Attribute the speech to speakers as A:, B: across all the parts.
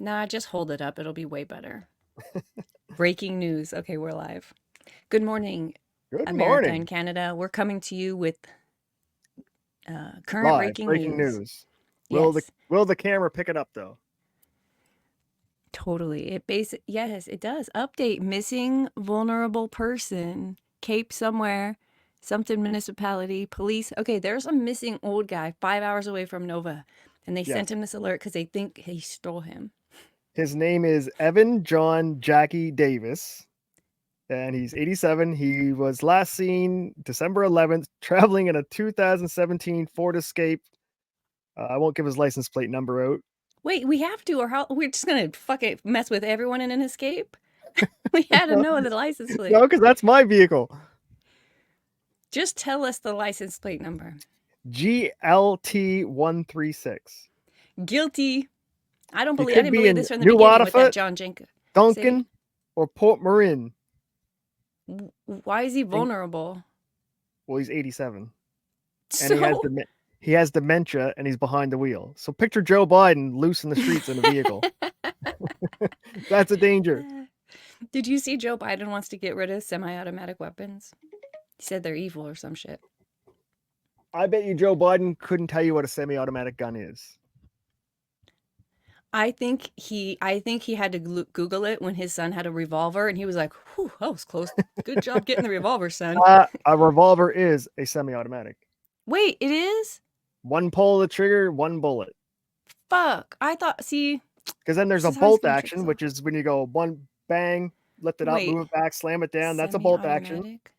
A: Nah, just hold it up. It'll be way better. Breaking news. Okay, we're live. Good morning,
B: Good
A: America and
B: morning.
A: Canada. We're coming to you with current
B: Live
A: breaking
B: breaking
A: news.
B: news.
A: Yes,
B: Will the camera pick it up though?
A: totally. Yes, it does. Update missing vulnerable person. Cape somewhere. Something municipality. Police. Okay, there's a missing old guy 5 hours away from Nova. And they
B: Yes.
A: sent him this alert because they think he stole him.
B: His name is Evan John Jackie Davis, and he's 87. He was last seen December 11th traveling in a 2017 Ford Escape. I won't give his license plate number out.
A: Wait, we have to, or how we're just gonna fuck it mess with everyone in an escape? We had to know the license
B: No,
A: plate.
B: because that's my vehicle.
A: Just tell us the license plate number.
B: GLT 136.
A: Guilty.
B: He
A: I
B: could
A: didn't
B: be
A: believe
B: in
A: this from the
B: New
A: beginning with that
B: Waterford,
A: John Jenka. Say,
B: Duncan, or Port Marin.
A: why is he
B: And,
A: vulnerable?
B: well, he's 87. And
A: So,
B: he has dementia and he's behind the wheel. So picture Joe Biden loose in the streets in a vehicle. That's a danger.
A: did you see Joe Biden wants to get rid of semi-automatic weapons? He said they're evil or some shit.
B: I bet you Joe Biden couldn't tell you what a semi-automatic gun is.
A: I think he had to Google it when his son had a revolver, and he was like, "Whew, that was close. Good job getting the revolver, son."
B: A revolver is a semi-automatic.
A: Wait, it is?
B: One pull of the trigger, one bullet.
A: Fuck. I thought, see,
B: Because then there's
A: this
B: a
A: is how he's
B: bolt
A: gonna trick
B: action,
A: us all.
B: which is when you go one bang, lift it up,
A: Wait,
B: move it back, slam it down. That's a bolt action.
A: semi-automatic?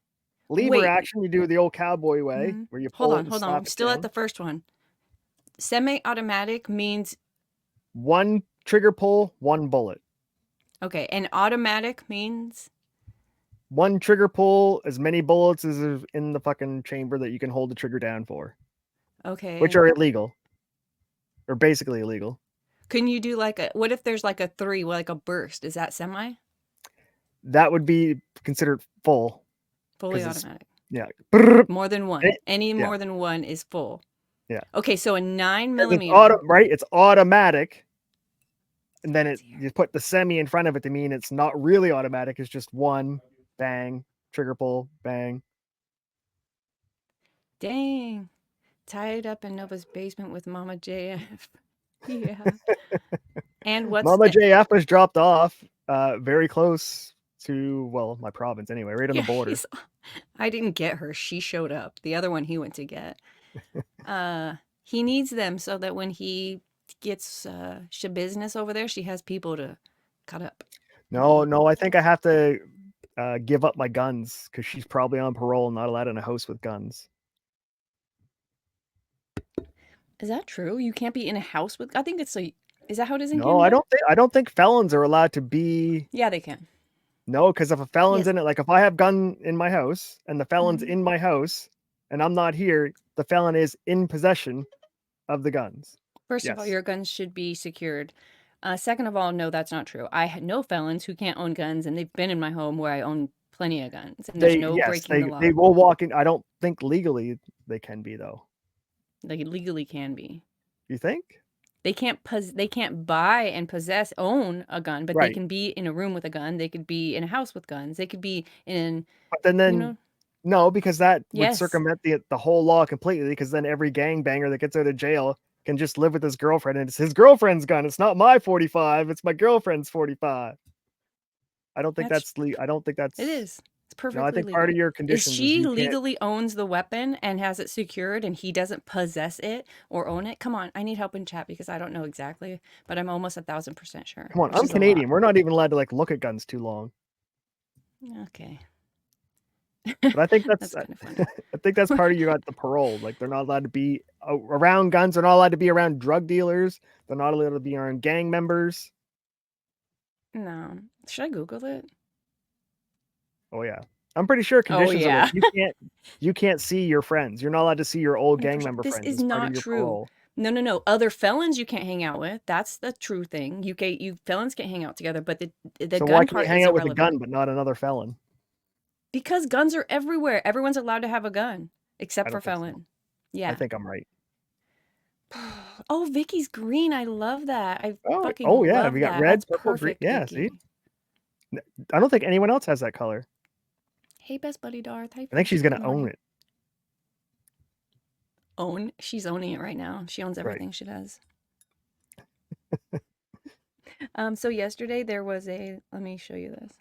B: Lever
A: Wait,
B: action, you do the old cowboy way,
A: mhm.
B: where you
A: Hold
B: pull it
A: on,
B: and
A: hold on.
B: slap
A: I'm
B: it
A: still at
B: down.
A: the first one. Semi-automatic means
B: One trigger pull, one bullet.
A: okay, and automatic means
B: One trigger pull, as many bullets as is in the fucking chamber that you can hold the trigger down for, which
A: okay.
B: are illegal, or basically illegal.
A: Can you do like a what if there's like a three, like a burst? Is that semi?
B: That would be considered full
A: Fully
B: because it's
A: automatic.
B: yeah,
A: More than
B: eh,
A: one. Any
B: yeah,
A: more than one is full.
B: yeah.
A: Okay, so a nine
B: 'Cause it's auto
A: millimeter.
B: right. It's automatic, and then
A: Let's
B: you put the semi in front of it to mean it's not really automatic. It's just one bang, trigger pull, bang.
A: Dang. Tied up in Nova's basement with Mama JF. Yeah. And what's
B: Mama JF was dropped off very close to my province anyway, right on the
A: yeah,
B: border.
A: I didn't get her. She showed up. The other one he went to get. Uh he needs them so that when he gets business over there, she has people to cut up.
B: No, no, I think I have to give up my guns because she's probably on parole and not allowed in a house with guns.
A: Is that true? You can't be in a house with I think it's a is that how it is in
B: No,
A: Canada?
B: I don't think felons are allowed to be.
A: Yeah, they can.
B: No, because if a felon's
A: Yes.
B: in it, like if I have gun in my house and the felon's
A: Mhm.
B: in my house and I'm not here, the felon is in possession of the guns.
A: First of all,
B: Yes.
A: your guns should be secured. Second of all, no, that's not true. I know felons who can't own guns, and they've been in my home where I own plenty of guns, and there's no breaking the
B: They
A: law.
B: will walk in. I don't think legally they can be though.
A: Like it legally can be.
B: You think?
A: They can't buy and own a gun, but they
B: Right.
A: can be in a room with a gun. They could be in a house with guns. They could be in,
B: But
A: you
B: then
A: know,
B: no, because that would
A: yes.
B: circumvent the whole law completely. Because then every gangbanger that gets out of jail can just live with his girlfriend, and it's his girlfriend's gun. It's not my 45. It's my girlfriend's 45. I don't think
A: That's
B: that's I don't think
A: it
B: that's
A: is. It's
B: no. I
A: perfectly
B: think part of
A: legal.
B: your
A: Is
B: conditions is
A: she
B: you can't.
A: legally owns the weapon and has it secured and he doesn't possess it or own it? Come on, I need help in chat because I don't know exactly, but I'm almost 1,000% sure,
B: Come on,
A: which
B: I'm
A: is a lot.
B: Canadian. We're not even allowed to like look at guns too long.
A: Okay.
B: But I think that's
A: That's kind of funny.
B: I think that's part of you got the parole. Like they're not allowed to be around guns. They're not allowed to be around drug dealers. They're not allowed to be around gang members.
A: No. Should I Google it?
B: Oh yeah. I'm pretty sure
A: Oh,
B: conditions are like
A: yeah.
B: you can't see your friends. You're not allowed to see your old gang
A: 100%.
B: member
A: This
B: friends
A: is
B: as part of
A: not
B: your
A: true.
B: parole.
A: No, no, no. Other felons you can't hang out with. That's the true thing. You felons can't hang out together, but the
B: So why
A: gun
B: can you
A: part
B: hang
A: is
B: out with a
A: irrelevant.
B: gun but not another felon?
A: Because guns are everywhere. Everyone's allowed to have a gun
B: I
A: except for
B: don't think so.
A: felon.
B: I
A: Yeah.
B: think I'm right.
A: Oh, Vicky's green. I love that. I fucking
B: Oh yeah, we
A: love
B: got
A: that.
B: red,
A: That's
B: purple, green.
A: perfect,
B: Yeah, see?
A: Vicky.
B: I don't think anyone else has that color.
A: Hey, best buddy Darth. Hi,
B: I think she's
A: Frenchie. Good
B: gonna own
A: morning.
B: it.
A: She's owning it right now. She owns
B: Right.
A: everything she does. So yesterday there was let me show you this.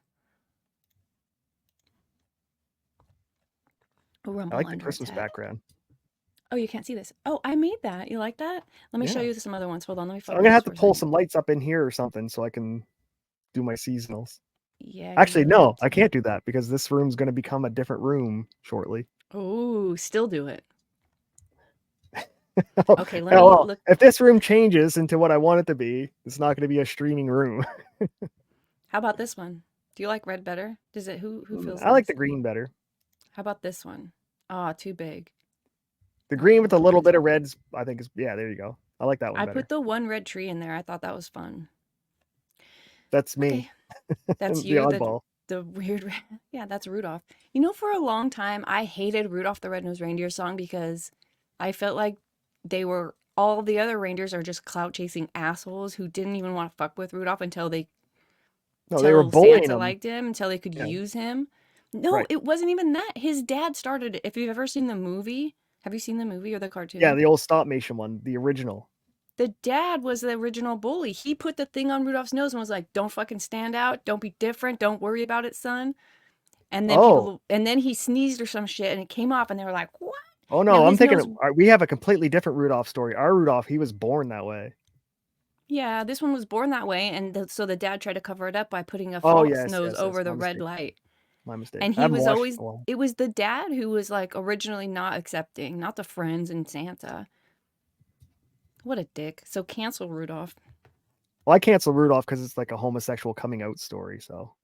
A: A
B: I
A: rumble
B: like the
A: under
B: Christmas
A: attack.
B: background.
A: Oh, you can't see this. Oh, I made that. You like that? Let me show
B: Yeah.
A: you some other ones. Hold on, let me
B: So I'm
A: focus
B: gonna
A: this
B: have to
A: for a
B: pull
A: second.
B: some lights up in here or something so I can do my seasonals.
A: Yeah, you're
B: Actually,
A: gonna have
B: no, I
A: to.
B: can't do that because this room's gonna become a different room shortly.
A: Oh, still do it.
B: Oh,
A: Okay, let me
B: well,
A: look.
B: if this room changes into what I want it to be, it's not gonna be a streaming room.
A: How about this one? Do you like red better? Does it? Who feels
B: I like the
A: this?
B: green better.
A: How about this one? Ah, too big.
B: The
A: All right,
B: green with
A: hold
B: a
A: on.
B: little bit of reds, I think is, yeah, there you go. I like that one
A: I
B: better.
A: put the one red tree in there. I thought that was fun.
B: That's me,
A: Okay, that's
B: the
A: you.
B: oddball.
A: The weird. Yeah, that's Rudolph. You know, for a long time, I hated Rudolph the Red-Nosed Reindeer song because I felt like all the other reindeers are just clout chasing assholes who didn't even want to fuck with Rudolph
B: No, they were
A: till
B: bullying
A: Santa
B: him.
A: liked him, until they could
B: Yeah,
A: use him. No,
B: right.
A: it wasn't even that. His dad started it. If you've ever seen the movie, have you seen the movie or the
B: Yeah,
A: cartoon?
B: the old stop motion one, the original.
A: The dad was the original bully. He put the thing on Rudolph's nose and was like, "Don't fucking stand out. Don't be different. Don't worry about it, son."
B: Oh,
A: And then he sneezed or some shit and it came off and they were like, "What?"
B: oh
A: Now
B: no, I'm
A: his
B: thinking
A: nose,
B: we have a completely different Rudolph story. Our Rudolph, he was born that way.
A: yeah, this one was born that way. And so the dad tried to cover it up by putting a
B: Oh
A: false
B: yes,
A: nose
B: yes, yes.
A: over the
B: My
A: red
B: mistake.
A: light.
B: My mistake.
A: And
B: I
A: he
B: haven't
A: was
B: watched it
A: always,
B: in a while.
A: it was the dad who was like originally not accepting, not the friends and Santa. What a dick. So cancel Rudolph.
B: Well, I cancel Rudolph because it's like a homosexual coming out story. So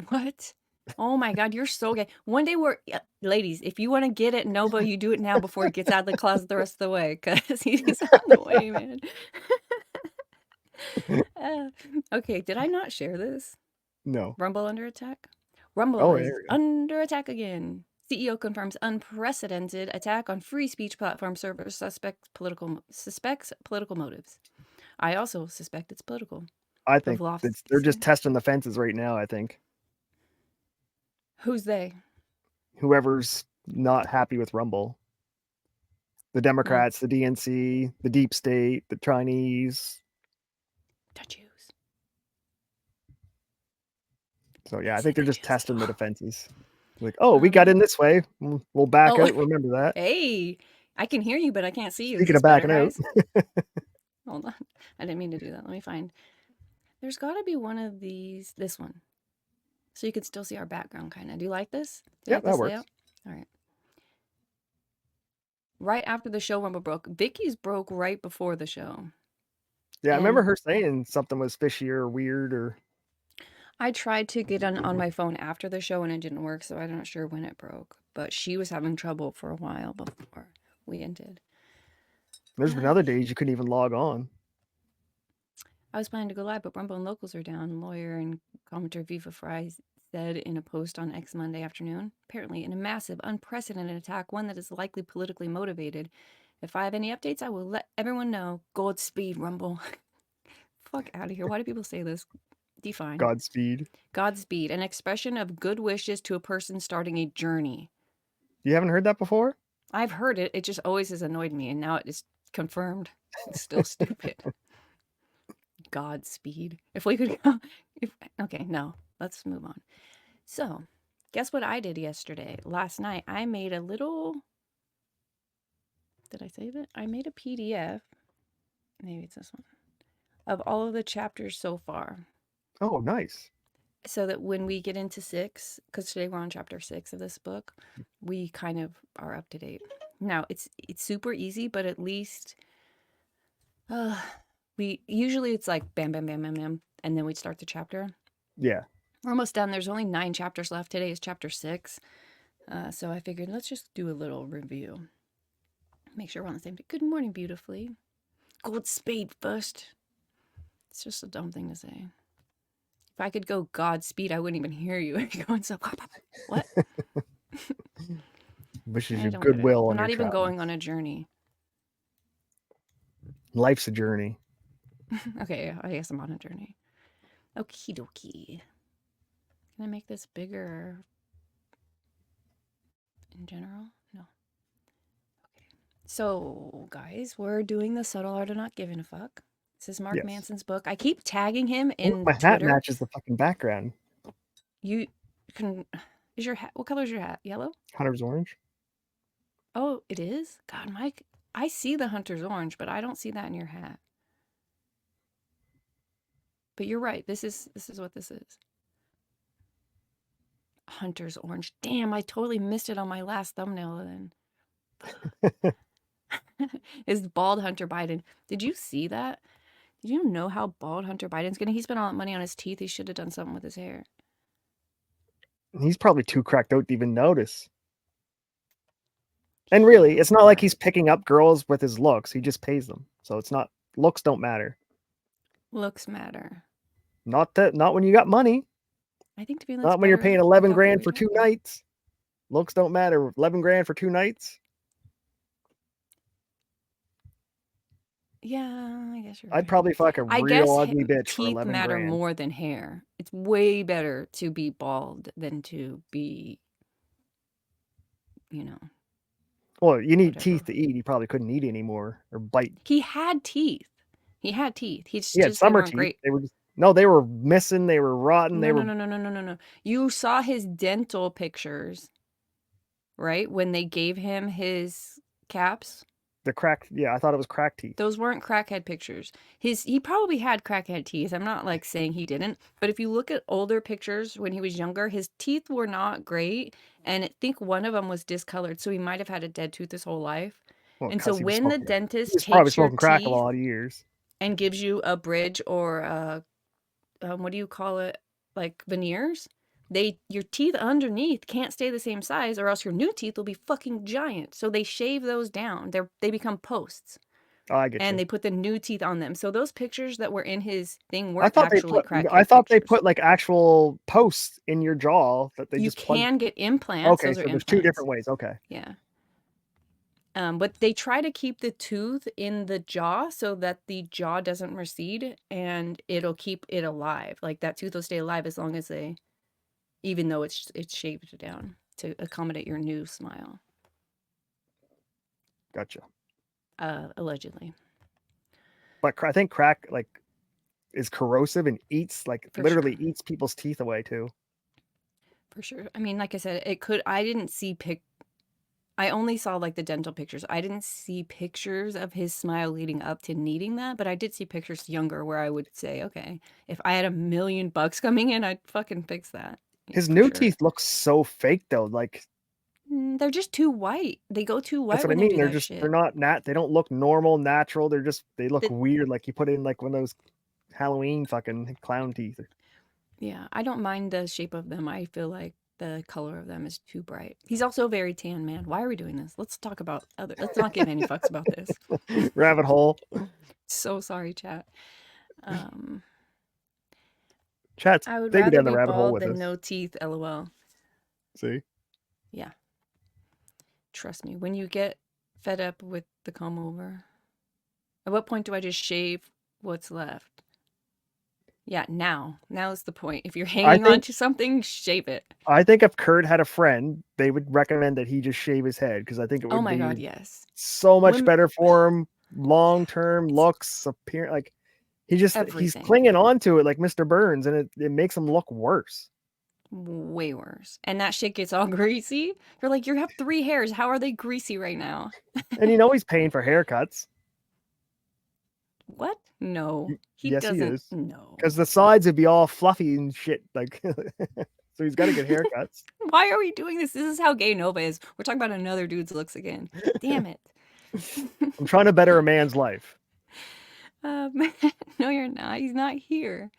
A: What? Oh my God, you're so gay. One day ladies, if you want to get at Nova, you do it now before he gets out of the closet the rest of the way, because he's on the way, man. Uh, okay, did I not share this?
B: no.
A: Rumble under attack? Rumble
B: Oh, there
A: is
B: we go.
A: under attack again. CEO confirms unprecedented attack on free speech platform server suspects political motives. I also suspect it's political.
B: I think they're just
A: Dovlovsky.
B: testing the fences right now. I think
A: Who's they?
B: whoever's not happy with Rumble, the
A: Well,
B: Democrats, the DNC, the deep state, the Chinese.
A: the Jews.
B: So
A: They
B: yeah, I
A: say
B: think they're
A: the
B: just
A: Jews
B: testing the
A: evil.
B: defenses. Like, oh, we got
A: Um,
B: in this way. We'll back
A: oh,
B: out. Remember that.
A: hey, I can hear you, but I can't see you. Is
B: Speaking
A: this
B: of
A: better,
B: backing out,
A: guys? Hold on. I didn't mean to do that. Let me find. There's got to be one of these. This one. So you can still see our background, kind of. Do you like this? Do you
B: yeah,
A: like
B: that
A: this
B: works.
A: layout? All right. Right after the show Rumble broke, Vicky's broke right before the show.
B: Yeah, I remember
A: And
B: her saying something was fishy or weird or
A: I tried to get on my phone after the show and it didn't work, so I'm not sure when it broke. But she was having trouble for a while before we ended.
B: there's been other days you couldn't even log on.
A: I was planning to go live, but Rumble and Locals are down. Lawyer and commentator Viva Fry said in a post on X Monday afternoon. Apparently, in a massive, unprecedented attack, one that is likely politically motivated. If I have any updates, I will let everyone know. Godspeed, Rumble. Fuck out of here. Why do people say this? Define.
B: Godspeed.
A: Godspeed, an expression of good wishes to a person starting a journey.
B: You haven't heard that before?
A: I've heard it. It just always has annoyed me, and now it is confirmed. It's still stupid. Godspeed. If we could go, if okay, no, let's move on. So, guess what I did yesterday? Last night, I made a little. Did I save it? I made a PDF. Maybe it's this one of all of the chapters so far,
B: Oh, nice.
A: so that when we get into 6, because today we're on chapter 6 of this book, we kind of are up to date. Now it's super easy, but at least uh, we usually it's like bam, bam, bam, bam, bam, and then we start the chapter.
B: Yeah.
A: We're almost done. There's only 9 chapters left. Today is chapter 6. So I figured let's just do a little review. Make sure we're on the same page. Good morning, beautifully. Godspeed first. It's just a dumb thing to say. If I could go Godspeed, I wouldn't even hear you. You're going so. What?
B: Wishes
A: I
B: you
A: don't get it.
B: goodwill
A: I'm
B: on your
A: not even
B: travels.
A: going on a journey.
B: Life's a journey.
A: Okay, I guess I'm on a journey. Okie dokie. Can I make this bigger in general? No. Okay. So, guys, we're doing the subtle art of not giving a fuck. This is Mark
B: Yes.
A: Manson's book. I keep tagging him
B: Ooh,
A: in
B: my hat
A: Twitter.
B: matches the fucking background.
A: You can. Is your hat? What color is your hat? Yellow?
B: Hunter's orange.
A: Oh, it is? God, Mike, I see the hunter's orange, but I don't see that in your hat. But you're right. This is what this is. Hunter's orange. Damn, I totally missed it on my last thumbnail then. Is bald Hunter Biden. Did you see that? Did you know how bald Hunter Biden's getting? He spent all that money on his teeth. He should have done something with his hair.
B: He's probably too cracked out to even notice. And really,
A: Yeah,
B: it's not like
A: right.
B: he's picking up girls with his looks. He just pays them. So it's not, looks don't matter.
A: Looks matter.
B: Not when you got money.
A: I think to be honest,
B: Not when you're
A: better
B: paying 11
A: without the
B: grand
A: weight
B: for
A: up.
B: 2 nights. Looks don't matter. 11 grand for 2 nights.
A: Yeah, I guess you're
B: I'd
A: right.
B: probably fuck a
A: I
B: real
A: guess
B: ugly bitch for
A: teeth
B: 11
A: matter
B: grand.
A: more than hair. It's way better to be bald than to be, you know,
B: Well, you need
A: whatever.
B: teeth to eat. He probably couldn't eat anymore or bite.
A: He had teeth. He had teeth. He's
B: He had
A: just they
B: summer
A: weren't
B: teeth.
A: great.
B: They were just, no, they were missing. They were rotten. They
A: No, no,
B: were
A: no, no, no, no, no, no. You saw his dental pictures, right? When they gave him his caps.
B: the cracked. Yeah, I thought it was cracked teeth.
A: Those weren't crackhead pictures. He probably had crackhead teeth. I'm not like saying he didn't, but if you look at older pictures when he was younger, his teeth were not great, and I think one of them was discolored, so he might have had a dead tooth his whole life.
B: Well,
A: And so
B: because he was
A: when the
B: smoking. He
A: dentist
B: was probably
A: takes your
B: smoking crack a
A: teeth
B: lot of years.
A: and gives you a bridge or a what do you call it? Like veneers. Your teeth underneath can't stay the same size, or else your new teeth will be fucking giant. So they shave those down. They become posts,
B: Oh, I get
A: and
B: you.
A: they put the new teeth on them. So those pictures that were in his thing
B: I
A: weren't
B: thought they
A: actually
B: put. I
A: crackhead
B: thought they
A: pictures.
B: put like actual posts in your jaw that they
A: You
B: just plug.
A: can get implants.
B: Okay,
A: Those are
B: so there's 2
A: implants.
B: different ways. Okay,
A: Yeah. But they try to keep the tooth in the jaw so that the jaw doesn't recede, and it'll keep it alive. Like that tooth will stay alive as long as even though it's shaved down to accommodate your new smile.
B: gotcha.
A: Allegedly,
B: But I think crack like is corrosive and eats like
A: for
B: literally
A: sure,
B: eats people's teeth away too.
A: for sure. I mean, like I said, it could. I didn't see I only saw like the dental pictures. I didn't see pictures of his smile leading up to needing that, but I did see pictures younger where I would say, okay, if I had $1 million coming in, I'd fucking fix that
B: His
A: for
B: new
A: sure.
B: teeth look so fake though. Like
A: They're just too white. They go too
B: that's
A: white
B: what I
A: when they
B: mean.
A: do
B: They're
A: that
B: just
A: shit.
B: not they don't look normal, natural. They look
A: That
B: weird. Like you put in like one of those Halloween fucking clown teeth.
A: Yeah, I don't mind the shape of them. I feel like the color of them is too bright. He's also a very tan man. Why are we doing this? Let's talk about other. Let's not give any fucks about this.
B: Rabbit hole.
A: So sorry, chat. Um,
B: Chat's
A: I would
B: digging
A: rather
B: down the
A: be
B: rabbit hole
A: bald
B: with
A: than
B: us.
A: no teeth. LOL.
B: See,
A: Yeah, trust me. When you get fed up with the comb over, at what point do I just shave what's left? Yeah, now. Now is the point. If you're
B: I
A: hanging on
B: think
A: to something, shave it.
B: if Kurt had a friend, they would recommend that he just shave his head because I think it
A: Oh
B: would
A: my
B: be
A: god, yes.
B: so much
A: Women,
B: better for him, long term
A: it's
B: looks, appear like he's
A: everything.
B: clinging on to it like Mr. Burns, and it makes him look worse.
A: Way worse. And that shit gets all greasy. You're like, you have 3 hairs. How are they greasy right now?
B: And he's paying for haircuts.
A: What? No, he
B: Yes, he
A: doesn't.
B: is.
A: No.
B: Because the sides would be all fluffy and shit. Like, so he's got to get haircuts.
A: Why are we doing this? This is how gay Nova is. We're talking about another dude's looks again. Damn it.
B: I'm trying to better a man's life.
A: um, no, you're not. He's not here.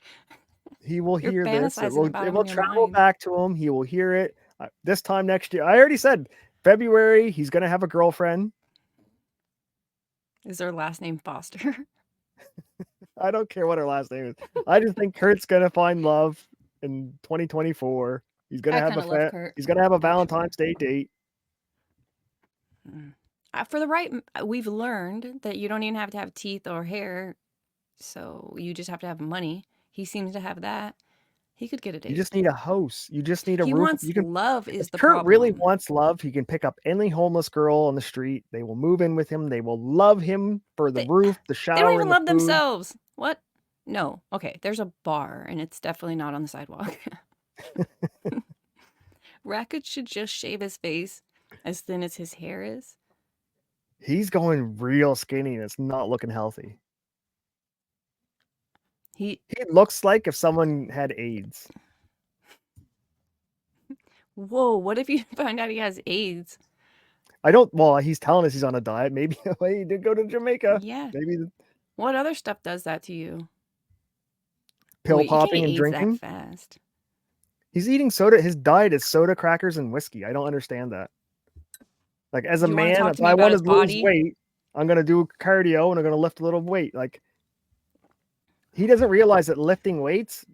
B: He will
A: You're
B: hear this.
A: fantasizing about
B: It
A: him
B: will
A: in your
B: travel
A: mind.
B: back to him. He will hear it this time next year. I already said February. He's gonna have a girlfriend.
A: Is their last name Foster?
B: I don't care what her last name is. I just think Kurt's gonna find love in 2024. He's gonna
A: I
B: have
A: kind of love Kurt,
B: He's gonna have a
A: actually.
B: Valentine's Day date.
A: Mm. For the right, we've learned that you don't even have to have teeth or hair, so you just have to have money. He seems to have that. He could get a
B: You just
A: date.
B: need a house. You just need a
A: He
B: roof.
A: wants
B: You can
A: love
B: If
A: is the
B: Kurt really
A: problem.
B: wants love, he can pick up any homeless girl on the street. They will move in with him. They will love him for the
A: They
B: roof, the
A: they don't
B: shower,
A: even
B: and the
A: love
B: food.
A: themselves. What? No. Okay, there's a bar and it's definitely not on the sidewalk. Racket should just shave his face as thin as his hair is.
B: He's going real skinny and it's not looking healthy.
A: He
B: He looks like if someone had AIDS.
A: Whoa, what if you find out he has AIDS?
B: Well, he's telling us he's on a diet. Maybe he did go to Jamaica.
A: Yeah.
B: Maybe
A: What other stuff does that to you?
B: pill
A: Wait, you can't
B: popping
A: get
B: and
A: AIDS that
B: drinking.
A: fast.
B: He's eating soda. His diet is soda, crackers, and whiskey. I don't understand that. Like, as a
A: Do you want to
B: man,
A: talk
B: if
A: to me
B: I
A: about
B: want
A: his
B: to lose
A: body?
B: weight, I'm gonna do cardio and I'm gonna lift a little weight. Like, he doesn't realize that lifting weights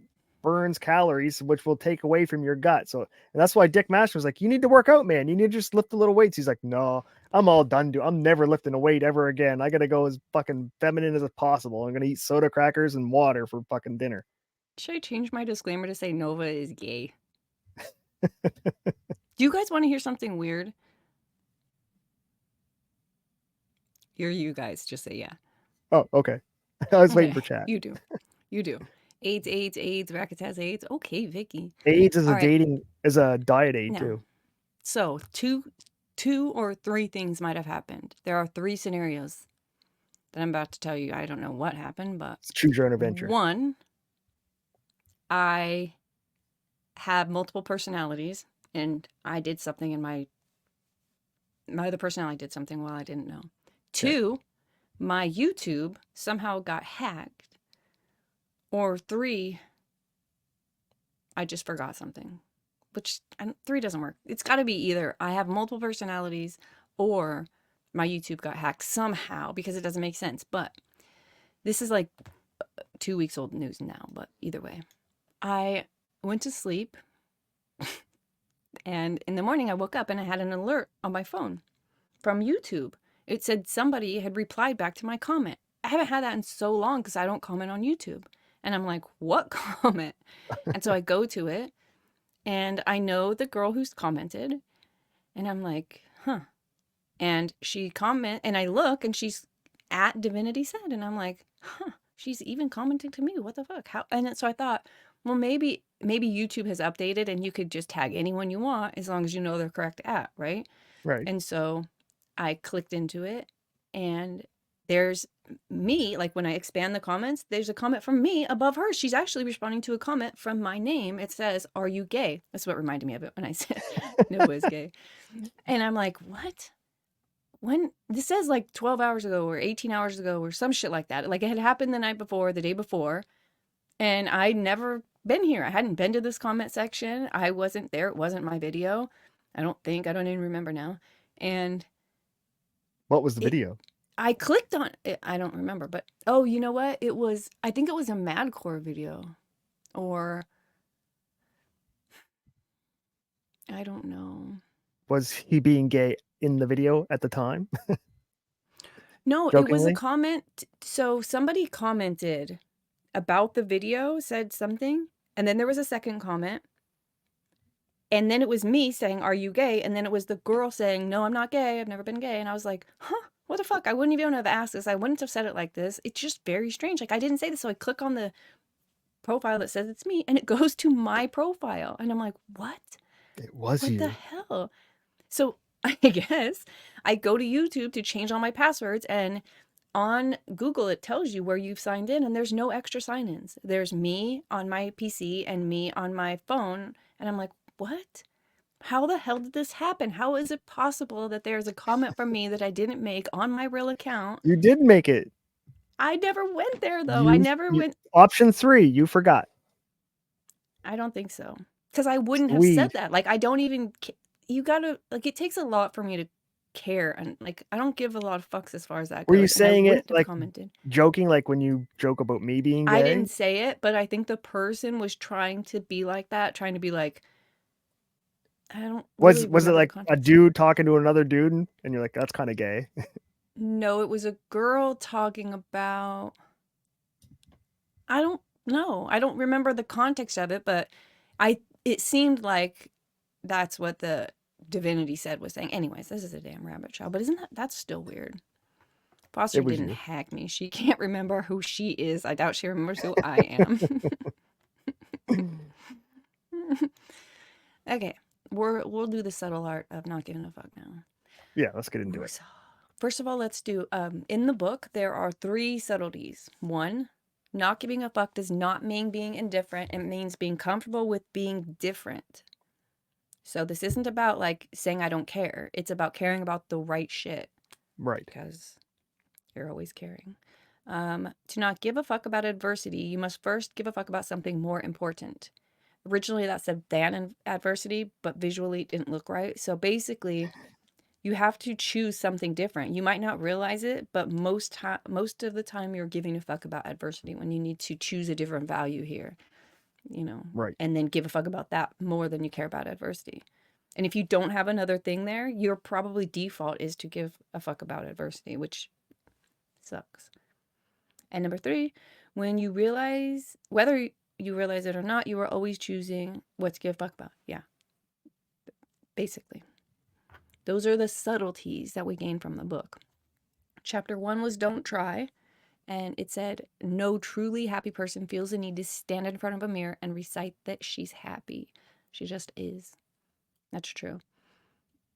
B: burns calories, which will take away from your gut. So, and that's why Dick Master was like, "You need to work out, man. You need to just lift a little weights." He's like, "No, I'm all done. I'm never lifting a weight ever again. I gotta go as fucking feminine as possible. I'm gonna eat soda, crackers, and water for fucking dinner."
A: Should I change my disclaimer to say Nova is gay? Do you guys want to hear something weird? Here, you guys just say yeah.
B: Oh, okay. I was waiting
A: Okay,
B: for chat.
A: you do. You do. AIDS, AIDS, AIDS. Rackets has AIDS. Okay, Vicky.
B: AIDS
A: All right,
B: is a diet aid
A: now,
B: too.
A: so two or three things might have happened. There are three scenarios that I'm about to tell you. I don't know what happened, but
B: It's choose your own adventure.
A: one, I have multiple personalities, and I did something in my other personality did something while I didn't know.
B: Okay.
A: Two, my YouTube somehow got hacked. Or three, I just forgot something. Which three doesn't work. It's got to be either I have multiple personalities or my YouTube got hacked somehow because it doesn't make sense. But this is like 2 weeks old news now. But either way, I went to sleep and in the morning I woke up and I had an alert on my phone from YouTube. It said somebody had replied back to my comment. I haven't had that in so long because I don't comment on YouTube. And I'm like, what comment? And so I go to it and I know the girl who's commented. And I'm like, huh. And she comment and I look and she's at Divinity Said. And I'm like, huh, she's even commenting to me. What the fuck? How? And so I thought, well, maybe YouTube has updated and you could just tag anyone you want as long as you know their correct at, right?
B: Right.
A: And so I clicked into it and there's me, like when I expand the comments, there's a comment from me above her. She's actually responding to a comment from my name. It says, "Are you gay?" That's what reminded me of it when I said Noah is gay. And I'm like, what? When this says like 12 hours ago or 18 hours ago or some shit like that. Like it had happened the night before, the day before, and I'd never been here. I hadn't been to this comment section. I wasn't there. It wasn't my video. I don't think. I don't even remember now. And
B: What was the
A: it
B: video?
A: I clicked on it. I don't remember, but oh, you know what? I think it was a Madcore video or I don't know.
B: Was he being gay in the video at the time?
A: No, it was a
B: Jokingly?
A: comment. So somebody commented about the video, said something, and then there was a second comment. And then it was me saying, "Are you gay?" And then it was the girl saying, "No, I'm not gay. I've never been gay." And I was like, "Huh? What the fuck? I wouldn't even have asked this. I wouldn't have said it like this. It's just very strange. Like I didn't say this." So I click on the profile that says it's me and it goes to my profile. And I'm like, "What?
B: It was
A: What the
B: you.
A: hell?" So I guess I go to YouTube to change all my passwords and on Google, it tells you where you've signed in, and there's no extra sign ins. There's me on my PC and me on my phone. And I'm like, what? How the hell did this happen? How is it possible that there's a comment from me that I didn't make on my real account?
B: You did make it.
A: I never went there though. I never
B: You
A: went.
B: option 3, you forgot.
A: I don't think so. Because I wouldn't have said
B: Sweet.
A: that. Like, I don't even. You gotta. Like, it takes a lot for me to care. And, like, I don't give a lot of fucks as far as that
B: Were you
A: goes. And I
B: saying it
A: wouldn't have
B: like
A: commented.
B: joking, like when you joke about me being
A: I
B: gay?
A: didn't say it, but I think the person was trying to be like that, trying to be like, I don't really
B: Was it
A: remember the
B: like a
A: context.
B: dude talking to another dude, and you're like, that's kind of gay?
A: No, it was a girl talking about. I don't know. I don't remember the context of it, but it seemed like that's what the divinity said was saying. Anyways, this is a damn rabbit trail, but isn't that's still weird?
B: It
A: Foster
B: was
A: didn't
B: you.
A: hack me. She can't remember who she is. I doubt she remembers who I am. Okay, we'll do the subtle art of not giving a fuck now.
B: Yeah, let's get into
A: Ooh,
B: it.
A: so first of all, let's do in the book there are 3 subtleties. 1, not giving a fuck does not mean being indifferent. It means being comfortable with being different. So this isn't about like saying I don't care. It's about caring about the right shit
B: Right.
A: because you're always caring. To not give a fuck about adversity, you must first give a fuck about something more important. Originally that said than adversity, but visually it didn't look right. So basically, you have to choose something different. You might not realize it, but most of the time you're giving a fuck about adversity when you need to choose a different value here, you know,
B: Right.
A: and then give a fuck about that more than you care about adversity. And if you don't have another thing there, your probably default is to give a fuck about adversity, which sucks. And number 3, when you realize whether you realize it or not, you are always choosing what to give a fuck about. Yeah, basically. Those are the subtleties that we gain from the book. Chapter 1 was Don't Try, and it said, no truly happy person feels the need to stand in front of a mirror and recite that she's happy. She just is. That's true.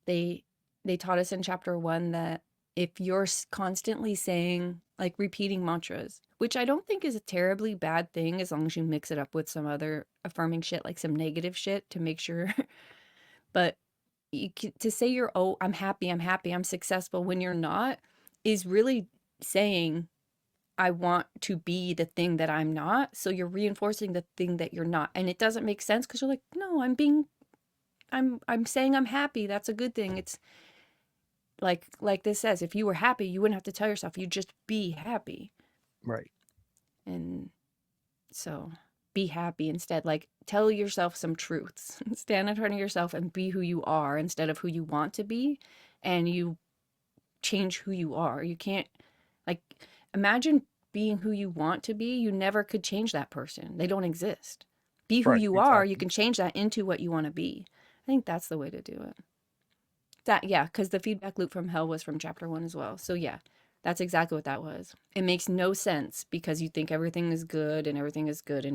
A: They they taught us in chapter 1 that if you're constantly saying, like repeating mantras, which I don't think is a terribly bad thing as long as you mix it up with some other affirming shit, like some negative shit to make sure. But to say you're, oh, I'm happy, I'm successful when you're not, is really saying I want to be the thing that I'm not. So you're reinforcing the thing that you're not. And it doesn't make sense because you're like, no, I'm saying I'm happy. That's a good thing. It's like this says, if you were happy, you wouldn't have to tell yourself, you just be happy.
B: Right.
A: And so be happy instead. Like tell yourself some truths. Stand in front of yourself and be who you are instead of who you want to be. And you change who you are. You can't, like, imagine being who you want to be. You never could change that person. They don't exist. Be who
B: Right.
A: you are. You
B: Exactly.
A: can change that into what you want to be. I think that's the way to do it. That, yeah, because the feedback loop from hell was from chapter 1 as well. So yeah, that's exactly what that was. It makes no sense because you think everything is good and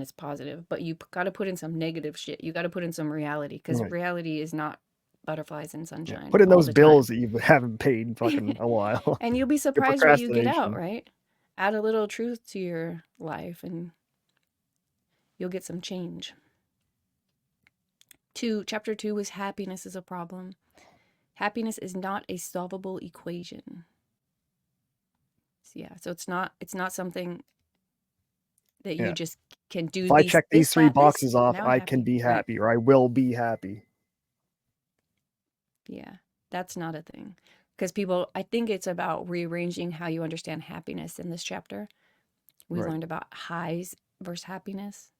A: it's positive, but you got to put in some negative shit. You got to put in some reality because
B: Right.
A: reality is not butterflies and
B: Yeah.
A: sunshine
B: Put in
A: all
B: those
A: the time.
B: bills that you haven't paid in fucking a while.
A: And you'll be
B: Your
A: surprised what you get out,
B: procrastination.
A: right? Add a little truth to your life and you'll get some change. Chapter 2 was happiness is a problem. Happiness is not a solvable equation. So yeah, so it's not something that you
B: Yeah.
A: just can do
B: If I check these 3
A: this.
B: boxes off,
A: Now I'm
B: I can
A: happy.
B: be
A: Right.
B: happy, or I will be happy.
A: Yeah. That's not a thing. Because people, I think it's about rearranging how you understand happiness in this chapter. We
B: Right.
A: learned about highs versus happiness.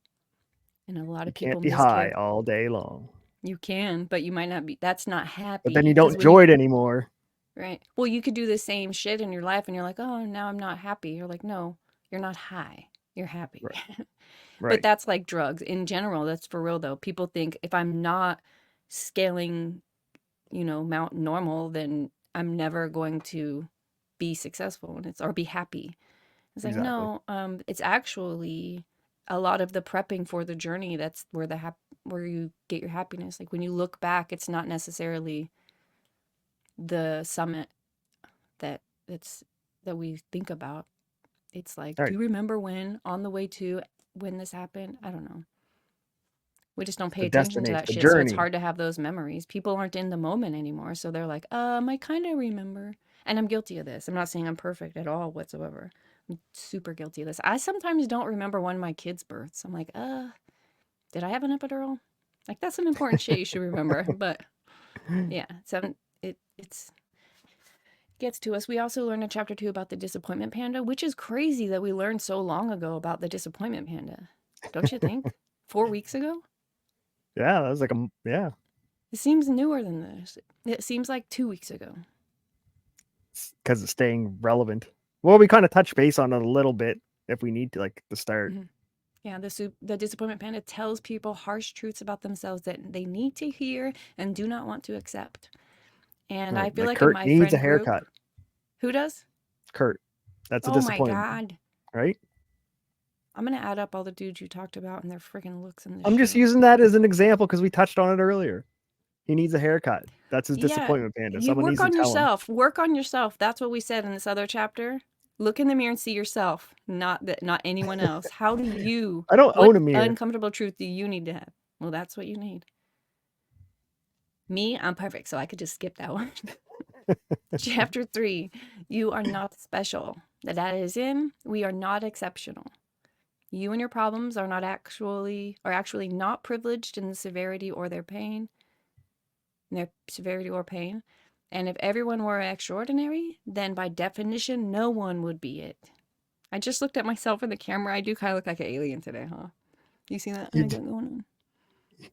A: And a lot
B: You
A: of
B: can't
A: people
B: be high
A: mischaracterize.
B: all day long,
A: You can, but you might not be. That's not
B: but then you
A: happy.
B: don't
A: Because when
B: enjoy
A: you,
B: it anymore.
A: right. Well, you could do the same shit in your life and you're like, oh, now I'm not happy. You're like, no, you're not high. You're happy.
B: Right.
A: But
B: Right.
A: that's like drugs in general. That's for real though. People think if I'm not scaling, Mount Normal, then I'm never going to be successful and or be happy. It's like,
B: Exactly.
A: no, it's actually a lot of the prepping for the journey. That's where where you get your happiness. Like when you look back, it's not necessarily the summit that that's that we think about. It's like,
B: All
A: do
B: right.
A: you remember when the way to when this happened? I don't know. We just don't
B: It's
A: pay
B: the
A: attention to
B: destination,
A: that
B: the
A: shit, so it's
B: journey.
A: hard to have those memories. People aren't in the moment anymore, so they're like, I kind of remember. And I'm guilty of this. I'm not saying I'm perfect at all whatsoever. I'm super guilty of this. I sometimes don't remember one of my kids' births. I'm like, did I have an epidural? Like that's some important shit you should remember. But yeah, so it's gets to us. We also learned in chapter 2 about the disappointment panda, which is crazy that we learned so long ago about the disappointment panda. Don't you think? 4 weeks ago?
B: Yeah, that was like yeah.
A: It seems newer than this. It seems like 2 weeks ago.
B: Because it's staying relevant. Well, we kind of touch base on it a little bit if we need to, like the start.
A: Mhm. Yeah, the disappointment panda tells people harsh truths about themselves that they need to hear and do not want to accept. And I
B: Right.
A: feel
B: Like
A: like in
B: Kurt
A: my
B: needs a
A: friend group,
B: haircut.
A: who does?
B: Kurt. That's a
A: Oh my
B: disappointment,
A: God.
B: right?
A: I'm gonna add up all the dudes you talked about and their freaking looks in this
B: I'm just
A: show.
B: using that as an example because we touched on it earlier. He needs a haircut. That's his
A: Yeah,
B: disappointment panda.
A: you
B: Someone
A: work
B: needs to
A: on
B: tell him.
A: yourself. Work on yourself. That's what we said in this other chapter. Look in the mirror and see yourself, not anyone else. How do you,
B: I don't
A: what
B: own a mirror.
A: uncomfortable truth do you need to have? Well, that's what you need. Me, I'm perfect, so I could just skip that one. Chapter 3, you are not special. That is in, we are not exceptional. You and your problems are actually not privileged in the severity or their pain, And if everyone were extraordinary, then by definition, no one would be it. I just looked at myself in the camera. I do kind of look like an alien today, huh? You see that
B: You,
A: I got going on?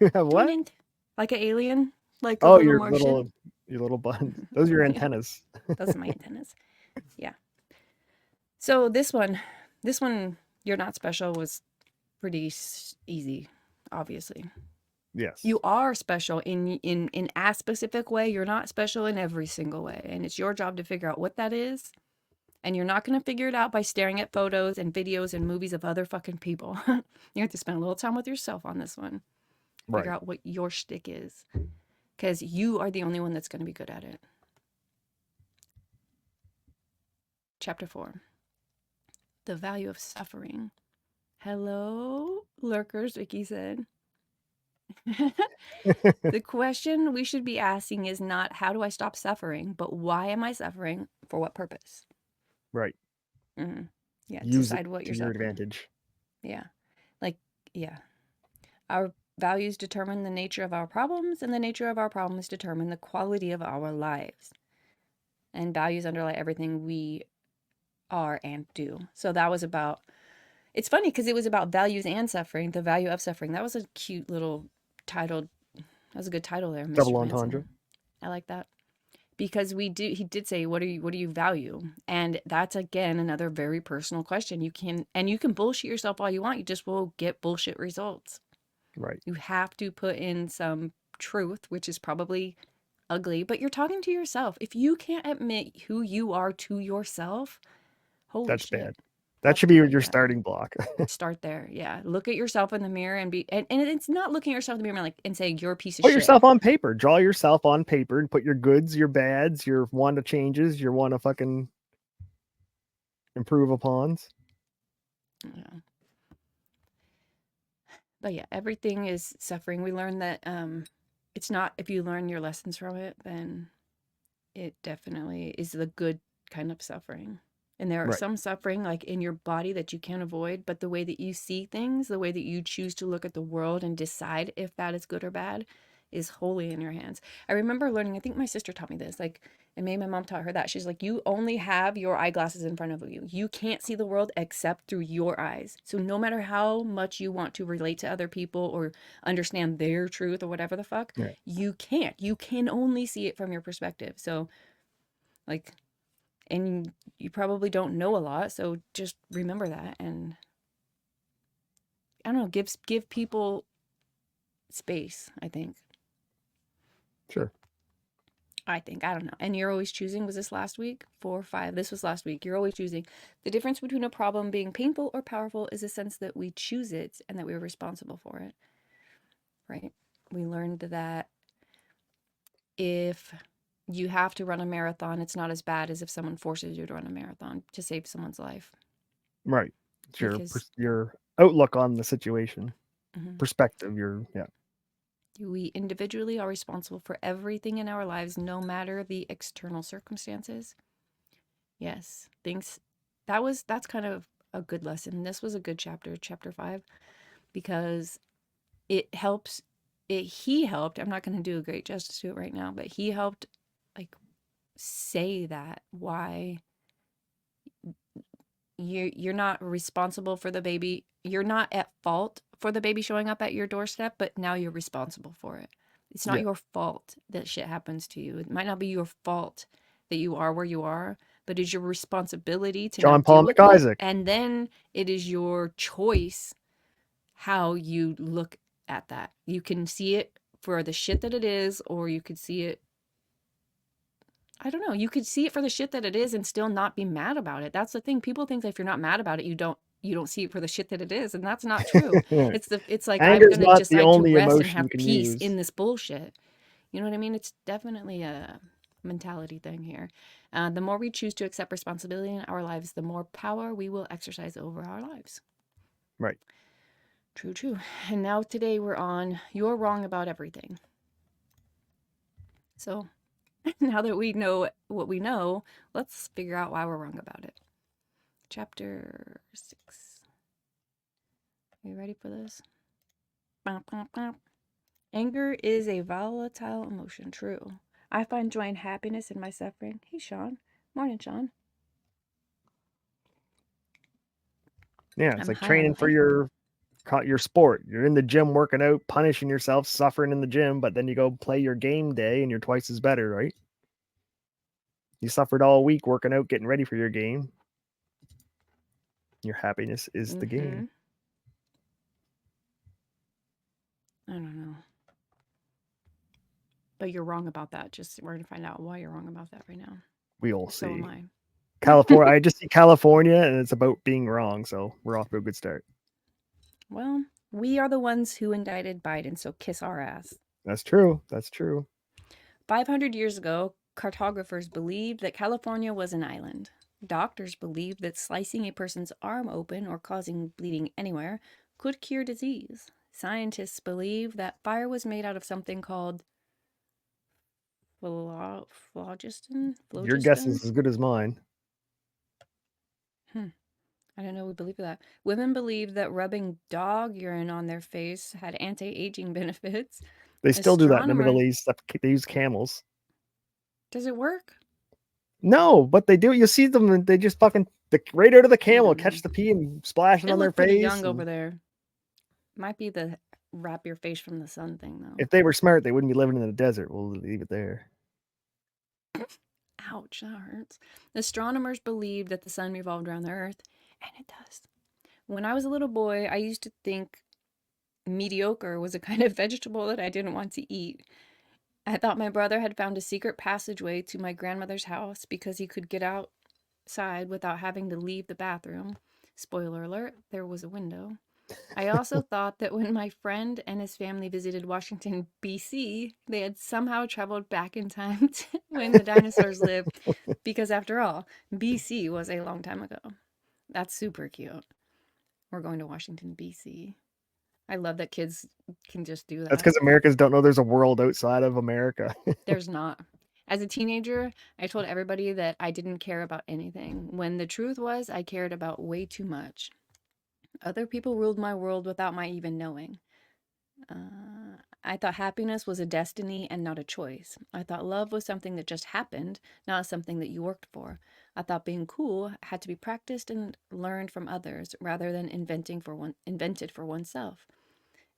B: you have what?
A: Twinning. Like an alien, like a
B: Oh,
A: little Martian.
B: your little buttons. Those are your
A: Yeah,
B: antennas.
A: those are my antennas. Yeah. So this one, you're not special was pretty easy, obviously.
B: Yes.
A: You are special in a specific way. You're not special in every single way, and it's your job to figure out what that is. And you're not going to figure it out by staring at photos and videos and movies of other fucking people. You have to spend a little time with yourself on this one. Figure
B: Right.
A: out what your shtick is, because you are the only one that's going to be good at it. Chapter 4, the value of suffering. Hello, lurkers, Vicky said. The question we should be asking is not how do I stop suffering, but why am I suffering? For what purpose?
B: Right.
A: Mm-hmm. Yeah,
B: Use it
A: decide what
B: to
A: you're
B: your
A: suffering.
B: advantage.
A: Yeah. Like, yeah. Our values determine the nature of our problems, and the nature of our problems determine the quality of our lives. And values underlie everything we are and do. So that was about, it's funny because it was about values and suffering, the value of suffering. That was a cute little title. That was a good title there, Mr.
B: Double
A: Manson.
B: entendre.
A: I like that. Because he did say, what do you value? And that's again another very personal question. You can bullshit yourself all you want. You just will get bullshit results.
B: Right.
A: You have to put in some truth, which is probably ugly, but you're talking to yourself. If you can't admit who you are to yourself, holy
B: That's
A: shit.
B: bad. That
A: That's
B: should be
A: pretty
B: your
A: bad.
B: starting block.
A: Start there. Yeah. Look at yourself in the mirror and it's not looking at yourself in the mirror like and saying you're a piece of
B: Put
A: shit.
B: yourself on paper. Draw yourself on paper and put your goods, your bads, your want to changes, your want to fucking improve upons.
A: Yeah. But yeah, everything is suffering. We learned that it's not, if you learn your lessons from it, then it definitely is the good kind of suffering. And there are
B: Right.
A: some suffering like in your body that you can't avoid, but the way that you see things, the way that you choose to look at the world and decide if that is good or bad is wholly in your hands. I remember learning, I think my sister taught me this, like, and maybe my mom taught her that. She's like, you only have your eyeglasses in front of you. You can't see the world except through your eyes. So no matter how much you want to relate to other people or understand their truth or whatever the fuck,
B: Yeah.
A: you can't. You can only see it from your perspective. So, like, and you probably don't know a lot, so just remember that. And I don't know, give people space, I think.
B: Sure.
A: I don't know. And you're always choosing, was this last week? 4 or 5. This was last week. You're always choosing. The difference between a problem being painful or powerful is the sense that we choose it and that we're responsible for it. Right? We learned that if you have to run a marathon, it's not as bad as if someone forces you to run a marathon to save someone's life.
B: Right. It's
A: Because
B: your outlook on the situation,
A: mhm,
B: perspective. Yeah.
A: we individually are responsible for everything in our lives, no matter the external circumstances. Yes, that's kind of a good lesson. This was a good chapter, chapter 5, because it helps. He helped. I'm not going to do a great justice to it right now, but he helped, like, say that why you're not responsible for the baby. You're not at fault for the baby showing up at your doorstep, but now you're responsible for it. It's not
B: Yeah.
A: your fault that shit happens to you. It might not be your fault that you are where you are, but it's your responsibility to now
B: John Paul
A: deal with it.
B: McIsaac.
A: And then it is your choice how you look at that. You can see it for the shit that it is, or you could see it, I don't know, you could see it for the shit that it is and still not be mad about it. That's the thing. People think that if you're not mad about it, you don't see it for the shit that it is, and that's not true. It's like I'm
B: Anger's
A: going to
B: not the
A: decide to
B: only
A: rest and
B: emotion you
A: have
B: can
A: peace
B: use.
A: in this bullshit. You know what I mean? It's definitely a mentality thing here. The more we choose to accept responsibility in our lives, the more power we will exercise over our lives.
B: Right.
A: True, true. And now today we're on you're wrong about everything. So now that we know what we know, let's figure out why we're wrong about it. Chapter 6. Are you ready for this? Anger is a volatile emotion. True. I find joy and happiness in my suffering. Hey, Sean. Morning, Sean.
B: Yeah, it's
A: I'm
B: like
A: high on
B: training for
A: life.
B: your sport. You're in the gym working out, punishing yourself, suffering in the gym, but then you go play your game day and you're twice as better, right? You suffered all week working out, getting ready for your game. Your happiness is the
A: Mm-hmm.
B: game.
A: I don't know. But you're wrong about that. Just we're gonna find out why you're wrong about that right now.
B: We all
A: So am
B: see.
A: I.
B: California. I just see California, and it's about being wrong. So we're off to a good start.
A: Well, we are the ones who indicted Biden, so kiss our ass.
B: That's true. That's true.
A: 500 years ago, cartographers believed that California was an island. Doctors believed that slicing a person's arm open or causing bleeding anywhere could cure disease. Scientists believe that fire was made out of something called phlogiston.
B: Your guess
A: Phlogiston?
B: is as good as mine.
A: Hmm. I don't know. We believe that. Women believe that rubbing dog urine on their face had anti-aging benefits.
B: They still do that in the
A: Astronomer,
B: Middle East. They use camels.
A: does it work?
B: No, but they do. You see them, and they just fucking right out of the
A: I
B: camel,
A: don't know.
B: catch the pee and splash it
A: They
B: on their
A: look pretty
B: face.
A: young over
B: And
A: there. Might be the wrap your face from the sun thing, though.
B: if they were smart, they wouldn't be living in the desert. We'll leave it there.
A: Ouch, that hurts. Astronomers believed that the sun revolved around the earth, and it does. When I was a little boy, I used to think mediocre was a kind of vegetable that I didn't want to eat. I thought my brother had found a secret passageway to my grandmother's house because he could get outside without having to leave the bathroom. Spoiler alert, there was a window. I also thought that when my friend and his family visited Washington, B.C., they had somehow traveled back in time to when the dinosaurs lived, because after all, B.C. was a long time ago. That's super cute. We're going to Washington, B.C. I love that kids can just do
B: That's
A: that.
B: because Americans don't know there's a world outside of America.
A: There's not. As a teenager, I told everybody that I didn't care about anything, when the truth was I cared about way too much. Other people ruled my world without my even knowing. I thought happiness was a destiny and not a choice. I thought love was something that just happened, not something that you worked for. I thought being cool had to be practiced and learned from others rather than invented for oneself.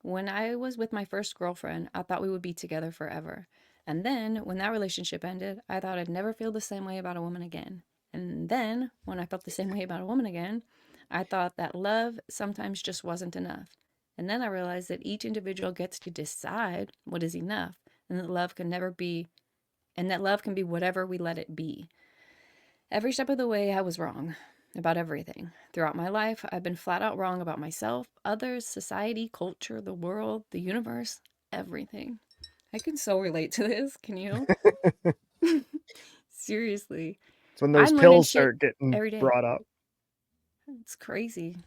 A: When I was with my first girlfriend, I thought we would be together forever. And then, when that relationship ended, I thought I'd never feel the same way about a woman again. And then, when I felt the same way about a woman again, I thought that love sometimes just wasn't enough. And then I realized that each individual gets to decide what is enough, and that love can never be, and that love can be whatever we let it be. Every step of the way, I was wrong about everything. Throughout my life, I've been flat out wrong about myself, others, society, culture, the world, the universe, everything. I can so relate to this. Can you? Seriously.
B: It's when those
A: I'm learning
B: pills
A: shit
B: start getting
A: every day.
B: brought up.
A: It's crazy.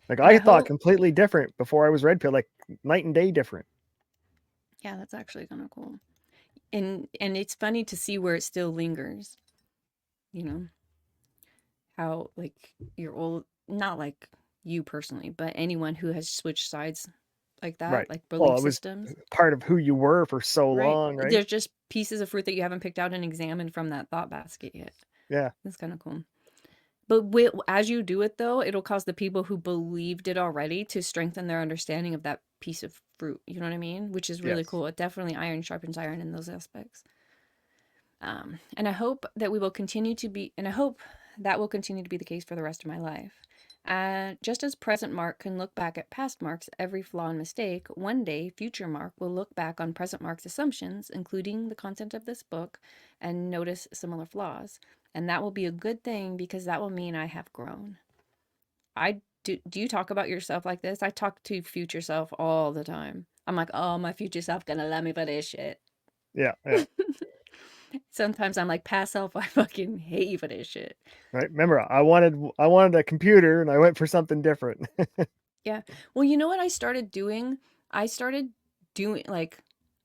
B: Like
A: And I
B: I thought
A: hope,
B: completely different before I was red pill, like night and day different.
A: yeah, that's actually kind of cool. And it's funny to see where it still lingers, you know, how like your old, not like you personally, but anyone who has switched sides like that,
B: Right.
A: like
B: Well,
A: belief
B: it was
A: systems.
B: part of who you were for so
A: Right?
B: long, right?
A: There's just pieces of fruit that you haven't picked out and examined from that thought basket yet.
B: Yeah.
A: That's kind of cool. But as you do it though, it'll cause the people who believed it already to strengthen their understanding of that piece of fruit. You know what I mean? Which is really
B: Yes.
A: cool. It definitely iron sharpens iron in those aspects. And I hope that we will continue to be, and I hope that will continue to be the case for the rest of my life. Just as present Mark can look back at past Mark's every flaw and mistake, one day future Mark will look back on present Mark's assumptions, including the content of this book, and notice similar flaws. And that will be a good thing because that will mean I have grown. I do you talk about yourself like this? I talk to future self all the time. I'm like, oh, my future self gonna love me for this shit.
B: Yeah, yeah.
A: Sometimes I'm like, past self, I fucking hate you for this shit.
B: Right. Remember, I wanted a computer and I went for something different.
A: Yeah. Well, you know what I started doing? I started doing like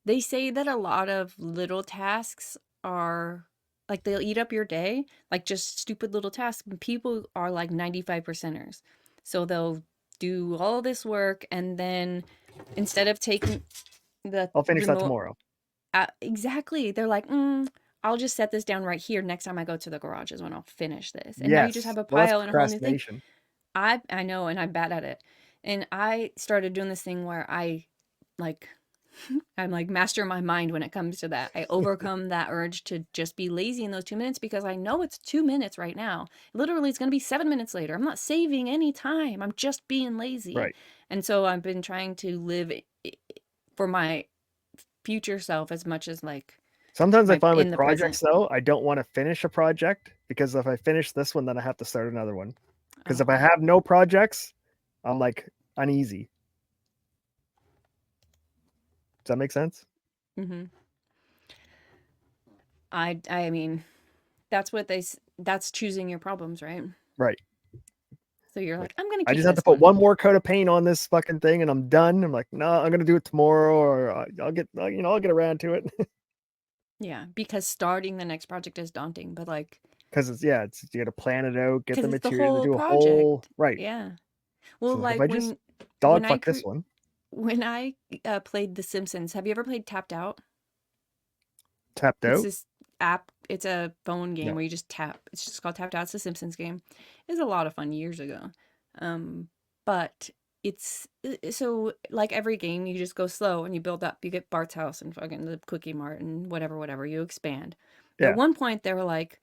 A: they say that a lot of little tasks are like they'll eat up your day, like just stupid little tasks. And people are like 95 percenters. So they'll do all this work and then instead of taking the
B: I'll finish that
A: remote
B: tomorrow.
A: exactly, they're like, I'll just set this down right here. Next time I go to the garage is when I'll finish this. And now you just have
B: Yes.
A: a
B: Well, that's
A: pile and a whole new thing.
B: procrastination.
A: I know, and I'm bad at it. And I started doing this thing where like I'm like master my mind when it comes to that. I overcome that urge to just be lazy in those 2 minutes because I know it's 2 minutes right now. Literally, it's going to be 7 minutes later. I'm not saving any time. I'm just being lazy.
B: Right.
A: And so I've been trying to live for my future self as much as like
B: Sometimes I
A: my
B: find
A: in
B: with
A: the present.
B: projects though, I don't want to finish a project because if I finish this one, then I have to start another one. Because if I
A: Oh.
B: have no projects, I'm like uneasy. Does that make sense?
A: Mhm. I mean, that's what that's choosing your problems, right?
B: Right.
A: So you're
B: Like
A: like, I'm gonna
B: I
A: keep
B: just have to
A: this
B: put
A: one.
B: one more coat of paint on this fucking thing and I'm done. I'm like, no, I'm gonna do it tomorrow, or I'll get around to it.
A: Yeah, because starting the next project is daunting, but like,
B: Because it's you got to plan it out, get
A: because
B: the
A: it's the
B: material,
A: whole
B: do a whole
A: project.
B: right.
A: Yeah. Well,
B: So like if
A: like
B: I just
A: when
B: dog
A: I
B: fuck
A: cre
B: this one,
A: when I played The Simpsons, have you ever played Tapped Out?
B: tapped
A: It's
B: out.
A: this app. It's a phone game
B: No.
A: where you just tap. It's just called Tapped Out. It's a Simpsons game. It was a lot of fun years ago. But it's so like every game, you just go slow and you build up. You get Bart's house and fucking the Cookie Mart and whatever, whatever. You expand. But at
B: Yeah.
A: one point, they were like,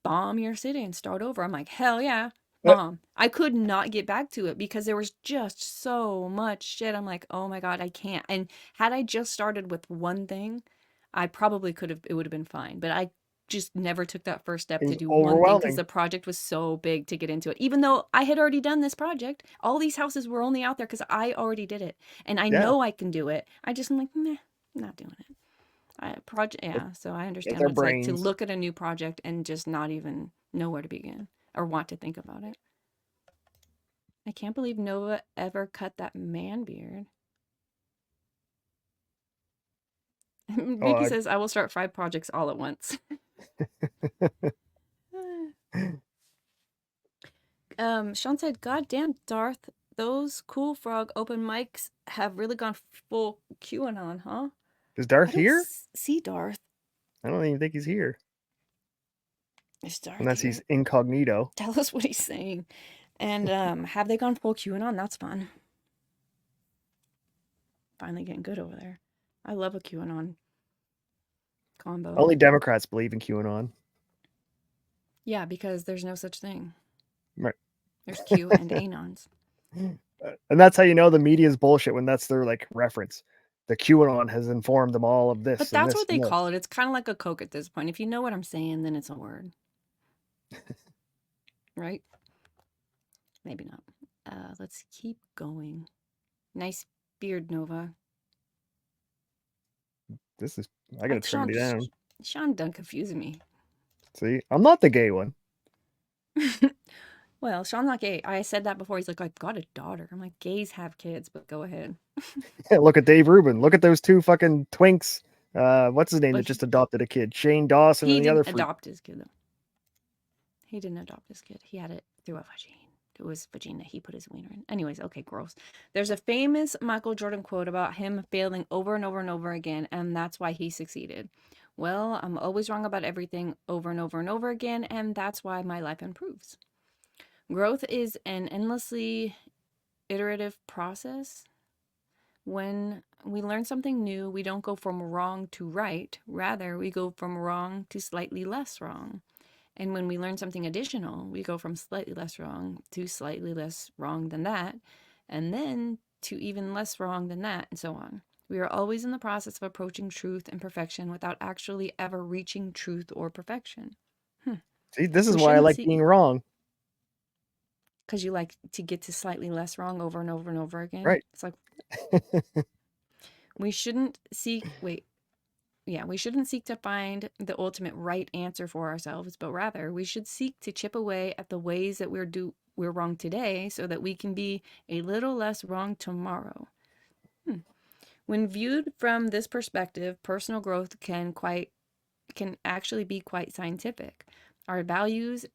A: bomb your city and start over. I'm like, hell yeah,
B: Uh,
A: bomb. I could not get back to it because there was just so much shit. I'm like, oh my God, I can't. And had I just started with one thing, I probably could have, it would have been fine. But I just never took that first step
B: it
A: to
B: was
A: do one thing because
B: overwhelming.
A: the project was so big to get into it. Even though I had already done this project, all these houses were only out there because I already did it. And I
B: Yeah.
A: know I can do it. I just am like, meh, not doing it.
B: Get,
A: Yeah, so I
B: get
A: understand
B: their
A: what it's like to
B: brains.
A: look at a new project and just not even know where to begin or want to think about it. I can't believe Nova ever cut that man beard.
B: Oh,
A: Vicky says, I will start 5 projects all at once. Sean said, God damn, Darth, those cool frog open mics have really gone full QAnon, huh?
B: is
A: I
B: Darth
A: don't
B: here?
A: see Darth.
B: I don't even think he's here
A: Is Darth
B: unless he's
A: here?
B: incognito.
A: Tell us what he's saying. And have they gone full QAnon? That's fun. Finally getting good over there. I love a QAnon combo.
B: Only Democrats believe in QAnon.
A: Yeah, because there's no such thing.
B: Right.
A: There's Q and anons.
B: And that's how you know the media is bullshit when that's their like reference. The QAnon has informed them all of
A: But
B: this and
A: that's
B: this
A: what they
B: and
A: call
B: this.
A: it. It's kind of like a Coke at this point. If you know what I'm saying, then it's a word. Right? Maybe not. Let's keep going. Nice beard, Nova.
B: This is I gotta trim
A: Sean,
B: it down.
A: Sean done confusing me.
B: See, I'm not the gay one.
A: Well, Sean's not gay. I said that before. He's like, I've got a daughter. I'm like, gays have kids, but go ahead.
B: Look at Dave Rubin. Look at those two fucking twinks. What's his name
A: But
B: that just adopted a kid? Shane Dawson
A: he
B: and the
A: didn't
B: other freak.
A: adopt his kid, though. He didn't adopt his kid. He had it through a vagina. It was vagina he put his wiener in. Anyways, okay, gross. There's a famous Michael Jordan quote about him failing over and over and over again, and that's why he succeeded. Well, I'm always wrong about everything over and over and over again, and that's why my life improves. Growth is an endlessly iterative process. When we learn something new, we don't go from wrong to right. Rather, we go from wrong to slightly less wrong. And when we learn something additional, we go from slightly less wrong to slightly less wrong than that, and then to even less wrong than that, and so on. We are always in the process of approaching truth and perfection without actually ever reaching truth or perfection. Hmm.
B: See, this is
A: We
B: why I
A: shouldn't
B: like
A: seek,
B: being wrong.
A: because you like to get to slightly less wrong over and over and over again.
B: Right.
A: It's like we shouldn't seek, wait, yeah, we shouldn't seek to find the ultimate right answer for ourselves, but rather we should seek to chip away at the ways that we're wrong today so that we can be a little less wrong tomorrow. Hmm. When viewed from this perspective, personal growth can actually be quite scientific. Our values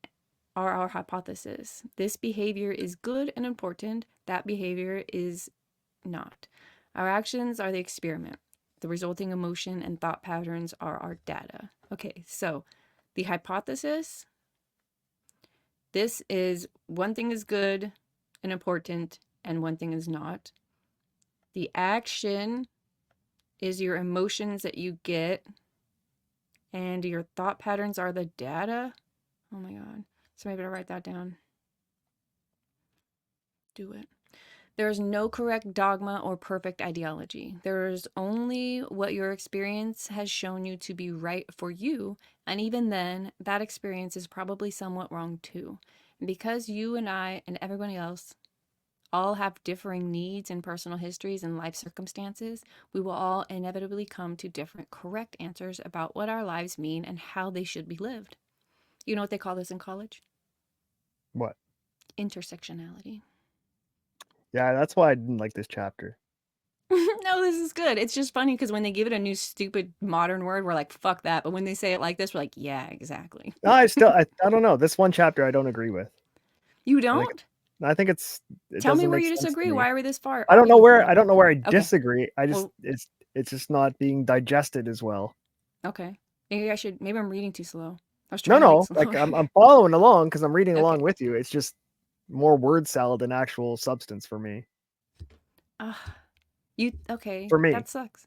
A: are our hypothesis. This behavior is good and important. That behavior is not. Our actions are the experiment. The resulting emotion and thought patterns are our data. Okay, so the hypothesis, this is one thing is good and important, and one thing is not. The action is your emotions that you get, and your thought patterns are the data. Oh my God. So maybe I'll write that down. Do it. There is no correct dogma or perfect ideology. There is only what your experience has shown you to be right for you, and even then, that experience is probably somewhat wrong too. And because you and I and everybody else all have differing needs and personal histories and life circumstances, we will all inevitably come to different correct answers about what our lives mean and how they should be lived. You know what they call this in college?
B: What?
A: Intersectionality.
B: Yeah, that's why I didn't like this chapter.
A: No, this is good. It's just funny because when they give it a new stupid modern word, we're like, fuck that. But when they say it like this, we're like, yeah, exactly.
B: No, I don't know. This one chapter I don't agree with.
A: You
B: I think
A: don't?
B: it
A: Tell me
B: doesn't
A: where
B: make
A: you
B: sense to
A: disagree.
B: me.
A: Why are we this far arguing
B: I
A: point?
B: don't know where I
A: Okay.
B: disagree. I just
A: Well,
B: it's just not being digested as well.
A: okay. Maybe I'm reading too slow. I was
B: No,
A: trying to read
B: no,
A: slow.
B: like I'm following along because I'm reading along
A: Okay.
B: with you. It's just more word salad than actual substance for me.
A: Uh, okay.
B: For me.
A: That sucks.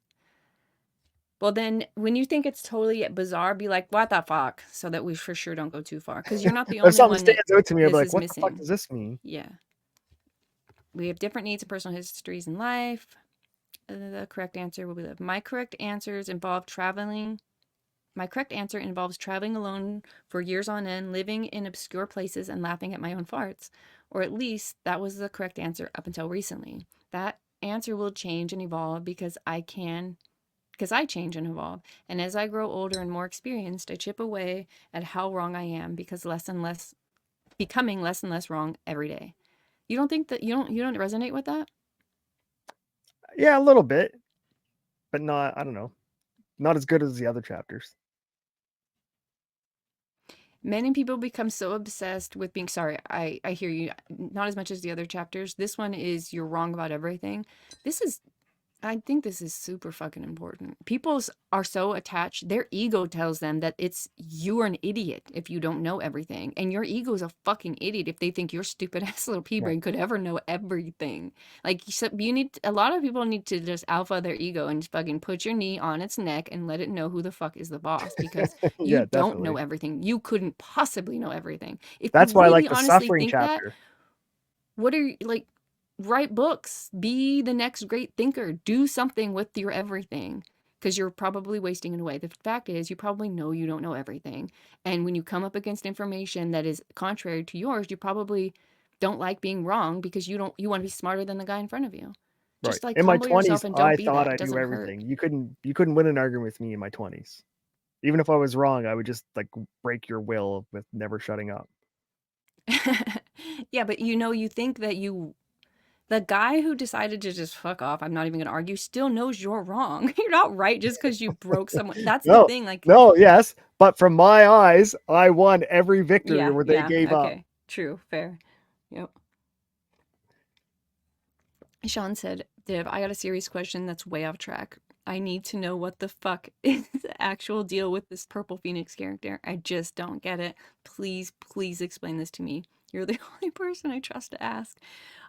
A: Well, then when you think it's totally bizarre, be like, what the fuck? So that we for sure don't go too far. Because you're not the
B: If
A: only
B: something
A: one that
B: stands out to me, I'll be
A: this
B: like,
A: is
B: what the fuck
A: missing.
B: does this mean?
A: Yeah. We have different needs and personal histories in life. The correct answer will be live. My correct answer involves traveling alone for years on end, living in obscure places, and laughing at my own farts. Or at least that was the correct answer up until recently. That answer will change and evolve because I change and evolve. And as I grow older and more experienced, I chip away at how wrong I am because becoming less and less wrong every day. You don't think that you don't resonate with that?
B: Yeah, a little bit, but not. I don't know. Not as good as the other chapters.
A: Many people become so obsessed with being sorry. I hear you. Not as much as the other chapters. This one is you're wrong about everything. This is I think this is super fucking important. People are so attached. Their ego tells them that it's you're an idiot if you don't know everything. And your ego is a fucking idiot if they think your stupid ass little pea
B: Right.
A: brain could ever know everything. Like you need a lot of people need to just alpha their ego and just fucking put your knee on its neck and let it know who the fuck is the boss because you
B: Yeah,
A: don't know
B: definitely.
A: everything. You couldn't possibly know everything. If you
B: That's why I like
A: really
B: the
A: honestly
B: suffering
A: think that,
B: chapter.
A: what are you like? Write books, be the next great thinker, do something with your everything because you're probably wasting it away. The fact is, you probably know you don't know everything. And when you come up against information that is contrary to yours, you probably don't like being wrong because you want to be smarter than the guy in front of you.
B: Right.
A: Just like
B: In my
A: humble yourself
B: 20s,
A: and don't
B: I
A: be
B: thought
A: that. It
B: I knew
A: doesn't hurt.
B: everything. You couldn't win an argument with me in my 20s. Even if I was wrong, I would just like break your will with never shutting up.
A: Yeah, but you think that the guy who decided to just fuck off, I'm not even going to argue, still knows you're wrong. You're not right just because you broke someone. That's the
B: No,
A: thing. Like,
B: no, yes, but from my eyes, I won every victory
A: yeah,
B: where they
A: yeah,
B: gave up.
A: okay. True, fair. Yep. Sean said, Div, I got a serious question that's way off track. I need to know what the fuck is the actual deal with this Purple Phoenix character. I just don't get it. Please, please explain this to me. You're the only person I trust to ask.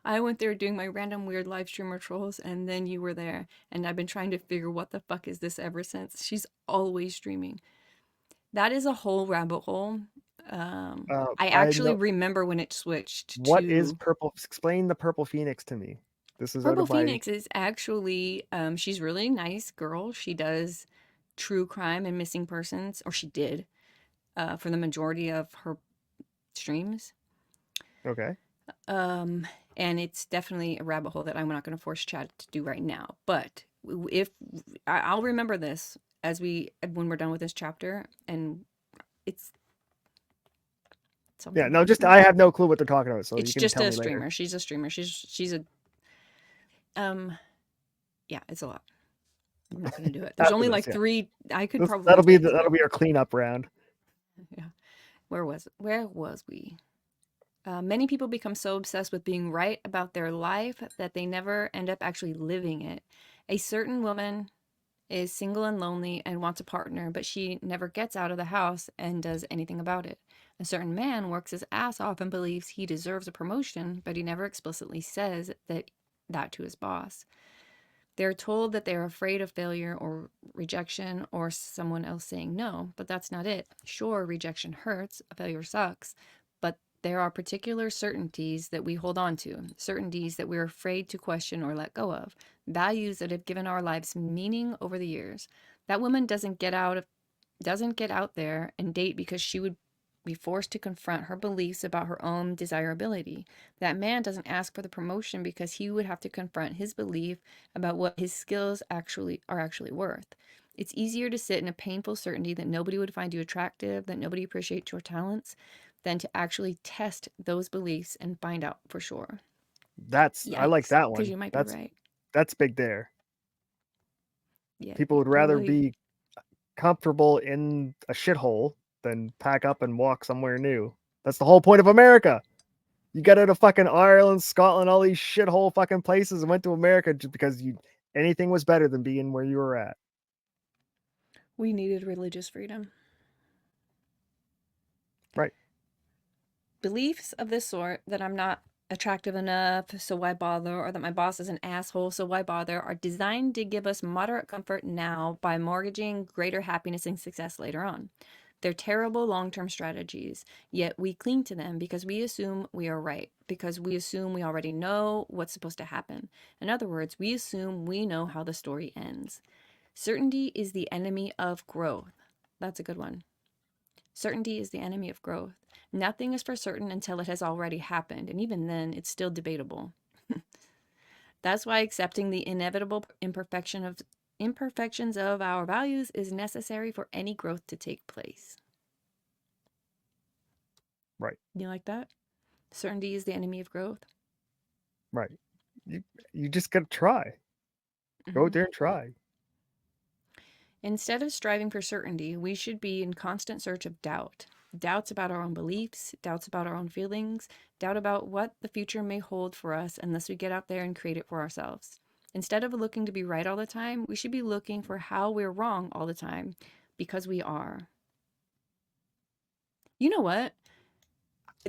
A: I went there doing my random weird live streamer trolls, and then you were there, and I've been trying to figure what the fuck is this ever since. She's always streaming. That is a whole rabbit hole. I
B: I
A: actually
B: know
A: remember when it switched
B: what is
A: to
B: purple. Explain the Purple Phoenix to me. This is out
A: Purple
B: of my.
A: Phoenix is actually she's really nice girl. She does true crime and missing persons, or she did for the majority of her streams.
B: Okay.
A: Um, and it's definitely a rabbit hole that I'm not going to force Chad to do right now. But if I'll remember this as when we're done with this chapter, and it's
B: Yeah.
A: something
B: No, just
A: happened.
B: I have no clue what they're talking about, so you
A: It's
B: can
A: just
B: tell
A: a
B: me later.
A: streamer. She's a streamer. She's a yeah, it's a lot. I'm not going to do it. There's
B: After
A: only
B: this,
A: like
B: yeah.
A: 3. I could probably
B: That'll be our cleanup round.
A: yeah. Where was we? Many people become so obsessed with being right about their life that they never end up actually living it. A certain woman is single and lonely and wants a partner, but she never gets out of the house and does anything about it. A certain man works his ass off and believes he deserves a promotion, but he never explicitly says that to his boss. They're told that they're afraid of failure or rejection or someone else saying no, but that's not it. Sure, rejection hurts, failure sucks, but there are particular certainties that we hold on to, certainties that we're afraid to question or let go of, values that have given our lives meaning over the years. That woman doesn't get out there and date because she would be forced to confront her beliefs about her own desirability. That man doesn't ask for the promotion because he would have to confront his belief about what his skills are actually worth. It's easier to sit in a painful certainty that nobody would find you attractive, that nobody appreciates your talents, than to actually test those beliefs and find out for sure.
B: I like
A: Yikes,
B: that
A: because
B: one.
A: you might be right.
B: That's big there.
A: Yeah,
B: People would rather
A: totally.
B: be comfortable in a shithole than pack up and walk somewhere new. That's the whole point of America. You got out of fucking Ireland, Scotland, all these shithole fucking places and went to America just because anything was better than being where you were at.
A: We needed religious freedom.
B: Right.
A: Beliefs of this sort, that I'm not attractive enough, so why bother, or that my boss is an asshole, so why bother, are designed to give us moderate comfort now by mortgaging greater happiness and success later on. They're terrible long term strategies, yet we cling to them because we assume we are right, because we assume we already know what's supposed to happen. In other words, we assume we know how the story ends. Certainty is the enemy of growth. That's a good one. Certainty is the enemy of growth. Nothing is for certain until it has already happened, and even then, it's still debatable. That's why accepting the inevitable imperfections of our values is necessary for any growth to take place.
B: Right.
A: You like that? Certainty is the enemy of growth.
B: Right. You you just gotta try. Go
A: hmm
B: out there and try.
A: Instead of striving for certainty, we should be in constant search of doubt. Doubts about our own beliefs, doubts about our own feelings, doubt about what the future may hold for us unless we get out there and create it for ourselves. Instead of looking to be right all the time, we should be looking for how we're wrong all the time because we are. You know what?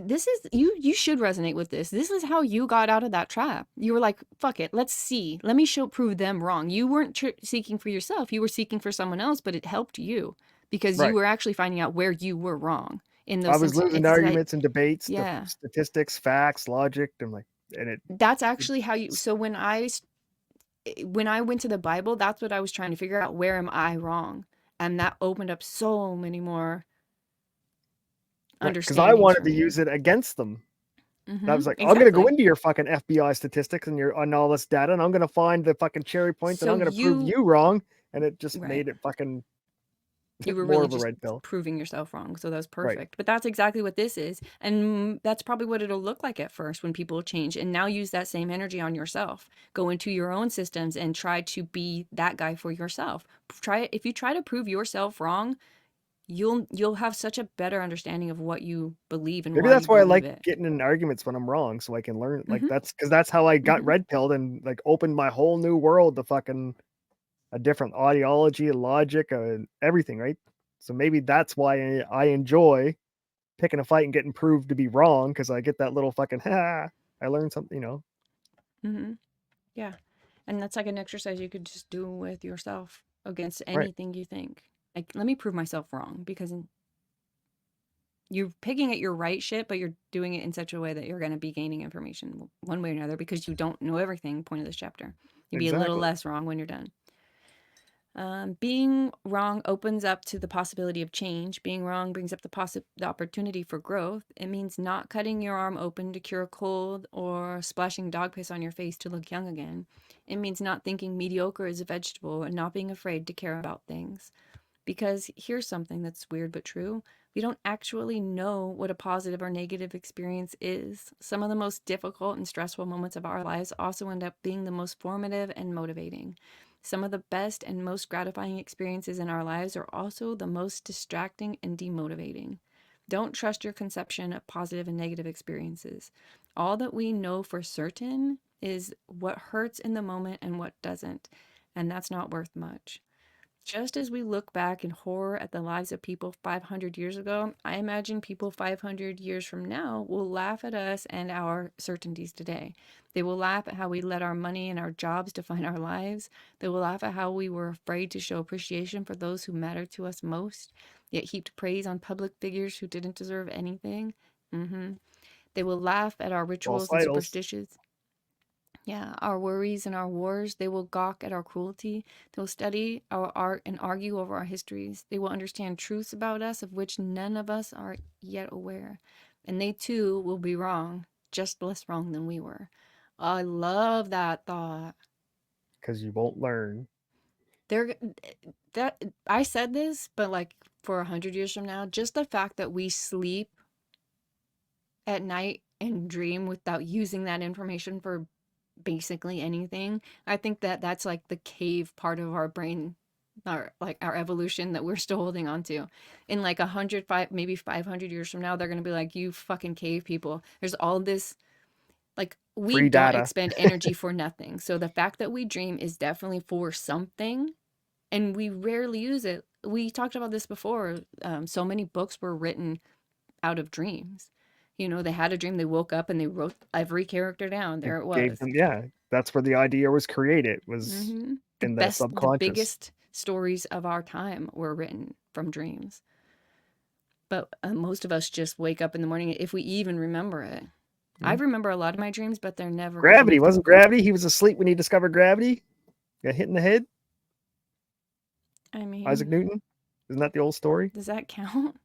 A: This is you should resonate with this. This is how you got out of that trap. You were like, fuck it, let's see. Let me prove them wrong. You weren't seeking for yourself. You were seeking for someone else, but it helped you because you
B: Right.
A: were actually finding out where you were wrong in
B: I
A: those
B: was losing
A: it's like
B: arguments and debates, the
A: yeah.
B: statistics, facts, logic. I'm like, and
A: That's
B: it
A: actually how you so when I went to the Bible, that's what I was trying to figure out, where am I wrong? And that opened up so many more
B: right, because I
A: understandings
B: wanted
A: for
B: to
A: me.
B: use it against them. I was like, I'm gonna go
A: Exactly.
B: into your fucking FBI statistics and your on all this data, and I'm gonna find the fucking cherry points, and
A: So
B: I'm gonna prove
A: you
B: you wrong. And it just
A: right.
B: made it fucking
A: You were
B: more
A: really
B: of a
A: just
B: red pill.
A: proving yourself wrong. So that was
B: Right.
A: perfect. But that's exactly what this is. And that's probably what it'll look like at first when people change. And now use that same energy on yourself. Go into your own systems and try to be that guy for yourself. If you try to prove yourself wrong, you'll have such a better understanding of what you believe and
B: Maybe
A: why you
B: that's why I
A: believe
B: like
A: it.
B: getting in arguments when I'm wrong, so I can learn. Like
A: Mhm.
B: that's because that's how I got
A: Mhm.
B: red pilled and like opened my whole new world to fucking a different ideology, logic, everything, right? So maybe that's why I enjoy picking a fight and getting proved to be wrong because I get that little fucking ha. I learned something,
A: Mm-hmm. Yeah. And that's like an exercise you could just do with yourself against
B: Right?
A: anything you think. Like, let me prove myself wrong because you're picking at your right shit, but you're doing it in such a way that you're going to be gaining information one way or another because you don't know everything. Point of this chapter. You'd be a little
B: Exactly.
A: less wrong when you're done. Being wrong opens up to the possibility of change. Being wrong brings up the opportunity for growth. It means not cutting your arm open to cure a cold or splashing dog piss on your face to look young again. It means not thinking mediocre is a vegetable and not being afraid to care about things. Because here's something that's weird but true. We don't actually know what a positive or negative experience is. Some of the most difficult and stressful moments of our lives also end up being the most formative and motivating. Some of the best and most gratifying experiences in our lives are also the most distracting and demotivating. Don't trust your conception of positive and negative experiences. All that we know for certain is what hurts in the moment and what doesn't, and that's not worth much. Just as we look back in horror at the lives of people 500 years ago, I imagine people 500 years from now will laugh at us and our certainties today. They will laugh at how we let our money and our jobs define our lives. They will laugh at how we were afraid to show appreciation for those who mattered to us most, yet heaped praise on public figures who didn't deserve anything. hmm They will laugh at our
B: False
A: rituals and
B: titles.
A: superstitions. Yeah, our worries and our wars, they will gawk at our cruelty. They will study our art and argue over our histories. They will understand truths about us of which none of us are yet aware. And they too will be wrong, just less wrong than we were. I love that thought.
B: Because you won't learn.
A: There, that I said this, but like for 100 years from now, just the fact that we sleep at night and dream without using that information for basically anything. I think that that's like the cave part of our brain, our like our evolution that we're still holding on to. In like 105, maybe 500 years from now, they're gonna be like, "You fucking cave people." There's all this like we
B: Free
A: don't
B: data.
A: expend energy for nothing. So the fact that we dream is definitely for something, and we rarely use it. We talked about this before. So many books were written out of dreams. They had a dream, they woke up and they wrote every character down.
B: It
A: There it
B: gave
A: was.
B: them, yeah. That's where the idea was created. Was
A: The
B: in the
A: best, the
B: subconscious.
A: biggest stories of our time were written from dreams. But most of us just wake up in the morning, if we even remember it. I
B: Mhm.
A: remember a lot of my dreams, but they're never good
B: Gravity
A: enough to.
B: wasn't gravity. He was asleep when he discovered gravity. Got hit in the head.
A: I
B: Isaac
A: mean,
B: Newton. Isn't that the old story?
A: does that count?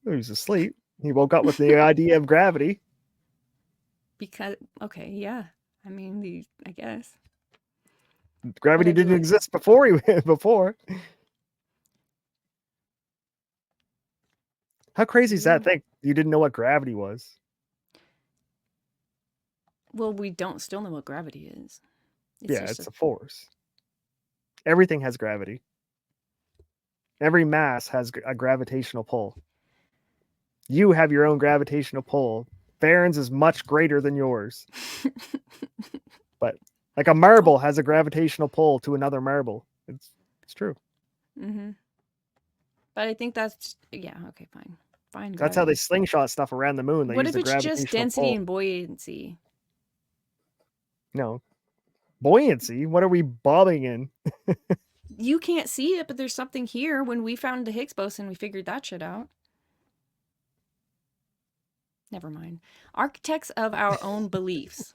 B: He was asleep. He woke up with the idea of gravity.
A: Because, okay, yeah. I mean, I guess. But
B: Gravity
A: I'd be
B: didn't
A: like,
B: exist before he before. How crazy is that
A: you,
B: thing? You didn't know what gravity was.
A: well, we don't still know what gravity is. It's
B: Yeah,
A: just
B: it's a force. Everything has gravity. Every mass has a gravitational pull. You have your own gravitational pull. Farron's is much greater than yours. But like a
A: cool.
B: marble has a gravitational pull to another marble. It's true.
A: hmm But I think that's, yeah, okay, fine. Fine,
B: That's how they
A: gravity.
B: slingshot stuff around the moon. They
A: What
B: use
A: if
B: the
A: it's just
B: gravitational
A: density
B: pull.
A: and buoyancy?
B: No, buoyancy. What are we bobbing in?
A: You can't see it, but there's something here. When we found the Higgs boson, we figured that shit out. Never mind. Architects of our own beliefs.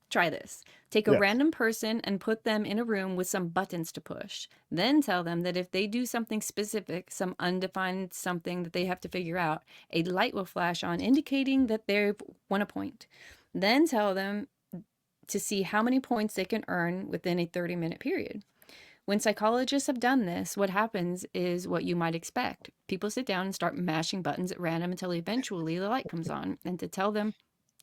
A: Try this. Take a
B: Yes.
A: random person and put them in a room with some buttons to push. Then tell them that if they do something specific, some undefined something that they have to figure out, a light will flash on indicating that they've won a point. Then tell them to see how many points they can earn within a 30-minute period. When psychologists have done this, what happens is what you might expect. People sit down and start mashing buttons at random until eventually the light comes on, and to tell them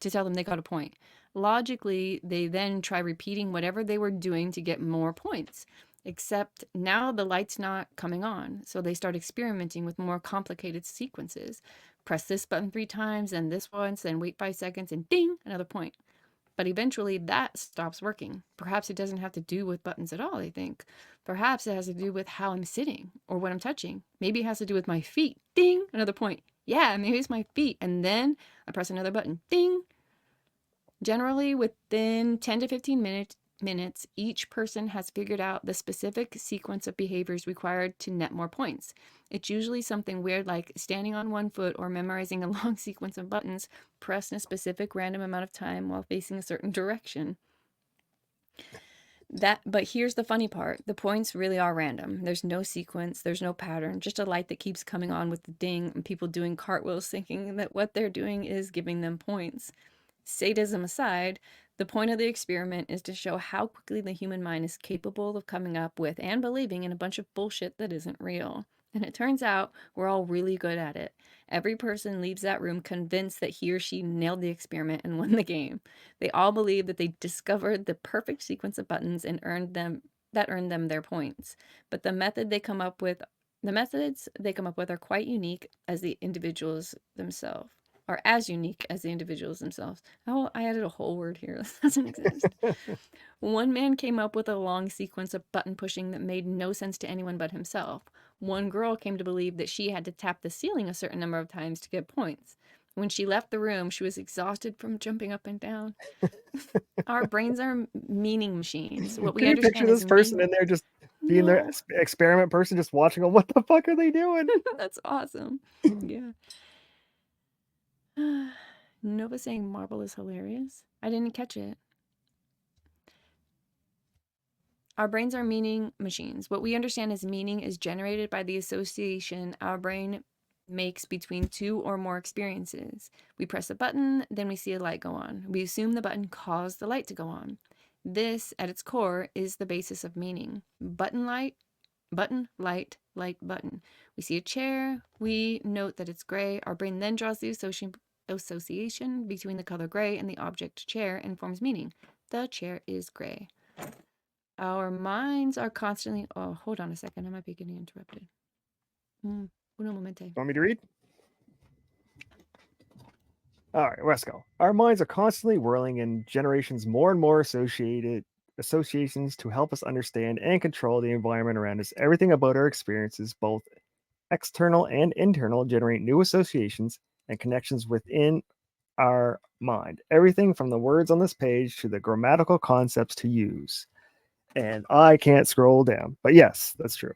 A: they got a point. Logically, they then try repeating whatever they were doing to get more points. Except now the light's not coming on, so they start experimenting with more complicated sequences. Press this button 3 times, then this once, then wait 5 seconds, and ding, another point. But eventually that stops working. Perhaps it doesn't have to do with buttons at all, I think. Perhaps it has to do with how I'm sitting or what I'm touching. Maybe it has to do with my feet. Ding! Another point. Yeah, maybe it's my feet. And then I press another button. Ding! Generally, within 10 to 15 minutes, each person has figured out the specific sequence of behaviors required to net more points. It's usually something weird like standing on one foot or memorizing a long sequence of buttons pressed in a specific random amount of time while facing a certain direction. But here's the funny part. The points really are random. There's no sequence, there's no pattern, just a light that keeps coming on with the ding and people doing cartwheels thinking that what they're doing is giving them points. Sadism aside, the point of the experiment is to show how quickly the human mind is capable of coming up with and believing in a bunch of bullshit that isn't real. And it turns out we're all really good at it. Every person leaves that room convinced that he or she nailed the experiment and won the game. They all believe that they discovered the perfect sequence of buttons and earned them their points. But the methods they come up with are quite unique as the individuals themselves. Are as unique as the individuals themselves. Oh, I added a whole word here that doesn't exist. One man came up with a long sequence of button pushing that made no sense to anyone but himself. One girl came to believe that she had to tap the ceiling a certain number of times to get points. When she left the room, she was exhausted from jumping up and down. Our brains are meaning machines. What we
B: Can you picture
A: understand
B: this
A: is
B: person
A: meaning.
B: in there just being their
A: No,
B: experiment person, just watching them? What the fuck are they doing?
A: that's awesome. Yeah. Nova saying Marvel is hilarious. I didn't catch it. Our brains are meaning machines. What we understand as meaning is generated by the association our brain makes between two or more experiences. We press a button, then we see a light go on. We assume the button caused the light to go on. This, at its core, is the basis of meaning. Button, light, light, button. We see a chair, we note that it's gray. Our brain then draws the association between the color gray and the object chair and forms meaning. The chair is gray. Our minds are constantly. Oh, hold on a second. I might be getting interrupted. Uno momente.
B: Want me to read? All right, let's go. Our minds are constantly whirling in generations more and more associations to help us understand and control the environment around us. Everything about our experiences, both external and internal, generate new associations and connections within our mind. Everything from the words on this page to the grammatical concepts to use. And I can't scroll down. But yes, that's true.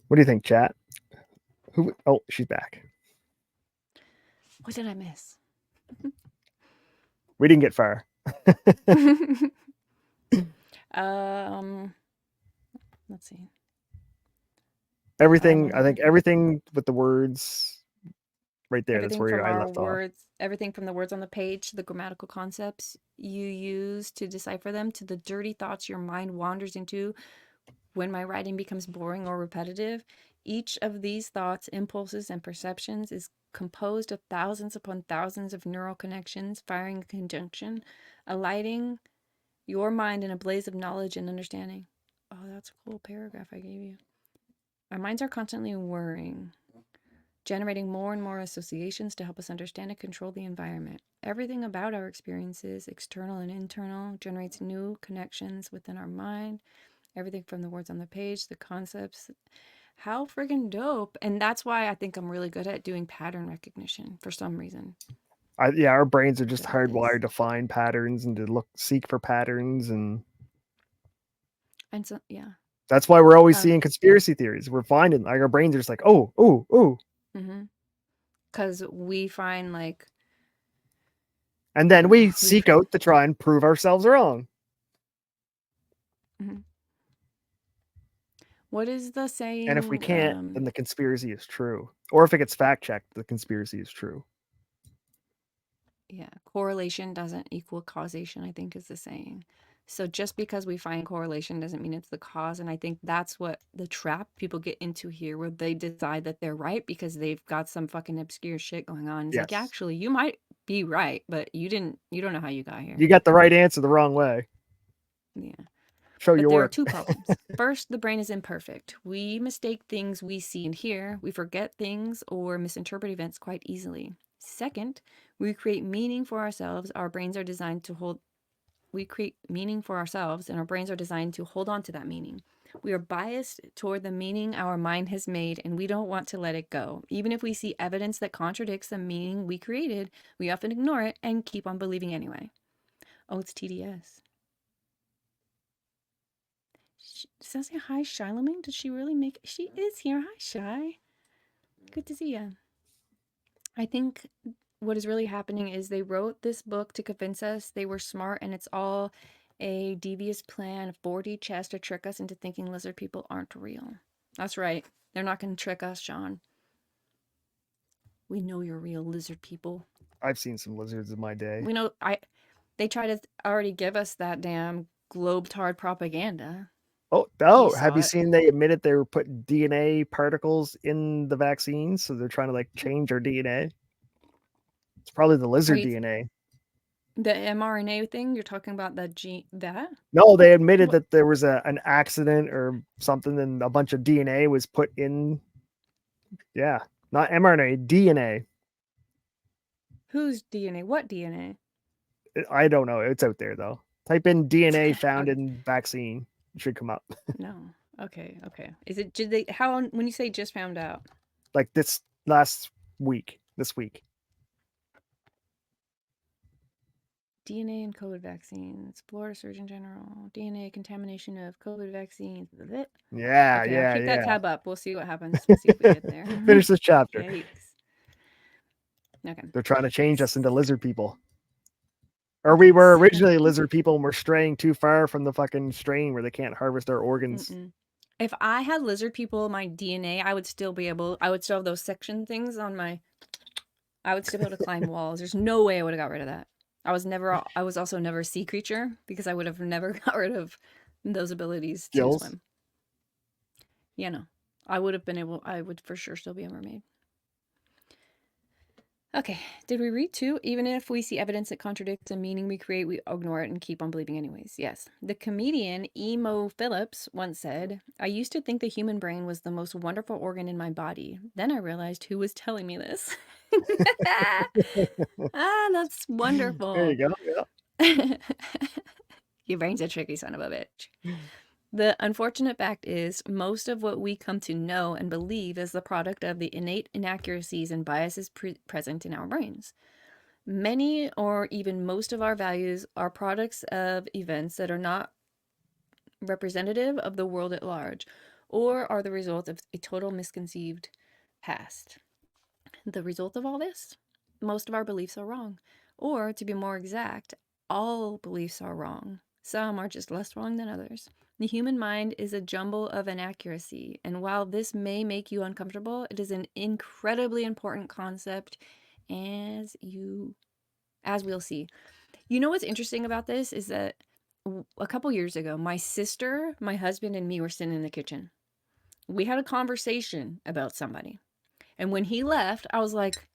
B: What do you think, chat? Who? Oh, she's back.
A: What did I miss?
B: We didn't get far.
A: Let's see.
B: Everything, I think everything with the words right there, that's
A: Everything
B: where
A: from
B: I
A: our
B: left off.
A: words, everything from the words on the page to the grammatical concepts you use to decipher them to the dirty thoughts your mind wanders into when my writing becomes boring or repetitive. Each of these thoughts, impulses, and perceptions is composed of thousands upon thousands of neural connections firing in conjunction, alighting your mind in a blaze of knowledge and understanding. Oh, that's a cool paragraph I gave you. Our minds are constantly whirring, generating more and more associations to help us understand and control the environment. Everything about our experiences, external and internal, generates new connections within our mind. Everything from the words on the page, the concepts. How friggin' dope. And that's why I think I'm really good at doing pattern recognition for some reason.
B: Yeah, our brains are just
A: Good at this.
B: hardwired to find patterns and to seek for patterns, and
A: And so, yeah.
B: that's why we're always
A: Um,
B: seeing conspiracy theories. We're finding like our brains are just like, oh, oh, oh,
A: because we find like,
B: and then we
A: we,
B: seek out to try and prove ourselves wrong.
A: what is the saying?
B: And if we can't, then the conspiracy is true. Or if it gets fact checked, the conspiracy is true.
A: Yeah, correlation doesn't equal causation, I think is the saying. So just because we find correlation doesn't mean it's the cause. And I think that's what the trap people get into here, where they decide that they're right because they've got some fucking obscure shit going on. It's like,
B: Yes.
A: actually, you might be right, but you don't know how you got here.
B: You got the right answer the wrong way.
A: Yeah.
B: Show
A: But
B: your
A: there are
B: work.
A: two problems. First, the brain is imperfect. We mistake things we see and hear. We forget things or misinterpret events quite easily. Second, We create meaning for ourselves. Our brains are designed to hold We create meaning for ourselves, and our brains are designed to hold on to that meaning. We are biased toward the meaning our mind has made, and we don't want to let it go. Even if we see evidence that contradicts the meaning we created, we often ignore it and keep on believing anyway. Oh, it's TDS. Says hi, Charlemagne. Did she really make? She is here. Hi, Shy. Good to see you. I think what is really happening is they wrote this book to convince us they were smart, and it's all a devious plan, 4D chess to trick us into thinking lizard people aren't real. That's right. They're not going to trick us, Sean. We know you're real, lizard people.
B: I've seen some lizards in my day.
A: We know they try to already give us that damn globetard propaganda.
B: Have you
A: it.
B: seen they admitted they were putting DNA particles in the vaccines? So they're trying to like change our DNA. It's probably the lizard DNA.
A: The mRNA thing, you're talking about that gene, that?
B: No, they admitted that there was an accident or something and a bunch of DNA was put in. Yeah, not mRNA, DNA.
A: Whose DNA? What DNA?
B: I don't know. It's out there though. Type in DNA found in vaccine. It should come up.
A: No. Okay. Is it, did they, how, when you say just found out?
B: Like this last week, this week.
A: DNA and COVID vaccines. Florida Surgeon General. DNA contamination of COVID vaccines.
B: Yeah,
A: okay,
B: yeah,
A: I'll keep
B: yeah.
A: that tab up. We'll see what happens. We'll see if we get there.
B: Finish this chapter.
A: Yikes. Okay.
B: They're trying to change us into lizard people. Or we were originally lizard people and we're straying too far from the fucking strain where they can't harvest our organs.
A: If I had lizard people in my DNA, I would still have those section things on my, I would still be able to climb walls. There's no way I would have got rid of that. I was also never a sea creature because I would have never got rid of those abilities to swim. Yeah, no. I would for sure still be a mermaid. Okay, did we read 2? Even if we see evidence that contradicts the meaning we create, we ignore it and keep on believing anyways. Yes. The comedian Emo Phillips once said, I used to think the human brain was the most wonderful organ in my body. Then I realized who was telling me this. That's wonderful.
B: There you go. Yeah.
A: Your brain's a tricky son of a bitch. The unfortunate fact is, most of what we come to know and believe is the product of the innate inaccuracies and biases present in our brains. Many or even most of our values are products of events that are not representative of the world at large, or are the result of a total misconceived past. The result of all this? Most of our beliefs are wrong. Or, to be more exact, all beliefs are wrong. Some are just less wrong than others. The human mind is a jumble of inaccuracy, and while this may make you uncomfortable, it is an incredibly important concept, as we'll see. You know what's interesting about this is that a couple years ago, my sister, my husband, and me were sitting in the kitchen. We had a conversation about somebody. And when he left, I was like,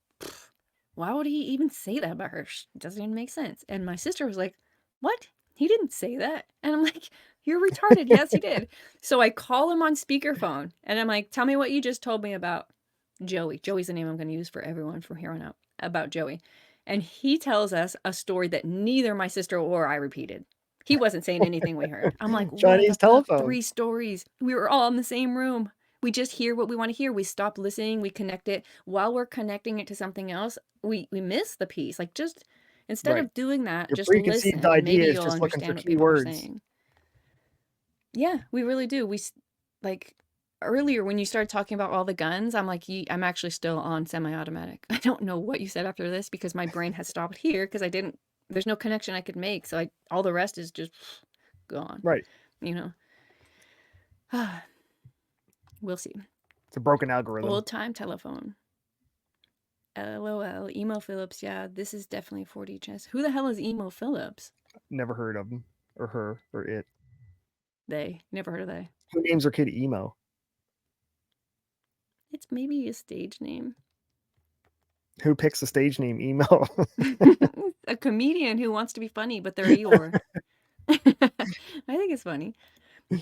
A: why would he even say that about her? It doesn't even make sense. And my sister was like, what? He didn't say that. And I'm like, you're retarded. Yes, he did. So I call him on speakerphone and I'm like, tell me what you just told me about Joey. Joey's the name I'm going to use for everyone from here on out, about Joey. And he tells us a story that neither my sister or I repeated. He wasn't saying anything we heard. I'm like,
B: Chinese telephone.
A: 3 stories. We were all in the same room. We just hear what we want to hear. We stop listening. We connect it. While we're connecting it to something else, we miss the piece. Like, just instead of doing that,
B: your
A: just
B: preconceived
A: listen.
B: idea
A: Maybe
B: is
A: you'll
B: just looking for
A: understand what people are
B: keywords.
A: saying. Yeah, we really do. We like earlier when you started talking about all the guns, I'm like, I'm actually still on semi-automatic. I don't know what you said after this because my brain has stopped here because there's no connection I could make. So all the rest is just gone.
B: Right.
A: You know. We'll see.
B: It's a broken algorithm.
A: Old time telephone. LOL. Emo Phillips. Yeah, this is definitely 4D chess. Who the hell is Emo Phillips?
B: Never heard of him or her or it.
A: They. Never heard of they.
B: Who names their kid Emo?
A: It's maybe a stage name.
B: Who picks the stage name Emo?
A: A comedian who wants to be funny, but they're Eeyore. I think it's funny.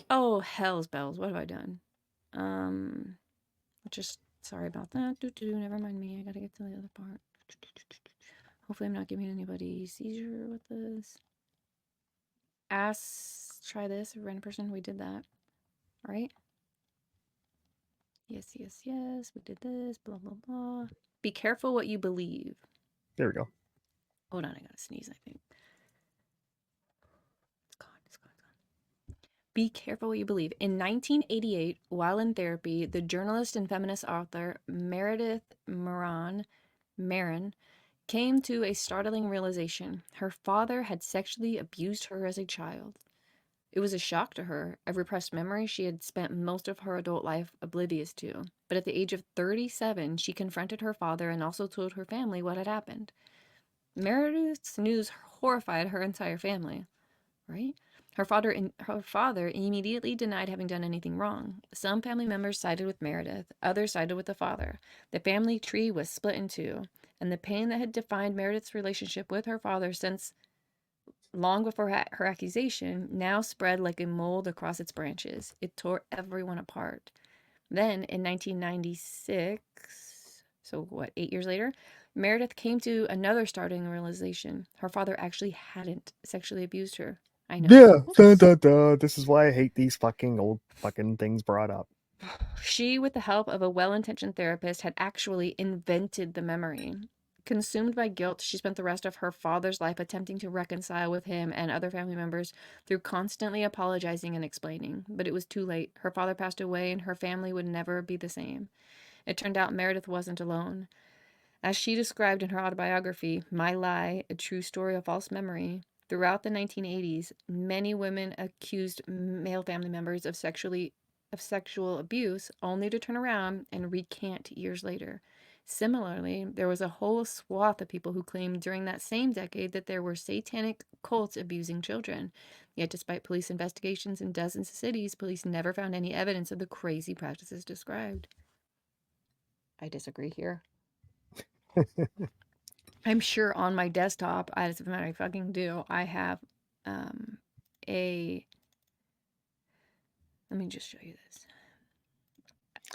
A: Oh, hell's bells. What have I done? Just sorry about that. Never mind me. I gotta get to the other part. Hopefully I'm not giving anybody seizure with this. Try this, a random person. We did that. All right. Yes, yes, yes. We did this. Blah, blah, blah. Be careful what you believe.
B: There we go.
A: Hold on, I gotta sneeze, I think. It's gone, it's gone, it's gone. Be careful what you believe. In 1988, while in therapy, the journalist and feminist author Meredith Marin came to a startling realization. Her father had sexually abused her as a child. It was a shock to her, a repressed memory she had spent most of her adult life oblivious to. But at the age of 37, she confronted her father and also told her family what had happened. Meredith's news horrified her entire family, right? Her father immediately denied having done anything wrong. Some family members sided with Meredith, others sided with the father. The family tree was split in two, and the pain that had defined Meredith's relationship with her father since long before her accusation now spread like a mold across its branches. It tore everyone apart. Then, in 1996, so what, 8 years later, Meredith came to another startling realization. Her father actually hadn't sexually abused her. I know.
B: Yeah. Dun,
A: Whoops.
B: dun, dun. This is why I hate these fucking old fucking things brought up.
A: She, with the help of a well intentioned therapist, had actually invented the memory. Consumed by guilt, she spent the rest of her father's life attempting to reconcile with him and other family members through constantly apologizing and explaining. But it was too late. Her father passed away, and her family would never be the same. It turned out Meredith wasn't alone. As she described in her autobiography, My Lie, A True Story of False Memory, throughout the 1980s, many women accused male family members of sexual abuse only to turn around and recant years later. Similarly, there was a whole swath of people who claimed during that same decade that there were satanic cults abusing children. Yet, despite police investigations in dozens of cities, police never found any evidence of the crazy practices described. I disagree here. I'm sure on my desktop, as I fucking do, I have um, a. Let me just show you this.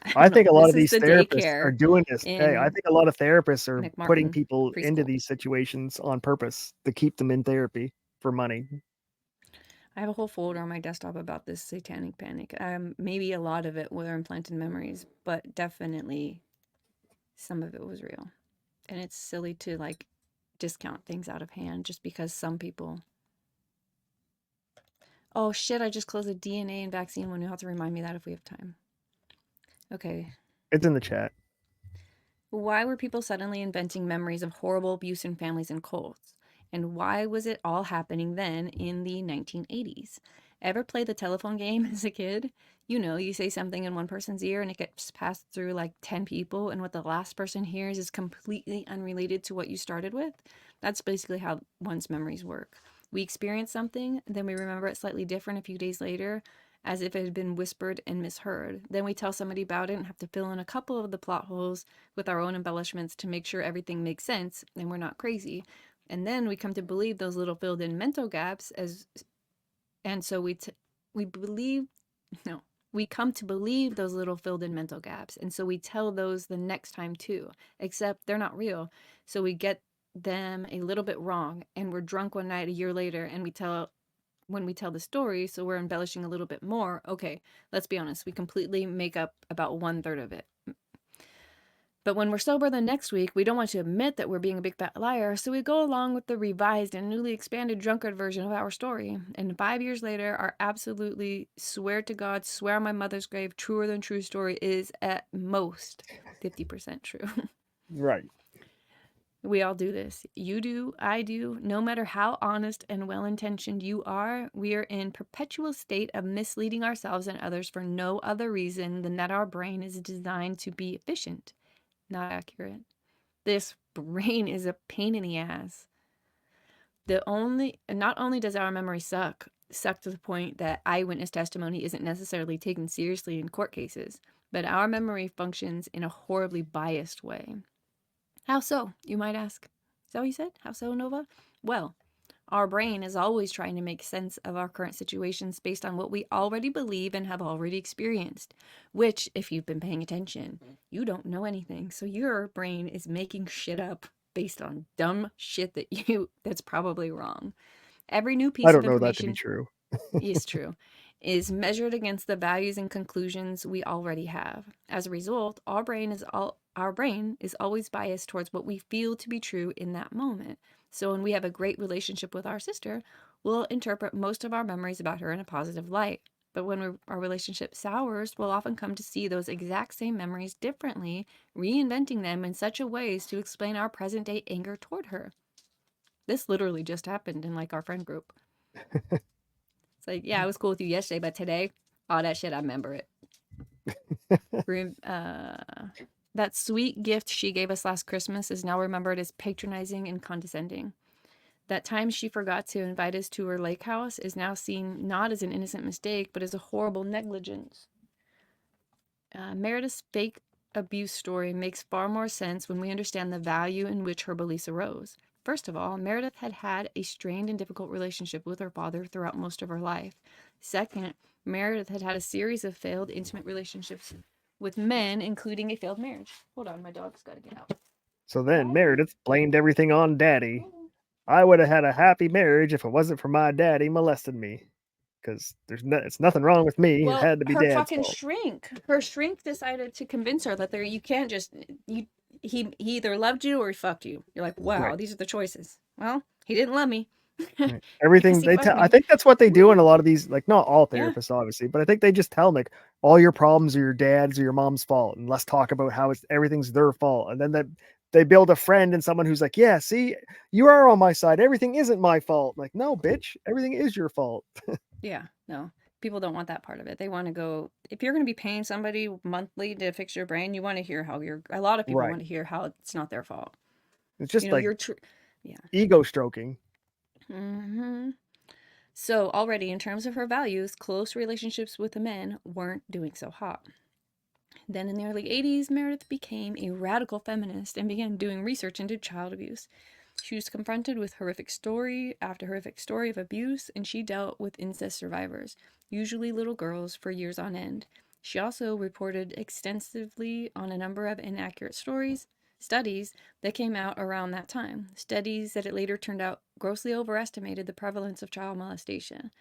A: I
B: I
A: don't know.
B: think a lot
A: This
B: of
A: is
B: these
A: the
B: therapists are
A: daycare
B: doing this. Hey, I
A: in
B: think a lot of therapists are putting
A: McMartin
B: people into
A: preschool.
B: these situations on purpose to keep them in therapy for money.
A: I have a whole folder on my desktop about this satanic panic. Maybe a lot of it were implanted memories, but definitely some of it was real. And it's silly to like discount things out of hand just because some people. Oh shit! I just closed the DNA and vaccine one. You'll have to remind me that if we have time. Okay.
B: It's in the chat.
A: Why were people suddenly inventing memories of horrible abuse in families and cults? And why was it all happening then in the 1980s? Ever play the telephone game as a kid? You know, you say something in one person's ear and it gets passed through like 10 people, and what the last person hears is completely unrelated to what you started with. That's basically how one's memories work. We experience something, then we remember it slightly different a few days later, as if it had been whispered and misheard. Then we tell somebody about it and have to fill in a couple of the plot holes with our own embellishments to make sure everything makes sense and we're not crazy. And then we come to believe those little filled in mental gaps as and so we believe no we come to believe those little filled in mental gaps, and so we tell those the next time too, except they're not real. So we get them a little bit wrong, and we're drunk one night a year later and we tell the story, so we're embellishing a little bit more. Okay, let's be honest, we completely make up about 1/3 of it. But when we're sober the next week, we don't want to admit that we're being a big fat liar, so we go along with the revised and newly expanded drunkard version of our story. And 5 years later, our absolutely swear to God, swear on my mother's grave, truer than true story is at most 50% true.
B: Right.
A: We all do this. You do, I do. No matter how honest and well intentioned you are, we are in perpetual state of misleading ourselves and others for no other reason than that our brain is designed to be efficient, not accurate. This brain is a pain in the ass. Not only does our memory suck to the point that eyewitness testimony isn't necessarily taken seriously in court cases, but our memory functions in a horribly biased way. How so, you might ask? Is that what you said? How so, Nova? Well, our brain is always trying to make sense of our current situations based on what we already believe and have already experienced, which, if you've been paying attention, you don't know anything. So your brain is making shit up based on dumb shit that's probably wrong. Every new
B: I
A: piece of
B: don't know that to be
A: information
B: true.
A: is true, is measured against the values and conclusions we already have. As a result, our brain is always biased towards what we feel to be true in that moment. So when we have a great relationship with our sister, we'll interpret most of our memories about her in a positive light. But when our relationship sours, we'll often come to see those exact same memories differently, reinventing them in such a way as to explain our present day anger toward her. This literally just happened in like our friend group. It's like, yeah, I was cool with you yesterday, but today, all that shit, I remember it. That sweet gift she gave us last Christmas is now remembered as patronizing and condescending. That time she forgot to invite us to her lake house is now seen not as an innocent mistake, but as a horrible negligence. Meredith's fake abuse story makes far more sense when we understand the value in which her beliefs arose. First of all, Meredith had had a strained and difficult relationship with her father throughout most of her life. Second, Meredith had had a series of failed intimate relationships with men, including a failed marriage. Hold on, my dog's got to get out.
B: So then
A: Daddy.
B: Meredith blamed everything on Daddy. I would have had a happy marriage if it wasn't for my daddy molesting me. Because it's nothing wrong with me. It
A: Well,
B: had to be
A: her
B: Dad's
A: fucking
B: fault.
A: shrink decided to convince her that you can't just you he either loved you or he fucked you. You're like, wow,
B: Right.
A: these are the choices. Well, he didn't love me
B: Right.
A: because
B: Everything
A: he
B: they
A: fucked
B: tell, I
A: me.
B: think that's what they do in a
A: Woo.
B: lot of these, like not all
A: Yeah,
B: therapists, obviously, but I think they just tell them like all your problems are your dad's or your mom's fault, and let's talk about how everything's their fault, and then they build a friend and someone who's like, yeah, see, you are on my side. Everything isn't my fault. Like, no, bitch, everything is your fault.
A: yeah, no. People don't want that part of it. They want to go if you're going to be paying somebody monthly to fix your brain, you want to hear how you're a lot of people
B: Right.
A: want to hear how it's not their fault.
B: It's
A: You
B: just
A: know,
B: like
A: you're true. Yeah.
B: ego stroking.
A: Mhm. So, already in terms of her values, close relationships with the men weren't doing so hot. Then in the early 80s, Meredith became a radical feminist and began doing research into child abuse. She was confronted with horrific story after horrific story of abuse, and she dealt with incest survivors, usually little girls, for years on end. She also reported extensively on a number of inaccurate studies that came out around that time. Studies that it later turned out grossly overestimated the prevalence of child molestation.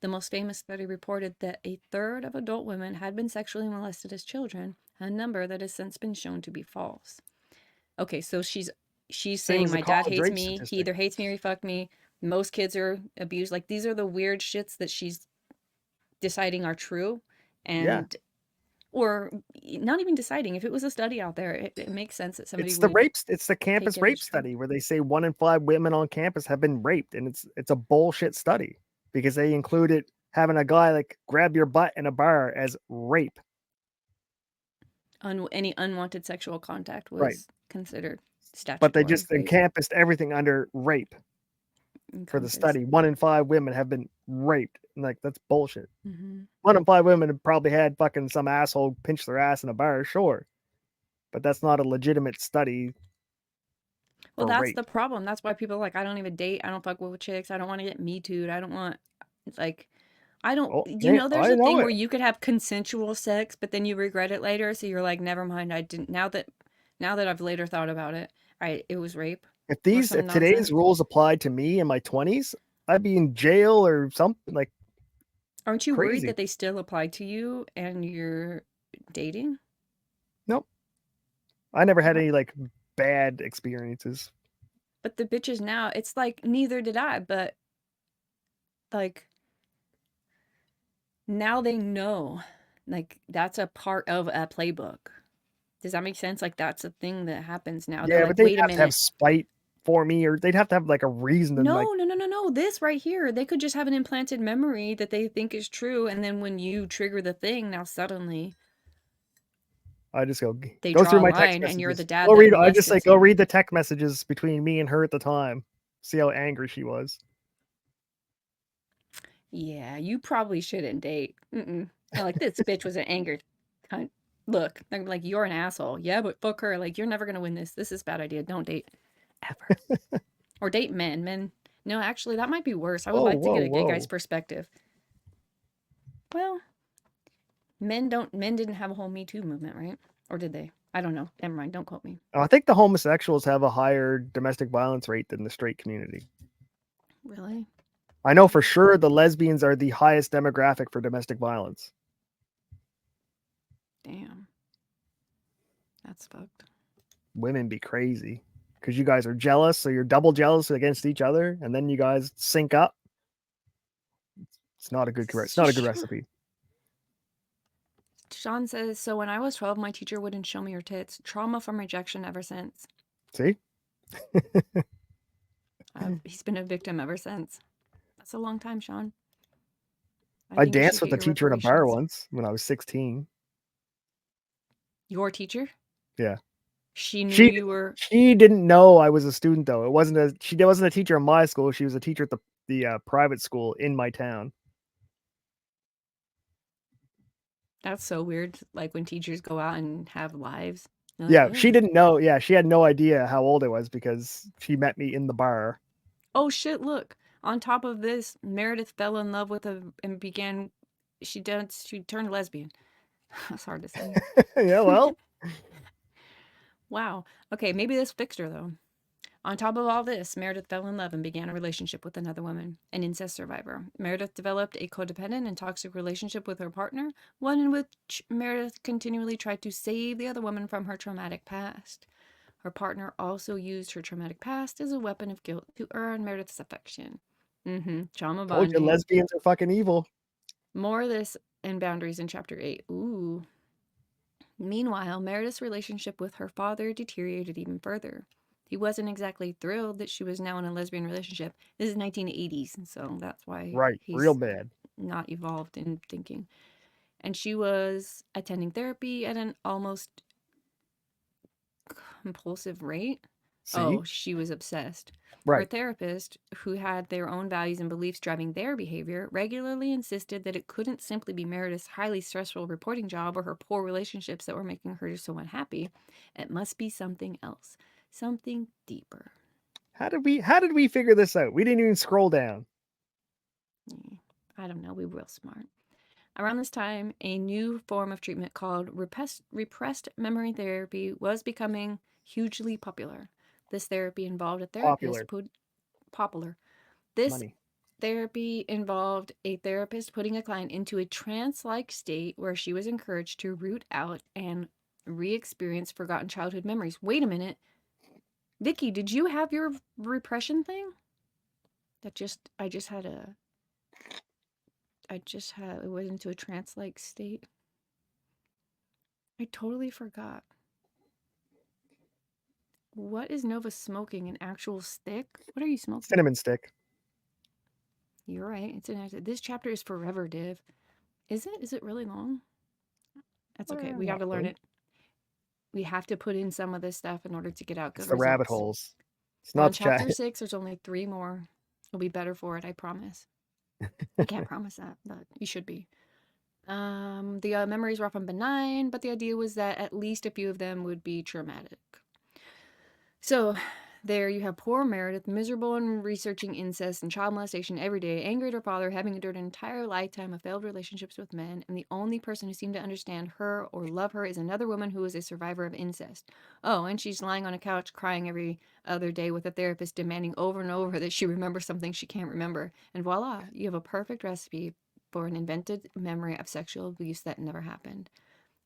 A: The most famous study reported that a third of adult women had been sexually molested as children, a number that has since been shown to be false. Okay, so she's
B: Same
A: saying
B: as the
A: my dad
B: college
A: hates
B: rape
A: me. He
B: statistic.
A: either hates me or he fucked me. Most kids are abused. Like these are the weird shits that she's deciding are true,
B: Yeah.
A: and or not even deciding. If it was a study out there, it makes sense that somebody
B: It's the
A: would
B: rapes. It's the
A: take
B: campus
A: it as
B: rape
A: true.
B: study where they say 1 in 5 women on campus have been raped, and it's a bullshit study because they included having a guy like grab your butt in a bar as rape.
A: Any unwanted sexual contact
B: Right.
A: was considered
B: But they
A: statutory
B: just
A: rape.
B: encompassed everything under rape for the
A: Encompassed.
B: study. 1 in 5 women have been raped. And like that's bullshit.
A: Mm-hmm.
B: 1 in 5 women have probably had fucking some asshole pinch their ass in a bar, sure, but that's not a legitimate study
A: Well,
B: for
A: that's the
B: rape.
A: problem. That's why people are like, I don't even date. I don't fuck with chicks. I don't want to get me too'd. I don't want, like, I don't,
B: Oh,
A: you
B: man,
A: know, there's
B: I
A: a
B: know
A: thing
B: it.
A: where you could have consensual sex, but then you regret it later. So you're like, never mind. I didn't, now that I've later thought about it, it was rape or some
B: If today's
A: nonsense.
B: rules applied to me in my 20s, I'd be in jail or something like
A: Aren't you worried
B: crazy.
A: that they still apply to you and you're dating?
B: Nope. I never
A: I
B: had
A: don't,
B: any like bad experiences.
A: but the bitches now, it's like, neither did I, but like, now they know, like, that's a part of a playbook. Does that make sense? Like that's a thing that happens now. They're
B: Yeah,
A: like,
B: but they'd
A: wait a
B: have to have
A: minute.
B: spite for me, or they'd have to have like a reason and like
A: No, no, no, no, no. This right here, they could just have an implanted memory that they think is true. And then when you trigger the thing, now suddenly
B: I just
A: they
B: go
A: draw
B: through
A: a
B: my text
A: line and you're the
B: messages.
A: dad
B: Go
A: that
B: read. I just say
A: molested
B: go
A: someone.
B: read the text messages between me and her at the time. See how angry she was.
A: Yeah, you probably shouldn't date. Mm-mm. They're like, this bitch was an angry cunt. Look, they're like, you're an asshole. Yeah, but fuck her. Like, you're never going to win this. This is a bad idea. Don't date ever. Or date men. Men. No, actually, that might be worse. I would
B: Whoa,
A: like to
B: whoa,
A: get a gay guy's
B: whoa.
A: perspective. Well, men didn't have a whole Me Too movement, right? Or did they? I don't know. Never mind. Don't quote me.
B: I think the homosexuals have a higher domestic violence rate than the straight community.
A: Really?
B: I know for sure the lesbians are the highest demographic for domestic violence.
A: Damn. That's fucked.
B: Women be crazy because you guys are jealous, so you're double jealous against each other, and then you guys sync up. It's not a good. It's not a good recipe.
A: Sean says, so when I was 12, my teacher wouldn't show me her tits. Trauma from rejection ever since.
B: See,
A: He's been a victim ever since. That's a long time, Sean.
B: I
A: think you should
B: danced with
A: get
B: a
A: your
B: teacher in a bar
A: reparations.
B: once when I was 16.
A: Your teacher?
B: Yeah,
A: She knew
B: she
A: you were.
B: she didn't know I was a student though. She wasn't a teacher in my school. She was a teacher at the private school in my town.
A: That's so weird. Like when teachers go out and have lives. They're like,
B: Yeah, she
A: oh.
B: didn't know. Yeah, she had no idea how old I was because she met me in the bar.
A: Oh shit, look. On top of this, Meredith fell in love with a and began she turned lesbian. That's hard to say.
B: Yeah, well,
A: Wow. Okay, maybe this fixed her though. On top of all this, Meredith fell in love and began a relationship with another woman, an incest survivor. Meredith developed a codependent and toxic relationship with her partner, one in which Meredith continually tried to save the other woman from her traumatic past. Her partner also used her traumatic past as a weapon of guilt to earn Meredith's affection. Trauma
B: told you
A: bonding.
B: lesbians are fucking evil.
A: More of this and boundaries in chapter 8. Ooh. Meanwhile, Meredith's relationship with her father deteriorated even further. He wasn't exactly thrilled that she was now in a lesbian relationship. This is 1980s, so that's why
B: Right, real
A: he's
B: bad.
A: not evolved in thinking. And she was attending therapy at an almost compulsive rate.
B: See,
A: Oh, she was obsessed. Her
B: right.
A: therapist, who had their own values and beliefs driving their behavior, regularly insisted that it couldn't simply be Meredith's highly stressful reporting job or her poor relationships that were making her so unhappy. It must be something else, something deeper.
B: How did we figure this out? We didn't even scroll down.
A: I don't know, we were real smart. Around this time, a new form of treatment called repressed memory therapy was becoming hugely popular. This therapy involved a therapist
B: Popular
A: put popular. This
B: money.
A: therapy involved a therapist putting a client into a trance-like state where she was encouraged to root out and re-experience forgotten childhood memories. Wait a minute. Vicky, did you have your repression thing? It went into a trance-like state. I totally forgot. What is Nova smoking? An actual stick? What are you smoking?
B: Cinnamon stick.
A: You're right. This chapter is forever, Div. Is it? Is it really long? That's okay. We got
B: Not
A: to learn
B: really.
A: it. We have to put in some of this stuff in order to get out
B: It's
A: good
B: the rabbit
A: results.
B: holes. It's
A: We're
B: not
A: on
B: the chat.
A: chapter 6. There's only 3 more. We'll be better for it, I promise. I can't promise that, but you should be. The memories were often benign, but the idea was that at least a few of them would be traumatic. So, there you have poor Meredith, miserable and researching incest and child molestation every day, angry at her father, having endured an entire lifetime of failed relationships with men, and the only person who seemed to understand her or love her is another woman who is a survivor of incest. Oh, and she's lying on a couch crying every other day with a therapist demanding over and over that she remember something she can't remember. And voila, you have a perfect recipe for an invented memory of sexual abuse that never happened.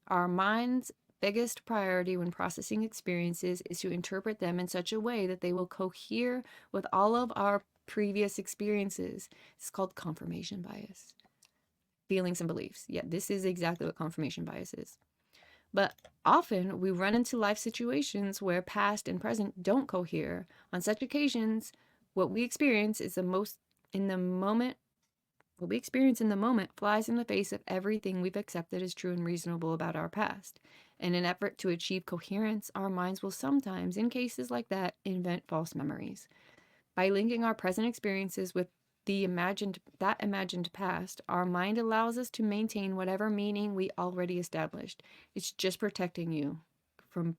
A: Our mind's biggest priority when processing experiences is to interpret them in such a way that they will cohere with all of our previous experiences. It's called confirmation bias. Feelings and beliefs. Yeah, this is exactly what confirmation bias is. But often we run into life situations where past and present don't cohere. On such occasions, what we experience is the most in the moment what we experience in the moment flies in the face of everything we've accepted as true and reasonable about our past. In an effort to achieve coherence, our minds will sometimes, in cases like that, invent false memories. By linking our present experiences with imagined past, our mind allows us to maintain whatever meaning we already established. It's just protecting you from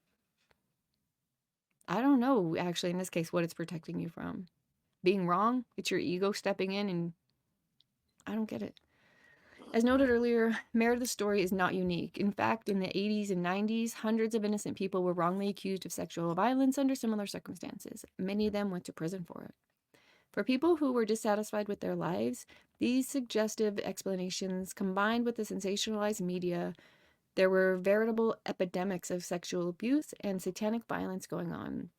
A: I don't know actually in this case what it's protecting you from. Being wrong? It's your ego stepping in and I don't get it. As noted earlier, Meredith's story is not unique. In fact, in the 80s and 90s, hundreds of innocent people were wrongly accused of sexual violence under similar circumstances. Many of them went to prison for it. For people who were dissatisfied with their lives, these suggestive explanations, combined with the sensationalized media, there were veritable epidemics of sexual abuse and satanic violence going on.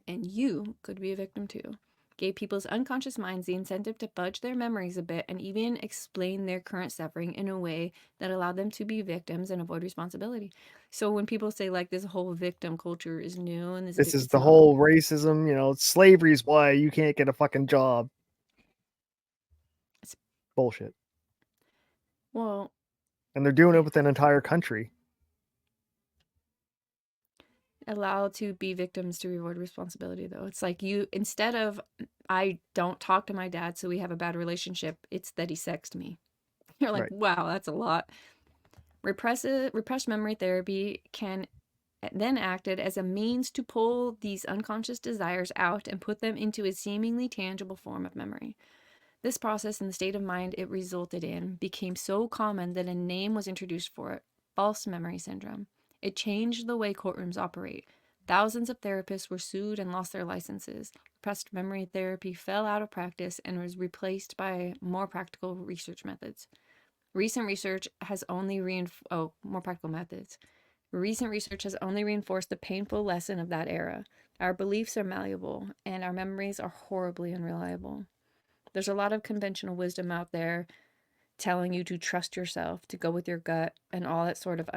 A: And you could be a victim too. Gave people's unconscious minds the incentive to fudge their memories a bit and even explain their current suffering in a way that allowed them to be victims and avoid responsibility. So when people say like this whole victim culture is new and
B: This is
A: it's
B: the
A: not.
B: whole racism, slavery is why you can't get a fucking job.
A: It's,
B: Bullshit.
A: well,
B: And they're doing it with an entire country.
A: allowed to be victims to avoid responsibility though. It's like you instead of I don't talk to my dad so we have a bad relationship, it's that he sexed me. You're like,
B: Right.
A: wow, that's a lot. Repressed memory therapy can then acted as a means to pull these unconscious desires out and put them into a seemingly tangible form of memory. This process and the state of mind it resulted in became so common that a name was introduced for it: false memory syndrome. It changed the way courtrooms operate. Thousands of therapists were sued and lost their licenses. Repressed memory therapy fell out of practice and was replaced by more practical research methods. Recent research has only more practical methods. Recent research has only reinforced the painful lesson of that era. Our beliefs are malleable, and our memories are horribly unreliable. There's a lot of conventional wisdom out there telling you to trust yourself, to go with your gut, and all that sort of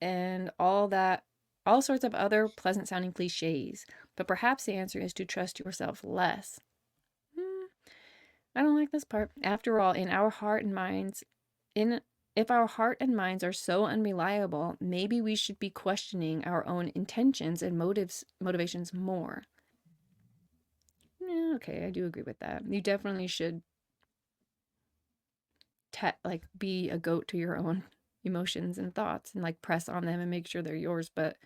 A: and all sorts of other pleasant sounding cliches. But perhaps the answer is to trust yourself less. Hmm, I don't like this part. After all, in our heart and minds, in if our heart and minds are so unreliable, maybe we should be questioning our own intentions and motivations more. Yeah, okay, I do agree with that. You definitely should like be a goat to your own emotions and thoughts and like press on them and make sure they're yours, but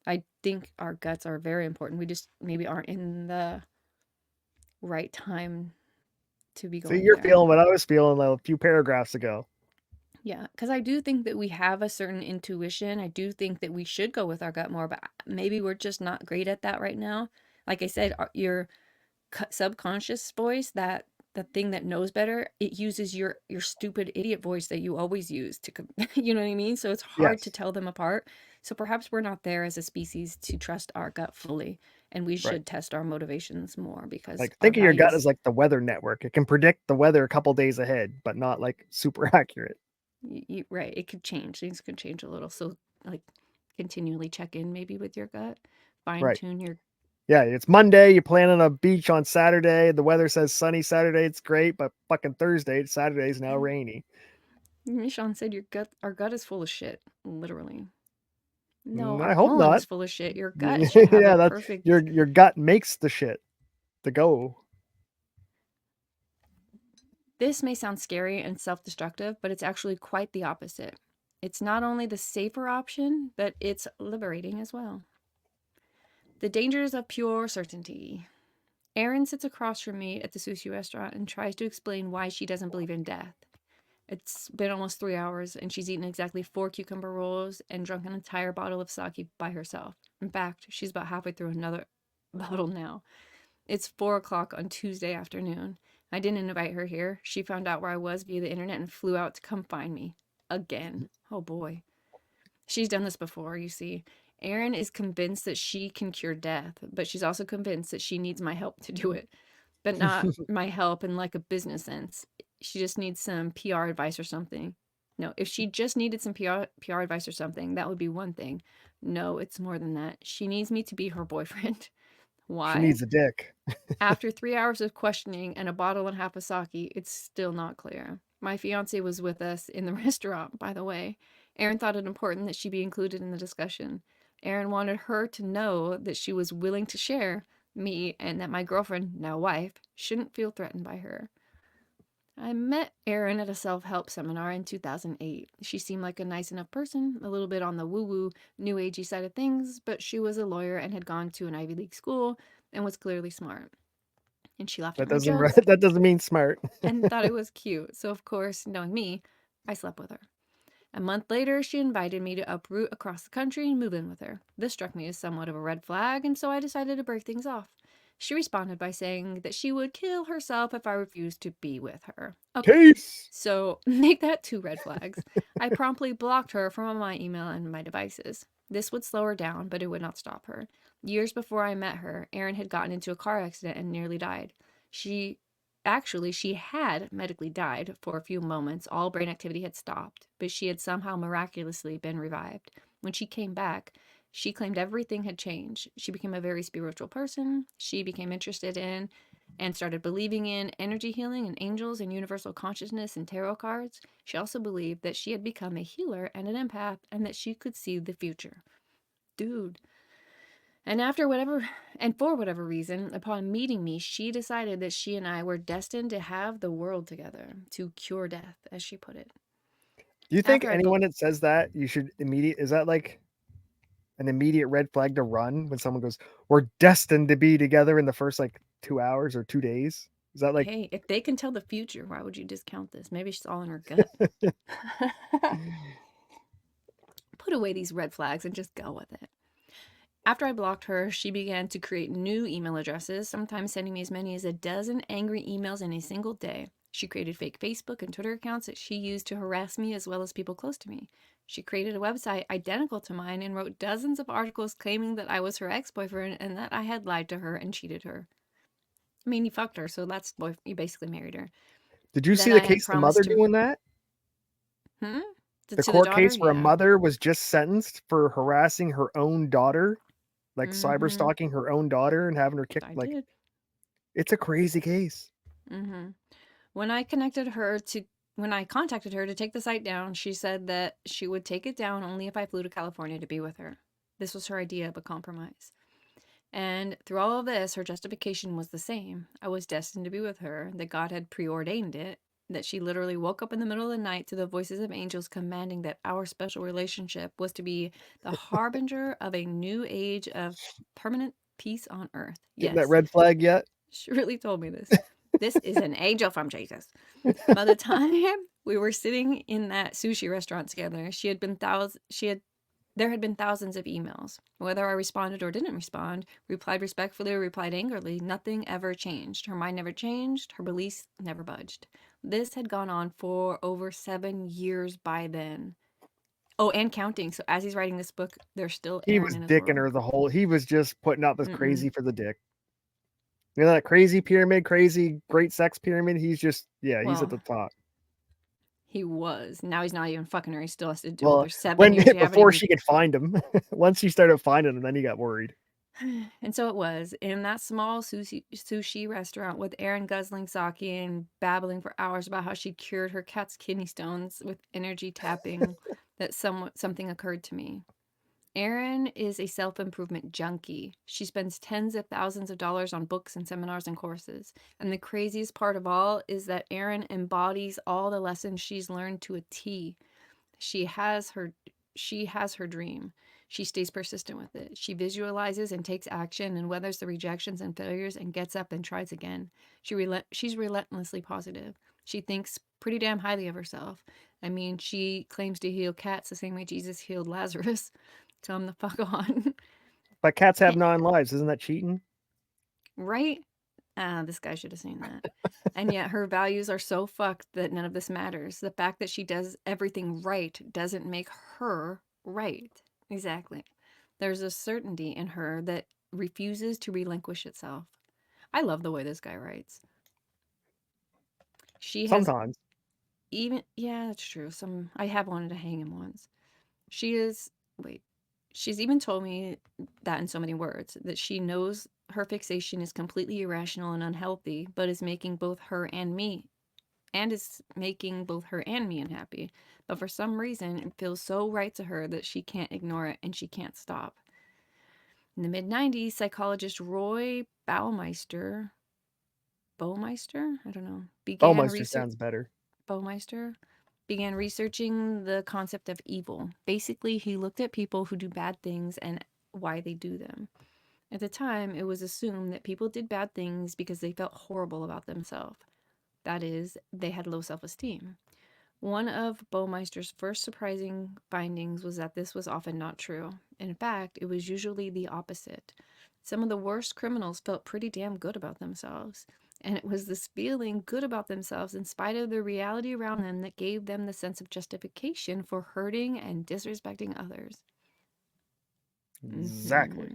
A: I think our guts are very important. We just maybe aren't in the right time to be
B: See,
A: going
B: you're
A: there.
B: feeling what I was feeling a few paragraphs ago.
A: Yeah, because I do think that we have a certain intuition. I do think that we should go with our gut more, but maybe we're just not great at that right now. Like I said, your subconscious voice, that the thing that knows better, it uses your stupid idiot voice that you always use to, you know what I mean? So it's hard to
B: Yes.
A: tell them apart. So perhaps we're not there as a species to trust our gut fully, and we
B: Right.
A: should test our motivations more because
B: Like,
A: our
B: think of your gut
A: values.
B: as like the weather network. It can predict the weather a couple days ahead, but not like super accurate.
A: Right, it could change. Things could change a little. So, like, continually check in maybe with your gut, fine
B: Right.
A: tune your.
B: Yeah, it's Monday. You plan on a beach on Saturday. The weather says sunny Saturday. It's great, but fucking Thursday, Saturday is now rainy.
A: Sean said our gut is full of shit. Literally. No, our
B: I hope
A: colon
B: not.
A: is full of shit. Your gut should have a
B: Yeah, that
A: perfect.
B: your gut makes the shit to go.
A: This may sound scary and self destructive, but it's actually quite the opposite. It's not only the safer option, but it's liberating as well. The dangers of pure certainty. Erin sits across from me at the sushi restaurant and tries to explain why she doesn't believe in death. It's been almost 3 hours, and she's eaten exactly 4 cucumber rolls and drunk an entire bottle of sake by herself. In fact, she's about halfway through another bottle now. It's 4 o'clock on Tuesday afternoon. I didn't invite her here. She found out where I was via the internet and flew out to come find me. Again. Oh boy. She's done this before, you see. Erin is convinced that she can cure death, but she's also convinced that she needs my help to do it. But not my help in like a business sense. She just needs some PR advice or something. No, if she just needed some PR advice or something, that would be one thing. No, it's more than that. She needs me to be her boyfriend.
B: She
A: Why?
B: needs a dick.
A: After 3 hours of questioning and a bottle and a half of sake, it's still not clear. My fiance was with us in the restaurant, by the way. Erin thought it important that she be included in the discussion. Erin wanted her to know that she was willing to share me and that my girlfriend, now wife, shouldn't feel threatened by her. I met Erin at a self help seminar in 2008. She seemed like a nice enough person, a little bit on the woo woo, new agey side of things, but she was a lawyer and had gone to an Ivy League school and was clearly smart. And she laughed at
B: That
A: my
B: doesn't
A: jokes
B: that doesn't mean smart.
A: and thought it was cute. So, of course, knowing me, I slept with her. A month later, she invited me to uproot across the country and move in with her. This struck me as somewhat of a red flag, and so I decided to break things off. She responded by saying that she would kill herself if I refused to be with her. Okay,
B: Case.
A: so make that 2 red flags. I promptly blocked her from my email and my devices. This would slow her down, but it would not stop her. Years before I met her, Erin had gotten into a car accident and nearly died. She she had medically died for a few moments. All brain activity had stopped, but she had somehow miraculously been revived. When she came back, she claimed everything had changed. She became a very spiritual person. She became interested in and started believing in energy healing and angels and universal consciousness and tarot cards. She also believed that she had become a healer and an empath and that she could see the future. Dude, and for whatever reason, upon meeting me, she decided that she and I were destined to have the world together, to cure death, as she put it.
B: Do you think
A: After I
B: anyone that says that you should is that like an immediate red flag to run when someone goes, "We're destined to be together" in the first like 2 hours or 2 days? Is that like
A: Hey, if they can tell the future, why would you discount this? Maybe she's all in her gut. Put away these red flags and just go with it. After I blocked her, she began to create new email addresses, sometimes sending me as many as a dozen angry emails in a single day. She created fake Facebook and Twitter accounts that she used to harass me as well as people close to me. She created a website identical to mine and wrote dozens of articles claiming that I was her ex-boyfriend and that I had lied to her and cheated her. I mean, you fucked her, so you basically married her.
B: Did you
A: That
B: see the
A: I had
B: case of the mother
A: promised her.
B: doing that?
A: Hmm?
B: The
A: To the
B: court
A: daughter?
B: case where a
A: Yeah.
B: mother was just sentenced for harassing her own daughter, like cyber
A: Mm-hmm.
B: stalking her own daughter and having her kicked.
A: I
B: Like,
A: did.
B: it's a crazy case.
A: Mm-hmm. When I contacted her to take the site down, she said that she would take it down only if I flew to California to be with her. This was her idea of a compromise. And through all of this, her justification was the same. I was destined to be with her, that God had preordained it, that she literally woke up in the middle of the night to the voices of angels commanding that our special relationship was to be the harbinger of a new age of permanent peace on earth.
B: Getting that
A: Yes,
B: red flag yet?
A: she really told me this. This is an angel from Jesus. By the time we were sitting in that sushi restaurant together, there had been thousands of emails. Whether I responded or didn't respond, replied respectfully or replied angrily, nothing ever changed. Her mind never changed, her beliefs never budged. This had gone on for over 7 years by then. Oh, and counting. So as he's writing this book, there's still
B: He
A: Aaron
B: was
A: in his
B: dicking
A: world.
B: her the whole. He was just putting out this
A: Mm-mm.
B: crazy for the dick. You know that crazy pyramid, crazy great sex pyramid. He's just he's at
A: Well,
B: the top.
A: he was. Now he's not even fucking her. He still has to do it.
B: Well,
A: There's 7
B: when
A: years you haven't
B: before
A: even.
B: she could find him, once she started finding him, then he got worried.
A: And so it was in that small sushi restaurant with Erin guzzling sake and babbling for hours about how she cured her cat's kidney stones with energy tapping that something occurred to me. Erin is a self improvement junkie. She spends tens of thousands of dollars on books and seminars and courses. And the craziest part of all is that Erin embodies all the lessons she's learned to a T. She has her she has her dream. She stays persistent with it. She visualizes and takes action and weathers the rejections and failures and gets up and tries again. She's relentlessly positive. She thinks pretty damn highly of herself. I mean, she claims to heal cats the same way Jesus healed Lazarus. Tell him the fuck on.
B: But cats have 9 lives. Isn't that cheating?
A: Right? This guy should have seen that. And yet her values are so fucked that none of this matters. The fact that she does everything right doesn't make her right. Exactly. There's a certainty in her that refuses to relinquish itself. I love the way this guy writes. She has
B: Sometimes.
A: yeah, that's true. I have wanted to hang him once. She is, wait, she's even told me that in so many words that she knows her fixation is completely irrational and unhealthy, but is making both her and me, and is making both her and me unhappy. But for some reason, it feels so right to her that she can't ignore it and she can't stop. In the mid 90s, psychologist Roy Baumeister, I don't know, began
B: Bowmeister
A: research.
B: sounds better.
A: Baumeister began researching the concept of evil. Basically, he looked at people who do bad things and why they do them. At the time, it was assumed that people did bad things because they felt horrible about themselves. That is, they had low self esteem. One of Baumeister's first surprising findings was that this was often not true. In fact, it was usually the opposite. Some of the worst criminals felt pretty damn good about themselves. And it was this feeling good about themselves in spite of the reality around them that gave them the sense of justification for hurting and disrespecting others.
B: Exactly.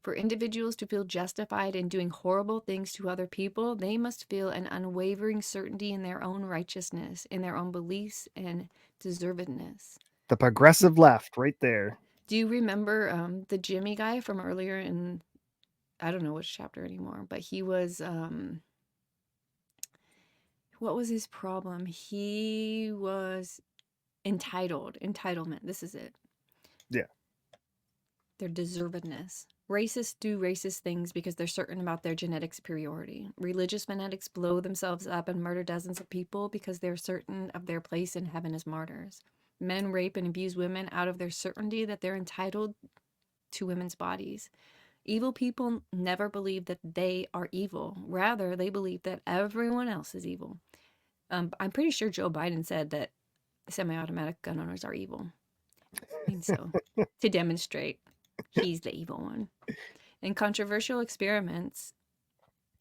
A: For individuals to feel justified in doing horrible things to other people, they must feel an unwavering certainty in their own righteousness, in their own beliefs and deservedness.
B: The progressive left right there.
A: Do you remember the Jimmy guy from earlier in, I don't know which chapter anymore, but he was, what was his problem? He was entitlement. This is it.
B: Yeah.
A: Their deservedness. Racists do racist things because they're certain about their genetic superiority. Religious fanatics blow themselves up and murder dozens of people because they're certain of their place in heaven as martyrs. Men rape and abuse women out of their certainty that they're entitled to women's bodies. Evil people never believe that they are evil. Rather, they believe that everyone else is evil. I'm pretty sure Joe Biden said that semi-automatic gun owners are evil. I mean, so to demonstrate he's the evil one. In controversial experiments,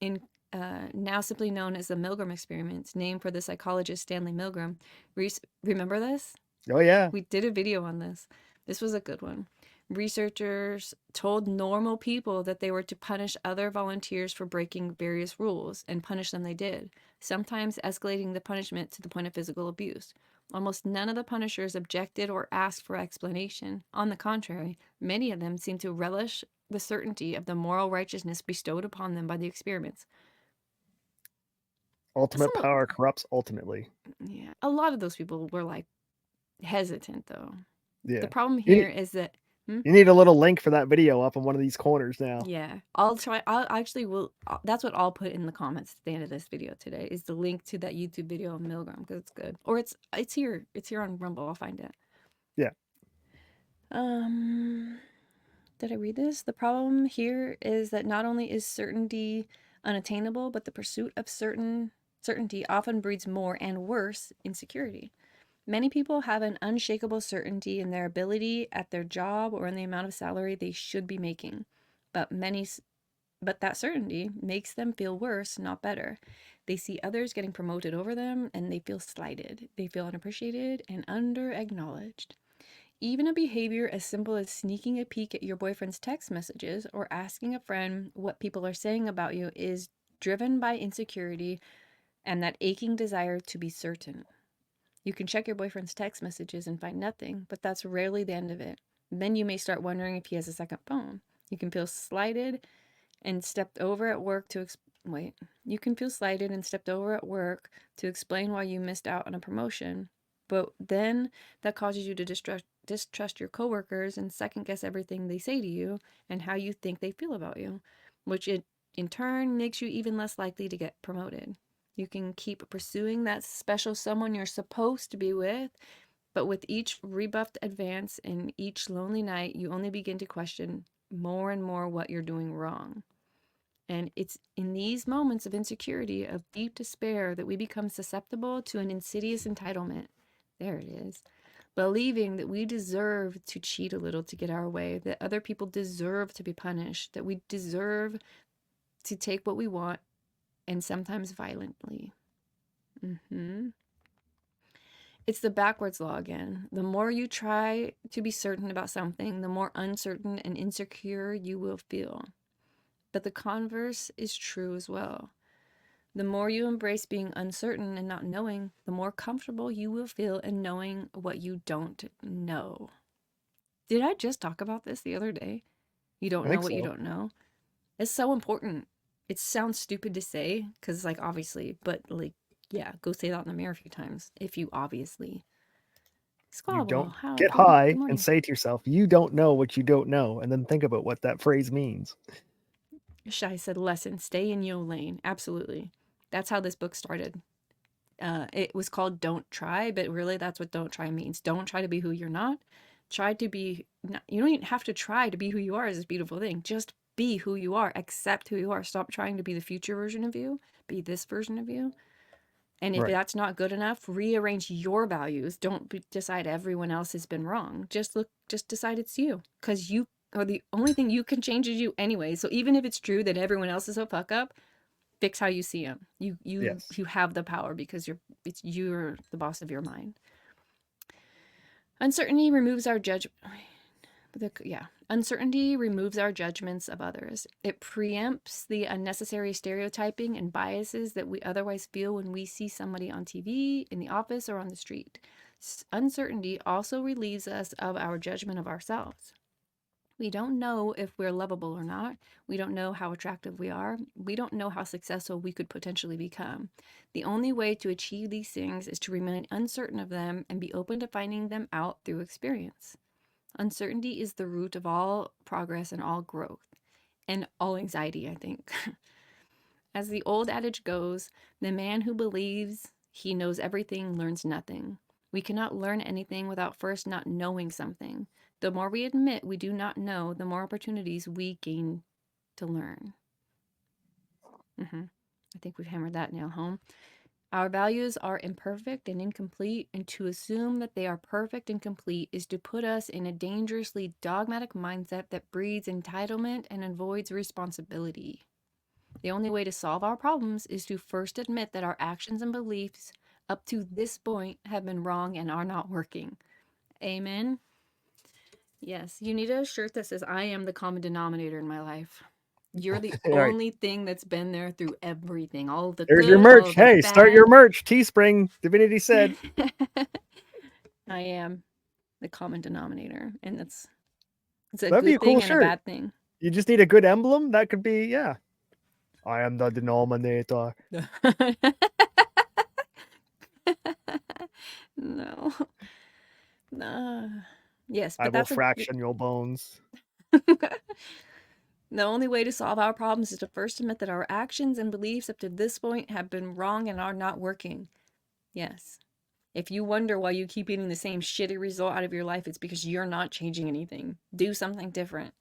A: in now simply known as the Milgram experiments, named for the psychologist Stanley Milgram, remember this?
B: Oh yeah.
A: We did a video on this. This was a good one. Researchers told normal people that they were to punish other volunteers for breaking various rules, and punish them they did, sometimes escalating the punishment to the point of physical abuse. Almost none of the punishers objected or asked for explanation. On the contrary, many of them seemed to relish the certainty of the moral righteousness bestowed upon them by the experiments.
B: Ultimate power corrupts ultimately.
A: Yeah, a lot of those people were like hesitant though.
B: Yeah.
A: The problem
B: You
A: here
B: need,
A: is that
B: you need a little link for that video up in one of these corners now.
A: yeah, I'll try. I'll actually will. That's what I'll put in the comments at the end of this video today is the link to that YouTube video of Milgram because it's good. Or it's here. It's here on Rumble. I'll find it.
B: Yeah.
A: Did I read this? The problem here is that not only is certainty unattainable, but the pursuit of certainty often breeds more and worse insecurity. Many people have an unshakable certainty in their ability at their job or in the amount of salary they should be making. But that certainty makes them feel worse, not better. They see others getting promoted over them and they feel slighted. They feel unappreciated and under-acknowledged. Even a behavior as simple as sneaking a peek at your boyfriend's text messages or asking a friend what people are saying about you is driven by insecurity and that aching desire to be certain. You can check your boyfriend's text messages and find nothing, but that's rarely the end of it. Then you may start wondering if he has a second phone. You can feel slighted and stepped over at work to You can feel slighted and stepped over at work to explain why you missed out on a promotion. But then that causes you to distrust your coworkers and second guess everything they say to you and how you think they feel about you, which in turn makes you even less likely to get promoted. You can keep pursuing that special someone you're supposed to be with, but with each rebuffed advance and each lonely night, you only begin to question more and more what you're doing wrong. And it's in these moments of insecurity, of deep despair, that we become susceptible to an insidious entitlement. There it is. Believing that we deserve to cheat a little to get our way, that other people deserve to be punished, that we deserve to take what we want, and sometimes violently. It's the backwards law again. The more you try to be certain about something, the more uncertain and insecure you will feel. But the converse is true as well. The more you embrace being uncertain and not knowing, the more comfortable you will feel in knowing what you don't know. Did I just talk about this the other day? You don't
B: I
A: know
B: think
A: what you
B: so.
A: don't know. It's so important. It sounds stupid to say because, like, obviously, but like, yeah, go say that in the mirror a few times if you obviously.
B: You
A: Squabble,
B: don't
A: how
B: get
A: good
B: high and
A: morning.
B: say to yourself, you don't know what you don't know, and then think about what that phrase means.
A: Shai said, lesson, stay in your lane. Absolutely. That's how this book started. It was called Don't Try, but really that's what Don't Try means. Don't try to be who you're not. Try to be, you don't even have to try to be who you are is this beautiful thing. Just be who you are. Accept who you are. Stop trying to be the future version of you. Be this version of you. And if
B: Right.
A: that's not good enough, rearrange your values. Don't decide everyone else has been wrong. Just decide it's you, because you are the only thing you can change is you anyway. So even if it's true that everyone else is a fuck up, fix how you see them.
B: Yes.
A: You have the power because you're the boss of your mind. Uncertainty removes our judgment. Uncertainty removes our judgments of others. It preempts the unnecessary stereotyping and biases that we otherwise feel when we see somebody on TV, in the office, or on the street. Uncertainty also relieves us of our judgment of ourselves. We don't know if we're lovable or not. We don't know how attractive we are. We don't know how successful we could potentially become. The only way to achieve these things is to remain uncertain of them and be open to finding them out through experience. Uncertainty is the root of all progress and all growth and all anxiety, I think. As the old adage goes, the man who believes he knows everything learns nothing. We cannot learn anything without first not knowing something. The more we admit we do not know, the more opportunities we gain to learn. I think we've hammered that nail home. Our values are imperfect and incomplete, and to assume that they are perfect and complete is to put us in a dangerously dogmatic mindset that breeds entitlement and avoids responsibility. The only way to solve our problems is to first admit that our actions and beliefs up to this point have been wrong and are not working. Amen. Yes, you need a shirt that says, I am the common denominator in my life. You're the
B: All right.
A: only thing that's been there through everything, all of the
B: There's your
A: good, all
B: merch.
A: of the
B: Hey, start your
A: bad.
B: merch. Teespring. Divinity said.
A: I am the common denominator, and it's a
B: That'd be a
A: good
B: cool
A: thing and a
B: shirt.
A: bad thing.
B: You just need a good emblem. That could be, yeah. I am the denominator.
A: No. Yes,
B: I
A: but
B: will
A: that's a
B: fraction your bones.
A: the only way to solve our problems is to first admit that our actions and beliefs up to this point have been wrong and are not working. Yes. If you wonder why you keep getting the same shitty result out of your life, it's because you're not changing anything. Do something different.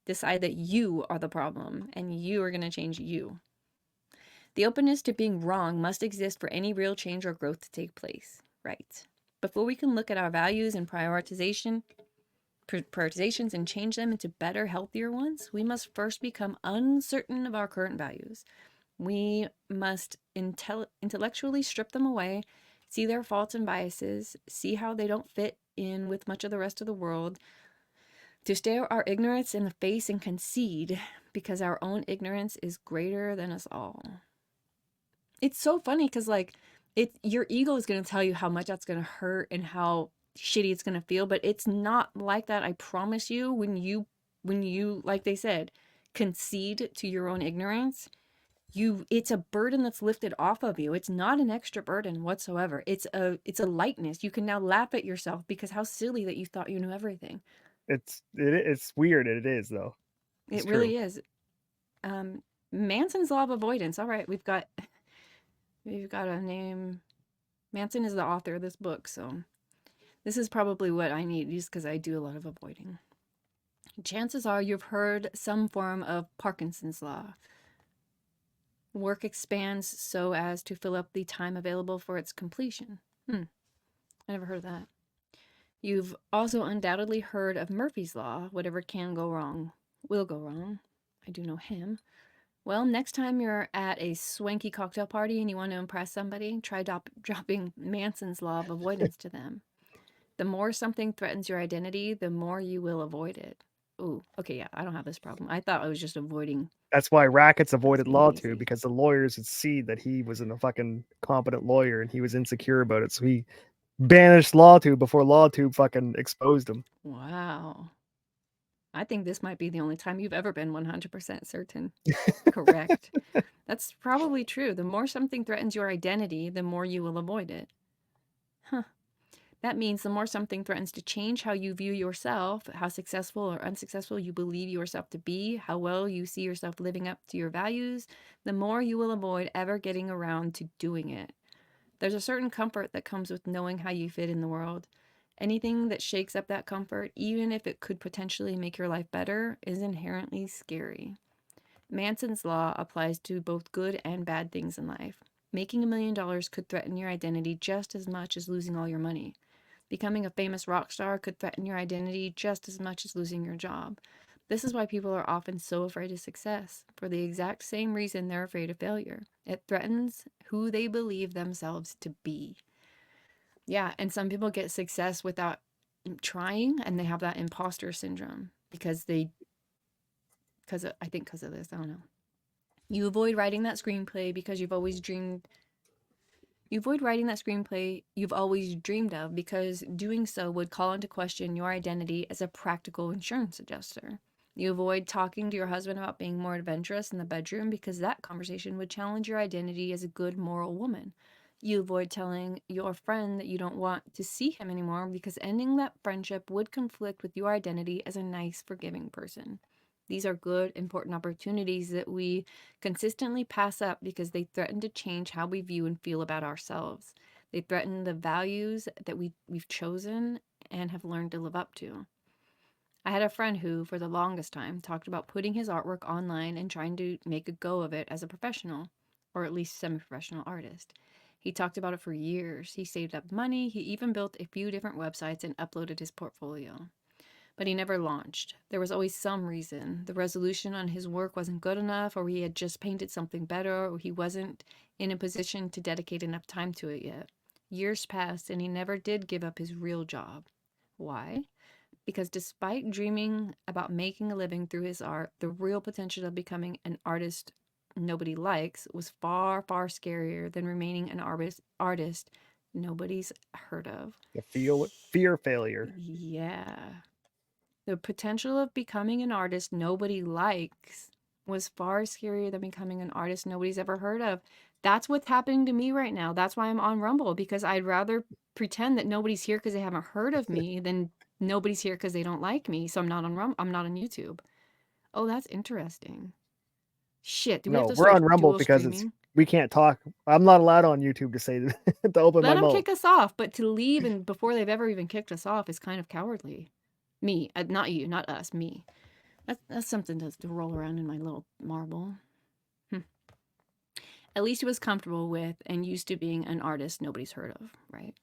A: Decide that you are the problem and you are going to change you. The openness to being wrong must exist for any real change or growth to take place. Right. Before we can look at our values and prioritizations and change them into better, healthier ones, we must first become uncertain of our current values. We must intellectually strip them away, see their faults and biases, see how they don't fit in with much of the rest of the world, to stare our ignorance in the face and concede because our own ignorance is greater than us all. It's so funny because your ego is going to tell you how much that's going to hurt and how shitty it's going to feel, but it's not like that. I promise you, when you like they said, concede to your own ignorance, it's a burden that's lifted off of you. It's not an extra burden whatsoever. It's a lightness. You can now laugh at yourself because how silly that you thought you knew everything.
B: It's weird. It is though. It's
A: It
B: true.
A: really is. Manson's law of avoidance. All right, we've got a name. Manson is the author of this book, so this is probably what I need just because I do a lot of avoiding. Chances are you've heard some form of Parkinson's law. Work expands so as to fill up the time available for its completion. I never heard of that. You've also undoubtedly heard of Murphy's Law. Whatever can go wrong will go wrong. I do know him. Well, next time you're at a swanky cocktail party and you want to impress somebody, try dropping Manson's Law of avoidance to them. The more something threatens your identity, the more you will avoid it. Ooh, okay, yeah, I don't have this problem. I thought I was just avoiding.
B: That's why Rackets
A: I was
B: avoided
A: being
B: Law 2,
A: lazy.
B: because the lawyers would see that he wasn't a fucking competent lawyer and he was insecure about it. So he banished Law 2 before Law 2 fucking exposed him.
A: Wow. I think this might be the only time you've ever been 100% certain. Correct. That's probably true. The more something threatens your identity, the more you will avoid it. Huh. That means the more something threatens to change how you view yourself, how successful or unsuccessful you believe yourself to be, how well you see yourself living up to your values, the more you will avoid ever getting around to doing it. There's a certain comfort that comes with knowing how you fit in the world. Anything that shakes up that comfort, even if it could potentially make your life better, is inherently scary. Manson's law applies to both good and bad things in life. Making $1 million could threaten your identity just as much as losing all your money. Becoming a famous rock star could threaten your identity just as much as losing your job. This is why people are often so afraid of success, for the exact same reason they're afraid of failure. It threatens who they believe themselves to be. Yeah, and some people get success without trying, and they have that imposter syndrome because because of this, I don't know. You avoid writing that screenplay because you've always dreamed You avoid writing that screenplay you've always dreamed of because doing so would call into question your identity as a practical insurance adjuster. You avoid talking to your husband about being more adventurous in the bedroom because that conversation would challenge your identity as a good moral woman. You avoid telling your friend that you don't want to see him anymore because ending that friendship would conflict with your identity as a nice, forgiving person. These are good, important opportunities that we consistently pass up because they threaten to change how we view and feel about ourselves. They threaten the values that we've chosen and have learned to live up to. I had a friend who, for the longest time, talked about putting his artwork online and trying to make a go of it as a professional, or at least semi professional artist. He talked about it for years. He saved up money. He even built a few different websites and uploaded his portfolio. But he never launched. There was always some reason. The resolution on his work wasn't good enough, or he had just painted something better, or he wasn't in a position to dedicate enough time to it yet. Years passed, and he never did give up his real job. Why? Because despite dreaming about making a living through his art, the real potential of becoming an artist nobody likes was far, far scarier than remaining an artist nobody's heard of.
B: The fear failure.
A: Yeah. The potential of becoming an artist nobody likes was far scarier than becoming an artist nobody's ever heard of. That's what's happening to me right now. That's why I'm on Rumble, because I'd rather pretend that nobody's here because they haven't heard of me than nobody's here because they don't like me. So I'm not on YouTube. Oh, that's interesting. Shit, do we have
B: No,
A: to
B: we're
A: start
B: on Rumble
A: dual
B: because it's
A: streaming?
B: we can't talk. I'm not allowed on YouTube to say to open
A: Let
B: my
A: them
B: mouth.
A: kick us off, but to leave and before they've ever even kicked us off is kind of cowardly. Me, not you, not us, me. That's something to roll around in my little marble. At least he was comfortable with and used to being an artist nobody's heard of, right?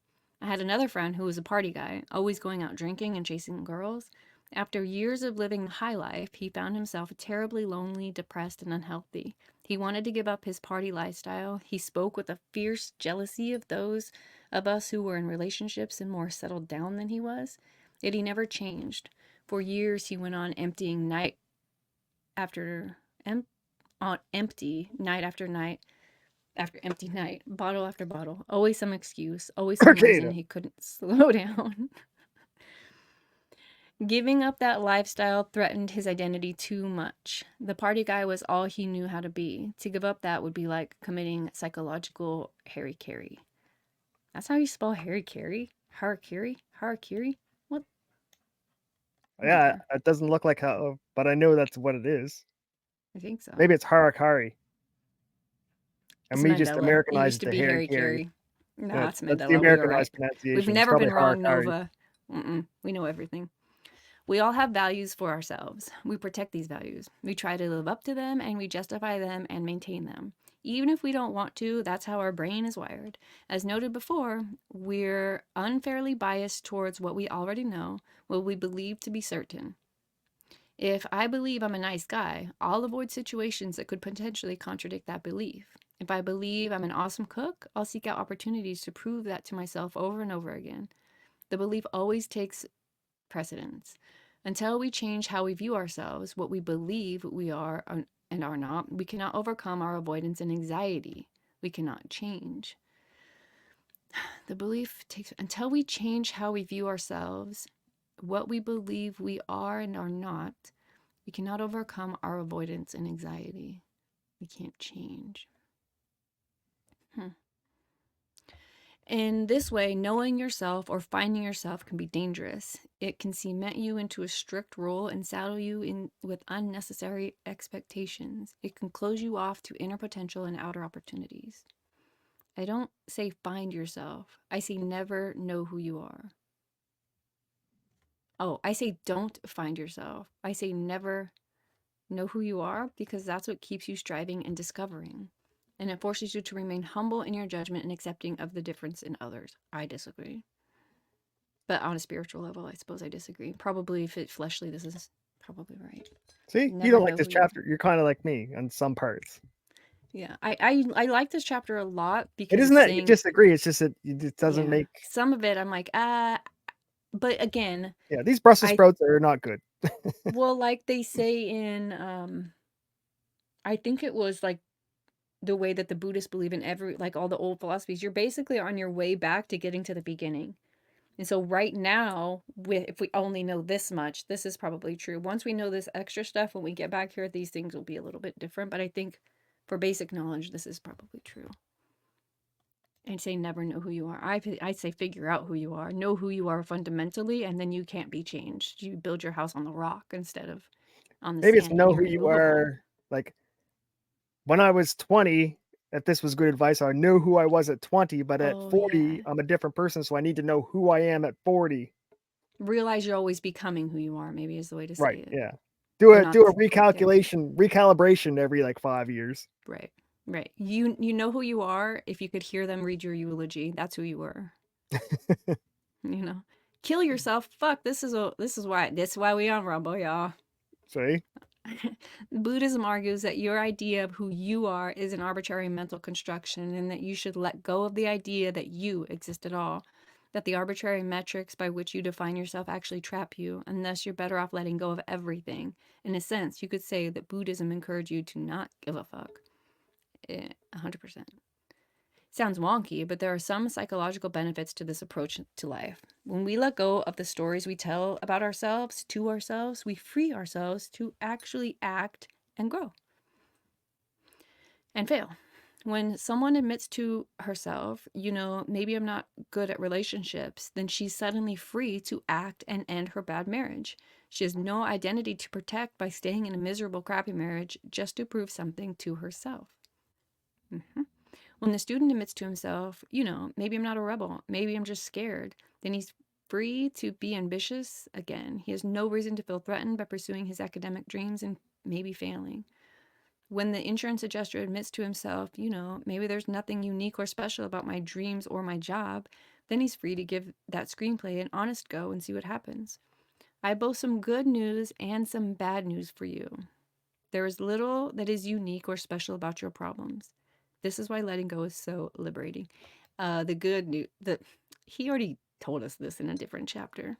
A: I had another friend who was a party guy, always going out drinking and chasing girls. After years of living the high life, he found himself terribly lonely, depressed, and unhealthy. He wanted to give up his party lifestyle. He spoke with a fierce jealousy of those of us who were in relationships and more settled down than he was. Yet he never changed. For years, he went on emptying night after on empty, night after empty night, bottle after bottle, always some excuse, always some reason
B: Arcada.
A: he couldn't slow down. Giving up that lifestyle threatened his identity too much. The party guy was all he knew how to be. To give up that would be like committing psychological harikiri. That's how you spell harikiri? Harakiri? Harakiri? What?
B: Yeah,
A: Whatever.
B: it doesn't look like how, but I know that's what it is.
A: I think so.
B: Maybe it's Harakari, and
A: It's
B: me just
A: Mandela. It
B: Americanized
A: used
B: it
A: to
B: to
A: be
B: Harry
A: Harry
B: Carey.
A: Carey. No,
B: Yeah,
A: it's
B: that's the
A: Mandela. We were right.
B: Americanized
A: We've
B: pronunciation. It's
A: never
B: probably
A: been wrong,
B: Harakari.
A: Nova. We know everything. We all have values for ourselves. We protect these values. We try to live up to them and we justify them and maintain them. Even if we don't want to, that's how our brain is wired. As noted before, we're unfairly biased towards what we already know, what we believe to be certain. If I believe I'm a nice guy, I'll avoid situations that could potentially contradict that belief. If I believe I'm an awesome cook, I'll seek out opportunities to prove that to myself over and over again. The belief always takes precedence. Until we change how we view ourselves, what we believe we are and are not, we cannot overcome our avoidance and anxiety. We cannot change. The belief takes, until we change how we view ourselves, what we believe we are and are not, we cannot overcome our avoidance and anxiety. We can't change. In this way, knowing yourself or finding yourself can be dangerous. It can cement you into a strict role and saddle you in with unnecessary expectations. It can close you off to inner potential and outer opportunities. I don't say find yourself. I say never know who you are. Oh, I say don't find yourself. I say never know who you are because that's what keeps you striving and discovering. and it forces you to remain humble in your judgment and accepting of the difference in others. I disagree. But on a spiritual level, I suppose I disagree. Probably if it's fleshly, this is probably right.
B: See, you
A: Never
B: don't like
A: know
B: this
A: who you are.
B: chapter. You're kind of like me on some parts.
A: Yeah, I like this chapter a lot
B: It
A: because
B: isn't
A: it's
B: that you
A: saying,
B: disagree. It's just that it doesn't
A: yeah,
B: make.
A: some of it I'm like, but again,
B: Yeah, these Brussels
A: I,
B: sprouts are not good.
A: well, like they say in, I think it was like the way that the Buddhists believe in every, like all the old philosophies, you're basically on your way back to getting to the beginning. And so right now, if we only know this much, this is probably true. Once we know this extra stuff, when we get back here, these things will be a little bit different. But I think for basic knowledge, this is probably true. I'd say never know who you are. I'd say figure out who you are. Know who you are fundamentally, and then you can't be changed. You build your house on the rock instead of on the
B: Maybe it's
A: sand, and
B: know
A: you're
B: who you
A: immovable.
B: are. Like when I was 20, if this was good advice, I knew who I was at 20, but at
A: Oh,
B: 40,
A: yeah.
B: I'm a different person. So I need to know who I am at 40.
A: Realize you're always becoming who you are, maybe is the way to say
B: Right.
A: it.
B: Yeah.
A: You're
B: Do
A: not,
B: a
A: yeah.
B: recalibration every like 5 years.
A: Right. Right. You know who you are if you could hear them read your eulogy. That's who you were. You know. Kill yourself. Fuck. This is why we on Rumble, y'all.
B: See?
A: Buddhism argues that your idea of who you are is an arbitrary mental construction and that you should let go of the idea that you exist at all. That the arbitrary metrics by which you define yourself actually trap you, and thus you're better off letting go of everything. In a sense, you could say that Buddhism encouraged you to not give a fuck. 100%. Sounds wonky, but there are some psychological benefits to this approach to life. When we let go of the stories we tell about ourselves to ourselves, we free ourselves to actually act and grow and fail. When someone admits to herself, maybe I'm not good at relationships, then she's suddenly free to act and end her bad marriage. She has no identity to protect by staying in a miserable, crappy marriage just to prove something to herself. Mhm. When the student admits to himself, maybe I'm not a rebel, maybe I'm just scared, then he's free to be ambitious again. He has no reason to feel threatened by pursuing his academic dreams and maybe failing. When the insurance adjuster admits to himself, maybe there's nothing unique or special about my dreams or my job, then he's free to give that screenplay an honest go and see what happens. I have both some good news and some bad news for you. There is little that is unique or special about your problems. This is why letting go is so liberating. The good news, he already told us this in a different chapter.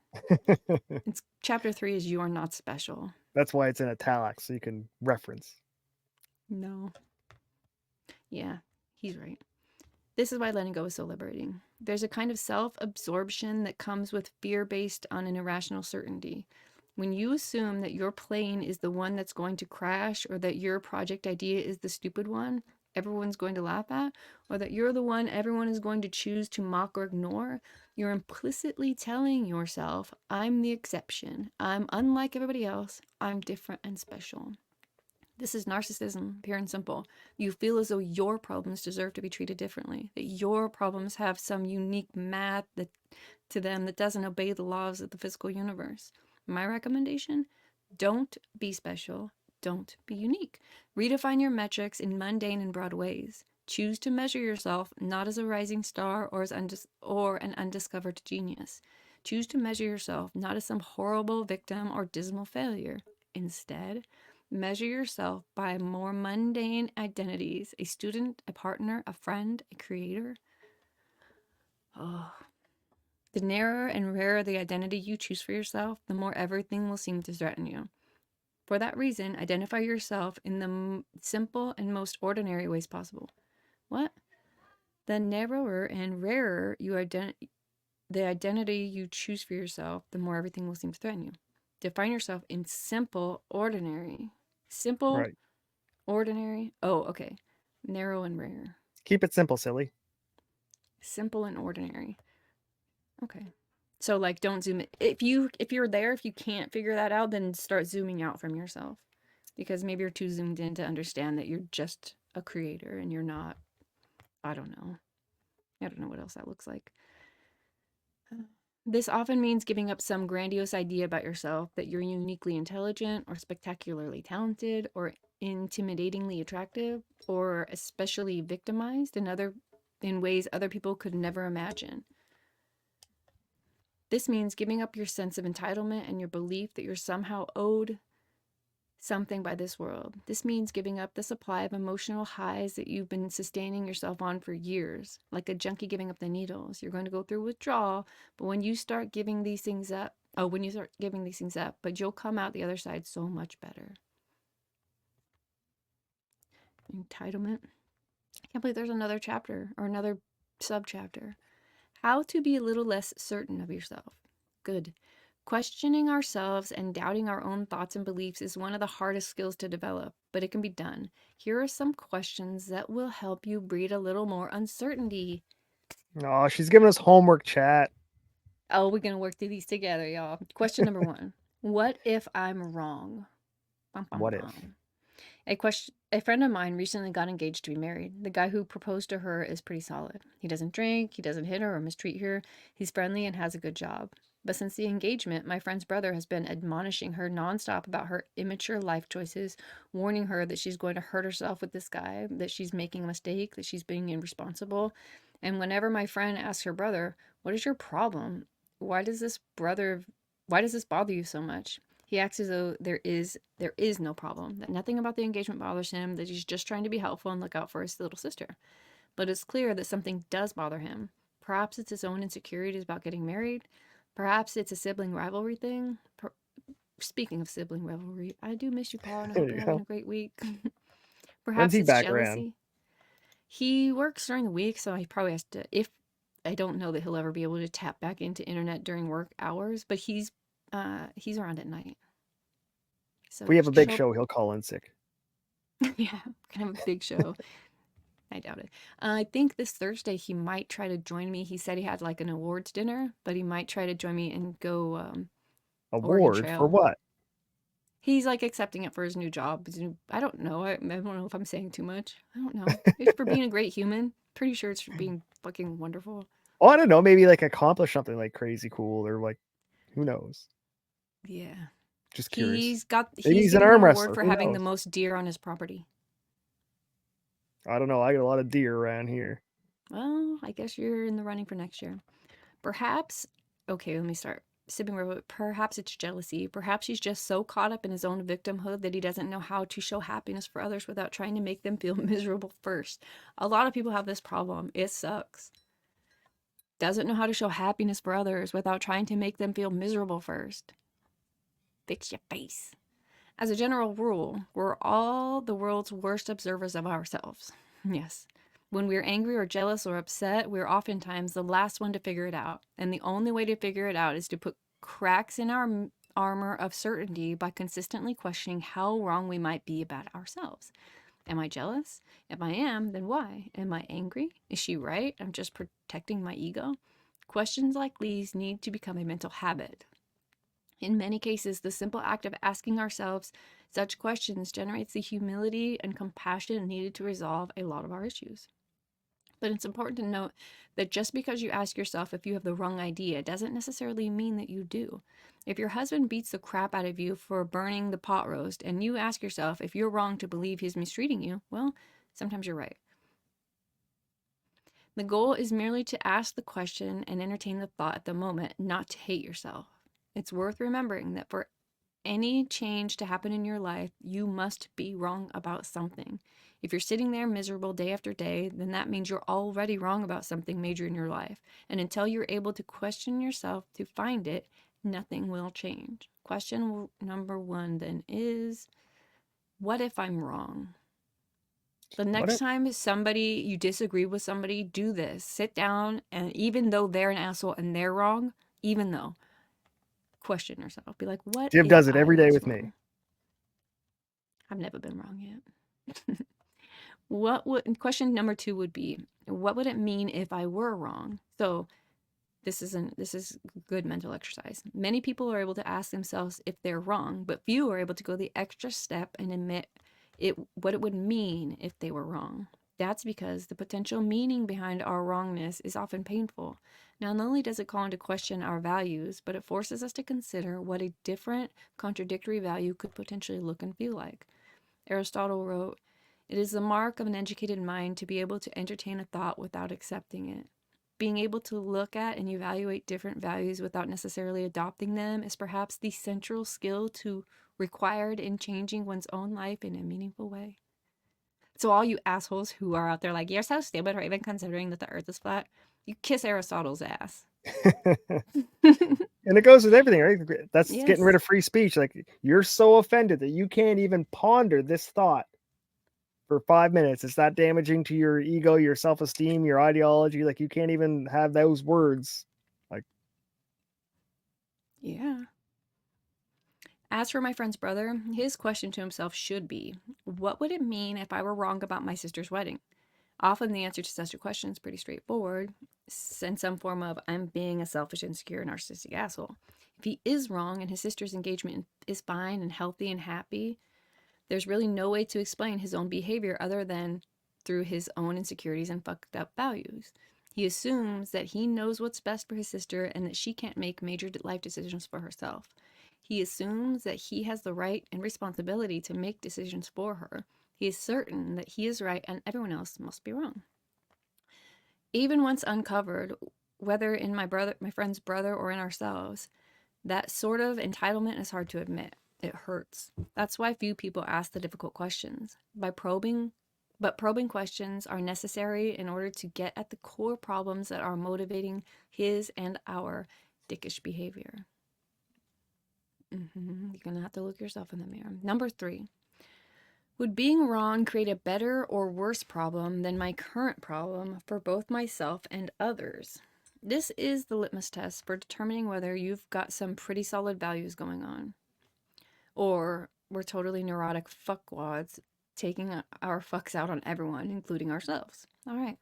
A: It's chapter 3 is you are not special.
B: That's why it's in italics so you can reference.
A: No. Yeah, he's right. This is why letting go is so liberating. There's a kind of self absorption that comes with fear based on an irrational certainty. When you assume that your plane is the one that's going to crash, or that your project idea is the stupid one everyone's going to laugh at, or that you're the one everyone is going to choose to mock or ignore, you're implicitly telling yourself, I'm the exception. I'm unlike everybody else. I'm different and special. This is narcissism, pure and simple. You feel as though your problems deserve to be treated differently, that your problems have some unique math to them that doesn't obey the laws of the physical universe. My recommendation: don't be special, don't be unique. Redefine your metrics in mundane and broad ways. Choose to measure yourself not as a rising star or an undiscovered genius. Choose to measure yourself not as some horrible victim or dismal failure. Instead, measure yourself by more mundane identities: a student, a partner, a friend, a creator. Oh. The narrower and rarer the identity you choose for yourself, the more everything will seem to threaten you. For that reason, identify yourself in the simple and most ordinary ways possible. What? The narrower and rarer the identity you choose for yourself, the more everything will seem to threaten you. Define yourself in simple, ordinary. Simple,
B: Right.
A: ordinary. Oh, okay. Narrow and rare.
B: Keep it simple, silly.
A: Simple and ordinary. Okay. So like don't zoom it. If you can't figure that out, then start zooming out from yourself. Because maybe you're too zoomed in to understand that you're just a creator and you're not, I don't know. I don't know what else that looks like. This often means giving up some grandiose idea about yourself, that you're uniquely intelligent or spectacularly talented or intimidatingly attractive, or especially victimized in ways other people could never imagine. This means giving up your sense of entitlement and your belief that you're somehow owed something by this world. This means giving up the supply of emotional highs that you've been sustaining yourself on for years, like a junkie giving up the needles. You're going to go through withdrawal, but when you start giving these things up, but you'll come out the other side so much better. Entitlement. I can't believe there's another chapter or another subchapter. How to be a little less certain of yourself. Good. Questioning ourselves and doubting our own thoughts and beliefs is one of the hardest skills to develop, but it can be done. Here are some questions that will help you breed a little more uncertainty.
B: Oh, she's giving us homework, chat.
A: Oh, we're going to work through these together, y'all. Question number 1. What if I'm wrong? Bum, bum,
B: What if?
A: bum. A friend of mine recently got engaged to be married. The guy who proposed to her is pretty solid. He doesn't drink, he doesn't hit her or mistreat her. He's friendly and has a good job. But since the engagement, my friend's brother has been admonishing her nonstop about her immature life choices, warning her that she's going to hurt herself with this guy, that she's making a mistake, that she's being irresponsible. And whenever my friend asks her brother, "What is your problem? Why does this bother you so much?" He acts as though there is no problem, that nothing about the engagement bothers him, that he's just trying to be helpful and look out for his little sister. But it's clear that something does bother him. Perhaps it's his own insecurities about getting married. Perhaps it's a sibling rivalry thing. Speaking of sibling rivalry, I do miss you, Paul, and I
B: There
A: hope
B: you
A: you're having
B: go.
A: a great week.
B: When's
A: Perhaps
B: he
A: it's
B: back around?
A: jealousy. He works during the week, so he probably has to. If I don't know that he'll ever be able to tap back into internet during work hours, but he's around at night. So
B: If we have a big
A: show up.
B: show, he'll call in sick.
A: Yeah, kind of a big show. I doubt it. I think this Thursday he might try to join me. He said he had like an awards dinner, but he might try to join me and go Oregon
B: Award for
A: Trail.
B: what?
A: He's like accepting it for his new job. I don't know. I don't know if I'm saying too much. I don't know. It's for being a great human. Pretty sure it's for being fucking wonderful.
B: Oh, I don't know. Maybe like accomplish something like crazy cool or like who knows?
A: Yeah.
B: Just curious. Maybe
A: He's
B: he's an
A: getting an
B: arm
A: award
B: wrestler.
A: for
B: Who
A: having the
B: knows?
A: most deer on his property.
B: I don't know. I got a lot of deer around here.
A: Well, I guess you're in the running for next year. Perhaps, okay, let me start. Sibling rivalry. Perhaps it's jealousy. Perhaps he's just so caught up in his own victimhood that he doesn't know how to show happiness for others without trying to make them feel miserable first. A lot of people have this problem. It sucks. Doesn't know how to show happiness for others without trying to make them feel miserable first. Fix your face. As a general rule, we're all the world's worst observers of ourselves. Yes. When we're angry or jealous or upset, we're oftentimes the last one to figure it out. And the only way to figure it out is to put cracks in our armor of certainty by consistently questioning how wrong we might be about ourselves. Am I jealous? If I am, then why? Am I angry? Is she right? I'm just protecting my ego. Questions like these need to become a mental habit. In many cases, the simple act of asking ourselves such questions generates the humility and compassion needed to resolve a lot of our issues. But it's important to note that just because you ask yourself if you have the wrong idea doesn't necessarily mean that you do. If your husband beats the crap out of you for burning the pot roast and you ask yourself if you're wrong to believe he's mistreating you, well, sometimes you're right. The goal is merely to ask the question and entertain the thought at the moment, not to hate yourself. It's worth remembering that for any change to happen in your life, you must be wrong about something. If you're sitting there miserable day after day, then that means you're already wrong about something major in your life. And until you're able to question yourself to find it, nothing will change. Question number 1 then is, what if I'm wrong? The
B: What
A: next
B: if?
A: time you disagree with somebody, do this. Sit down, and even though they're an asshole and they're wrong, even though, question yourself. Be like, what
B: Div
A: if
B: does it
A: I
B: every day
A: was
B: with me.
A: wrong? I've never been wrong yet. Question number 2 would be, what would it mean if I were wrong? So this is good mental exercise. Many people are able to ask themselves if they're wrong, but few are able to go the extra step and admit what it would mean if they were wrong. That's because the potential meaning behind our wrongness is often painful. Not only does it call into question our values, but it forces us to consider what a different, contradictory value could potentially look and feel like. Aristotle wrote, "It is the mark of an educated mind to be able to entertain a thought without accepting it. Being able to look at and evaluate different values without necessarily adopting them is perhaps the central skill to required in changing one's own life in a meaningful way." So all you assholes who are out there like, you're so stupid or even considering that the earth is flat, you kiss Aristotle's ass.
B: And it goes with everything, right? That's getting rid
A: Yes.
B: of free speech. Like, you're so offended that you can't even ponder this thought for 5 minutes. It's that damaging to your ego, your self-esteem, your ideology. Like, you can't even have those words. Like,
A: Yeah. As for my friend's brother, his question to himself should be, what would it mean if I were wrong about my sister's wedding? Often the answer to such a question is pretty straightforward. In some form of, I'm being a selfish, insecure, narcissistic asshole. If he is wrong and his sister's engagement is fine and healthy and happy, there's really no way to explain his own behavior other than through his own insecurities and fucked up values. He assumes that he knows what's best for his sister and that she can't make major life decisions for herself. He assumes that he has the right and responsibility to make decisions for her. He is certain that he is right and everyone else must be wrong. Even once uncovered, whether in my friend's brother, or in ourselves, that sort of entitlement is hard to admit. It hurts. That's why few people ask the difficult questions. But probing questions are necessary in order to get at the core problems that are motivating his and our dickish behavior. You're gonna have to look yourself in the mirror. Number 3. Would being wrong create a better or worse problem than my current problem for both myself and others? This is the litmus test for determining whether you've got some pretty solid values going on, or we're totally neurotic fuckwads taking our fucks out on everyone, including ourselves. All right.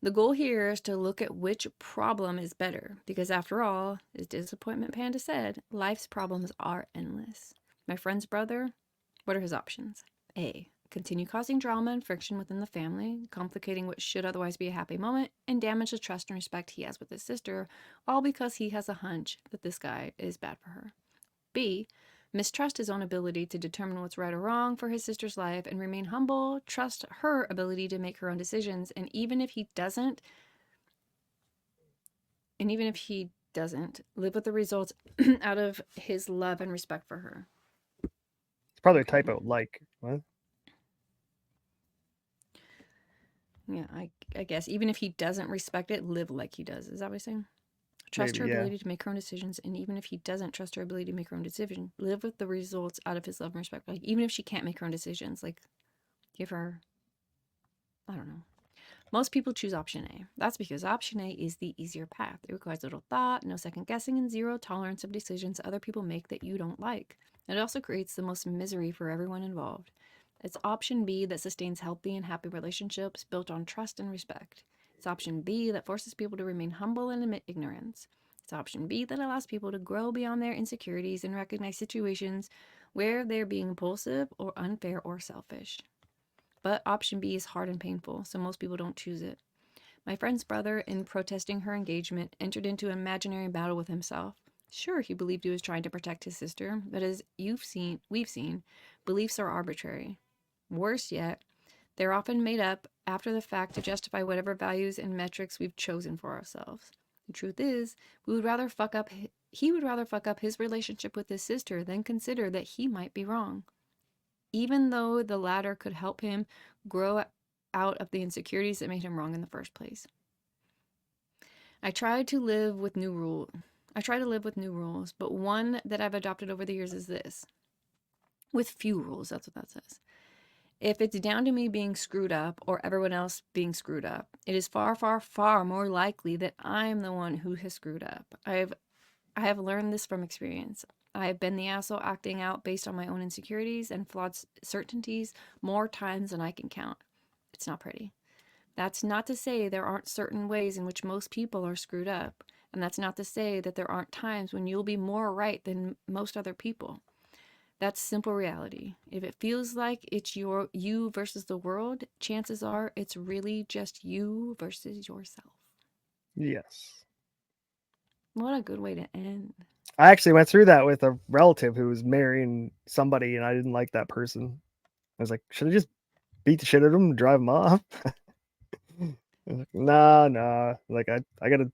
A: The goal here is to look at which problem is better, because after all, as Disappointment Panda said, life's problems are endless. My friend's brother, what are his options? A. Continue causing drama and friction within the family, complicating what should otherwise be a happy moment, and damage the trust and respect he has with his sister, all because he has a hunch that this guy is bad for her. B. Mistrust his own ability to determine what's right or wrong for his sister's life and remain humble, trust her ability to make her own decisions, and even if he doesn't, live with the results out of his love and respect for her.
B: it's probably a
A: Okay.
B: typo. Like, what?
A: Yeah, I guess. Even if he doesn't respect it, live like he does. Is that what he's saying? Trust
B: Maybe,
A: her
B: yeah.
A: ability to make her own decisions, and even if he doesn't trust her ability to make her own decision, live with the results out of his love and respect. Like, even if she can't make her own decisions, like, give her, I don't know. Most people choose option A. That's because option A is the easier path. It requires little thought, no second guessing, and zero tolerance of decisions other people make that you don't like. It also creates the most misery for everyone involved. It's option B that sustains healthy and happy relationships built on trust and respect. It's option B that forces people to remain humble and admit ignorance. It's option B that allows people to grow beyond their insecurities and recognize situations where they're being impulsive or unfair or selfish. But option B is hard and painful, so most people don't choose it. My friend's brother, in protesting her engagement, entered into an imaginary battle with himself. Sure, he believed he was trying to protect his sister, but as we've seen, beliefs are arbitrary. Worse yet, they're often made up after the fact to justify whatever values and metrics we've chosen for ourselves. The truth is, he would rather fuck up his relationship with his sister than consider that he might be wrong, even though the latter could help him grow out of the insecurities that made him wrong in the first place. I try to live with new rules. I try to live with new rules, but one that I've adopted over the years is this. With few rules, that's what that says. If it's down to me being screwed up or everyone else being screwed up, it is far, far, far more likely that I'm the one who has screwed up. I have learned this from experience. I have been the asshole acting out based on my own insecurities and flawed certainties more times than I can count. It's not pretty. That's not to say there aren't certain ways in which most people are screwed up. And that's not to say that there aren't times when you'll be more right than most other people. That's simple reality. If it feels like it's you versus the world, chances are it's really just you versus yourself.
B: Yes.
A: What a good way to end.
B: I actually went through that with a relative who was marrying somebody, and I didn't like that person. I was like, should I just beat the shit out of him and drive him off? Like, nah. Like I gotta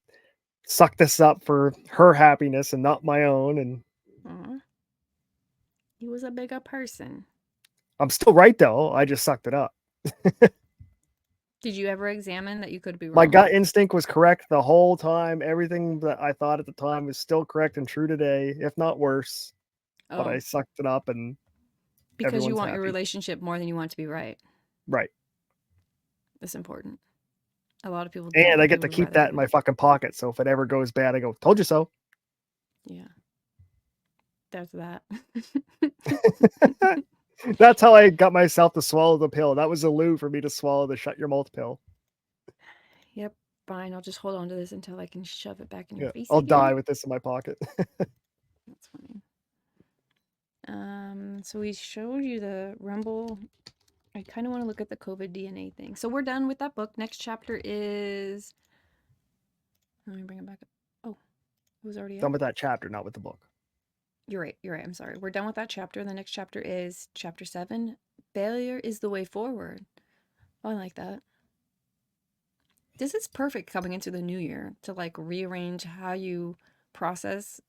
B: suck this up for her happiness and not my own. And
A: Aw. He was a bigger person.
B: I'm still right though. I just sucked it up.
A: Did you ever examine that you could be
B: My
A: wrong?
B: gut instinct was correct the whole time. Everything that I thought at the time was still correct and true today, if not worse. But I
A: Oh,
B: sucked it up and
A: because you
B: everyone's
A: want your
B: happy.
A: relationship more than you want to be right.
B: Right.
A: That's important. A lot of people
B: And
A: don't.
B: I
A: They
B: get to
A: would
B: keep
A: rather
B: that
A: be
B: in my
A: right.
B: fucking pocket. So if it ever goes bad, I go, told you so.
A: Yeah, there's that.
B: That's how I got myself to swallow the pill. That was a lure for me to swallow the shut your mouth pill.
A: Yep, fine. I'll just hold on to this until I can shove it back in your
B: Yeah.
A: face
B: I'll die
A: again.
B: with this in my pocket.
A: That's funny. So we showed you the Rumble. I kind of want to look at the COVID DNA thing. So we're done with that book. Next chapter is. Let me bring it back up. Oh, it was already
B: Done
A: up.
B: with that chapter, not with the book.
A: You're right. You're right. I'm sorry. We're done with that chapter. The next chapter is chapter 7. Failure is the way forward. Oh, I like that. This is perfect coming into the new year to like rearrange how you process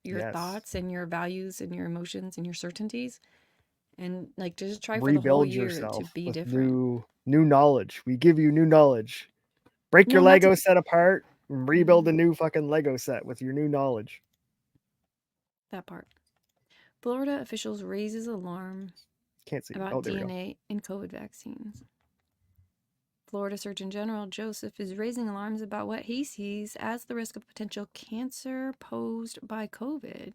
A: your
B: Yes.
A: thoughts and your values and your emotions and your certainties, and like just try for the whole
B: Rebuild
A: year to
B: yourself
A: be
B: with
A: different.
B: new knowledge. We give you new knowledge. Break your
A: No, not to.
B: Lego set apart and rebuild a
A: Mhm,
B: new fucking Lego set with your new knowledge.
A: that part. Florida officials raises alarm
B: Can't see.
A: about
B: Oh, there we go.
A: DNA in COVID vaccines. Florida Surgeon General Joseph is raising alarms about what he sees as the risk of potential cancer posed by COVID.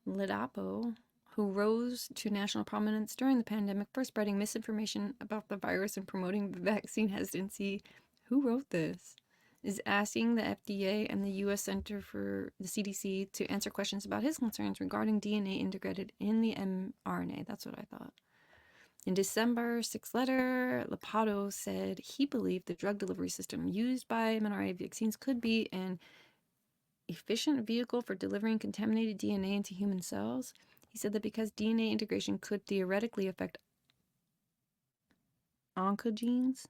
A: Lidapo, who rose to national prominence during the pandemic for spreading misinformation about the virus and promoting the vaccine hesitancy, who wrote this, is asking the FDA and the U.S. Center for the CDC to answer questions about his concerns regarding DNA integrated in the mRNA. That's what I thought. In December, 6 letter, Lipato said he believed the drug delivery system used by mRNA vaccines could be an efficient vehicle for delivering contaminated DNA into human cells. He said that because DNA integration could theoretically affect oncogenes,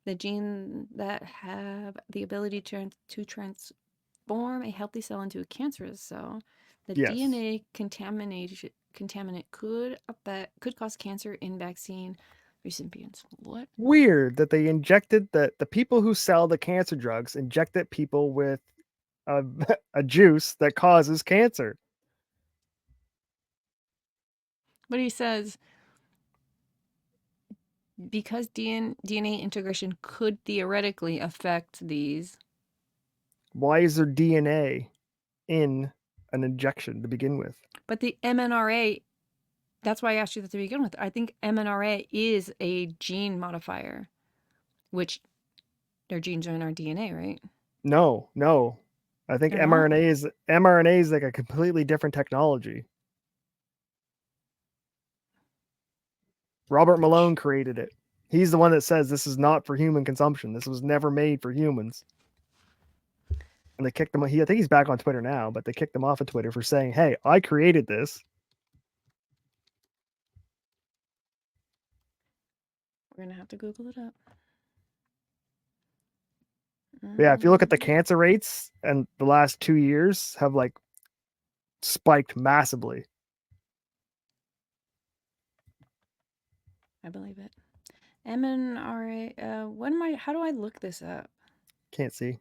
A: the gene that have the ability to transform a healthy cell into a cancerous cell, the
B: Yes.
A: DNA contaminant could cause cancer in vaccine recipients. What?
B: Weird that they injected the people who sell the cancer drugs injected people with a, a juice that causes cancer.
A: But he says because DNA integration could theoretically affect these.
B: Why is there DNA in an injection to begin with?
A: But the mNRA, that's why I asked you that to begin with. I think mNRA is a gene modifier, which their genes are in our DNA, right?
B: No. I think
A: They're not?
B: mRNA is like a completely different technology. Robert Malone created it. He's the one that says this is not for human consumption. This was never made for humans. And they kicked him. I think he's back on Twitter now, but they kicked him off of Twitter for saying, "Hey, I created this."
A: We're going to have to Google it up.
B: Yeah, if you look at the
A: Um,
B: cancer rates and the last 2 years have like spiked massively.
A: I believe it. mNRA, how do I look this up?
B: Can't see.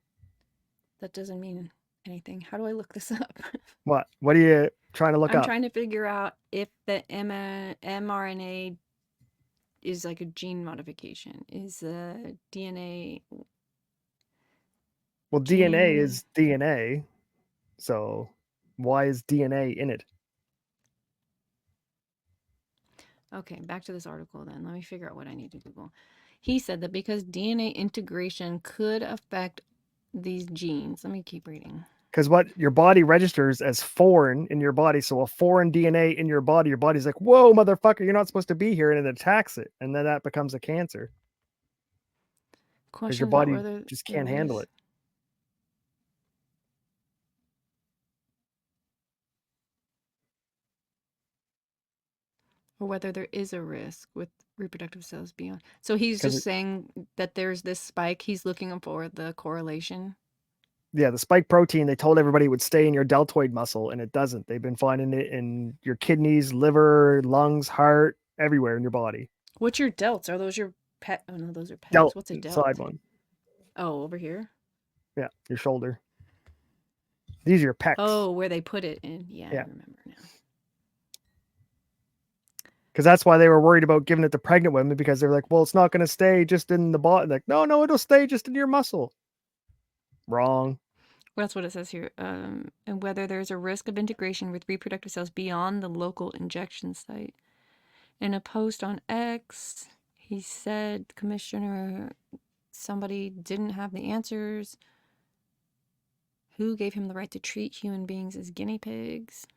A: That doesn't mean anything. How do I look this up?
B: What? What are you trying to look
A: I'm
B: up?
A: trying to figure out if the mRNA is like a gene modification. Is the DNA
B: Well, DNA
A: gene?
B: is DNA. So why is DNA in it?
A: Okay, back to this article then. Let me figure out what I need to Google. He said that because DNA integration could affect these genes. Let me keep reading.
B: Because what your body registers as foreign in your body, so a foreign DNA in your body's like, whoa, motherfucker, you're not supposed to be here, and it attacks it, and then that becomes a cancer because your
A: Questions about
B: body
A: whether
B: just
A: the
B: can't handle
A: race.
B: it.
A: or whether there is a risk with reproductive cells beyond. So he's
B: because
A: just saying that there's this spike. He's looking for the correlation.
B: the spike protein, they told everybody it would stay in your deltoid muscle, and it doesn't. They've been finding it in your kidneys, liver, lungs, heart, everywhere in your body.
A: What's your delts? Are those your pet? Oh no, those are pecs.
B: Delt,
A: What's a
B: side
A: delt?
B: one.
A: Oh, over here.
B: Yeah, your shoulder. These are your pecs.
A: Oh, where they put it in. Yeah, I
B: Yeah,
A: remember now.
B: because that's why they were worried about giving it to pregnant women, because they're like, well, it's not going to stay just in the body. Like, no, it'll stay just in your muscle. Wrong.
A: Well, that's what it says here. And whether there's a risk of integration with reproductive cells beyond the local injection site. In a post on X, he said the commissioner, somebody didn't have the answers. Who gave him the right to treat human beings as guinea pigs?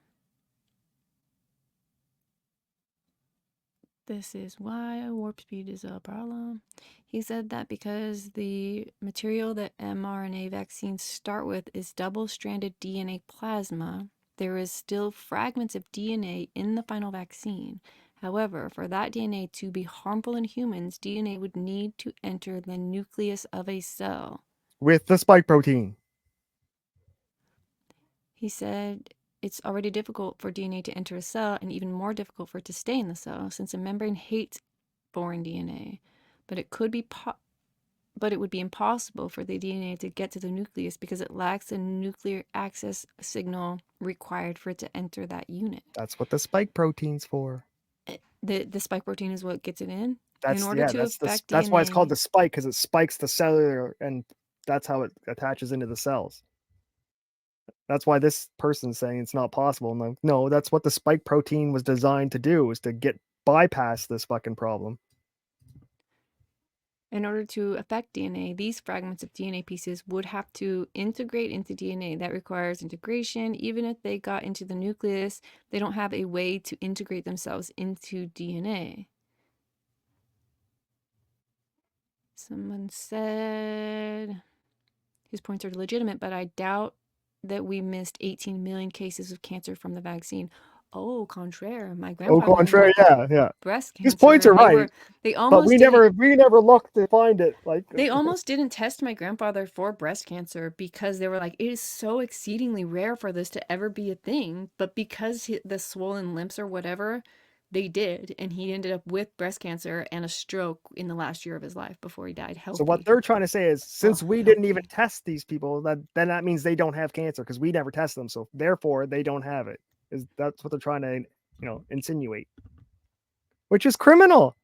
A: This is why warp speed is a problem. He said that because the material that mRNA vaccines start with is double-stranded DNA plasma, there is still fragments of DNA in the final vaccine. However, for that DNA to be harmful in humans, DNA would need to enter the nucleus of a cell.
B: With the spike protein.
A: He said it's already difficult for DNA to enter a cell and even more difficult for it to stay in the cell since a membrane hates foreign DNA. But it would be impossible for the DNA to get to the nucleus because it lacks the nuclear access signal required for it to enter that unit.
B: That's what the spike protein's for.
A: The spike protein is what gets it in.
B: That's
A: In order to affect
B: that's why it's called
A: DNA,
B: the spike, because it spikes the cellular, and that's how it attaches into the cells. That's why this person's saying it's not possible. And like, no, that's what the spike protein was designed to do, is to get bypass this fucking problem.
A: in order to affect DNA, these fragments of DNA pieces would have to integrate into DNA. That requires integration. Even if they got into the nucleus, they don't have a way to integrate themselves into DNA. Someone said his points are legitimate, but I doubt that we missed 18 million cases of cancer from the vaccine. Au contraire, my
B: Au
A: grandfather
B: contraire, yeah.
A: breast
B: His points
A: cancer,
B: are
A: and
B: right,
A: they
B: but
A: almost
B: we
A: didn't
B: never looked to find it. Like,
A: they almost didn't test my grandfather for breast cancer because they were like, it is so exceedingly rare for this to ever be a thing. But because the swollen lips or whatever, they did. And he ended up with breast cancer and a stroke in the last year of his life before he died
B: so what
A: healthy.
B: they're trying to say is, since
A: Well,
B: we didn't even
A: healthy.
B: test these people, then that means they don't have cancer, because we never test them. So therefore, they don't have it. That's what they're trying to, insinuate, which is criminal.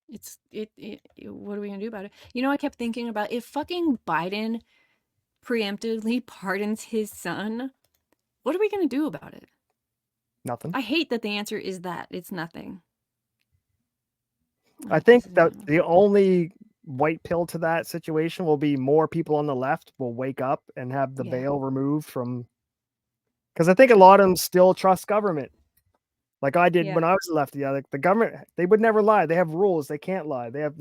A: What are we gonna do about it? You know, I kept thinking about if fucking Biden preemptively pardons his son, what are we gonna do about it?
B: Nothing.
A: I hate that the answer is that it's nothing.
B: I think that the only white pill to that situation will be more people on the left will wake up and have the
A: Yeah.
B: veil removed from, because I think a lot of them still trust government. Like I did
A: Yeah.
B: when I was a lefty. Like the government, they would never lie. They have rules. They can't lie. They have,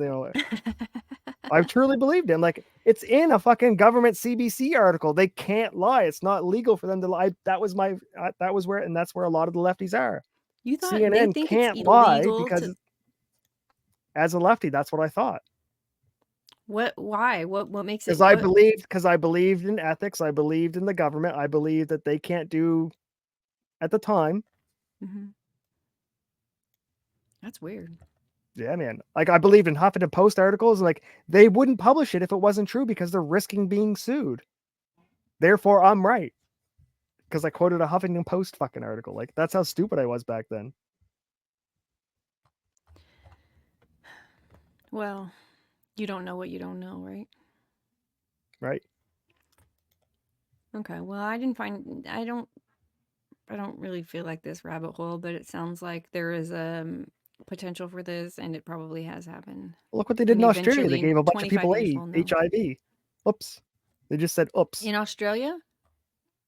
B: I truly believed him. Like it's in a fucking government CBC article. They can't lie. It's not legal for them to lie. That was where, and that's where a lot of the lefties are.
A: You thought they
B: CNN
A: think it's
B: can't lie
A: illegal
B: because
A: to
B: as a lefty, that's what I thought.
A: why? What makes it
B: Because I believed in ethics. I believed in the government. I believed that they can't do at the time.
A: Mhm. That's weird.
B: Yeah, man. Like I believed in Huffington Post articles. Like they wouldn't publish it if it wasn't true because they're risking being sued. Therefore, I'm right. Because I quoted a Huffington Post fucking article. Like that's how stupid I was back then.
A: Well, you don't know what you don't know, right?
B: Right.
A: Okay. Well, I don't really feel like this rabbit hole, but it sounds like there is potential for this and it probably has happened.
B: Look what they did
A: And
B: in Australia. They
A: eventually
B: gave
A: in
B: a bunch of
A: 25
B: people
A: years we'll know.
B: HIV. Oops. They just said oops.
A: In Australia?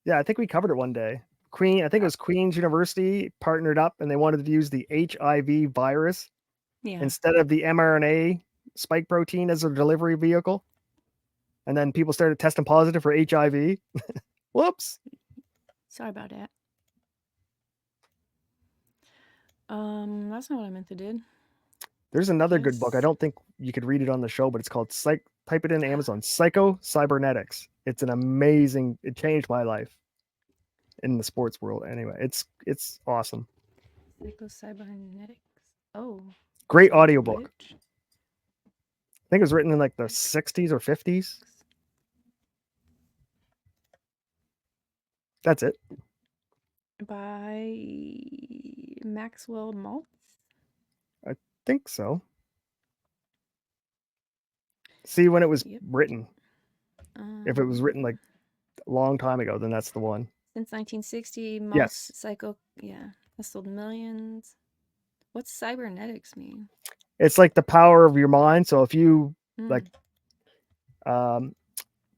B: Yeah, I think we covered it one day. I think it was Queen's University partnered up and they wanted to use the HIV virus
A: Yeah.
B: instead of the mRNA spike protein as a delivery vehicle. And then people started testing positive for HIV. Whoops.
A: Sorry about that. That's not what I meant to do.
B: There's another good book. I
A: Yes.
B: don't think you could read it on the show, but it's called type it in Amazon, Psycho Cybernetics. It's an amazing, it changed my life in the sports world. Anyway, it's awesome.
A: Psycho-cybernetics. Oh,
B: Great
A: on
B: audiobook.
A: Twitch.
B: I think it was written in like the 60s or 50s. That's it.
A: By Maxwell Maltz.
B: I think so. See when it was
A: Yep.
B: written. If it was written like a long time ago, then that's the one.
A: Since 1960, Maltz
B: Yes.
A: Psycho, yeah, has sold millions. What's cybernetics mean?
B: It's like the power of your mind. So if you like,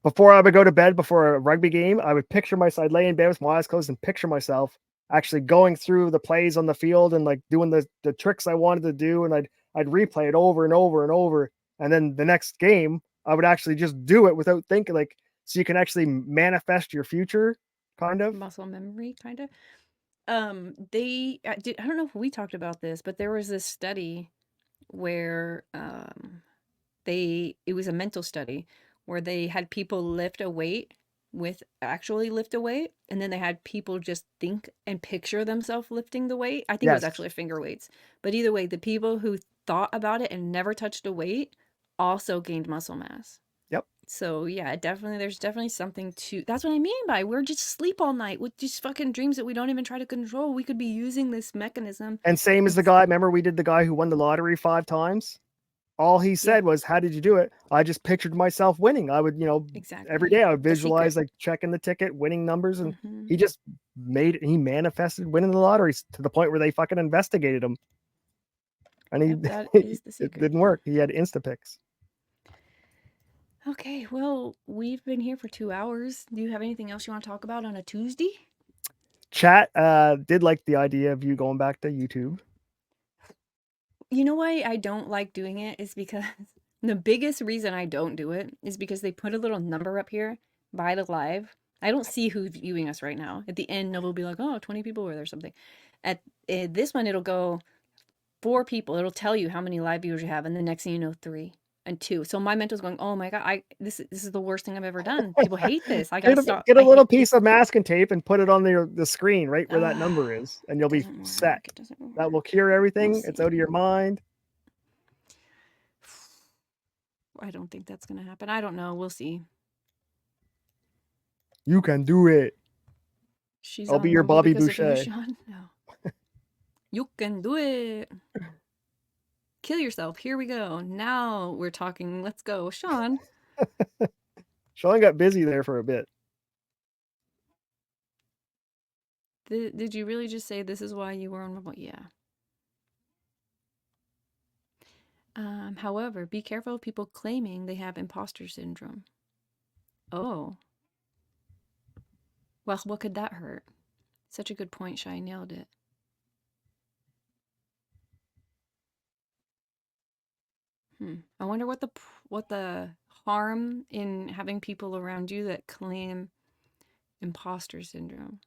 B: before I would go to bed before a rugby game, I would picture myself, I'd lay in bed with my eyes closed and picture myself actually going through the plays on the field and like doing the tricks I wanted to do. And I'd replay it over and over and over. And then the next game, I would actually just do it without thinking, like, so you can actually manifest your future, kind of.
A: Muscle memory, kind of. I don't know if we talked about this, but there was this study where it was a mental study where they had people lift a weight actually lift a weight, and then they had people just think and picture themselves lifting the weight. I think it was
B: Yes.
A: actually finger weights. But either way, the people who thought about it and never touched a weight also gained muscle mass.
B: Yep.
A: So yeah, there's definitely something to that's what I mean by we're just sleep all night with just fucking dreams that we don't even try to control. We could be using this mechanism.
B: And same as the guy, remember we did the guy who won the lottery 5 times? All he said was, "How did you do it?" I just pictured myself winning. I would,
A: Exactly.
B: every day I would
A: The
B: visualize
A: secret.
B: like checking the ticket, winning numbers, and
A: Mhm.
B: he manifested winning the lotteries to the point where they fucking investigated him. And
A: Yep, that is the
B: it
A: secret.
B: didn't work. He had Instapix.
A: Okay, well, we've been here for 2 hours. Do you have anything else you want to talk about on a Tuesday?
B: Chat did like the idea of you going back to YouTube.
A: You know why I don't like doing it is because the biggest reason I don't do it is because they put a little number up here by the live. I don't see who's viewing us right now. At the end, Nova will be like, oh, 20 people were there or something. At this one, it'll go 4 people. It'll tell you how many live viewers you have, and the next thing you know, 3 and 2. So my mental's going, oh my God, this is the worst thing I've ever done. People hate this. I gotta stop.
B: Get a
A: I
B: little
A: hate
B: piece
A: it's
B: of masking tape and put it on the screen right where that number is, and you'll be
A: doesn't
B: set.
A: work. It doesn't work.
B: That will cure
A: We'll
B: everything.
A: see.
B: It's out of your mind.
A: I don't think that's gonna happen. I don't know. We'll see.
B: You can do it.
A: She's
B: I'll be
A: on
B: your
A: Rumble
B: Bobby
A: because of you,
B: Boucher.
A: Sean. No. You can do it. Kill yourself. Here we go. Now we're talking. Let's go. Sean.
B: Sean got busy there for a bit.
A: Did you really just say this is why you were on Rumble? Yeah. However, be careful of people claiming they have imposter syndrome. Oh. Well, what could that hurt? Such a good point, Shy. Nailed it. I wonder what the harm in having people around you that claim imposter syndrome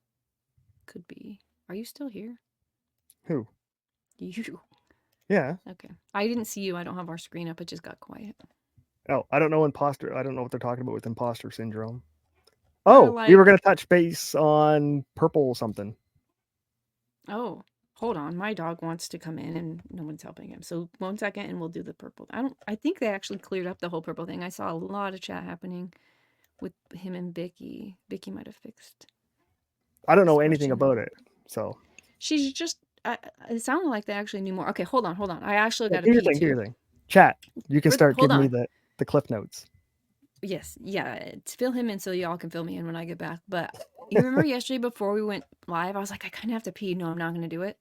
A: could be. Are you still here?
B: Who?
A: You.
B: Yeah.
A: Okay. I didn't see you. I don't have our screen up. It just got quiet.
B: Oh, I don't know I don't know what they're talking about with imposter syndrome.
A: Or
B: Oh, we were
A: like,
B: going to touch base on purple something.
A: oh, hold on. My dog wants to come in and no one's helping him. So 1 second and we'll do the purple. I think they actually cleared up the whole purple thing. I saw a lot of chat happening with him and Vicky. Vicky might have fixed.
B: I don't know anything about it. So
A: she's just it sounded like they actually knew more. Okay, hold on. I actually got to
B: do your
A: pee
B: thing, do your
A: too.
B: thing. Chat. You can start
A: Hold
B: giving me
A: on.
B: the cliff notes.
A: Yes, yeah, fill him in so y'all can fill me in when I get back. But you remember yesterday before we went live, I was like, I kind of have to pee. No, I'm not going to do it.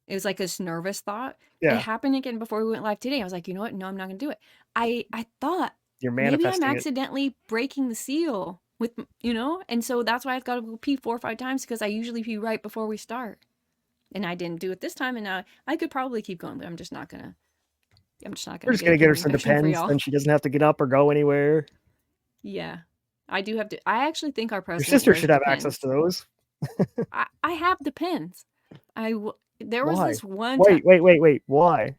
A: It was like this nervous thought. It
B: Yeah.
A: happened again before we went live today. I was like, you know what? No, I'm not going to do it. I thought
B: You're
A: maybe I'm
B: manifesting it.
A: accidentally breaking the seal with, and so that's why I've got to go pee 4 or 5 times because I usually pee right before we start. And I didn't do it this time. And now I could probably keep going, but I'm just not going to. I'm just not
B: We're
A: going
B: just
A: to get
B: going
A: a
B: to get her
A: pee
B: some
A: infection for
B: Depends,
A: y'all.
B: then she doesn't have to get up or go anywhere.
A: Yeah. I do have to. I actually think our
B: Your
A: president
B: sister
A: wears
B: should have
A: Depends.
B: access to those.
A: I have Depends. There was
B: Why?
A: this one time.
B: Wait. Why?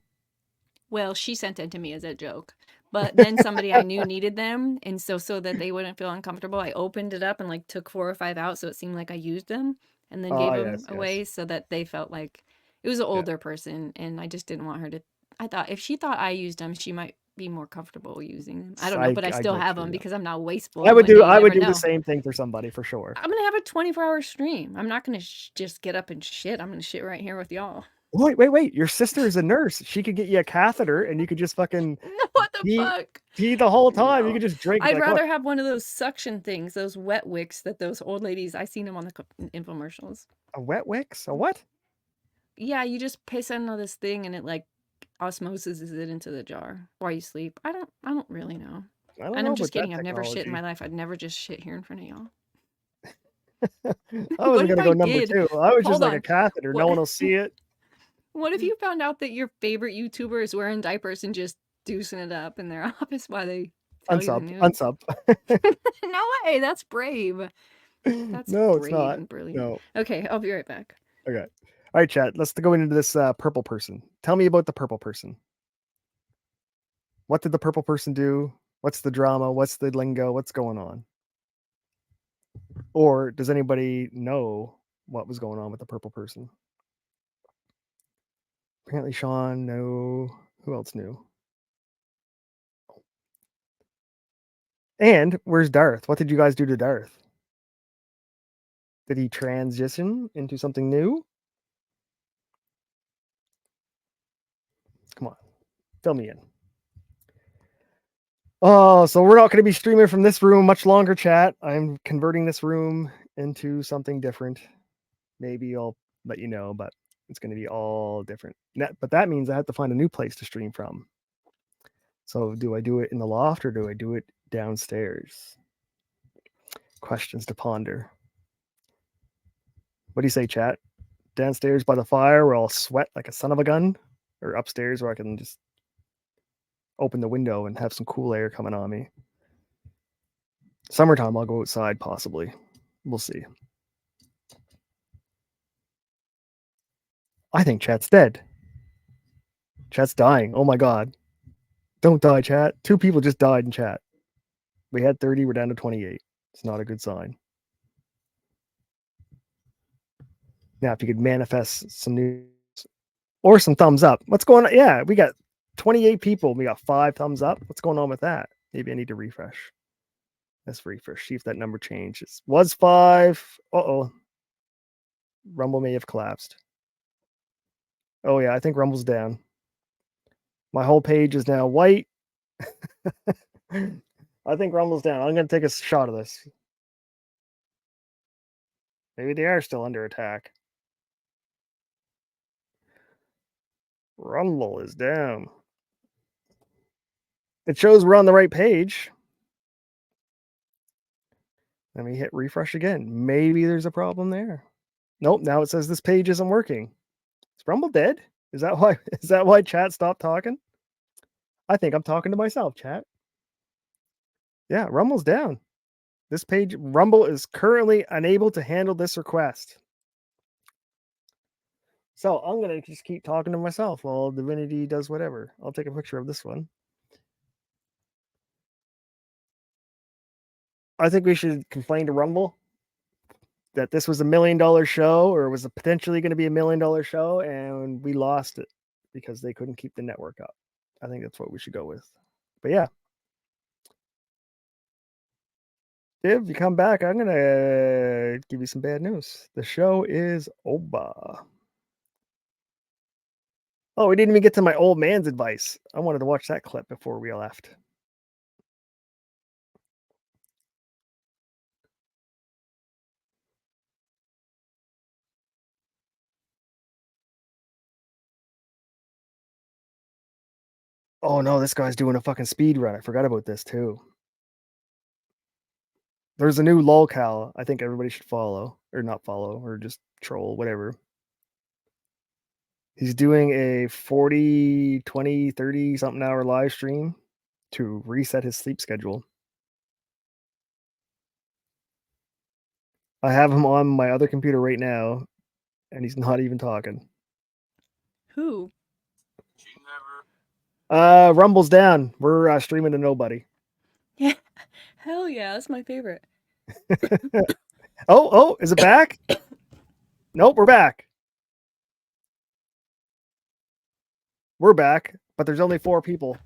A: Well, she sent it to me as a joke. But then somebody I knew needed them, and so that they wouldn't feel uncomfortable, I opened it up and like took 4 or 5 out so it seemed like I used them and then gave
B: Oh,
A: them
B: yes, yes.
A: away so that they felt like it was an
B: Yeah.
A: older person and I just didn't want her to. I thought if she thought I used them, she might be more comfortable using them. I don't know, but I
B: I
A: still
B: get
A: have
B: you.
A: them
B: Yeah.
A: because I'm not wasteful. One day you
B: I would
A: never
B: do the
A: know.
B: same thing for somebody for sure.
A: I'm gonna have a 24-hour stream. I'm not gonna just get up and shit. I'm gonna shit right here with y'all.
B: Wait. Your sister is a nurse. She could get you a catheter and you could just fucking
A: No, what the
B: pee,
A: fuck?
B: pee the whole time. You
A: No.
B: could just drink and be
A: I'd
B: like, look,
A: rather have one of those suction things, those wet wicks that those old ladies, I seen them on the infomercials.
B: a wet wicks? A what?
A: Yeah, you just piss into this thing and it like osmosis it into the jar while you sleep. I don't really know.
B: I don't
A: And
B: know
A: I'm
B: about
A: just
B: that
A: kidding. I've never shit in
B: technology.
A: my life. I'd never just shit here in front of y'all.
B: I
A: What
B: wasn't
A: if
B: gonna
A: I
B: go number
A: did?
B: two. I was just
A: Hold
B: like a
A: on.
B: catheter. No
A: What
B: one will see it.
A: what if you found out that your favorite YouTuber is wearing diapers and just doosing it up in their office while they tell you the news?
B: Unsub.
A: No way, that's brave. That's
B: No, it's
A: brave
B: not.
A: and brilliant.
B: No.
A: Okay, I'll be right back.
B: Okay. All right, chat. Let's go into this purple person. Tell me about the purple person. What did the purple person do? What's the drama? What's the lingo? What's going on? Or does anybody know what was going on with the purple person? Apparently, Sean, no. Who else knew? And where's Darth? What did you guys do to Darth? Did he transition into something new? Come on, fill me in. Oh, so we're not going to be streaming from this room much longer, chat. I'm converting this room into something different. Maybe I'll let you know, but it's going to be all different. But that means I have to find a new place to stream from. So do I do it in the loft or do I do it downstairs? Questions to ponder. What do you say, chat? Downstairs by the fire where I'll sweat like a son of a gun? Or upstairs where I can just open the window and have some cool air coming on me? Summertime, I'll go outside possibly. We'll see. I think chat's dead. Chat's dying. Oh my god. Don't die, chat. 2 people just died in chat. We had 30, we're down to 28. It's not a good sign. Now, if you could manifest some news or some thumbs up. What's going on? Yeah, we got 28 people. We got 5 thumbs up. What's going on with that? Maybe I need to refresh. Let's refresh. See if that number changes. Was 5. Uh-oh. Rumble may have collapsed. Oh, yeah, I think Rumble's down. My whole page is now white. I think Rumble's down. I'm going to take a shot of this. Maybe they are still under attack. Rumble is down. It shows we're on the right page. Let me hit refresh again. Maybe there's a problem there. Nope, now it says this page isn't working. Is Rumble dead? Is that why chat stopped talking? I think I'm talking to myself, chat. Yeah, Rumble's down. This page, Rumble is currently unable to handle this request. So I'm going to just keep talking to myself while Divinity does whatever. I'll take a picture of this one. I think we should complain to Rumble that this was $1 million show, or was potentially going to be $1 million show, and we lost it because they couldn't keep the network up. I think that's what we should go with. But yeah. If you come back, I'm going to give you some bad news. The show is over. Oh, we didn't even get to my old man's advice. I wanted to watch that clip before we left. Oh no, this guy's doing a fucking speed run. I forgot about this too. There's a new lolcow I think everybody should follow, or not follow, or just troll, whatever. He's doing a 40, 20, 30 something hour live stream to reset his sleep schedule. I have him on my other computer right now, and he's not even talking.
A: Who?
B: Rumble's down. We're streaming to nobody.
A: Yeah. Hell yeah, that's my favorite.
B: Oh, is it back? Nope, we're back. We're back, but there's only 4 people.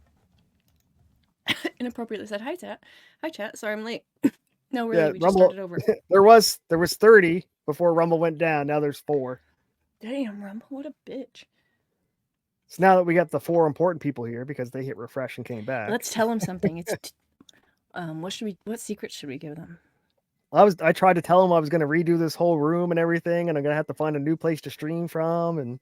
A: Inappropriately said, hi, chat. Hi, chat. Sorry I'm late. No, really,
B: Yeah,
A: we just
B: Rumble.
A: started over.
B: there was 30 before Rumble went down. Now there's 4.
A: Damn, Rumble, what a bitch.
B: So now that we got the 4 important people here because they hit refresh and came back.
A: Let's tell them something. It's what secret should we give them?
B: I tried to tell them I was going to redo this whole room and everything, and I'm going to have to find a new place to stream from. And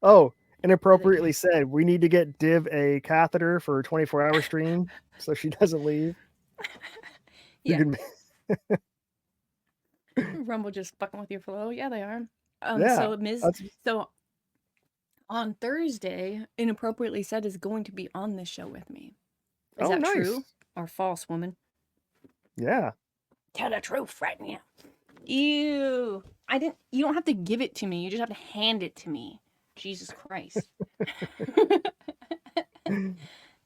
B: oh, inappropriately said, we need to get Div a catheter for a 24-hour stream so she doesn't leave.
A: Yeah. Rumble just fucking with your flow. Yeah, they are.
B: Yeah.
A: So on Thursday, inappropriately said is going to be on this show with me. Is that
B: nice.
A: true or false, woman?
B: Yeah.
A: Tell the truth right now. Ew. You don't have to give it to me. You just have to hand it to me. Jesus Christ.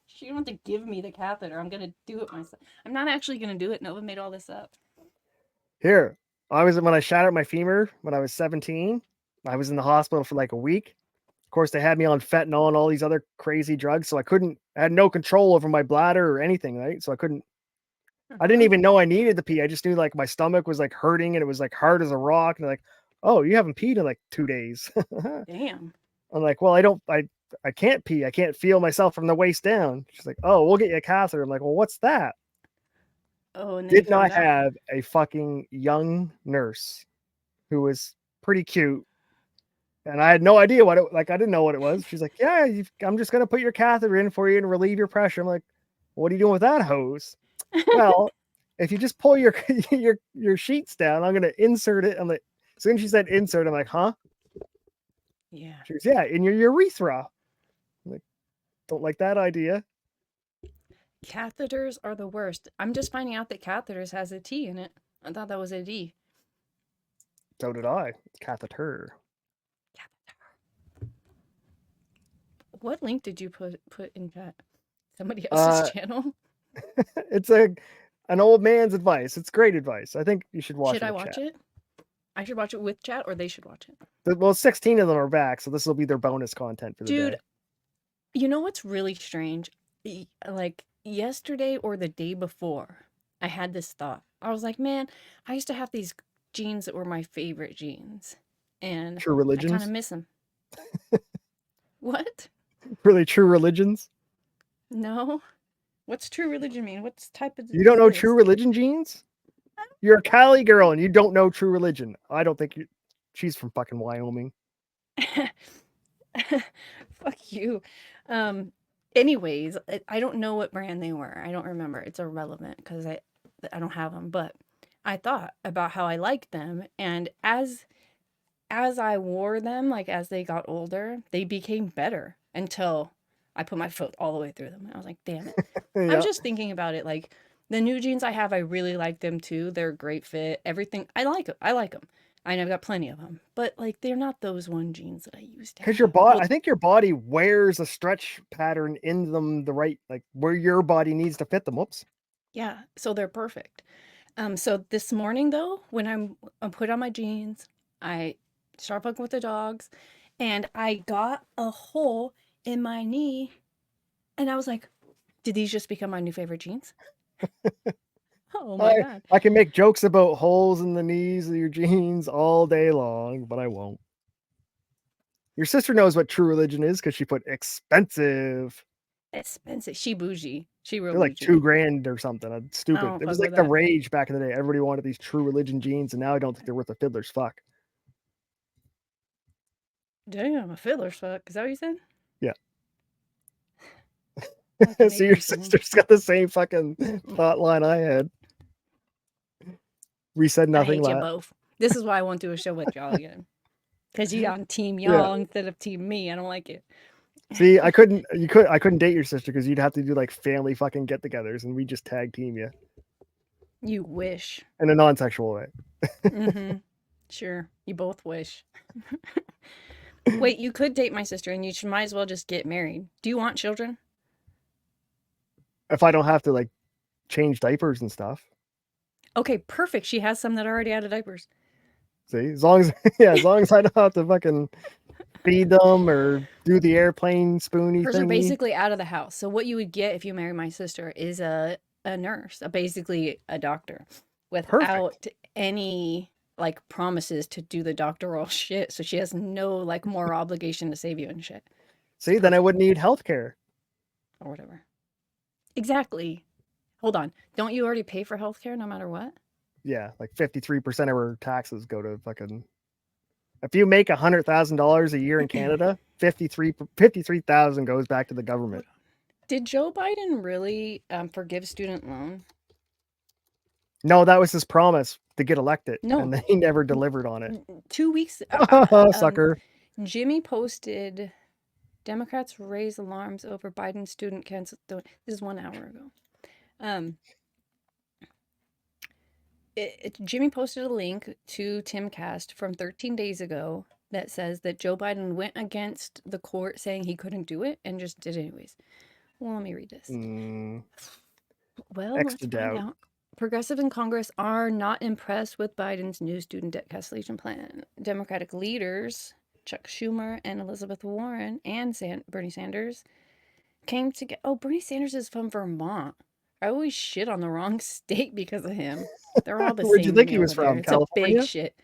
A: She don't have to give me the catheter. I'm gonna do it myself. I'm not actually gonna do it. Nova made all this up.
B: When I shattered my femur when I was 17, I was in the hospital for like a week. Of course, they had me on fentanyl and all these other crazy drugs, so I had no control over my bladder or anything, right? So I didn't even know I needed to pee. I just knew like my stomach was like hurting and it was like hard as a rock. And like, oh, you haven't peed in like 2 days.
A: Damn.
B: I'm like, well, I can't pee. I can't feel myself from the waist down. She's like, oh, we'll get you a catheter. I'm like, well, what's that?
A: Oh, and
B: did not have a fucking young nurse who was pretty cute. And I had no idea I didn't know what it was. She's like, yeah, I'm just going to put your catheter in for you and relieve your pressure. I'm like, what are you doing with that hose? Well, if you just pull your sheets down, I'm going to insert it. I'm like, as soon as she said insert, I'm like, huh?
A: Yeah.
B: She goes, yeah, in your urethra. I'm like, don't like that idea.
A: Catheters are the worst. I'm just finding out that catheters has a T in it. I thought that was a D.
B: So did I. It's catheter.
A: What link did you put in chat? Somebody else's channel?
B: It's an old man's advice. It's great advice. I think you should watch it.
A: Should I watch it? I should watch it with chat, or they should watch it?
B: Well, 16 of them are back, so this will be their bonus content for the day.
A: Dude, you know what's really strange? Like yesterday or the day before, I had this thought. I was like, man, I used to have these jeans that were my favorite jeans, and
B: True Religions?
A: I kind of miss them. What?
B: Really, True Religions?
A: No. What's True Religion mean? What's type of?
B: You don't know True Religion jeans? You're a Cali girl and you don't know True Religion. I don't think she's from fucking Wyoming.
A: Fuck you. Anyways, I don't know what brand they were. I don't remember. It's irrelevant because I don't have them. But I thought about how I liked them, and as I wore them, like as they got older, they became better until I put my foot all the way through them. I was like, damn it.
B: Yeah.
A: I'm just thinking about it. Like the new jeans I have, I really like them too. They're a great fit. Everything. I like them. I've got plenty of them, but like they're not those one jeans that I used to.
B: Because your body, I think your body wears a stretch pattern in them the right, like where your body needs to fit them. Whoops.
A: Yeah, so they're perfect. So this morning though, when I put on my jeans, I start fucking with the dogs, and I got a hole in my knee, and I was like, did these just become my new favorite jeans? Oh my God.
B: I can make jokes about holes in the knees of your jeans all day long, but I won't. Your sister knows what True Religion is because she put expensive.
A: Expensive. She bougie. She real
B: They're like
A: bougie.
B: $2,000 or something. Stupid. It was like the rage back in the day. Everybody wanted these True Religion jeans, and now I don't think they're worth a fiddler's fuck.
A: Damn, a fiddler's fuck. Is that what you said?
B: Yeah. So your sister's got the same fucking thought line I had. We said nothing.
A: I hate you both. This is why I won't do a show with y'all again. Because you're on team y'all instead of team me. I don't like it.
B: See, I couldn't date your sister because you'd have to do like family fucking get-togethers, and we just tag team you.
A: You wish.
B: In a non-sexual way.
A: Mm-hmm. Sure, you both wish. Wait, you could date my sister and you should might as well just get married. Do you want children?
B: If I don't have to like change diapers and stuff.
A: Okay, perfect. She has some that are already out of diapers.
B: See, as long as yeah, as long as I don't have to fucking feed them or do the airplane spoony
A: Hers are
B: thingy.
A: basically out of the house. So what you would get if you marry my sister is a nurse, basically a doctor,
B: Perfect.
A: without any like promises to do the doctoral shit. So she has no like moral obligation to save you and shit. It's
B: See, then I
A: perfect
B: wouldn't need health care.
A: or whatever. Exactly. Hold on. Don't you already pay for healthcare no matter what?
B: Yeah, like 53% of our taxes go to fucking. If you make $100,000 a year in Canada, 53,000 goes back to the government.
A: Did Joe Biden really forgive student loan?
B: No, that was his promise to get elected, and
A: No.
B: then he never delivered on it.
A: 2 weeks.
B: Sucker.
A: Jimmy posted Democrats raise alarms over Biden student cancel. This is 1 hour ago. Um, Jimmy posted a link to Timcast from 13 days ago that says that Joe Biden went against the court saying he couldn't do it and just did it anyways. Well, let me read this. Well, let's
B: Extra
A: find
B: doubt.
A: out. Progressive in Congress are not impressed with Biden's new student debt cancellation plan. Democratic leaders Chuck Schumer and Elizabeth Warren and Bernie Sanders came together. Oh, Bernie Sanders is from Vermont. I always shit on the wrong state because of him. They're all the
B: Where'd you
A: same to
B: think
A: me
B: he was
A: over there.
B: from?
A: It's a big
B: California?
A: shit.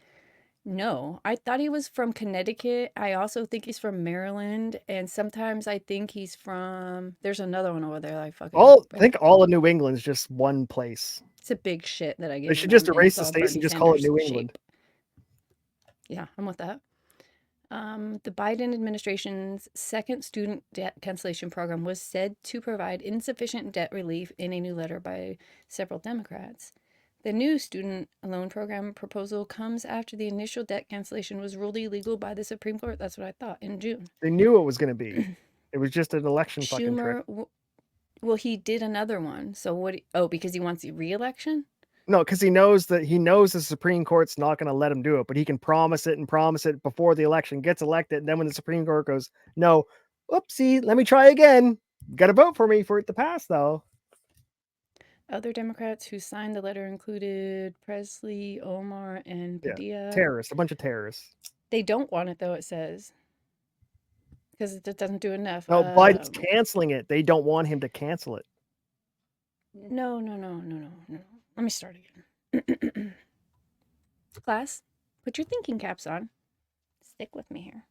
A: No, I thought he was from Connecticut. I also think he's from Maryland. And sometimes I think he's from, there's another one over there that I fucking,
B: I think all of New England's just one place.
A: it's a big shit that I
B: They
A: give
B: should
A: them.
B: just
A: And
B: erase
A: it's
B: the
A: all
B: states
A: Bernie
B: and just call it
A: Sanders
B: New England.
A: shape. Yeah, I'm with that. The Biden administration's second student debt cancellation program was said to provide insufficient debt relief in a new letter by several Democrats. The new student loan program proposal comes after the initial debt cancellation was ruled illegal by the Supreme Court. That's what I thought in June.
B: They knew it was going to be. It was just an election fucking trick.
A: Schumer, well, he did another one. So what? Oh, because he wants the re-election?
B: No, because he knows the Supreme Court's not going to let him do it, but he can promise it before the election gets elected. And then when the Supreme Court goes, no, oopsie, let me try again. Got to vote for me for it to pass, though.
A: Other Democrats who signed the letter included Presley, Omar, and
B: Yeah,
A: Padilla.
B: terrorists, a bunch of terrorists.
A: They don't want it though, it says, because it doesn't do enough.
B: No, Biden's canceling it. They don't want him to cancel it.
A: No. Let me start again. Class, put your thinking caps on. Stick with me here.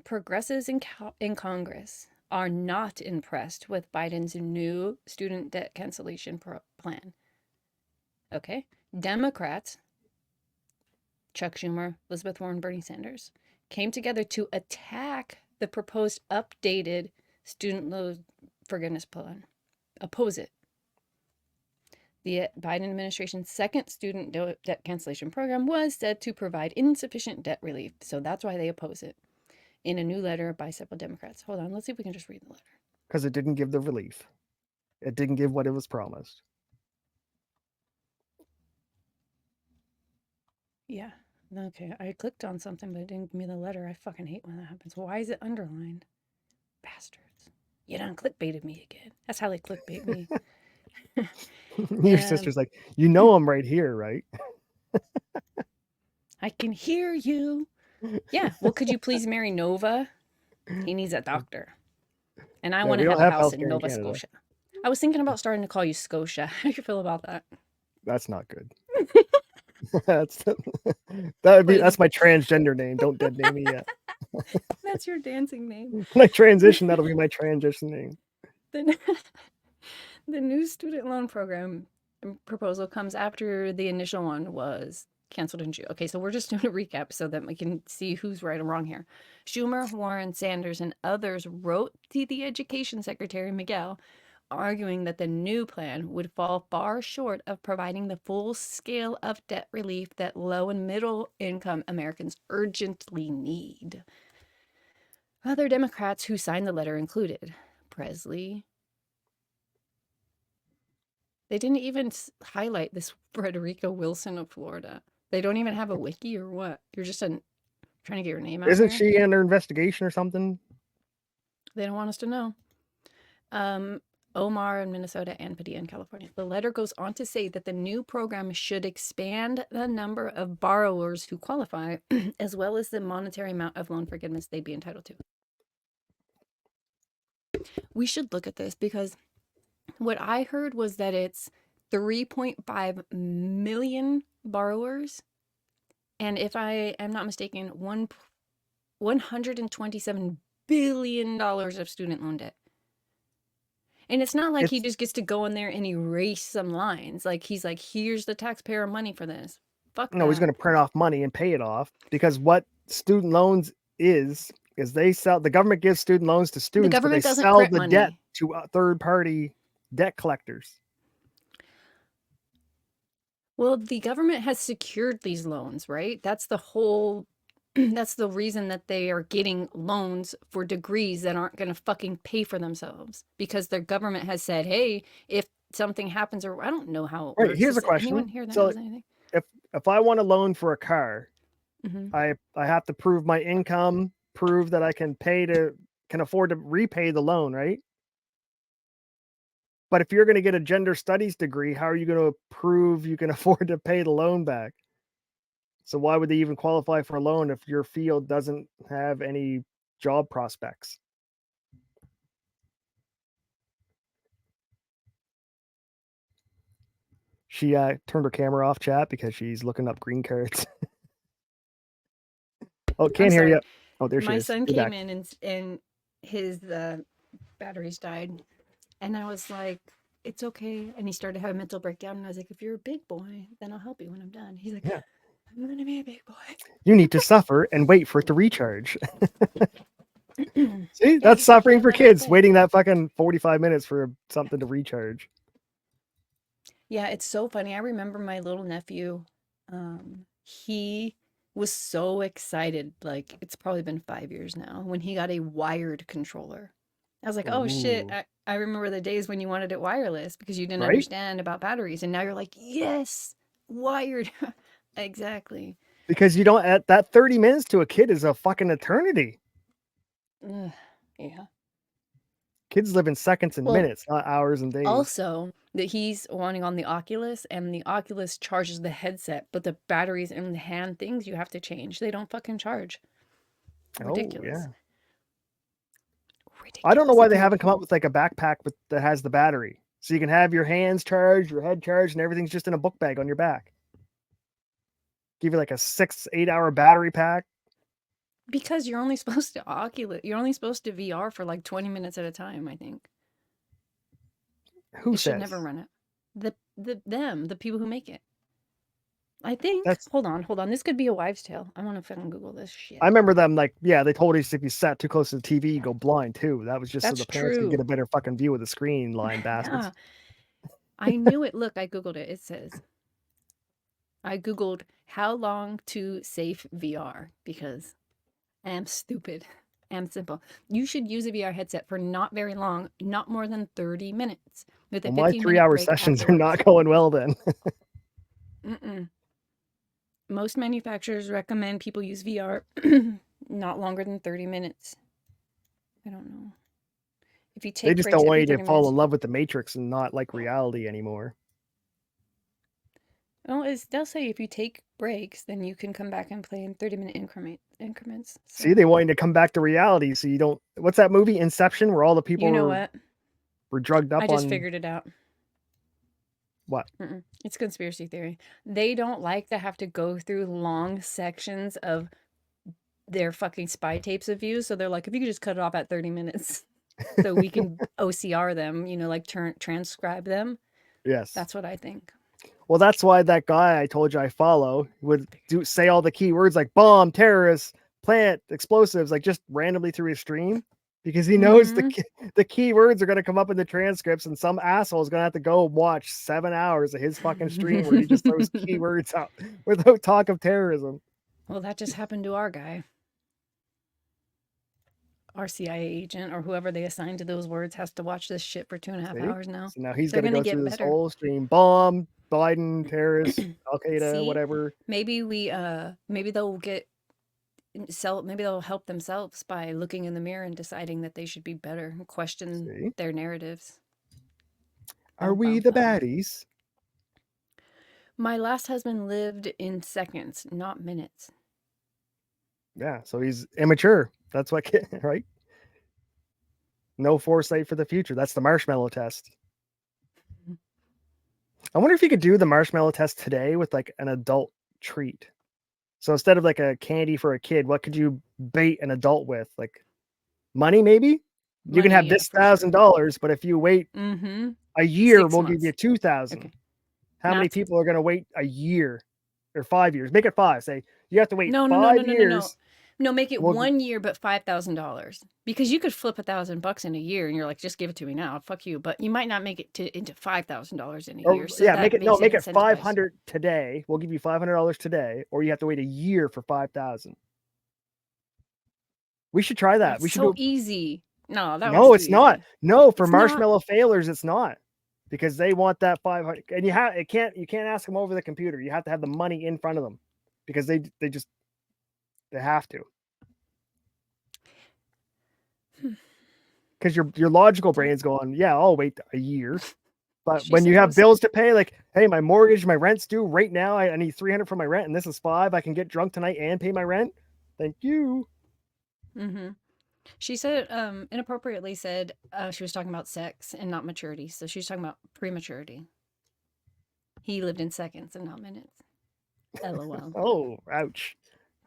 A: Progressives in Congress are not impressed with Biden's new student debt cancellation plan. Okay. Democrats, Chuck Schumer, Elizabeth Warren, Bernie Sanders, came together to attack the proposed updated student loan forgiveness plan, oppose it. The Biden administration's second student debt cancellation program was said to provide insufficient debt relief, so that's why they oppose it. In a new letter by several Democrats. Hold on, let's see if we can just read the letter.
B: Because it didn't give the relief. It didn't give what it was promised.
A: Yeah. Okay. I clicked on something, but it didn't give me the letter. I fucking hate when that happens. Why is it underlined? Bastards. You done clickbaited me again. That's how they clickbait me.
B: Your sister's like, you know I'm right here, right?
A: I can hear you. Yeah. Well, could you please marry Nova? He needs a doctor. And I
B: Yeah,
A: want
B: we
A: to
B: don't
A: have a
B: have
A: house in
B: healthcare in
A: Nova
B: Canada.
A: Scotia. I was thinking about starting to call you Scotia. How do you feel about that?
B: That's not good. That's my transgender name. Don't dead name me yet.
A: That's your dancing name.
B: When I transition, that'll be my transition name.
A: The new student loan program proposal comes after the initial one was canceled in June. Okay, so we're just doing a recap so that we can see who's right or wrong here. Schumer, Warren, Sanders, and others wrote to the Education Secretary Miguel, arguing that the new plan would fall far short of providing the full scale of debt relief that low and middle income Americans urgently need. Other Democrats who signed the letter included Presley. They didn't even highlight this Frederica Wilson of Florida. They don't even have a wiki or what? You're just trying to get your name out
B: Isn't
A: there?
B: she under investigation or something?
A: They don't want us to know. Um, Omar in Minnesota and Padilla in California. The letter goes on to say that the new program should expand the number of borrowers who qualify, as well as the monetary amount of loan forgiveness they'd be entitled to. We should look at this because what I heard was that it's 3.5 million borrowers. And if I am not mistaken, $127 billion of student loan debt. And it's not like he
B: It's
A: just gets to go in there and erase some lines. Like he's like, here's the taxpayer money for this. Fuck
B: no, he's
A: that.
B: going to print off money and pay it off, because what student loans is they sell, the government gives student loans to
A: The
B: students, but they
A: government doesn't
B: sell
A: print
B: the debt
A: money.
B: to third party debt collectors.
A: Well, the government has secured these loans, right? That's the whole that's the reason that they are getting loans for degrees that aren't going to fucking pay for themselves because their government has said, "Hey, if something happens," or I don't know how it
B: Right.
A: works.
B: Here's a
A: Does anyone
B: question.
A: here that
B: So
A: knows anything?
B: if I want a loan for a car,
A: Mhm.
B: I have to prove my income, prove that I can afford to repay the loan, right? But if you're going to get a gender studies degree, how are you going to prove you can afford to pay the loan back? So why would they even qualify for a loan if your field doesn't have any job prospects? She turned her camera off, chat, because she's looking up green cards. Oh,
A: I'm
B: can't hear you.
A: sorry.
B: Oh, there she
A: My
B: is.
A: son
B: You're
A: came
B: back.
A: in and his batteries died. And I was like, it's okay. And he started having a mental breakdown. And I was like, if you're a big boy, then I'll help you when I'm done. He's like,
B: Yeah.
A: I'm going to be a big boy.
B: You need to suffer and wait for it to recharge. See,
A: Yeah,
B: that's
A: he's like,
B: suffering
A: yeah,
B: for
A: let it
B: kids,
A: play.
B: waiting that fucking 45 minutes for something to recharge.
A: Yeah, it's so funny. I remember my little nephew. He was so excited. Like, it's probably been 5 years now when he got a wired controller. I was like, oh shit.
B: Ooh,
A: I remember the days when you wanted it wireless because you didn't
B: right?
A: understand about batteries. And now you're like, yes, wired. Exactly.
B: Because you don't, at that 30 minutes to a kid is a fucking eternity.
A: Ugh, yeah.
B: Kids live in seconds and
A: Well,
B: minutes, not hours and days.
A: also that he's wanting on the Oculus, and the Oculus charges the headset, but the batteries in the hand things you have to change. They don't fucking charge.
B: Oh,
A: Ridiculous.
B: yeah. I don't know
A: Ridiculous.
B: why
A: If
B: they
A: you
B: haven't come up with like a backpack that has the battery. So you can have your hands charged, your head charged, and everything's just in a book bag on your back. Give you like a 6-8 hour battery pack.
A: because you're only supposed to Oculus, you're only supposed to VR for like 20 minutes at a time, I think.
B: Who
A: It should
B: says?
A: never run it. The people who make it. I think.
B: That's
A: Hold on. This could be a wives' tale. I want to fucking Google this
B: I
A: shit.
B: remember them, like, yeah, they told us if you sat too close to the TV, you go blind too. That was just so
A: That's
B: the parents could get
A: true.
B: a better fucking view of the screen, lying
A: Yeah,
B: bastards.
A: I knew it. Look, I Googled it. It says I Googled how long to safe VR because I am stupid. I am simple. You should use a VR headset for not very long, not more than 30 minutes, with a
B: Well, my
A: 15-minute
B: 3 hour
A: break
B: sessions are
A: afterwards.
B: not going well then.
A: Mm-mm. Most manufacturers recommend people use VR not longer than 30 minutes. I don't know. If you
B: They
A: take
B: just don't
A: breaks
B: want
A: every
B: you to
A: 30
B: fall
A: minutes,
B: in love with the Matrix and not like reality anymore.
A: well, it does say if you take breaks, then you can come back and play in 30-minute increments.
B: See,
A: So,
B: they want you to come back to reality so you don't. What's that movie, Inception, where all the people
A: you know what?
B: were drugged
A: I
B: up
A: just
B: on
A: figured it out.
B: what?
A: It's conspiracy theory. They don't like to have to go through long sections of their fucking spy tapes of you. So they're like, if you could just cut it off at 30 minutes so we can OCR them, like transcribe them.
B: Yes.
A: That's what I think.
B: Well, that's why that guy I told you I follow would say all the key words like bomb, terrorist, plant, explosives, like just randomly through his stream, because he knows
A: Mm-hmm.
B: the key words are going to come up in the transcripts, and some asshole is going to have to go watch 7 hours of his fucking stream where he just throws keywords out without talk of terrorism.
A: Well, that just happened to our guy. Our CIA agent or whoever they assigned to those words has to watch this shit for 2.5
B: See?
A: hours now.
B: So now he's
A: They're
B: going to
A: gonna
B: go
A: get
B: through this
A: better.
B: whole stream. Bomb, Biden, terrorists, Al Qaeda,
A: See,
B: whatever.
A: maybe maybe maybe they'll help themselves by looking in the mirror and deciding that they should be better and question
B: See,
A: their narratives.
B: are
A: Bum,
B: we
A: bum,
B: the
A: bum.
B: baddies?
A: My last husband lived in seconds, not minutes.
B: Yeah, so he's immature. That's what, right? No foresight for the future. That's the marshmallow test. I wonder if you could do the marshmallow test today with like an adult treat. So instead of like a candy for a kid, what could you bait an adult with? Like money, maybe? You can
A: Money,
B: have
A: yeah,
B: this
A: for sure.
B: $1,000, but if you wait
A: Mm-hmm.
B: a year,
A: 6
B: we'll give you
A: months.
B: 2,000.
A: Okay.
B: How many
A: Not
B: people are going to wait a year or 5 years? Make it 5. Say you have to wait
A: No, no, no, no,
B: 5
A: no, no, no.
B: years.
A: No, make it
B: We'll,
A: 1 year, but $5,000. Because you could flip $1,000 in a year, and you're like, just give it to me now. Fuck you. But you might not make it into $5,000 in a
B: or
A: year, so
B: yeah, make
A: that
B: it, no,
A: makes it
B: make it
A: incentivized.
B: 500 today. We'll give you $500 today, or you have to wait a year for 5,000. We should try that.
A: That's
B: We should
A: so
B: do.
A: easy. No, that one's
B: No,
A: too
B: it's not.
A: easy.
B: No, for
A: It's not.
B: marshmallow failures, it's not, because they want that 500, and you can't ask them over the computer. You have to have the money in front of them, because they have to. Because your logical brain's going, yeah, I'll wait a year. But
A: She
B: when you
A: said it
B: have
A: was.
B: bills to pay, like, hey, my mortgage, my rent's due right now. I need 300 for my rent, and this is 5. I can get drunk tonight and pay my rent. Thank you.
A: Mm-hmm. She said, inappropriately said, she was talking about sex and not maturity. So she was talking about prematurity. He lived in seconds and not minutes. LOL.
B: Oh, ouch.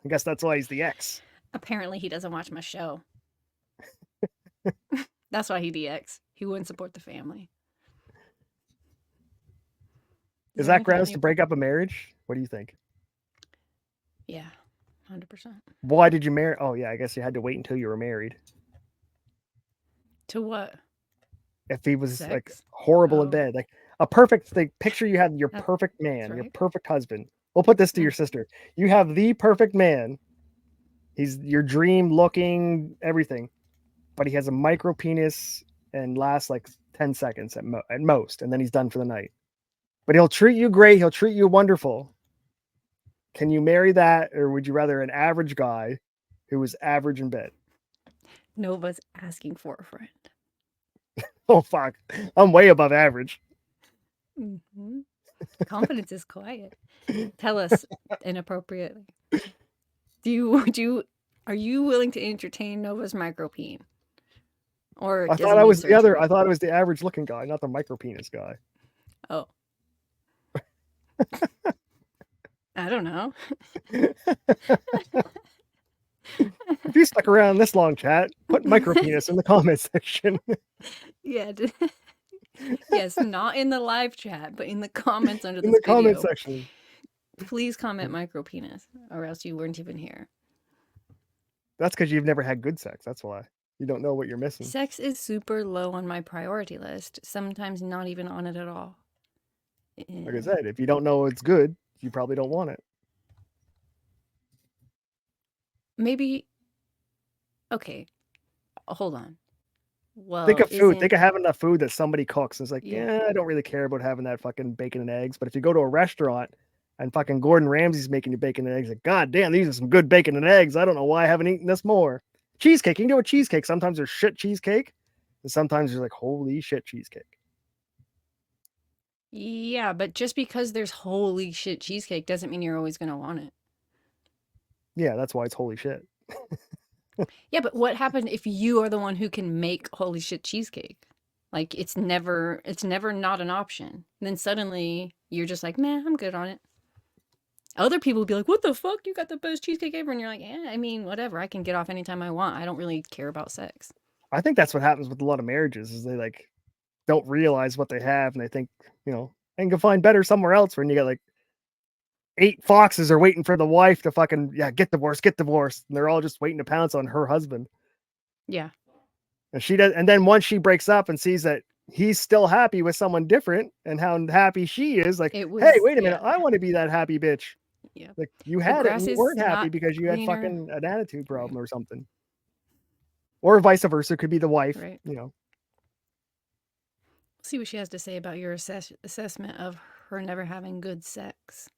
B: I guess that's why he's the ex.
A: Apparently, he doesn't watch my show. That's why he DX. He wouldn't support the family.
B: Is
A: there
B: that
A: anything
B: grounds
A: you?
B: to break up a marriage? What do you think?
A: Yeah, 100%.
B: Why did you marry? Oh, yeah, I guess you had to wait until you were married.
A: To what?
B: If he was like
A: Sex?
B: horrible in
A: Oh,
B: bed, like a perfect thing, picture you had your
A: that's
B: perfect man, your
A: right.
B: perfect husband. We'll put this to your
A: Mm.
B: sister. You have the perfect man. He's your dream looking, everything, but he has a micro penis and lasts like 10 seconds at most, and then he's done for the night. But he'll treat you great. He'll treat you wonderful. Can you marry that, or would you rather an average guy who was average in bed?
A: Nova's asking for a friend.
B: Oh, fuck. I'm way above average.
A: Mm-hmm. Confidence is quiet. Tell us inappropriately. Are you willing to entertain Nova's micropene? Or
B: I
A: does
B: thought
A: he
B: I
A: need
B: was the other. I
A: surgery?
B: thought it was the average looking guy, not the micro penis guy.
A: Oh, I don't know.
B: If you stuck around this long, chat, put micro penis in the comment section.
A: Yeah. Yes, not in the live chat, but in the comments under
B: In
A: this
B: the comment
A: video.
B: section.
A: Please comment micropenis, or else you weren't even here.
B: That's because you've never had good sex. That's why. You don't know what you're missing.
A: Sex is super low on my priority list, sometimes not even on it at all.
B: Like I
A: Eh,
B: said, if you don't know it's good, you probably don't want it.
A: Maybe, okay, hold on.
B: Think
A: Well,
B: of food.
A: isn't,
B: Think of having enough food that somebody cooks. And it's like,
A: yeah.
B: yeah, I don't really care about having that fucking bacon and eggs. But if you go to a restaurant and fucking Gordon Ramsay's making you bacon and eggs, like, God damn, these are some good bacon and eggs. I don't know why I haven't eaten this more. Cheesecake. You can do a cheesecake. Sometimes there's shit cheesecake. And sometimes there's like, holy shit cheesecake.
A: Yeah, but just because there's holy shit cheesecake doesn't mean you're always going to want it.
B: Yeah, that's why it's holy shit.
A: Yeah, but what happened if you are the one who can make holy shit cheesecake? Like it's never not an option. And then suddenly you're just like, "Man, I'm good on it." Other people would be like, "What the fuck? You got the best cheesecake ever." And you're like, "Yeah, I mean, whatever. I can get off anytime I want. I don't really care about sex."
B: I think that's what happens with a lot of marriages is they like don't realize what they have and they think, and can find better somewhere else when you get like 8 foxes are waiting for the wife to fucking get divorced, and they're all just waiting to pounce on her husband.
A: Yeah.
B: And she does, and then once she breaks up and sees that he's still happy with someone different and how happy she is, like,
A: It
B: hey,
A: was
B: wait a
A: yeah.
B: minute, I want to be that happy bitch.
A: Yeah.
B: Like you
A: The
B: had it and
A: grass
B: you
A: is
B: weren't happy
A: not
B: because you had
A: greener.
B: fucking an attitude
A: Right.
B: problem or something. Or vice versa, could be the wife,
A: Right. See what she has to say about your assessment of her never having good sex.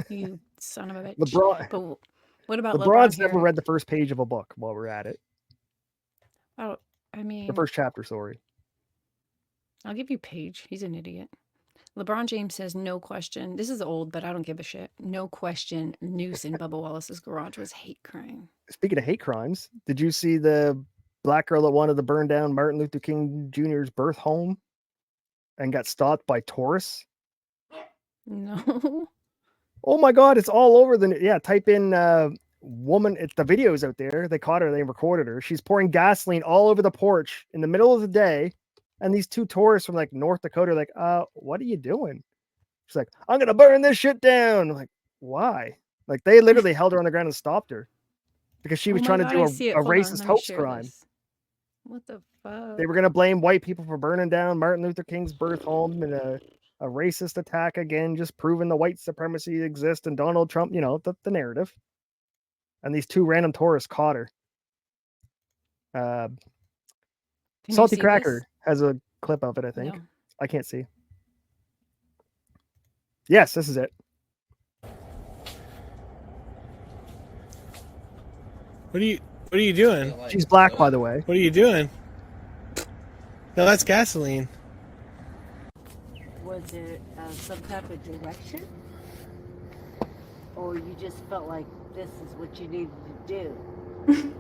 A: You son of a bitch.
B: LeBron,
A: But what about LeBron
B: LeBron's
A: here?
B: never read the first page of a book while we're at it.
A: Oh, I
B: The
A: mean,
B: first chapter, sorry.
A: I'll give you Paige. He's an idiot. LeBron James says, no question. This is old, but I don't give a shit. No question. Noose in Bubba Wallace's garage was hate crime.
B: Speaking of hate crimes, did you see the black girl that wanted to burn down Martin Luther King Jr.'s birth home and got stopped by tourists?
A: No.
B: Oh my God, it's all over the. Yeah, type in woman. The video's out there. They caught her. They recorded her. She's pouring gasoline all over the porch in the middle of the day. And these two tourists from like North Dakota are like, what are you doing? She's like, I'm going to burn this shit down. I'm like, why? Like they literally held her on the ground and stopped her because she was trying to do a racist hoax crime.
A: This. What the fuck?
B: They were going to blame white people for burning down Martin Luther King's birth home and a racist attack again, just proving the white supremacy exists and Donald Trump, the narrative. And these two random tourists caught her. Salty Cracker has a clip of it, I think. No. I can't see. Yes, this is it.
C: What are you doing?
B: She's black, by the way.
C: What are you doing? No, that's gasoline.
D: Was it some type of direction? Or you just felt like this is what you needed to do?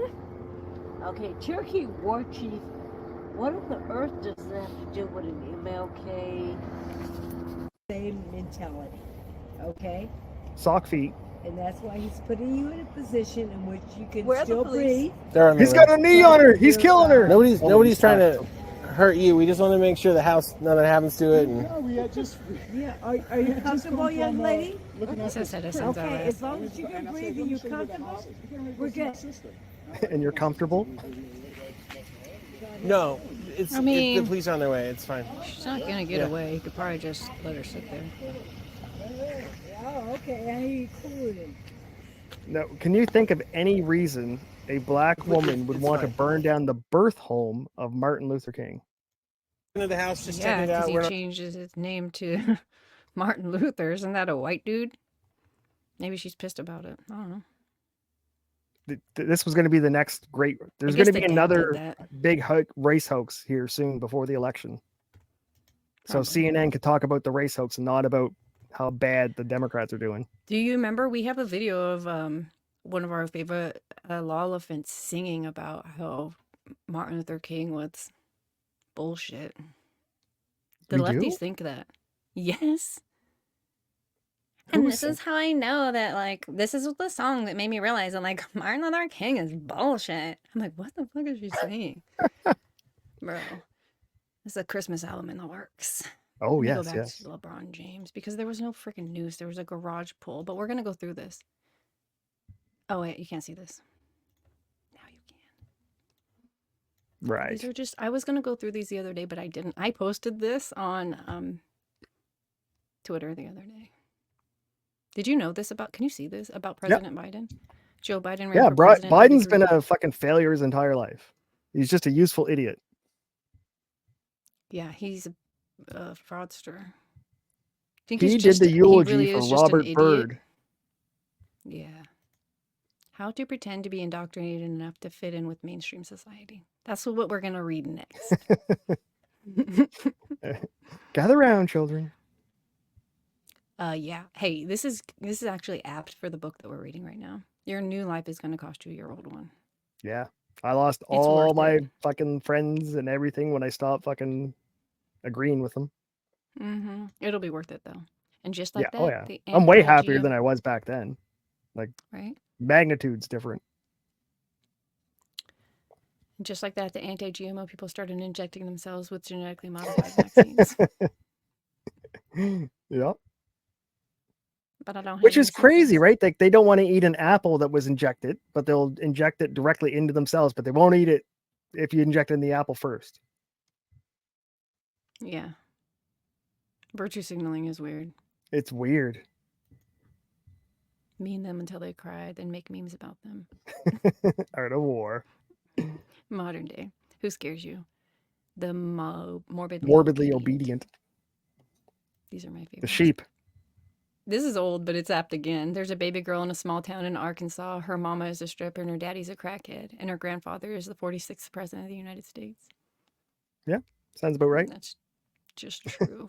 D: Okay, Cherokee War Chief, what on the earth does that have to do with an MLK? Same mentality, okay?
B: Sock feet.
D: And that's why he's putting you in a position in which you can
A: Where
D: still breathe.
B: He's got a knee on her. He's killing her.
C: Nobody's trying to hurt you. We just want to make sure the house, none of that happens to it. And...
D: No, we had just... Yeah, are you comfortable, young lady? Okay, as long as you can breathe and you're comfortable, we're good.
B: And you're comfortable?
C: No, the police are on their way. It's fine.
A: She's not going to get away. You could probably just let her sit there.
D: Oh, okay. I hear you cooling.
B: No, can you think of any reason a black woman would want to burn down the birth home of Martin Luther King?
C: Into the house, just
A: yeah,
C: checking it out.
A: Because he changes his name to Martin Luther. Isn't that a white dude? Maybe she's pissed about it. I don't know.
B: This was going to be the next great. There's going to be another big race hoax here soon before the election. Probably. So CNN could talk about the race hoax and not about how bad the Democrats are doing.
A: Do you remember we have a video of one of our favorite law elephants singing about how Martin Luther King was bullshit? The lefties think that. Yes. And this is how I know that, like, this is the song that made me realize I'm like, Martin Luther King is bullshit. I'm like, what the fuck is she saying? Bro, this is a Christmas album in the works.
B: Oh, yes,
A: go back to LeBron James because there was no freaking news. There was a garage pull, but we're going to go through this. Oh, wait, you can't see this. Now you can.
B: Right.
A: These are just, I was going to go through these the other day, but I didn't. I posted this on Twitter the other day. Did you know this about, can you see this about President Biden? Joe Biden ran for president.
B: Biden's been a fucking failure his entire life. He's just a useful idiot.
A: Yeah, he's a fraudster.
B: He did the eulogy for Robert Byrd.
A: Yeah. How to pretend to be indoctrinated enough to fit in with mainstream society. That's what we're going to read next.
B: Gather around, children.
A: Yeah. Hey, this is actually apt for the book that we're reading right now. Your new life is going to cost you your old one.
B: Yeah. I lost all my fucking friends and everything when I stopped fucking agreeing with them.
A: Mm-hmm. It'll be worth it though. And just like that,
B: oh yeah, I'm way happier than I was back then. Like,
A: right?
B: Magnitude's different.
A: And just like that, the anti-GMO people started injecting themselves with genetically modified vaccines.
B: Yeah.
A: But I don't.
B: Which is crazy, right? Like they don't want to eat an apple that was injected, but they'll inject it directly into themselves, but they won't eat it if you inject in the apple first.
A: Yeah. Virtue signaling is weird.
B: It's weird.
A: Meme them until they cry, then make memes about them.
B: Art of war.
A: Modern day. Who scares you? The morbidly
B: obedient.
A: These are my favorites.
B: The sheep.
A: This is old, but it's apt again. There's a baby girl in a small town in Arkansas. Her mama is a stripper and her daddy's a crackhead. And her grandfather is the 46th president of the United States.
B: Yeah, sounds about right.
A: That's just true.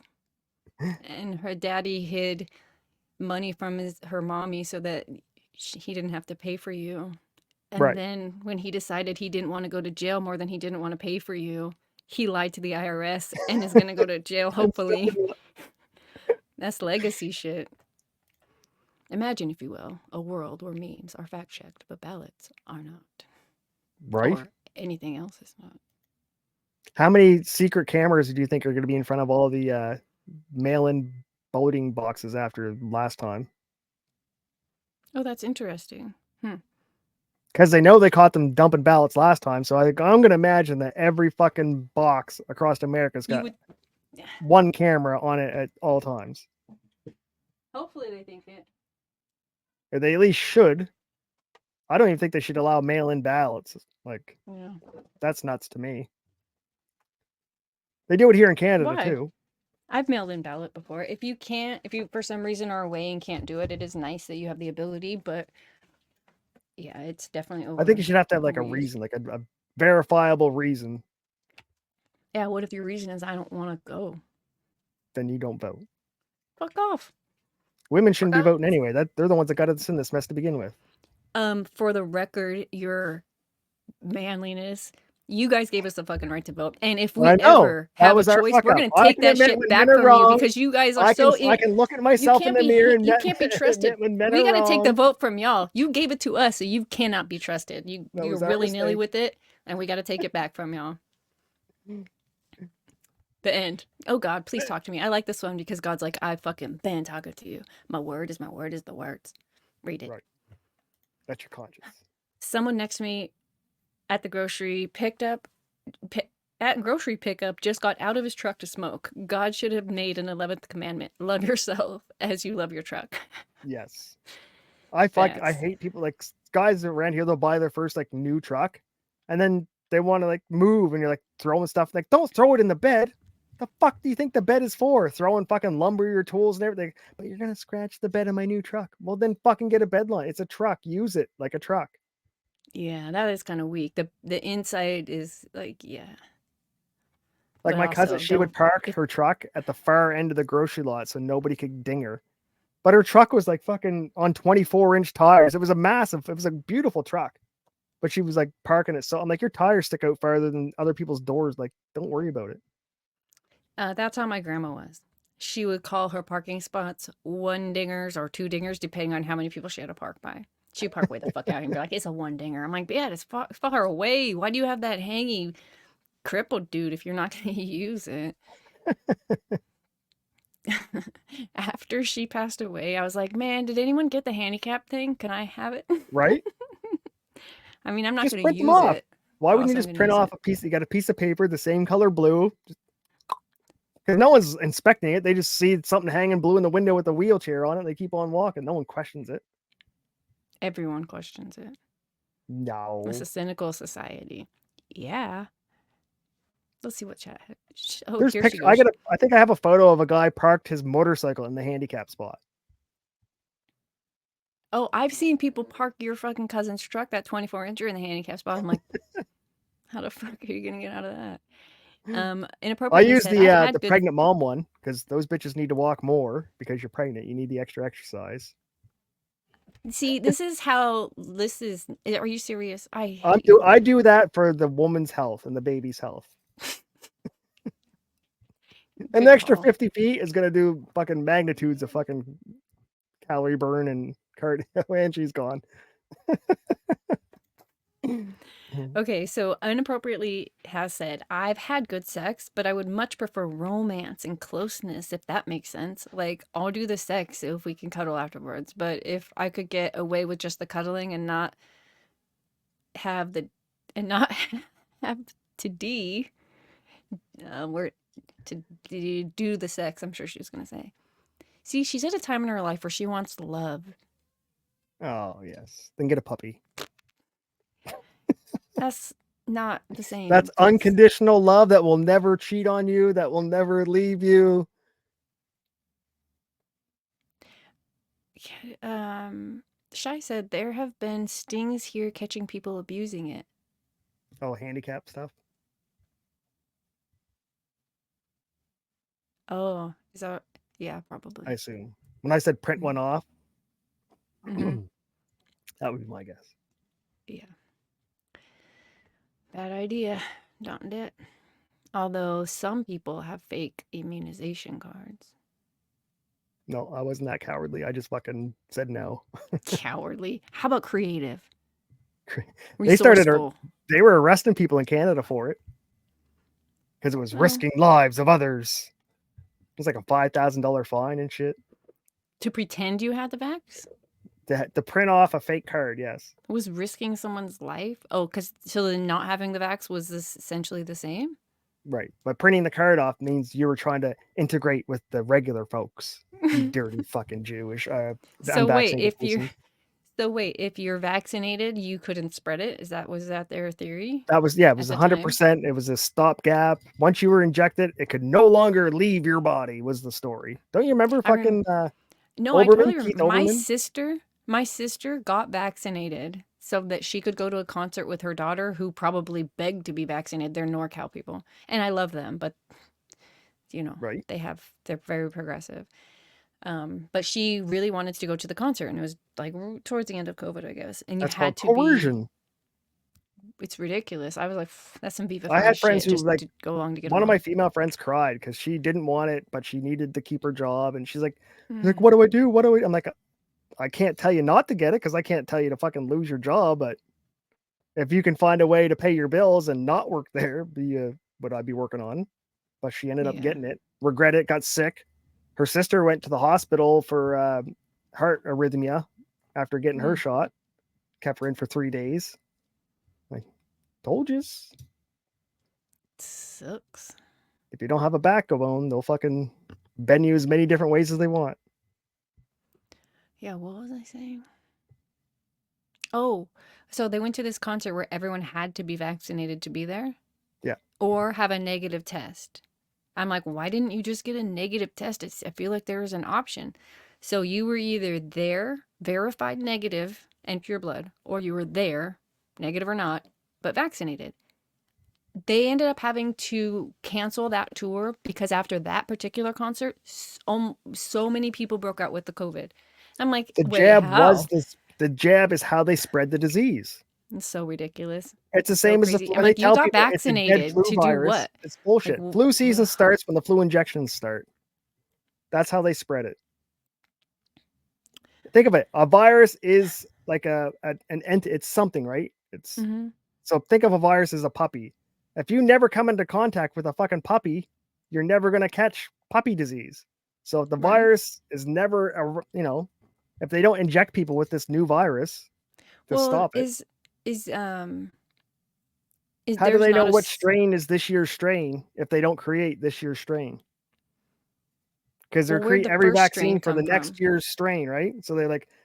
A: And her daddy hid money from her mommy so that he didn't have to pay for you. And
B: Right.
A: then when he decided he didn't want to go to jail more than he didn't want to pay for you, he lied to the IRS and is going to go to jail, hopefully. That's legacy shit. Imagine, if you will, a world where memes are fact-checked, but ballots are not.
B: Right.
A: Or anything else is not.
B: How many secret cameras do you think are going to be in front of all the mail-in voting boxes after last time?
A: Oh, that's interesting.
B: Because they know they caught them dumping ballots last time. So I'm going to imagine that every fucking box across America's got one camera on it at all times.
A: Hopefully they think it.
B: Or they at least should. I don't even think they should allow mail-in ballots. Like,
A: Yeah.
B: that's nuts to me. They do it here in Canada
A: Why?
B: too.
A: I've mailed in ballot before. If you for some reason are away and can't do it, it is nice that you have the ability, but yeah, it's definitely over.
B: I think you should have to have like a reason, like a verifiable reason.
A: Yeah, what if your reason is I don't want to go?
B: Then you don't vote.
A: Fuck off.
B: Women shouldn't be voting anyway. They're the ones that got us in this mess to begin with.
A: For the record, your manliness, you guys gave us the fucking right to vote. And if we ever have a choice, we're going to take that shit back from you because you guys are
B: I can look at myself in the mirror and
A: you can't be trusted. We got to take the vote from y'all. You gave it to us, so you cannot be trusted. You're willy-nilly with it, and we got to take it back from y'all. The end. Oh God, please talk to me. I like this one because God's like, I fucking been talking to you. My word is the words. Read it.
B: Right. That's your conscience.
A: Someone next to me at the grocery at grocery pickup just got out of his truck to smoke. God should have made an 11th commandment. Love yourself as you love your truck.
B: Yes. I hate people like guys around here, they'll buy their first like new truck and then they want to like move and you're like throwing stuff like don't throw it in the bed. The fuck do you think the bed is for? Throwing fucking lumber, your tools and everything. But you're gonna scratch the bed of my new truck. Well, then fucking get a bed line. It's a truck. Use it like a truck.
A: Yeah, that is kind of weak. The inside is like, yeah.
B: Like my cousin, she would park her truck at the far end of the grocery lot so nobody could ding her. But her truck was like fucking on 24-inch tires. It was a beautiful truck. But she was like parking it. So I'm like, your tires stick out farther than other people's doors. Like, don't worry about it.
A: That's how my grandma was. She would call her parking spots 1 dingers or 2 dingers, depending on how many people she had to park by. She'd park way the fuck out and be like, it's a 1 dinger. I'm like, yeah, it's far away. Why do you have that hangy crippled dude if you're not going to use it? After she passed away, I was like, man, did anyone get the handicap thing? Can I have it?
B: Right?
A: I mean, I'm not going
B: to
A: use it.
B: Why wouldn't you just print off a piece? You got a piece of paper, the same color blue. Because no one's inspecting it. They just see something hanging blue in the window with a wheelchair on it. They keep on walking. No one questions it.
A: Everyone questions it.
B: No.
A: It's a cynical society. Yeah. Let's see what chat. Oh,
B: there's pictures. I think I have a photo of a guy parked his motorcycle in the handicap spot.
A: Oh, I've seen people park your fucking cousin's truck, that 24-incher, in the handicap spot. I'm like, how the fuck are you gonna get out of that? Inappropriate.
B: I use the pregnant mom one because those bitches need to walk more because you're pregnant. You need the extra exercise.
A: See, this is how this is. Are you serious? I
B: do that for the woman's health and the baby's health. And the extra 50 feet is gonna do fucking magnitudes of fucking calorie burn and cardio, and she's gone.
A: Okay, so inappropriately has said, I've had good sex, but I would much prefer romance and closeness, if that makes sense. Like, I'll do the sex if we can cuddle afterwards, but if I could get away with just the cuddling and not have to do the sex, I'm sure she was going to say. See, she's at a time in her life where she wants love.
B: Oh, yes. Then get a puppy.
A: That's not the same.
B: That's unconditional love that will never cheat on you, that will never leave you.
A: Shai said there have been stings here catching people abusing it.
B: Oh, handicap stuff.
A: Oh, is that? Yeah,
B: I
A: probably.
B: assume. When I said print
A: Mhm.
B: one off,
A: Mhm.
B: that would be my guess.
A: Yeah. Bad idea. Don't do it. Although some people have fake immunization cards.
B: No, I wasn't that cowardly. I just fucking said no.
A: Cowardly. How about creative?
B: They started.
A: Resourceful.
B: They were arresting people in Canada for it because it was
A: Well,
B: risking lives of others. It was like a $5,000 fine and shit
A: to pretend you had the vax
B: to print off a fake card. Yes,
A: was risking someone's life. Oh, because so then not having the vax was this essentially the same?
B: right. But printing the card off means you were trying to integrate with the regular folks. You dirty fucking Jewish,
A: So wait,
B: unvaccinated person.
A: if you're vaccinated, you couldn't spread it. Was that their theory
B: That was, yeah, it
A: at
B: was
A: the time?
B: 100%. It was a stopgap. Once you were injected, it could no longer leave your body. Was the story? Don't you remember
A: I rem-
B: fucking
A: no, I totally
B: Keith
A: remember. My
B: Olbermann?
A: sister got vaccinated so that she could go to a concert with her daughter, who probably begged to be vaccinated. They're NorCal people, and I love them, but
B: Right.
A: they're very progressive. But she really wanted to go to the concert, and it was like towards the end of COVID, I guess. And you
B: That's called
A: had to be.
B: coercion.
A: It's ridiculous. I was like, that's some Viva
B: I
A: Femme
B: had friends
A: shit,
B: who
A: just
B: like
A: to go along to get
B: one of my
A: along.
B: female friends cried because she didn't want it, but she needed to keep her job. And she's like,
A: Mm.
B: what do I do? What do I? I'm like, I can't tell you not to get it because I can't tell you to fucking lose your job. But if you can find a way to pay your bills and not work there, what I'd be working on. But she ended up
A: Yeah.
B: getting it, regret it, got sick. Her sister went to the hospital for heart arrhythmia after getting her
A: Mm.
B: shot. Kept her in for 3 days. Like, told you.
A: Sucks.
B: If you don't have a backbone, they'll fucking bend you as many different ways as they want.
A: Yeah, what was I saying? Oh, so they went to this concert where everyone had to be vaccinated to be there?
B: Yeah.
A: Or have a negative test. I'm like, why didn't you just get a negative test? I feel like there was an option. So you were either there, verified negative and pure blood, or you were there, negative or not, but vaccinated. They ended up having to cancel that tour because after that particular concert, so many people broke out with the COVID. I'm like,
B: The
A: wait,
B: jab was
A: how?
B: this. The jab is how they spread the disease.
A: It's so ridiculous.
B: It's the
A: So
B: same as
A: crazy. I'm
B: when they
A: like, you
B: tell
A: got
B: people it's a dead
A: vaccinated
B: flu
A: to do
B: virus.
A: what?
B: It's
A: Like,
B: bullshit. Flu season starts when the flu injections start. That's how they spread it. Think of it. A virus is like an entity. It's something, right? It's
A: mm-hmm.
B: So think of a virus as a puppy. If you never come into contact with a fucking puppy, you're never going to catch puppy disease. So if the
A: Right.
B: virus is never, if they don't inject people with this new virus to stop it, how do
A: there's
B: they know
A: not
B: what strain is this year's strain if they don't create this year's strain? Because they're
A: where'd
B: create
A: the
B: every
A: first strain
B: vaccine for the
A: come from?
B: next year's strain, right? So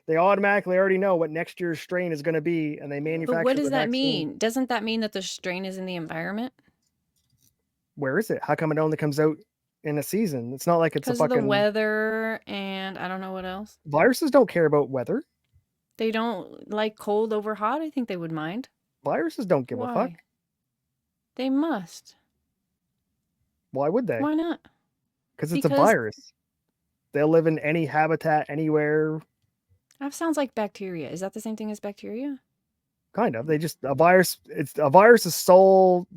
B: they automatically already know what next year's strain is going to be, and they
A: But what
B: manufacture
A: does
B: the
A: that
B: vaccine.
A: mean? Doesn't that mean that the strain is in the environment?
B: Where is it? How come it only comes out in a season? It's not like it's a
A: Because of the
B: fucking
A: weather and I don't know what else.
B: viruses don't care about weather.
A: They don't like cold over hot. I think they would mind.
B: Viruses don't give a fuck.
A: Why? They must.
B: Why would they?
A: Why not?
B: Because it's a
A: Because
B: virus. They'll live in any habitat, anywhere.
A: that sounds like bacteria. Is that the same thing as bacteria?
B: Kind of. A virus. It's a virus's sole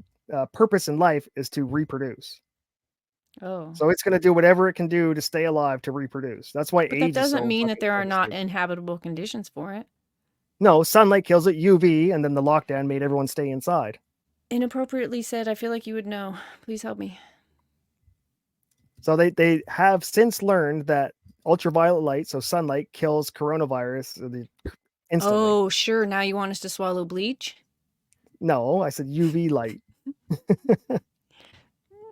B: purpose in life is to reproduce.
A: Oh.
B: So it's going to do whatever it can do to stay alive to reproduce. That's why
A: But that
B: AIDS is
A: doesn't
B: so
A: mean that
B: fucking
A: there are not
B: devastating.
A: inhabitable conditions for it.
B: No, sunlight kills it, UV, and then the lockdown made everyone stay inside.
A: Inappropriately said, I feel like you would know. Please help me.
B: So they have since learned that ultraviolet light, so sunlight, kills coronavirus instantly.
A: Oh, sure. Now you want us to swallow bleach?
B: No, I said UV light.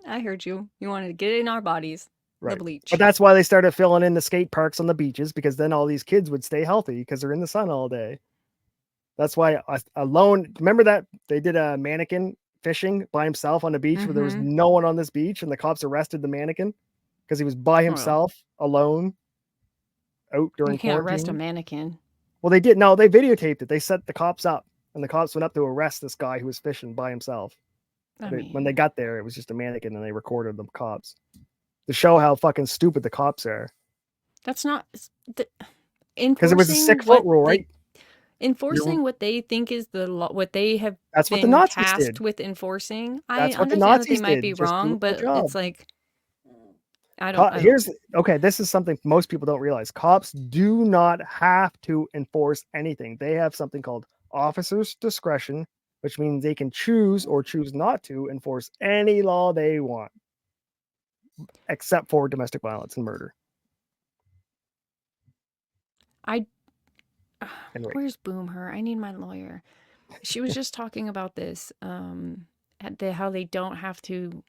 A: I heard you. You wanted to get it in our bodies. The
B: Right.
A: bleach.
B: But that's why they started filling in the skate parks on the beaches, because then all these kids would stay healthy because they're in the sun all day. That's why alone. Remember that they did a mannequin fishing by himself on the beach where there was no one on this beach, and the cops arrested the mannequin because he was by himself alone out during
A: You can't arrest a
B: quarantine.
A: mannequin.
B: Well, they did. No, they videotaped it. They set the cops up, and the cops went up to arrest this guy who was fishing by himself.
A: I
B: When they
A: mean,
B: got there, it was just a mannequin, and they recorded the cops to show how fucking stupid the cops are.
A: that's not
B: Because it was a
A: enforcing
B: 6-foot
A: what
B: rule, right?
A: enforcing what they think is the law, what they have
B: That's what the
A: been
B: Nazis did.
A: tasked with enforcing. I
B: That's what the
A: understand that they
B: Nazis
A: might
B: did.
A: be
B: Just do
A: wrong,
B: a good
A: but
B: job.
A: it's like I don't.
B: Okay, this is something most people don't realize. Cops do not have to enforce anything. They have something called officer's discretion, which means they can choose or choose not to enforce any law they want, except for domestic violence and murder. Anyway.
A: Where's Boomer? I need my lawyer. She was just talking about this. How they don't have to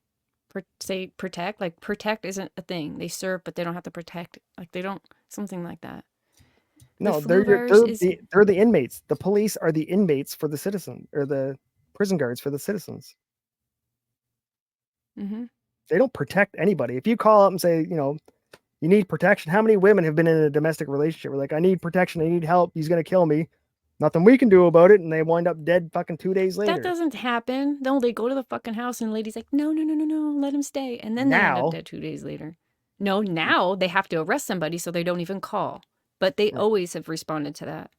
A: say protect. Like protect isn't a thing. They serve, but they don't have to protect. Like they don't something like that.
B: No,
A: flu virus is
B: they're the inmates. The police are the inmates for the citizen, or the prison guards for the citizens.
A: Mhm.
B: They don't protect anybody. If you call up and say, you need protection, how many women have been in a domestic relationship? We're like, I need protection. I need help. He's going to kill me. Nothing we can do about it. And they wind up dead fucking 2 days later.
A: That doesn't happen. No, they go to the fucking house and the lady's like, no, let him stay. And then they end
B: Now-
A: up dead 2 days later. No, now they have to arrest somebody so they don't even call. But they
B: Right.
A: always have responded to that.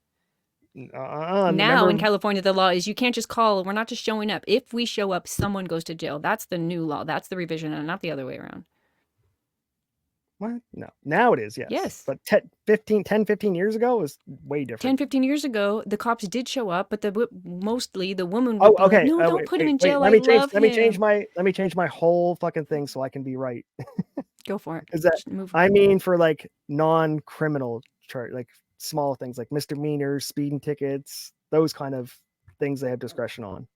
B: Now
A: Now in California, the law is you can't just call. We're not just showing up. If we show up, someone goes to jail. That's the new law. That's the revision, and not the other way around.
B: What? No. Now it is, yes.
A: Yes.
B: But 10, 15 years ago was way different.
A: 10, 15 years ago, the cops did show up, but mostly the woman
B: Oh,
A: would be
B: okay.
A: like, no, don't
B: Wait,
A: put him
B: wait,
A: in
B: wait.
A: jail.
B: Let
A: I
B: me change.
A: love
B: Let me change
A: him.
B: my. Let me change my whole fucking thing so I can be right.
A: Go for it.
B: Is that
A: Just move.
B: I mean for like non-criminal charge, like small things like misdemeanors, speeding tickets, those kind of things they have discretion on,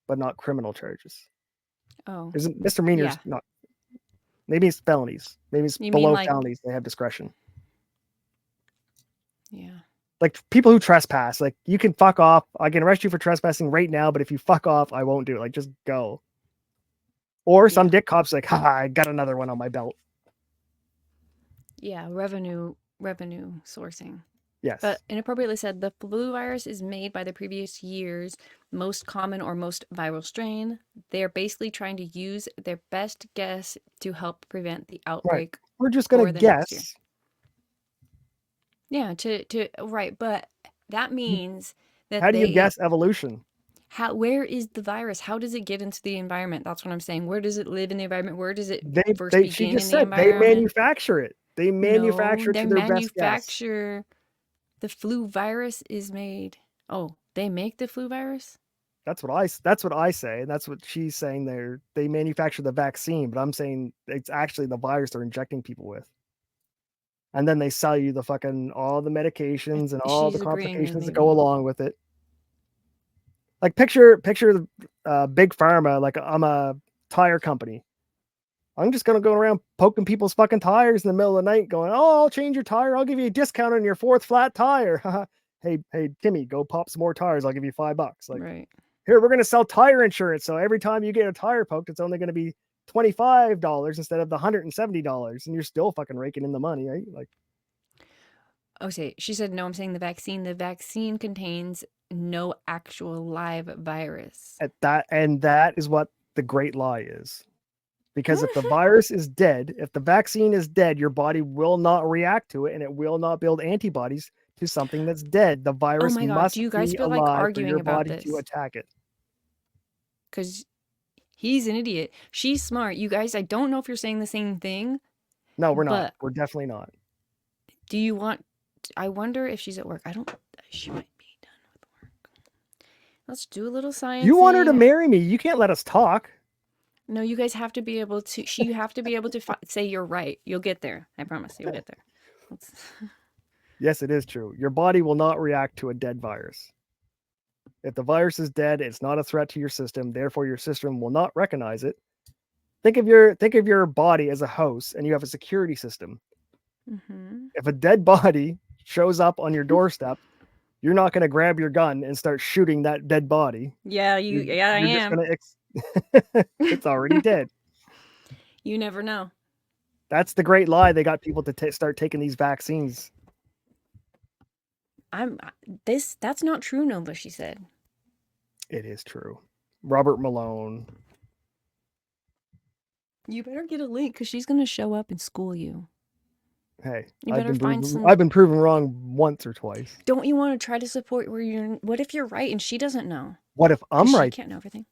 B: but not criminal charges.
A: Oh,
B: Isn't misdemeanors
A: yeah.
B: not? Maybe it's felonies. Maybe it's
A: You mean
B: below
A: like-
B: felonies. They have discretion.
A: Yeah.
B: Like people who trespass, like you can fuck off. I can arrest you for trespassing right now, but if you fuck off, I won't do it. Like just go. Or some
A: Yeah.
B: dick cop's like, haha, I got another one on my belt.
A: Yeah, revenue sourcing.
B: Yes.
A: But inappropriately said, the flu virus is made by the previous year's most common or most viral strain. They're basically trying to use their best guess to help prevent the outbreak.
B: We're just
A: for
B: gonna
A: the next year.
B: guess.
A: Yeah, to right, but that means that
B: How do you guess evolution?
A: where is the virus? How does it get into the environment? That's what I'm saying. Where does it live in the environment? Where does it first
B: She
A: begin
B: just
A: in the
B: said they
A: environment?
B: manufacture it. They manufacture it
A: No,
B: to
A: they
B: their best guess.
A: manufacture the flu virus is made. Oh, they make the flu virus?
B: That's what I say. That's what she's saying. They manufacture the vaccine, but I'm saying it's actually the virus they're injecting people with. And then they sell you the fucking all the medications and all the
A: She's agreeing with
B: complications
A: me,
B: that go
A: man.
B: along with it. Like picture big pharma, like I'm a tire company. I'm just gonna go around poking people's fucking tires in the middle of the night, going, "Oh, I'll change your tire. I'll give you a discount on your 4th flat tire." hey, Timmy, go pop some more tires. I'll give you $5. Like,
A: Right.
B: here we're gonna sell tire insurance. So every time you get a tire poked, it's only gonna be $25 instead of the $170, and you're still fucking raking in the money, right? Like,
A: Okay, she said no, I'm saying the vaccine. The vaccine contains no actual live virus.
B: that is what the great lie is. Because if the virus is dead, if the vaccine is dead, your body will not react to it, and it will not build antibodies to something that's dead. The virus
A: my God,
B: must
A: do you guys
B: be
A: feel like
B: alive for
A: arguing
B: your
A: about
B: body to
A: this?
B: attack it.
A: Because he's an idiot. She's smart. You guys, I don't know if you're saying the same thing.
B: No, we're not.
A: But-
B: We're definitely not.
A: Do you want... I wonder if she's at work. She might be done with work. Let's do a little science.
B: You want her to marry me? You can't let us talk.
A: No, you guys have to be able to... You have to be able to say you're right. You'll get there. I promise. You'll get there.
B: Yes, it is true. Your body will not react to a dead virus. If the virus is dead, it's not a threat to your system. Therefore, your system will not recognize it. Think of your body as a house, and you have a security system.
A: Mm-hmm.
B: If a dead body shows up on your doorstep, you're not going to grab your gun and start shooting that dead body.
A: Yeah, I am.
B: It's already dead.
A: You never know.
B: That's the great lie. They got people to start taking these vaccines.
A: That's not true, Nova, she said.
B: It is true. Robert Malone.
A: You better get a link because she's gonna show up and school you.
B: Hey,
A: You
B: I've
A: better find
B: been proven wrong once or twice.
A: Don't you want to try to support where you're? What if you're right and she doesn't know?
B: What if I'm
A: She
B: right?
A: can't know everything.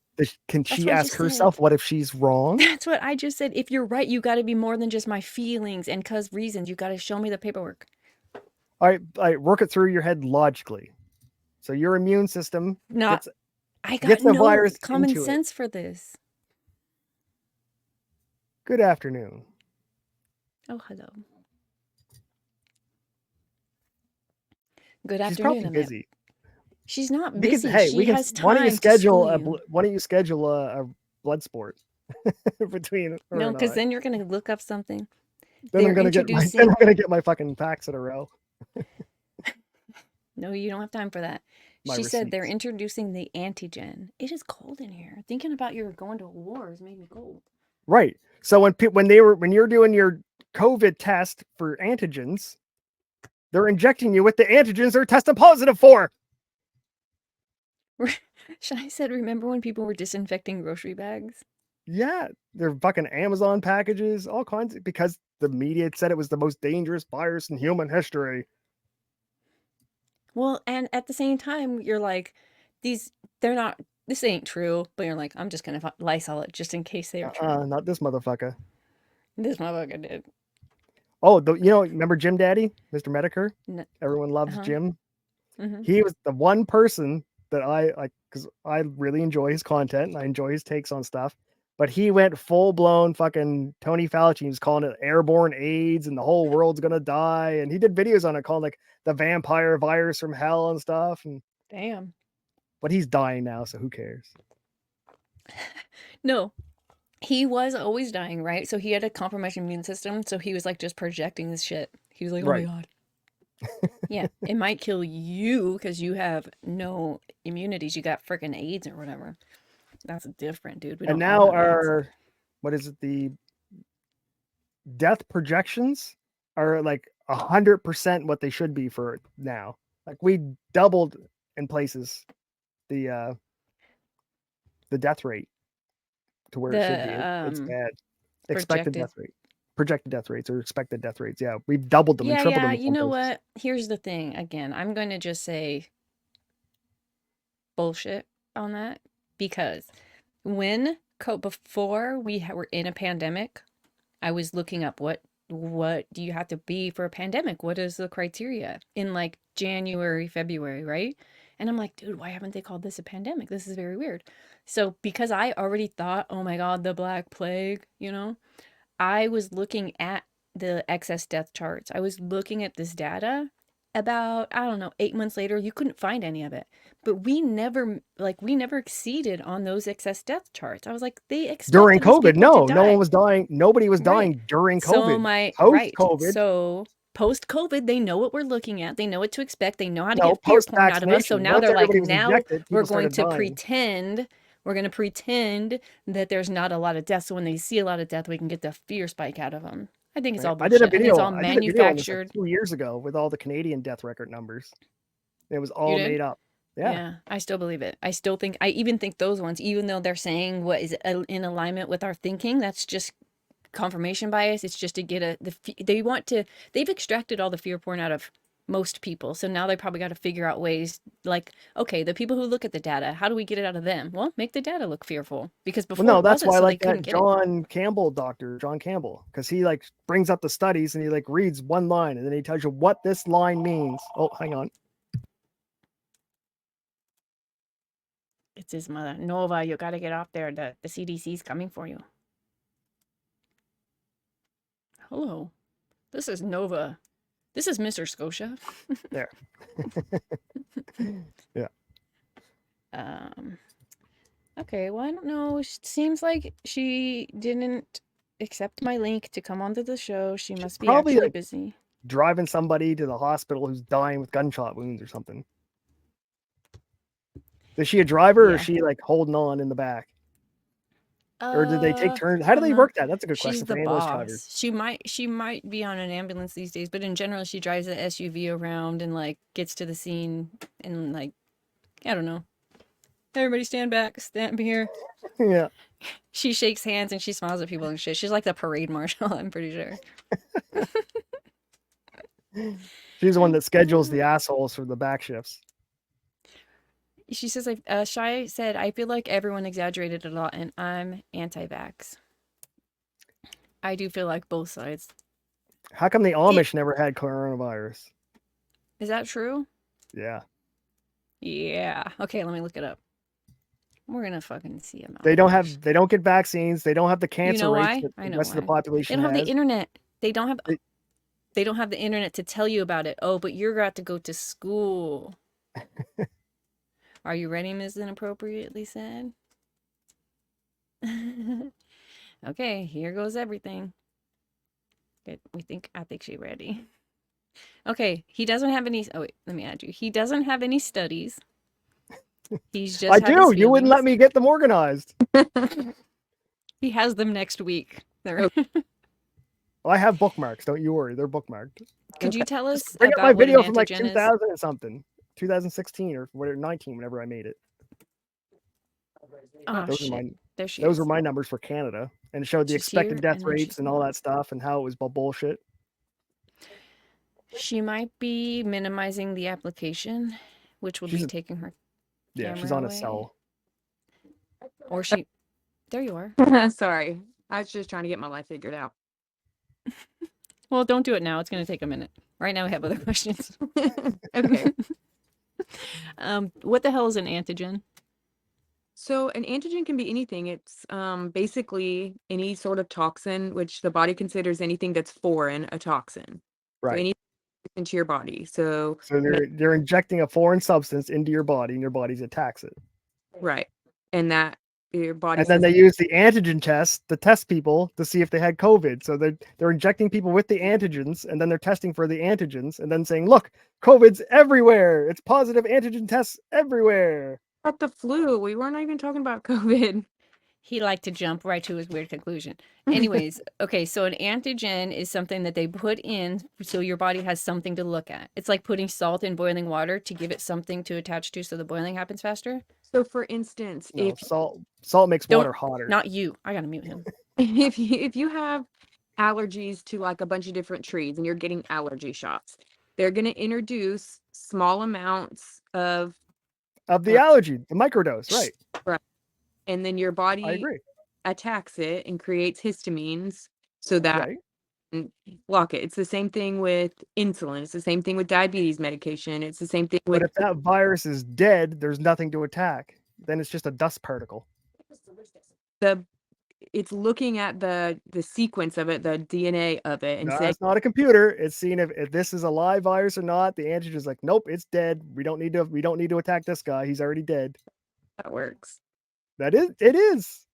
B: Can
A: That's
B: she
A: what I
B: ask
A: just
B: herself,
A: said.
B: what if she's wrong?
A: That's what I just said. If you're right, you got to be more than just my feelings and cause reasons. You got to show me the paperwork.
B: All right, work it through your head logically. So your immune system
A: Not. I got
B: gets the
A: no
B: virus
A: common
B: into it.
A: sense for this.
B: Good afternoon.
A: Oh, hello. Good
B: She's
A: afternoon,
B: probably
A: Amanda.
B: busy.
A: She's not busy. She has time
B: Why don't you
A: to
B: schedule
A: school you.
B: why don't you schedule a blood sport between her
A: No,
B: and
A: because
B: I?
A: then you're gonna look up something.
B: Then I'm
A: They're
B: gonna
A: introducing.
B: get my fucking packs in a row.
A: No, you don't have time for that.
B: My
A: She said they're
B: receipts.
A: introducing the antigen. It is cold in here. Thinking about your going to war has made me cold.
B: Right. So when you're doing your COVID test for antigens, they're injecting you with the antigens they're testing positive for.
A: I said, remember when people were disinfecting grocery bags?
B: Yeah, they're fucking Amazon packages, all kinds because the media said it was the most dangerous virus in human history.
A: Well, and at the same time, you're like, they're not, this ain't true, but you're like, I'm just going to Lysol it just in case they are true.
B: Not this motherfucker.
A: This motherfucker did.
B: Oh, remember Jim Daddy, Mr. Medicare?
A: No.
B: Everyone loves
A: Uh-huh.
B: Jim.
A: Mm-hmm.
B: He was the one person that I like because I really enjoy his content and I enjoy his takes on stuff. But he went full blown fucking Tony Fauci. He was calling it airborne AIDS and the whole world's gonna die. And he did videos on it called like the vampire virus from hell and stuff. And
A: Damn.
B: but he's dying now, so who cares?
A: No, he was always dying, right? So he had a compromised immune system. So he was like just projecting this shit. He was like, oh
B: Right.
A: my God. Yeah, it might kill you because you have no immunities. You got freaking AIDS or whatever. That's different, dude. We
B: And
A: don't all
B: now
A: have AIDS.
B: what is it? The death projections are like 100% what they should be for now. Like we doubled in places the death rate to where it should be. It's bad. Projected death rates or expected death rates. Yeah, we've doubled them and tripled them.
A: You know what? Here's the thing. Again, I'm going to just say bullshit on that because before we were in a pandemic, I was looking up what do you have to be for a pandemic? What is the criteria in like January, February, right? And I'm like, dude, why haven't they called this a pandemic? This is very weird. So because I already thought, oh my God, the Black Plague, I was looking at the excess death charts. I was looking at this data about, I don't know, 8 months later, you couldn't find any of it. But we never exceeded on those excess death charts. I was like, they expected
B: during
A: these
B: COVID.
A: people to
B: No
A: die.
B: one was dying. Nobody was dying during COVID. Post-COVID.
A: So post-COVID, they know what we're looking at. They know what to expect. They know how to
B: No,
A: get fear porn out of us. So
B: post-vaccination.
A: now
B: Once
A: they're like,
B: everybody was
A: now
B: injected,
A: we're
B: people
A: going to
B: started dying.
A: pretend. We're going to pretend that there's not a lot of death. So when they see a lot of death, we can get the fear spike out of them. I think it's all bullshit.
B: I did a video.
A: It's all
B: I did a video on this
A: manufactured.
B: like 2 years ago with all the Canadian death record numbers. It was all
A: You did?
B: made up. Yeah,
A: I still believe it. I even think those ones, even though they're saying what is in alignment with our thinking, that's just confirmation bias. It's just to get they've extracted all the fear porn out of most people. So now they probably got to figure out ways like, okay, the people who look at the data, how do we get it out of them? Well, make the data look fearful because before
B: well, no,
A: it
B: that's
A: wasn't,
B: why I
A: so
B: like
A: they couldn't
B: that
A: get it.
B: John Campbell, because he like brings up the studies and he like reads one line and then he tells you what this line means. Oh, hang on.
A: It's his mother. Nova, you got to get off there. The CDC's coming for you. Hello. This is Nova. This is Mr. Scotia.
B: There. Yeah.
A: Okay, well, I don't know. It seems like she didn't accept my link to come onto the show. She must be
B: probably,
A: actually
B: like,
A: busy.
B: Driving somebody to the hospital who's dying with gunshot wounds or something. Is she a driver or is she like holding on in the back? Or did they take turns?
A: I
B: How do
A: don't
B: they
A: know.
B: work that? That's a good
A: She's
B: question for
A: the
B: ambulance drivers.
A: boss. She might be on an ambulance these days, but in general, she drives an SUV around and like gets to the scene and like I don't know. Everybody stand back, stand here.
B: Yeah.
A: She shakes hands and she smiles at people and shit. She's like the parade marshal, I'm pretty sure.
B: She's the one that schedules the assholes for the back shifts.
A: She says, Shy said, I feel like everyone exaggerated a lot and I'm anti-vax. I do feel like both sides.
B: How come the Amish never had coronavirus?
A: Is that true?
B: Yeah.
A: Yeah. Okay, let me look it up. We're gonna fucking see them.
B: They don't get vaccines. They don't have the
A: You
B: cancer
A: know
B: rates
A: why?
B: that
A: I
B: the
A: know
B: rest of the
A: why. They
B: population
A: don't have the
B: has.
A: internet. They don't have
B: They-
A: they don't have the internet to tell you about it. Oh, but you're got to go to school. Are you ready, Ms. Inappropriately said? Okay, here goes everything. Good. I think she's ready. Okay, he doesn't have any. Oh wait, let me add you. He doesn't have any studies. He's just
B: I
A: have his
B: do. You wouldn't let
A: feelings.
B: me get them organized.
A: He has them next week. They're-
B: I have bookmarks. Don't you worry. They're bookmarked.
A: Could you tell us
B: Just bring up my
A: about what an
B: video from like
A: antigen is?
B: 2000 and something, 2016 or whatever, 19, whenever I made it.
A: Oh
B: Those
A: shit!
B: are my
A: There she
B: those
A: is.
B: were my numbers for Canada, and it showed the
A: She's here,
B: expected death
A: and then
B: rates
A: she's
B: and all
A: not.
B: that stuff, and how it was bullshit.
A: She might be minimizing the application, which would be taking her
B: Yeah, she's
A: camera
B: on a
A: away.
B: cell.
A: Or she. There you are.
E: Sorry. I was just trying to get my life figured out.
A: Well, don't do it now. It's going to take a minute. Right now, we have other questions.
E: Okay.
A: What the hell is an antigen?
E: So an antigen can be anything. It's basically any sort of toxin, which the body considers anything that's foreign a toxin. So
B: Right.
E: anything into your body. So
B: So they're injecting a foreign substance into your body, and your body attacks it.
E: right. And that your body
B: And then
E: says
B: they use the antigen test to test people to see if they had COVID. So they're injecting people with the antigens, and then they're testing for the antigens, and then saying, "Look, COVID's everywhere. It's positive antigen tests everywhere."
E: about the flu. We weren't even talking about COVID.
A: He liked to jump right to his weird conclusion. Anyways, okay, so an antigen is something that they put in so your body has something to look at. It's like putting salt in boiling water to give it something to attach to so the boiling happens faster.
E: So for instance,
B: No,
E: if
B: salt makes
A: Don't-
B: water hotter.
A: Not you. I gotta mute him.
E: if you have allergies to like a bunch of different trees and you're getting allergy shots, they're going to introduce small amounts of
B: Of the allergy, the microdose, right?
E: and then your
B: I
E: body
B: agree.
E: attacks it and creates histamines so that
B: Right.
E: and block it. It's the same thing with insulin. It's the same thing with diabetes medication. It's the same thing
B: But
E: with
B: if that virus is dead, there's nothing to attack. Then it's just a dust particle.
E: it's looking at the sequence of it, the DNA of it, and
B: No,
E: saying
B: it's not a computer. It's seeing if this is a live virus or not. The antigen is like, nope, it's dead. We don't need to attack this guy. He's already dead.
E: that works.
B: It is.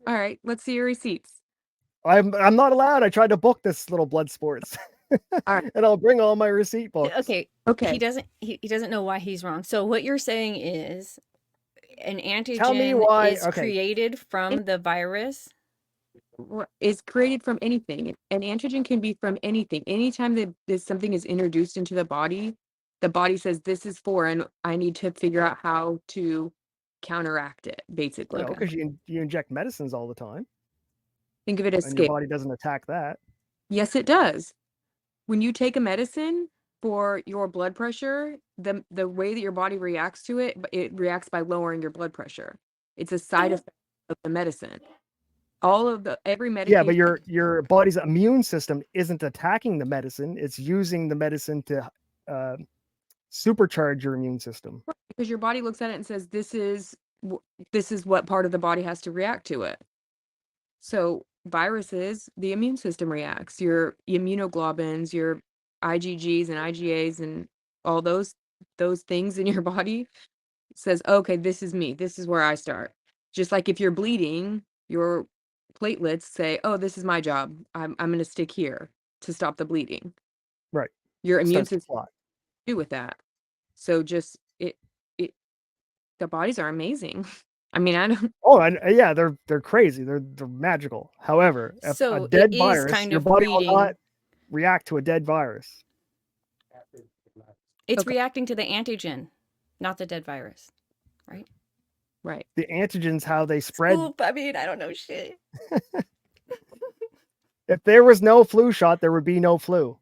E: All right, let's see your receipts.
B: I'm not allowed. I tried to book this little blood sports.
E: All right.
B: And I'll bring all my receipt books.
A: Okay.
E: Okay.
A: He doesn't know why he's wrong. So what you're saying is an
B: Tell me
A: antigen
B: why.
A: is
B: Okay.
A: created from the virus.
E: Is created from anything. An antigen can be from anything. Anytime that something is introduced into the body says this is foreign. I need to figure out how to counteract it, basically.
B: No, because you inject medicines all the time,
E: Think of it as
B: and your
E: scale.
B: body doesn't attack that.
E: Yes, it does. When you take a medicine for your blood pressure, the way that your body reacts to it reacts by lowering your blood pressure. It's a side effect of the medicine. Every medication.
B: Yeah, but your body's immune system isn't attacking the medicine. It's using the medicine to supercharge your immune system.
E: Because your body looks at it and says, this is what part of the body has to react to it. So viruses, the immune system reacts. Your immunoglobulins, your IgGs and IgAs and all those things in your body says, okay, this is me. This is where I start. Just like if you're bleeding, your platelets say, oh, this is my job. I'm going to stick here to stop the bleeding.
B: Right.
E: Your immune
B: Starts to
E: system
B: plot.
E: do with that. So just the bodies are amazing. I mean, I don't.
B: Oh, and yeah, they're crazy. They're magical. However, if a
A: So it
B: dead
A: is
B: virus,
A: kind
B: your
A: of
B: body will not
A: reading.
B: react to a dead virus.
A: It's
E: Okay.
A: reacting to the antigen, not the dead virus, right?
E: Right.
B: The antigens, how they spread.
A: Oop, I mean, I don't know shit.
B: If there was no flu shot, there would be no flu.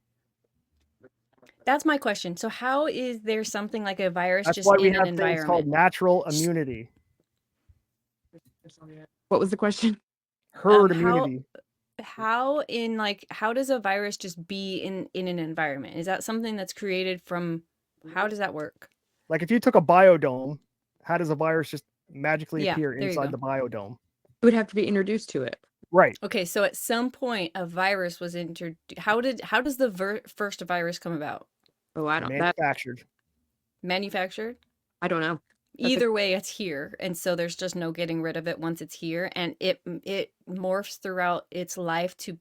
A: That's my question. So how is there something like a virus
B: That's
A: just
B: why we
A: in an
B: have things called
A: environment?
B: natural immunity,
E: What was the question?
B: herd
A: How
B: immunity.
A: how does a virus just be in an environment? Is that something that's created from how does that work?
B: Like if you took a biodome, how does a virus just magically
A: Yeah,
B: appear
A: there you
B: inside
A: go.
B: the biodome?
E: It would have to be introduced to it.
B: Right.
A: Okay, so at some point a virus was introduced. How does the first virus come about?
E: Oh, I don't. That
B: Manufactured.
A: Manufactured?
E: I don't know. That's a-
A: Either way, it's here, and so there's just no getting rid of it once it's here, and it morphs throughout its life to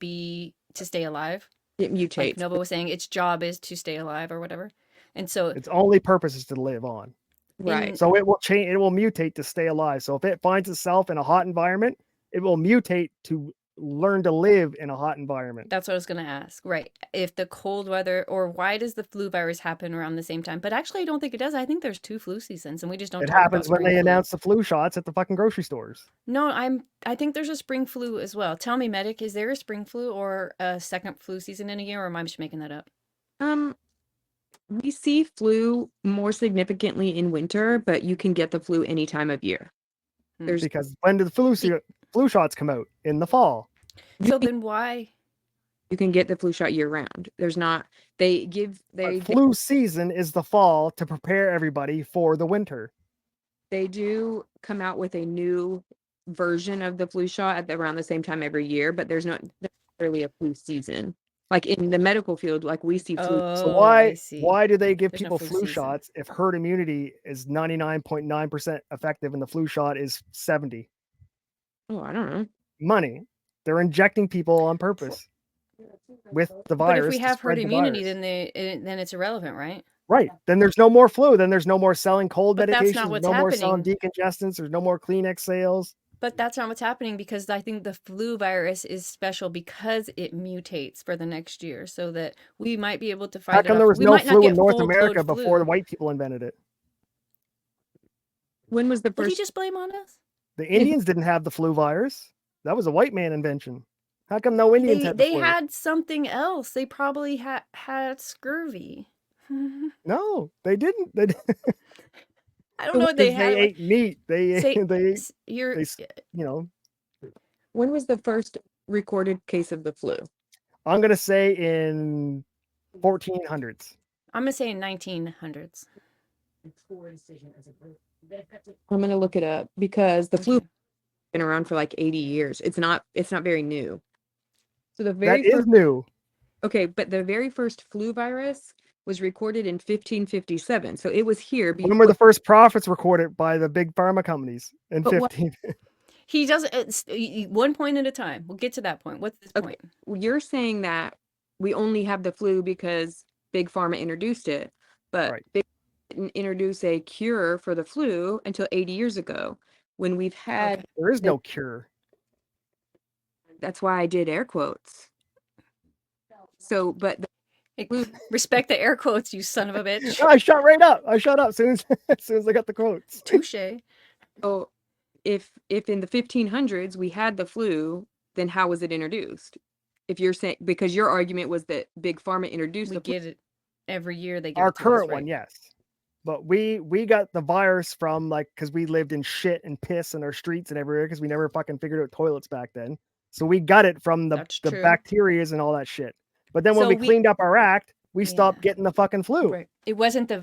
A: stay alive.
E: It
A: Like
E: mutates.
A: Nova was saying, its job is to stay alive or whatever. And so
B: Its only purpose is to live on.
E: Right.
A: in
B: So it will change. It will mutate to stay alive. So if it finds itself in a hot environment, it will mutate to learn to live in a hot environment.
A: that's what I was going to ask. Right. If the cold weather, or why does the flu virus happen around the same time? But actually, I don't think it does. I think there's 2 flu seasons and we just don't
B: It
A: talk about
B: happens when
A: spring
B: they
A: flu.
B: announce the flu shots at the fucking grocery stores.
A: No, I think there's a spring flu as well. Tell me, medic, is there a spring flu or a second flu season in a year, or am I just making that up?
E: We see flu more significantly in winter, but you can get the flu any time of year. There's
B: Because when do the flu shots come out? In the fall.
A: So then why?
E: you can get the flu shot year round. There's not they give they
B: But flu season is the fall to prepare everybody for the winter.
E: they do come out with a new version of the flu shot at around the same time every year, but there's not necessarily a flu season. Like in the medical field, like we see flu.
B: So
A: Oh, I see.
B: why do they give
A: There's no
B: people
A: flu
B: flu
A: season.
B: shots if herd immunity is 99.9% effective and the flu shot is 70?
E: Oh, I don't know.
B: Money. They're injecting people on purpose with the
A: But if
B: virus
A: we
B: to
A: have herd
B: spread the
A: immunity,
B: virus.
A: then it's irrelevant, right?
B: Right. Then there's no more flu. Then there's no more selling cold
A: But that's
B: medications.
A: not
B: There's
A: what's
B: no more selling
A: happening.
B: decongestants. There's no more Kleenex sales.
A: But that's not what's happening, because I think the flu virus is special because it mutates for the next year, so that we might be able to
B: How
A: fight it
B: come there
A: off.
B: was
A: We
B: no
A: might not
B: flu in
A: get
B: North
A: full
B: America
A: blown
B: before the
A: flu.
B: white people invented it?
E: When was the
A: Did he
E: first
A: just blame on us?
B: The Indians didn't have the flu virus. That was a white man invention. How come no Indians had the
A: They
B: flu?
A: had something else. They probably had scurvy.
B: No, they didn't. They,
A: I don't know what they
B: because they
A: had.
B: ate meat. They
A: Say
B: they
A: s- you're.
B: they s- you know.
E: when was the first recorded case of the flu?
B: I'm gonna say in 1400s.
A: I'm gonna say in 1900s.
E: I'm gonna look it up because the flu
A: Okay.
E: been around for like 80 years. It's not very new. So the
B: That
E: very
B: is
E: first
B: new.
E: okay, but the very first flu virus was recorded in 1557. So it was here
B: When
E: before
B: were the first profits recorded by the big pharma companies in
E: But what-
B: 15?
A: He doesn't. One point at a time. We'll get to that point. What's this
E: Okay.
A: point?
E: You're saying that we only have the flu because Big Pharma introduced it, but
B: Right.
E: Big didn't introduce a cure for the flu until 80 years ago when we've had
A: Okay.
B: There is no cure.
E: that's why I did air quotes. So, but
A: Respect the air quotes, you son of a bitch.
B: I shut right up. I shut up as soon as I got the quotes.
A: Touche.
E: so if in the 1500s we had the flu, then how was it introduced? If you're saying because your argument was that Big Pharma introduced
A: We
E: the flu,
A: get it every year. They give
B: Our
A: it to us,
B: current
A: right?
B: one, yes. But we got the virus from because we lived in shit and piss in our streets and everywhere because we never fucking figured out toilets back then. So we got it from the
A: That's true.
B: bacterias and all that shit. But then when
A: So
B: we
A: we-
B: cleaned up our act, we stopped
A: Yeah.
B: getting the fucking flu.
A: Right. It wasn't the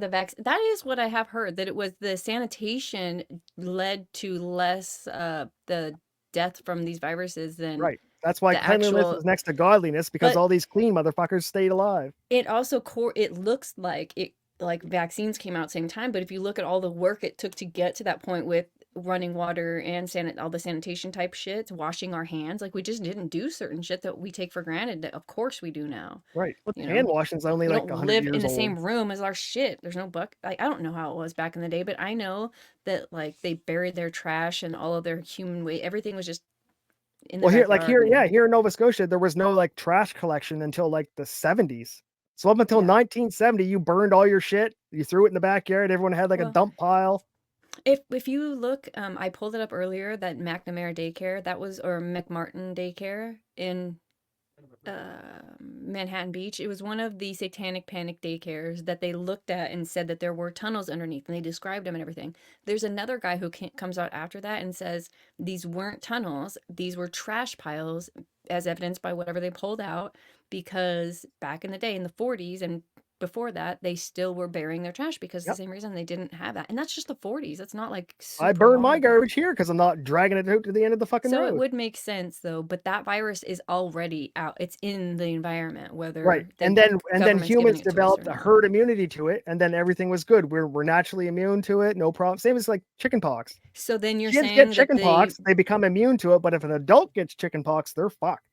A: vaccine. That is what I have heard, that it was the sanitation led to less the death from these viruses than
B: Right. That's why
A: the
B: cleanliness
A: actual-
B: is next to godliness, because
A: But-
B: all these clean motherfuckers stayed alive.
A: it also it looks like vaccines came out same time, but if you look at all the work it took to get to that point with running water and all the sanitation type shit, washing our hands. Like we just didn't do certain shit that we take for granted that of course we do now.
B: Right. But
A: You
B: hand
A: know,
B: washing's only
A: we
B: like
A: don't
B: 100
A: live in
B: years
A: the
B: old.
A: same room as our shit. There's no like I don't know how it was back in the day, but I know that like they buried their trash and all of their human waste. Everything was just in the
B: Well,
A: backyard.
B: here in Nova Scotia, there was no like trash collection until like the 70s. So up until
A: Yeah.
B: 1970, you burned all your shit. You threw it in the backyard. Everyone had like a
A: Well,
B: dump pile.
A: if you look, I pulled it up earlier, that McNamara daycare, that was, or McMartin daycare in Manhattan Beach. It was one of the satanic panic daycares that they looked at and said that there were tunnels underneath, and they described them and everything. There's another guy who comes out after that and says these weren't tunnels, these were trash piles, as evidenced by whatever they pulled out, because back in the day in the 40s and before that, they still were burying their trash because the
B: Yep.
A: same reason they didn't have that. And that's just the 40s. That's not like
B: I
A: super
B: burn my
A: long ago.
B: garbage here because I'm not dragging it out to the end of the fucking
A: So it
B: road.
A: would make sense though, but that virus is already out. It's in the environment, whether
B: Right.
A: the
B: And then
A: government's giving
B: humans
A: it to us or
B: developed a
A: not.
B: herd immunity to it, and then everything was good. We're naturally immune to it, no problem. Same as like chickenpox.
A: So then you're
B: Kids get
A: saying that
B: chickenpox, they become immune to it, but if an adult gets chickenpox, they're fucked.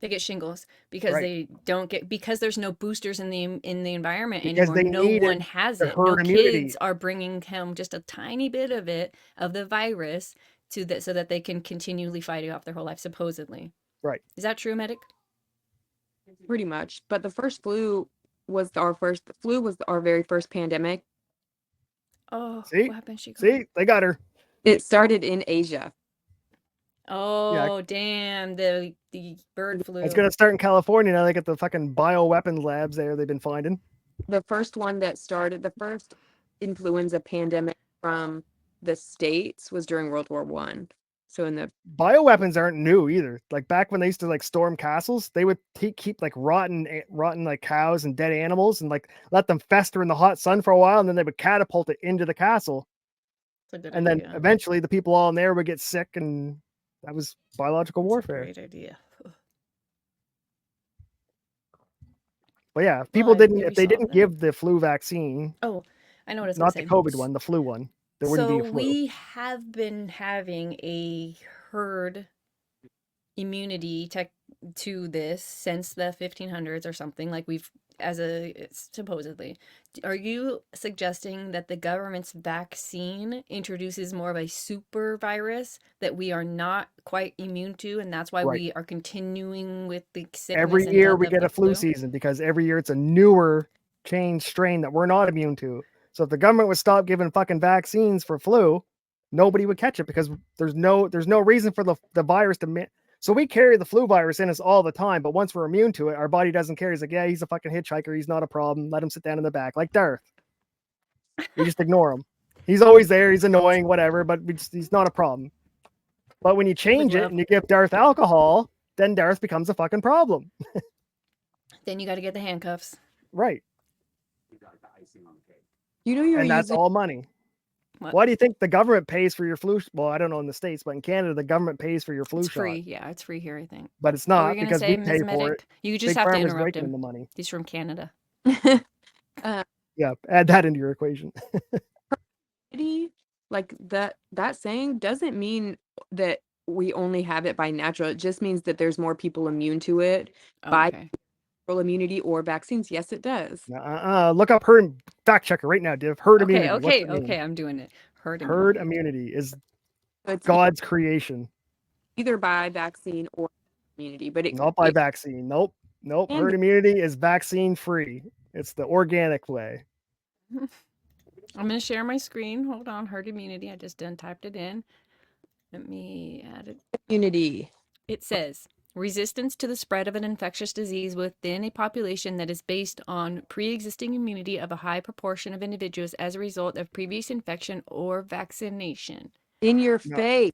A: they get shingles because
B: Right.
A: they don't get, because there's no boosters in the environment
B: Because
A: anymore.
B: they
A: No
B: needed
A: one has
B: the
A: it. No
B: herd immunity.
A: kids are bringing home just a tiny bit of it, of the virus, to that, so that they can continually fight it off their whole life, supposedly.
B: Right.
A: Is that true, medic?
E: Pretty much. But the first flu was our very first pandemic.
A: Oh,
B: See?
A: what happened? She gone.
B: See, they got her.
E: It started in Asia.
A: Oh, damn, the bird flu.
B: It's gonna start in California now. They got the fucking bioweapons labs there they've been finding.
E: The first one that started, the first influenza pandemic from the States was during World War One. So in the
B: Bioweapons aren't new either. Like back when they used to like storm castles, they would keep like rotten like cows and dead animals and like let them fester in the hot sun for a while, and then they would catapult it into the castle.
A: That's a good
B: And
A: idea.
B: then eventually the people all in there would get sick, and that was biological
A: That's a
B: warfare.
A: great idea.
B: But yeah, if
A: Well,
B: people
A: maybe
B: if they
A: solve
B: didn't
A: that.
B: give the flu vaccine,
A: Oh, I know what I was
B: not
A: gonna
B: the
A: say.
B: COVID one, the flu one, there wouldn't be
A: So
B: a flu.
A: we have been having a herd immunity to this since the 1500s or something, like we've, supposedly. Are you suggesting that the government's vaccine introduces more of a super virus that we are not quite immune to, and that's why
B: Right.
A: we are continuing with the sickness
B: Every
A: and
B: year
A: death
B: we
A: of
B: get
A: the
B: a flu season because every year it's a newer changed strain that we're not immune to. So if the government would stop giving fucking vaccines for flu, nobody would catch it because there's no reason for the virus to. So we carry the flu virus in us all the time, but once we're immune to it, our body doesn't care. He's like, yeah, he's a fucking hitchhiker. He's not a problem. Let him sit down in the back, like Darth. We just ignore him. He's always there. He's annoying, whatever, but he's not a problem. But when you change it
A: love.
B: and you give Darth alcohol, then Darth becomes a fucking problem.
A: Then you got to get the handcuffs.
B: Right.
E: you know you're
B: And that's
E: using
B: all money.
A: What?
B: Why do you think the government pays for your flu? Well, I don't know in the States, but in Canada, the government pays for your flu
A: It's
B: shot.
A: free. Yeah, it's free here, I think.
B: But it's
A: What were
B: not
A: you gonna
B: because
A: say,
B: we
A: Ms.
B: pay for
A: Medic?
B: it.
A: You just
B: Big
A: have to
B: Pharma's
A: interrupt
B: raking in
A: him.
B: the money.
A: He's from Canada.
B: Yeah, add that into your equation.
E: like that saying doesn't mean that we only have it by natural. It just means that there's more people immune to it by
A: Okay.
E: natural immunity or vaccines. Yes, it does.
B: Look up herd fact checker right now, Div. Herd immunity. What's it mean?
A: Okay, I'm doing it. Herd
B: Herd
A: immunity.
B: immunity is
E: It's
B: God's creation,
E: either by vaccine or immunity, but
B: not by vaccine. Nope.
E: can
B: Herd
E: be.
B: immunity is vaccine free. It's the organic way.
A: I'm gonna share my screen. Hold on. Herd immunity. I just done typed it in. Let me add it.
E: Immunity.
A: It says resistance to the spread of an infectious disease within a population that is based on pre-existing immunity of a high proportion of individuals as a result of previous infection or vaccination.
E: In your
B: No.
E: face.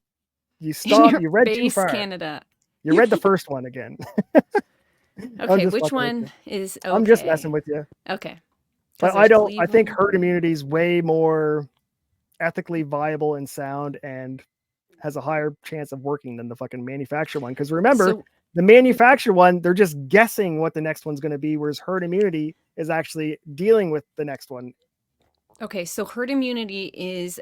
B: You stop.
A: In
B: You read
A: your
B: too
A: face,
B: far.
A: Canada.
B: You read the first one again.
A: Okay,
B: just
A: which
B: fucking with
A: one is okay?
B: I'm just messing with you.
A: Okay. 'Cause
B: But I
A: there's
B: I think
A: Cleveland.
B: herd immunity is way more ethically viable and sound and has a higher chance of working than the fucking manufacturer one. Because remember,
A: So
B: the manufacturer one, they're just guessing what the next one's going to be, whereas herd immunity is actually dealing with the next one.
A: okay, so herd immunity is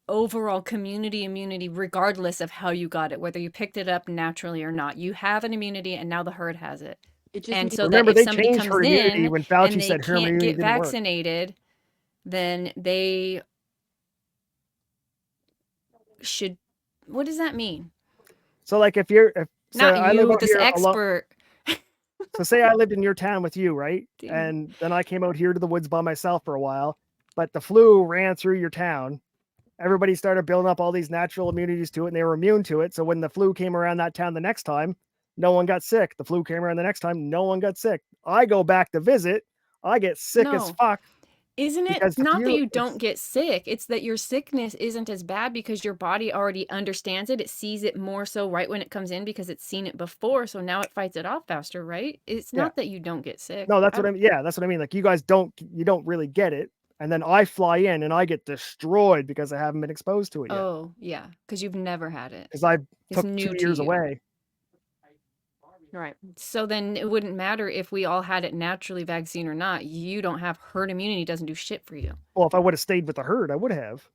A: overall community immunity regardless of how you got it, whether you picked it up naturally or not. You have an immunity and now the herd has it.
E: It just
A: And
E: means
A: so that
B: Remember,
A: if
B: they
A: somebody
B: changed
A: comes
B: herd immunity
A: in
B: when
A: and
B: Fauci
A: they
B: said herd
A: can't
B: immunity
A: get
B: didn't work.
A: vaccinated, then they should, what does that mean?
B: So like if so
A: Not
B: I live
A: you,
B: out
A: this
B: here alone.
A: expert.
B: So say I lived in your town with you, right?
A: Damn.
B: And then I came out here to the woods by myself for a while, but the flu ran through your town. Everybody started building up all these natural immunities to it and they were immune to it. So when the flu came around that town the next time, no one got sick. The flu came around the next time, no one got sick. I go back to visit, I get sick as
A: No.
B: fuck.
A: Isn't it
B: Because the
A: not that
B: flu-
A: you don't get sick? It's that your sickness isn't as bad because your body already understands it. It sees it more so right when it comes in because it's seen it before. So now it fights it off faster, right? It's
B: Yeah.
A: not that you don't get sick.
B: No, that's what I mean. Yeah, that's what I mean. Like you guys don't really get it. And then I fly in and I get destroyed because I haven't been exposed to it yet.
A: Oh, yeah, because you've never had it.
B: Because I
A: It's
B: took
A: new
B: 2
A: to
B: years
A: you.
B: away.
E: right.
A: So then it wouldn't matter if we all had it naturally, vaccine or not. You don't have herd immunity, doesn't do shit for you.
B: Well, if I would have stayed with the herd, I would have.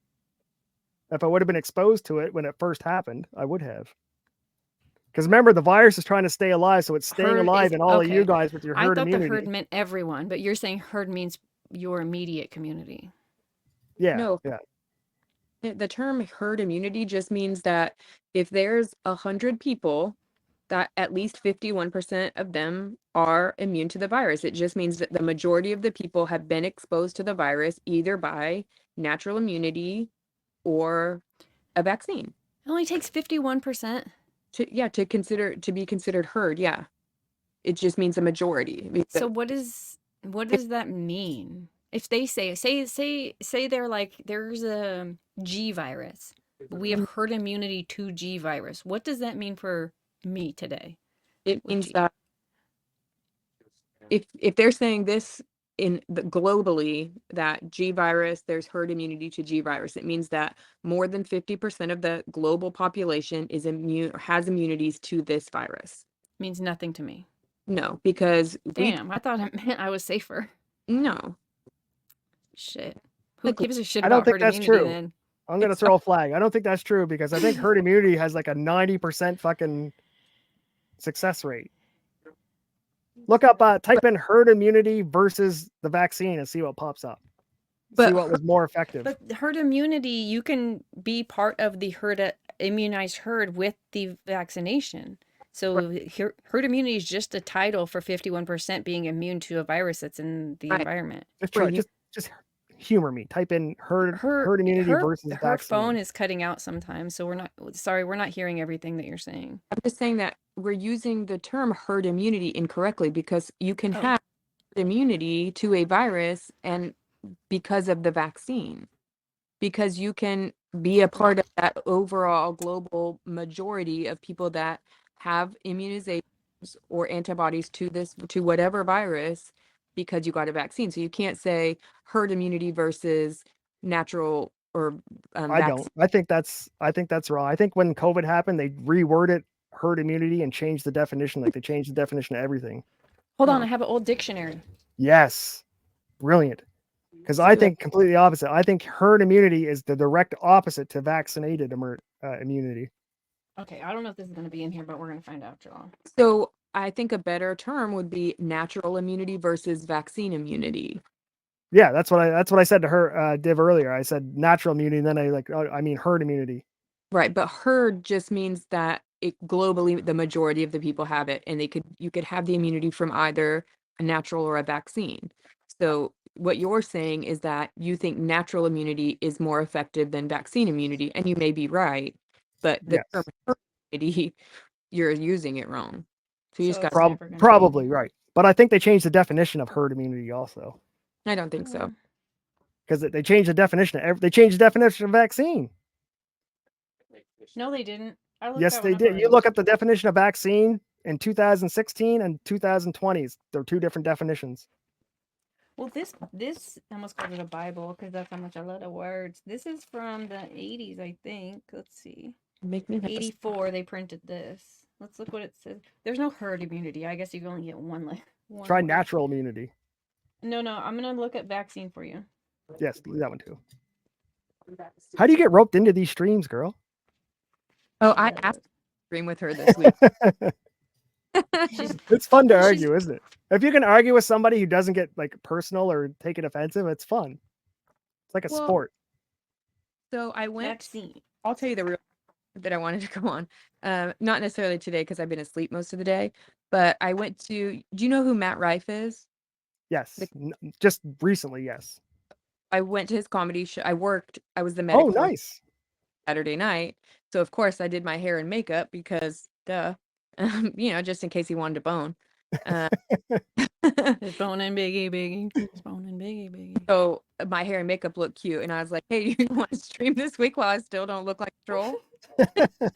B: If I would have been exposed to it when it first happened, I would have. Because remember, the virus is trying to stay alive, so it's staying
A: Herd
B: alive
A: is
B: in all of you
A: okay.
B: guys with your
A: I
B: herd
A: thought the
B: immunity.
A: herd meant everyone, but you're saying herd means your immediate community.
B: Yeah,
E: No.
B: yeah.
E: The term herd immunity just means that if there's 100 people, that at least 51% of them are immune to the virus. It just means that the majority of the people have been exposed to the virus either by natural immunity or a vaccine.
A: It only takes 51%.
E: To be considered herd, yeah. It just means a majority.
A: So what does that mean? If they say they're like there's a G virus, but we have herd immunity to G virus. What does that mean for me today?
E: It
A: with
E: means
A: G?
E: that if they're saying this globally that G virus, there's herd immunity to G virus, it means that more than 50% of the global population is immune or has immunities to this virus.
A: Means nothing to me.
E: No, because
A: Damn, I thought it meant I was safer.
E: no.
A: Shit. Who
E: Like,
A: gives a shit
B: I don't
A: about
B: think
A: herd
B: that's
A: immunity
B: true.
A: then?
B: I'm going to throw a flag. I don't think that's true because I think herd immunity has like a 90% fucking success rate. Look up, type in herd immunity versus the vaccine and see what pops up.
E: But
B: See what was more effective.
A: But herd immunity, you can be part of the immunized herd with the vaccination. So herd immunity is just a title for 51% being immune to a virus that's in the
E: Right.
A: environment.
B: Just
E: for
B: try,
E: you-
B: just humor me. Type in herd immunity versus
A: her
B: vaccine.
A: phone is cutting out sometimes, so we're not hearing everything that you're saying.
E: I'm just saying that we're using the term herd immunity incorrectly because you can
A: Oh.
E: have immunity to a virus and because of the vaccine. Because you can be a part of that overall global majority of people that have immunizations or antibodies to whatever virus because you got a vaccine. So you can't say herd immunity versus natural or
B: I don't. I think that's wrong. I think when COVID happened, they reworded herd immunity and changed the definition. Like they changed the definition of everything.
A: Hold on,
E: No.
A: I have an old dictionary.
B: Yes, brilliant. Because I think completely opposite. I think herd immunity is the direct opposite to vaccinated immunity.
A: Okay, I don't know if this is going to be in here, but we're going to find out, Joel.
E: So I think a better term would be natural immunity versus vaccine immunity.
B: Yeah, that's what I said to her, Div, earlier. I said natural immunity, and then I mean herd immunity.
E: Right, but herd just means that it globally the majority of the people have it, and you could have the immunity from either a natural or a vaccine. So what you're saying is that you think natural immunity is more effective than vaccine immunity, and you may be right, but the term herd immunity, you're using it wrong. So you just got
B: probably right. But I think they changed the definition of herd immunity also.
E: I don't think so.
B: Because they changed the definition. They changed the definition of vaccine.
A: No, they didn't.
B: Yes, they did. You look up the definition of vaccine in 2016 and 2020s. They're two different definitions.
A: Well, this I almost called it a Bible because that's how much I love the words. This is from the 80s, I think. Let's see.
E: Make me
A: 84, they printed this. Let's look what it says. There's no herd immunity. I guess you can only get one.
B: Try natural immunity.
A: No, I'm gonna look at vaccine for you.
B: Yes, that one too. How do you get roped into these streams, girl?
E: Oh, I asked to stream with her this week.
B: It's fun to
A: She's-
B: argue, isn't it? If you can argue with somebody who doesn't get like personal or take it offensive, it's fun. It's like a
E: Well,
B: sport.
E: So I went.
A: Vaccine.
E: I'll tell you the real that I wanted to go on. Not necessarily today because I've been asleep most of the day. But I went to. Do you know who Matt Rife is?
B: Yes, just recently, yes.
E: I went to his comedy show. I was the medic.
B: Oh,
E: for
B: nice.
E: Saturday night. So of course I did my hair and makeup because duh, just in case he wanted to bone.
A: It's boning biggie. It's boning biggie.
E: So my hair and makeup looked cute, and I was like, "Hey, you want to stream this week while I still don't look like a troll?"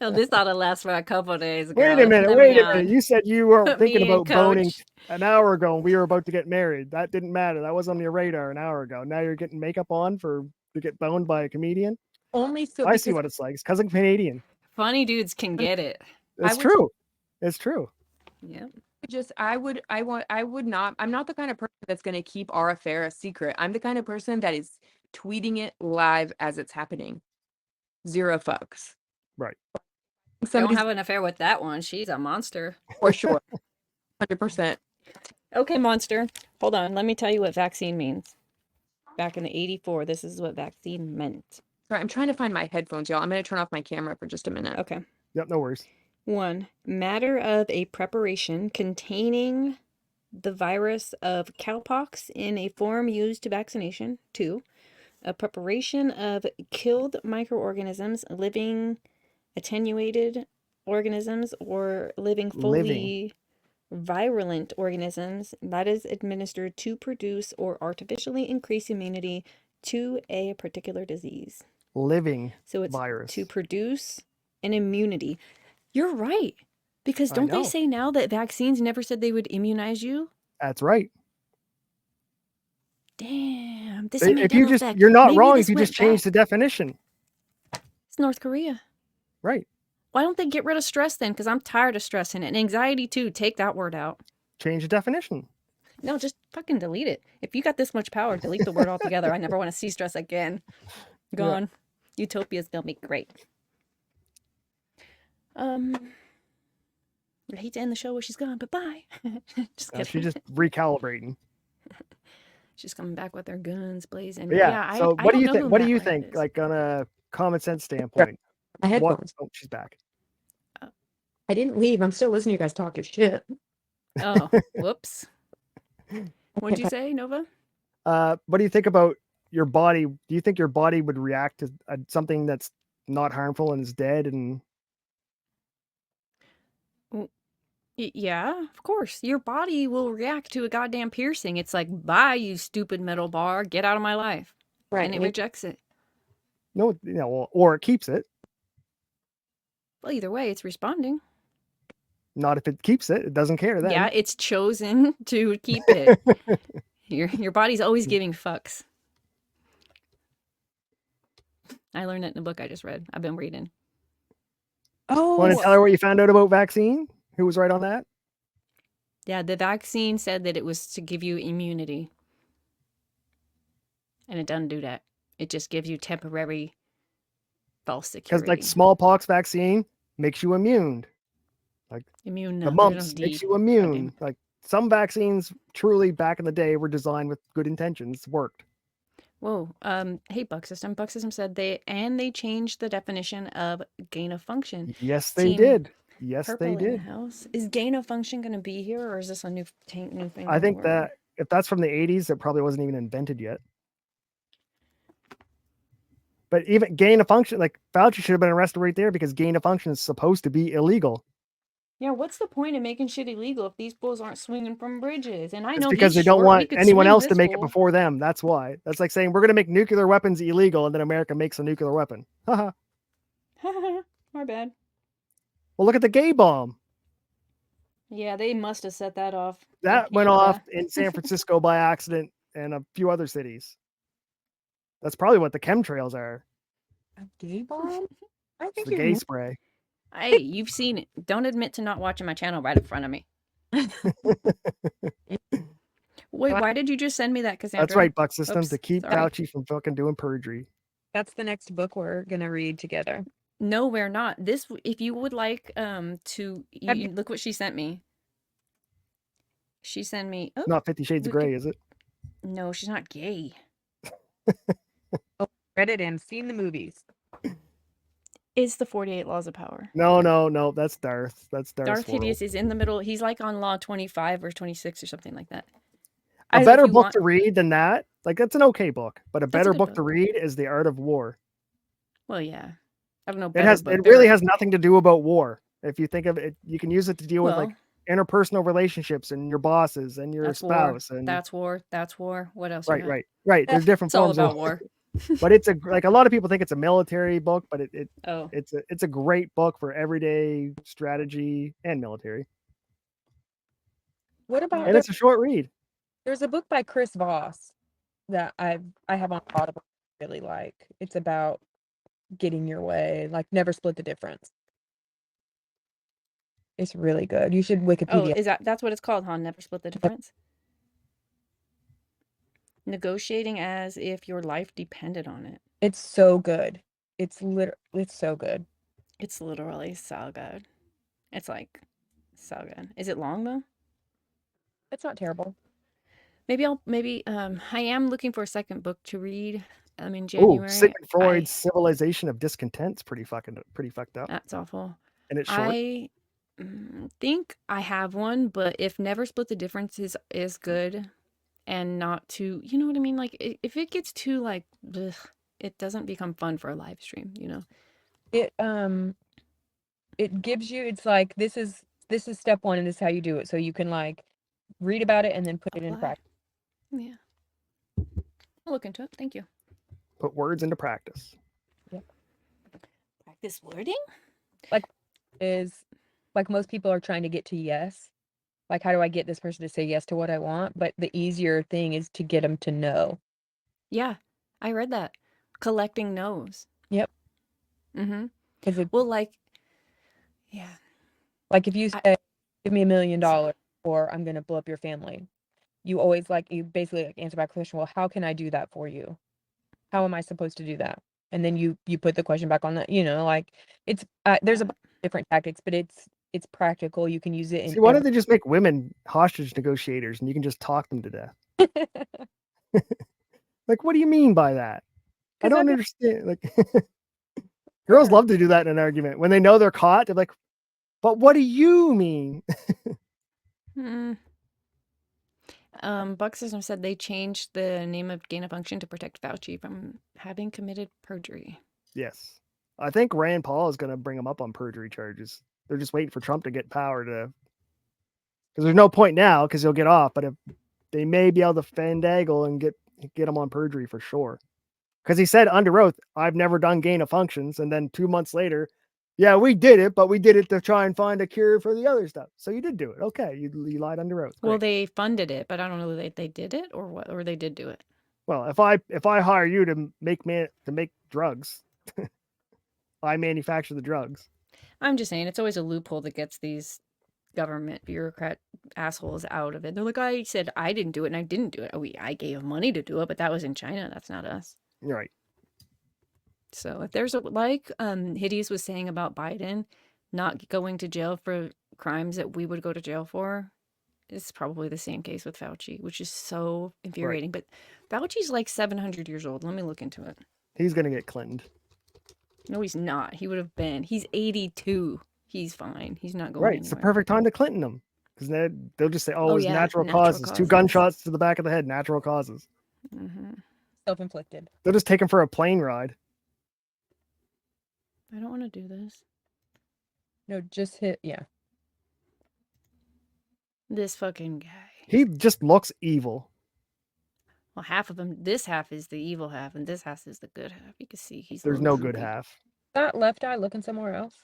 A: Oh, this ought to last for a couple of days.
B: Wait a
A: girl.
B: minute,
A: Let
B: wait
A: me
B: a minute.
A: on.
B: You said you were
A: Put me
B: thinking
A: in,
B: about boning
A: coach.
B: an hour ago and we were about to get married. That didn't matter. That was on your radar an hour ago. Now you're getting makeup on to get boned by a comedian.
E: Only so
B: I see
E: because
B: what it's like. It's cousin Canadian.
A: Funny dudes can get it.
B: It's
E: would-
B: true. It's true.
A: Yep.
E: I'm not the kind of person that's going to keep our affair a secret. I'm the kind of person that is tweeting it live as it's happening. Zero fucks.
B: Right.
A: Don't
E: Somebody's
A: have an affair with that one. She's a monster.
E: for sure. 100%.
A: Okay, monster. Hold on. Let me tell you what vaccine means. Back in the 84, this is what vaccine meant.
E: Sorry, I'm trying to find my headphones, y'all. I'm going to turn off my camera for just a minute.
A: Okay.
B: Yep, no worries.
A: 1. Matter of a preparation containing the virus of cowpox in a form used to vaccination. 2. A preparation of killed microorganisms, living attenuated organisms, or living fully virulent organisms that is administered to produce or artificially increase immunity to a particular disease.
B: Living
A: So it's
B: virus.
A: to produce an immunity. You're right. Because
B: I
A: don't they
B: know.
A: say now that vaccines never said they would immunize you?
B: That's right.
A: Damn. This
B: If you just, you're not wrong if you just change the definition.
A: It's North Korea.
B: Right.
A: Why don't they get rid of stress then? Because I'm tired of stressing it. And anxiety too. Take that word out.
B: Change the definition.
A: No, just fucking delete it. If you got this much power, delete the word altogether. I never want to see stress again. Gone. Utopia's gonna be great. I hate to end the show where she's gone, but bye. Just kidding.
B: She's just recalibrating.
A: She's coming back with her guns blazing.
B: But yeah.
A: I
B: So
A: I
B: what do
A: don't
B: you
A: know
B: think?
A: who
B: What do
A: Matt
B: you
A: Rife
B: think?
A: is.
B: Like on a common sense standpoint.
E: My headphones.
B: Oh, she's back.
E: I didn't leave. I'm still listening to you guys talk your shit.
A: Oh, whoops. What'd you say, Nova?
B: What do you think about your body? Do you think your body would react to something that's not harmful and is dead? And
A: Yeah, of course. Your body will react to a goddamn piercing. It's like, bye, you stupid metal bar. Get out of my life.
E: Right.
A: And it rejects it.
B: no, or it keeps it.
A: Well, either way, it's responding.
B: Not if it keeps it. It doesn't care then.
A: Yeah, it's chosen to keep it. Your body's always giving fucks. I learned it in a book I just read. I've been reading.
B: Want to tell her what you found out about vaccine? Who was right on that?
A: Yeah, the vaccine said that it was to give you immunity. And it doesn't do that. It just gives you temporary false
B: Because
A: security.
B: like smallpox vaccine makes you immune.
A: Immune.
B: The
A: no,
B: mumps
A: there's no
B: makes
A: D.
B: you immune. Like some vaccines truly back in the day were designed with good intentions, worked.
A: Whoa. Hey, Buck System. Buck System said they changed the definition of gain of function.
B: Yes, they
A: Team
B: did. Yes,
A: Purple
B: they
A: in the
B: did.
A: house. Is gain of function going to be here, or is this a new thing?
B: I think that if that's from the 80s, it probably wasn't even invented yet. But even gain of function, like Fauci should have been arrested right there because gain of function is supposed to be illegal.
A: Yeah, what's the point of making shit illegal if these bulls aren't swinging from bridges? And I
B: It's
A: know
B: because
A: he's
B: they don't
A: short, we
B: want
A: could
B: anyone
A: swing
B: else to
A: this
B: make it
A: bull.
B: before them. That's why. That's like saying we're going to make nuclear weapons illegal, and then America makes a nuclear weapon. Haha.
A: My bad.
B: Well, look at the gay bomb.
A: Yeah, they must have set that off. in
B: That went
A: Canada.
B: off in San Francisco by accident and a few other cities. That's probably what the chemtrails are.
E: A gay bomb? I
B: It's
E: think
B: the
E: you're
B: gay spray.
A: Hey, you've seen it. Don't admit to not watching my channel right in front of me. Wait, why did you just send me that, Cassandra?
B: That's right, Buck Systems,
A: Oops,
B: to keep
A: sorry.
B: Fauci from fucking doing perjury.
E: That's the next book we're gonna read together.
A: No, we're not. This, if you would like to,
E: Have you
A: look what she sent me. She sent me. Oh,
B: Not 50 Shades of Grey, is it?
A: no, she's not gay.
E: read it and seen the movies?
A: It's the 48 Laws of Power.
B: No. That's Darth. That's
A: Darth
B: World.
A: Hideous is in the middle. He's like on law 25 or 26 or something like that.
B: A better book to read than that, like that's an okay book, but a better book to read is The Art of War.
A: Well, yeah. I don't know.
B: It really has nothing to do about war. If you think of it, you can use it to deal with like interpersonal relationships and your bosses and your spouse. And
A: that's war. What else?
B: Right. There's different
A: It's all
B: forms
A: about
B: of
A: war.
B: But it's like a lot of people think it's a military book, but it's a great book for everyday strategy and military.
E: What about?
B: And it's a short read.
E: There's a book by Chris Voss that I have on Audible. I really like. It's about getting your way, like never split the difference. It's really good. You should Wikipedia.
A: Oh, that's what it's called, huh? Never split the difference. Negotiating as if your life depended on it.
E: It's so good. It's so good.
A: It's literally so good. It's like so good. Is it long though?
E: It's not terrible.
A: Maybe I am looking for a second book to read. In January.
B: Sigmund Freud's Civilization of Discontent's pretty fucked up.
A: That's awful.
B: And it's short.
A: I think I have one, but if Never Split the Difference is good and not too, you know what I mean? Like if it gets too like, ugh, it doesn't become fun for a live stream, you know?
E: It gives you, it's like, this is step one and this is how you do it. So you can like read about it and then put it in practice.
A: Yeah. I'll look into it. Thank you.
B: Put words into practice.
E: Yep.
A: Practice wording?
E: Like most people are trying to get to yes. Like, how do I get this person to say yes to what I want? But the easier thing is to get them to no.
A: Yeah, I read that. Collecting no's.
E: Yep.
A: Mm-hmm. Yeah.
E: Like if you say, give me $1 million or I'm going to blow up your family, you always you basically answer back the question, well, how can I do that for you? How am I supposed to do that? And then you put the question back on that, it's, there's a different tactics, but it's practical. You can use it.
B: See, why don't they just make women hostage negotiators and you can just talk them to death? Like, what do you mean by that? I don't understand. Like, girls love to do that in an argument. When they know they're caught, they're like, but what do you mean?
A: Buck System said they changed the name of gain of function to protect Fauci from having committed perjury.
B: Yes. I think Rand Paul is going to bring him up on perjury charges. They're just waiting for Trump to get power because there's no point now because he'll get off, but if they may be able to finagle and get him on perjury for sure. Because he said under oath, I've never done gain of functions. And then 2 months later, yeah, we did it, but we did it to try and find a cure for the other stuff. So you did do it. Okay. You lied under oath. Great.
A: Well, they funded it, but I don't know that they did it or what, or they did do it.
B: Well, if I hire you to make drugs, I manufacture the drugs.
A: I'm just saying it's always a loophole that gets these government bureaucrat assholes out of it. They're like, I said I didn't do it and I didn't do it. I gave money to do it, but that was in China. That's not us.
B: You're right.
A: So if there's Hideous was saying about Biden not going to jail for crimes that we would go to jail for, it's probably the same case with Fauci, which is so infuriating. Right. But Fauci's like 700 years old. Let me look into it.
B: He's going to get Clintoned.
A: No, he's not. He would have been. He's 82. He's fine. He's not going
B: right.
A: anywhere.
B: It's the perfect time to Clinton him. Because they'll just say, it was natural causes. 2 gunshots to the back of the head. Natural causes.
A: Mm-hmm.
E: Self-inflicted.
B: They'll just take him for a plane ride.
A: I don't want to do this.
E: No, just hit, yeah.
A: This fucking guy.
B: He just looks evil.
A: Well, half of him, this half is the evil half, and this half is the good half. You can see
B: there's no good half.
E: That left eye looking somewhere else.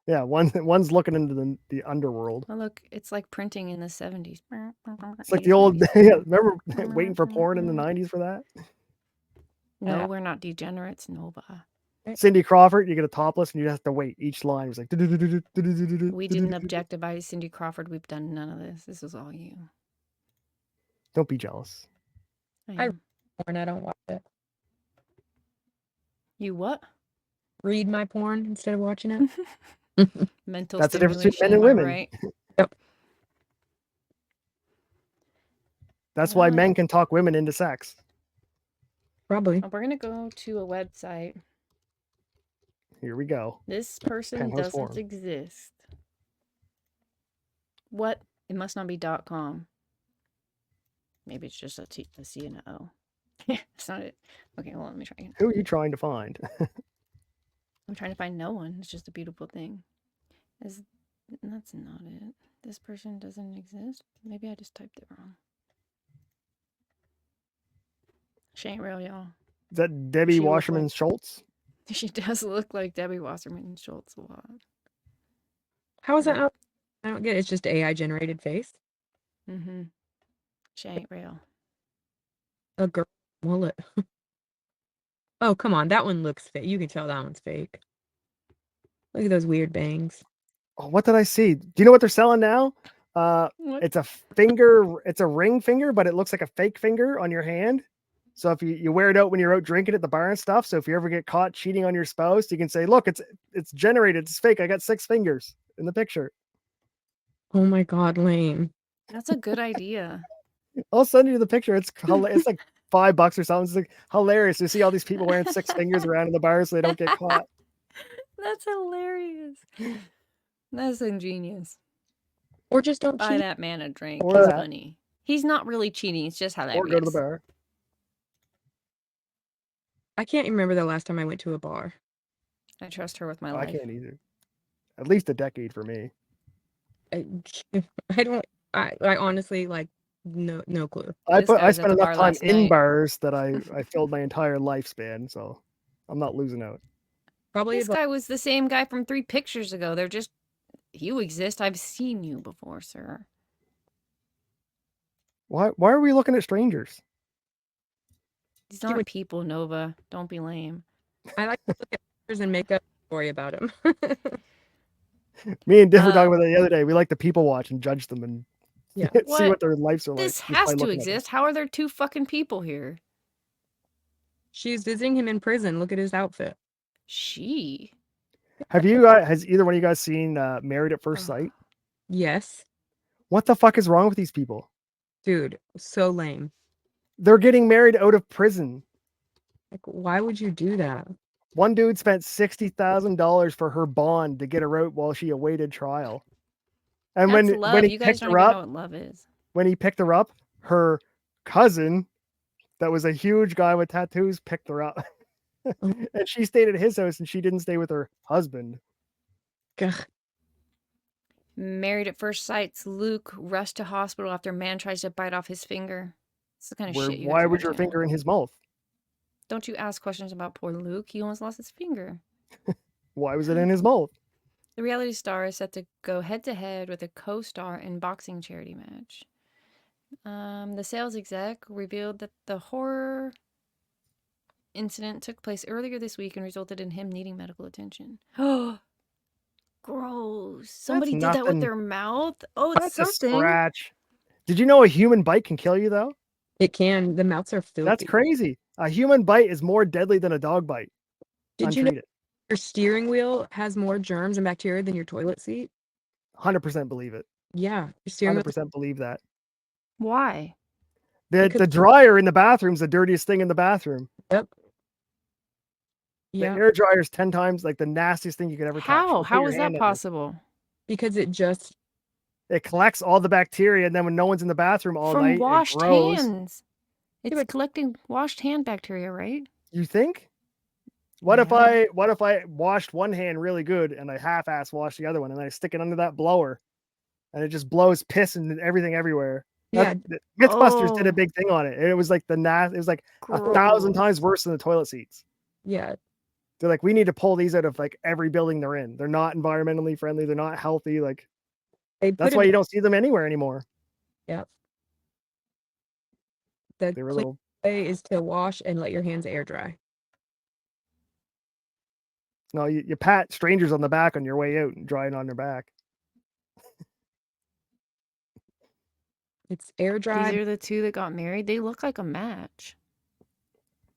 B: Yeah, one's looking into the underworld.
A: Oh, look, it's like printing in the 70s.
B: It's like the old, remember waiting for porn in the 90s for that?
A: No, we're not degenerates, Nova.
B: Cindy Crawford, you get a topless and you have to wait. Each line was like.
A: We didn't objectify Cindy Crawford. We've done none of this. This is all you.
B: Don't be jealous.
E: I don't watch it.
A: You what?
E: Read my porn instead of watching it.
A: Mental
B: That's the difference between
A: stimulation,
B: men and
A: am I
B: women.
A: right?
E: Yep.
B: That's why
A: Well,
B: men can talk women into sex.
E: Probably.
A: we're gonna go to a website.
B: Here we go.
A: This person
B: Penthouse
A: doesn't
B: Forum.
A: exist. What? It must not be .com. Maybe it's just a C and a O. That's not it. Okay, well, let me try again.
B: Who are you trying to find?
A: I'm trying to find no one. It's just a beautiful thing. That's not it. This person doesn't exist. Maybe I just typed it wrong. She ain't real, y'all.
B: Is that Debbie
A: She look
B: Wasserman
A: like-
B: Schultz?
A: She does look like Debbie Wasserman Schultz a lot.
E: How is that? I don't get it. It's just AI generated face.
A: Mm-hmm. She ain't real.
E: A girl mullet. Oh, come on. That one looks fake. You can tell that one's fake. Look at those weird bangs.
B: Oh, what did I see? Do you know what they're selling now?
A: What?
B: It's a finger. It's a ring finger, but it looks like a fake finger on your hand. So if you wear it out when you're out drinking at the bar and stuff, so if you ever get caught cheating on your spouse, you can say, "Look, it's generated. It's fake. I got 6 fingers in the picture."
E: Oh my God, lame.
A: That's a good idea.
B: I'll send you the picture. It's like $5 or something. It's like hilarious to see all these people wearing 6 fingers around in the bar so they don't get caught.
A: That's hilarious. That's ingenious.
E: Or just don't
A: Buy
E: cheat.
A: that man a drink.
B: Or
A: He's
B: that.
A: funny. He's not really cheating. It's just hilarious.
B: Or go to the bar.
E: I can't remember the last time I went to a bar.
A: I trust her with my
B: I
A: life.
B: can't either. At least a decade for me.
E: I don't. I honestly like no clue.
B: I
A: This guy was at
B: spent
A: the
B: enough
A: bar
B: time
A: last
B: in
A: night.
B: bars that I filled my entire lifespan, so I'm not losing out.
E: Probably
A: This
E: about
A: guy was the same guy from 3 pictures ago. They're just, you exist. I've seen you before, sir.
B: Why are we looking at strangers?
A: These aren't people, Nova. Don't be lame.
E: I like to look at pictures and make a story about him.
B: Me and Div were talking about that the other day. We like to people watch and judge them and
E: Yeah.
B: see what their lives are like.
A: This
B: just
A: has
B: by
A: to
B: looking at them.
A: exist. How are there 2 fucking people here?
E: She's visiting him in prison. Look at his outfit.
A: She.
B: Have you guys? Has either one of you guys seen Married at First Sight?
E: Yes,
B: What the fuck is wrong with these people?
E: dude, so lame.
B: They're getting married out of prison.
E: Like, why would you do that?
B: One dude spent $60,000 for her bond to get her out while she awaited trial. And
A: That's
B: when
A: love.
B: he
A: You guys
B: picked
A: don't
B: her
A: even
B: up,
A: know what love is.
B: when he picked her up, her cousin, that was a huge guy with tattoos, picked her up. And she stayed at his house and she didn't stay with her husband.
E: Ugh.
A: Married at First Sight's Luke rushed to hospital after man tries to bite off his finger. It's the kind of shit you
B: Why
A: guys
B: was your
A: watching.
B: finger in his mouth?
A: Don't you ask questions about poor Luke. He almost lost his finger.
B: Why was it in his mouth?
A: The reality star is set to go head-to-head with a co-star in boxing charity match. The sales exec revealed that the horror incident took place earlier this week and resulted in him needing medical attention. Oh, gross. Somebody did that with
B: nothing.
A: their mouth? Oh, it's
B: That's
A: something.
B: a scratch. Did you know a human bite can kill you, though?
E: It can. The mouths are filthy.
B: That's crazy. A human bite is more deadly than a dog bite.
E: Did you know
B: Untreated.
E: your steering wheel has more germs and bacteria than your toilet seat?
B: 100% believe it.
E: Yeah, your steering wheel.
B: 100% believe that.
A: Why?
B: The
E: Because-
B: dryer in the bathroom is the dirtiest thing in the bathroom.
E: Yep.
B: The
E: Yeah,
B: air dryer is 10 times like the nastiest thing you could ever touch.
A: How?
B: You put
A: How
B: your
A: is that
B: hand in it.
A: possible?
E: because it just
B: It collects all the bacteria, and then when no one's in the bathroom all
A: From
B: night,
A: washed
B: it grows.
A: hands. It's
E: but-
A: collecting washed hand bacteria, right?
B: You think? What if
A: Yeah.
B: I washed one hand really good and I half-ass wash the other one and I stick it under that blower and it just blows piss and everything everywhere?
E: yeah.
B: Mythbusters did a
A: Oh.
B: big thing on it. And it was like it was like 1,000 times worse than the toilet seats.
E: Yeah,
B: They're like, we need to pull these out of like every building they're in. They're not environmentally friendly. They're not healthy. Like
E: they put
B: that's
E: it.
B: why you don't see them anywhere anymore.
E: The
B: They were
E: clean
B: little.
E: way is to wash and let your hands air dry.
B: No, you pat strangers on the back on your way out and dry it on their back.
E: It's air
A: These
E: dry.
A: are the 2 that got married. They look like a match.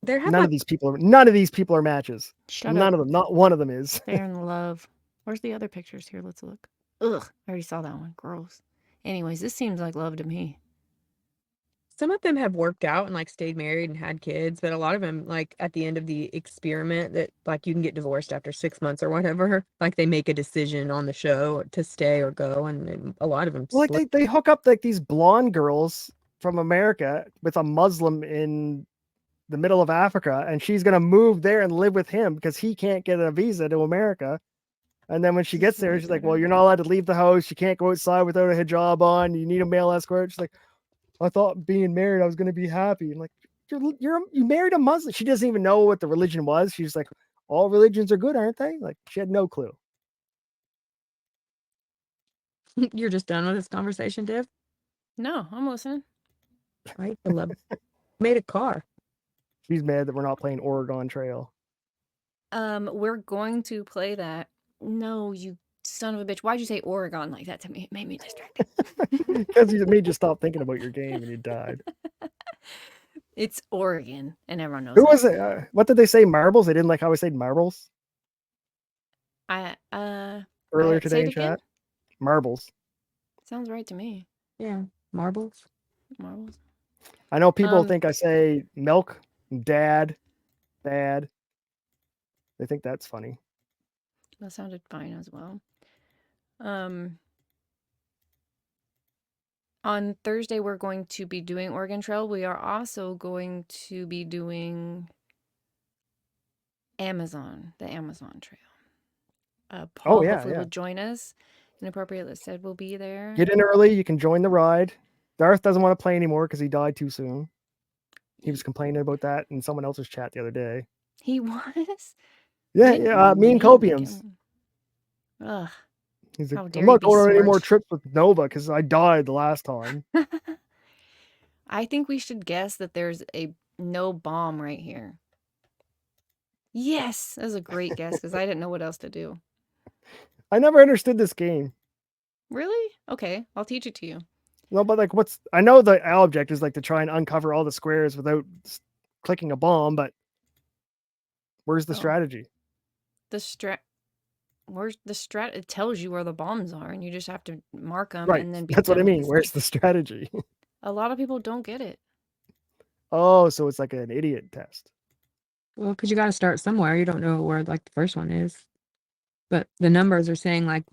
E: There have
B: None of these people are matches.
A: Shut
B: None
A: up.
B: of them. Not one of them is.
A: They're in love. Where's the other pictures? Here, let's look. Ugh, I already saw that one. Gross. Anyways, this seems like love to me.
E: some of them have worked out and like stayed married and had kids, but a lot of them, like at the end of the experiment, that like you can get divorced after 6 months or whatever. Like they make a decision on the show to stay or go, and a lot of them
B: Well, like
E: split.
B: they hook up like these blonde girls from America with a Muslim in the middle of Africa, and she's gonna move there and live with him because he can't get a visa to America. And then when she gets there, she's like, "Well, you're not allowed to leave the house. You can't go outside without a hijab on. You need a male escort." She's like, "I thought being married, I was gonna be happy." And like, you married a Muslim. She doesn't even know what the religion was. She's like, "All religions are good, aren't they?" Like, she had no clue.
E: You're just done with this conversation, Div?
A: No, I'm listening.
E: Right? The love made a car.
B: She's mad that we're not playing Oregon Trail.
A: We're going to play that. No, you son of a bitch. Why'd you say Oregon like that to me? It made me distracted.
B: Because you made you stop thinking about your game and you died.
A: It's Oregon, and everyone knows
B: Who
A: that.
B: was it? What did they say? Marbles? They didn't like how I said marbles earlier today
A: say
B: in
A: it again?
B: chat. Marbles.
A: Sounds right to me.
E: Yeah. Marbles.
A: Marbles.
B: I know people think I say milk, dad, bad. They think that's funny.
A: That sounded fine as well. On Thursday, we're going to be doing Oregon Trail. We are also going to be doing the Amazon Trail. Paul hopefully will join us. Inappropriate said we'll be there.
B: Get in early. You can join the ride. Darth doesn't want to play anymore because he died too soon. He was complaining about that in someone else's chat the other day.
A: He was?
B: Yeah, me and Copiums.
A: Ugh.
B: He's
A: How
B: like,
A: dare
B: I'm
A: you
B: not
A: be
B: going on any more
A: smart."
B: trips with Nova because I died the last time.
A: I think we should guess that there's no bomb right here. Yes, that was a great guess because I didn't know what else to do.
B: I never understood this game.
A: Really? Okay, I'll teach it to you.
B: No, but like, I know the object is like to try and uncover all the squares without clicking a bomb, but where's the strategy?
A: Where's the strat? It tells you where the bombs are, and you just have to mark them
B: Right.
A: and then be
B: That's what I
A: done with
B: mean.
A: this
B: Where's
A: game.
B: the strategy?
A: A lot of people don't get it.
B: Oh, so it's like an idiot test.
E: Well, because you got to start somewhere. You don't know where like the first one is, but the numbers are saying like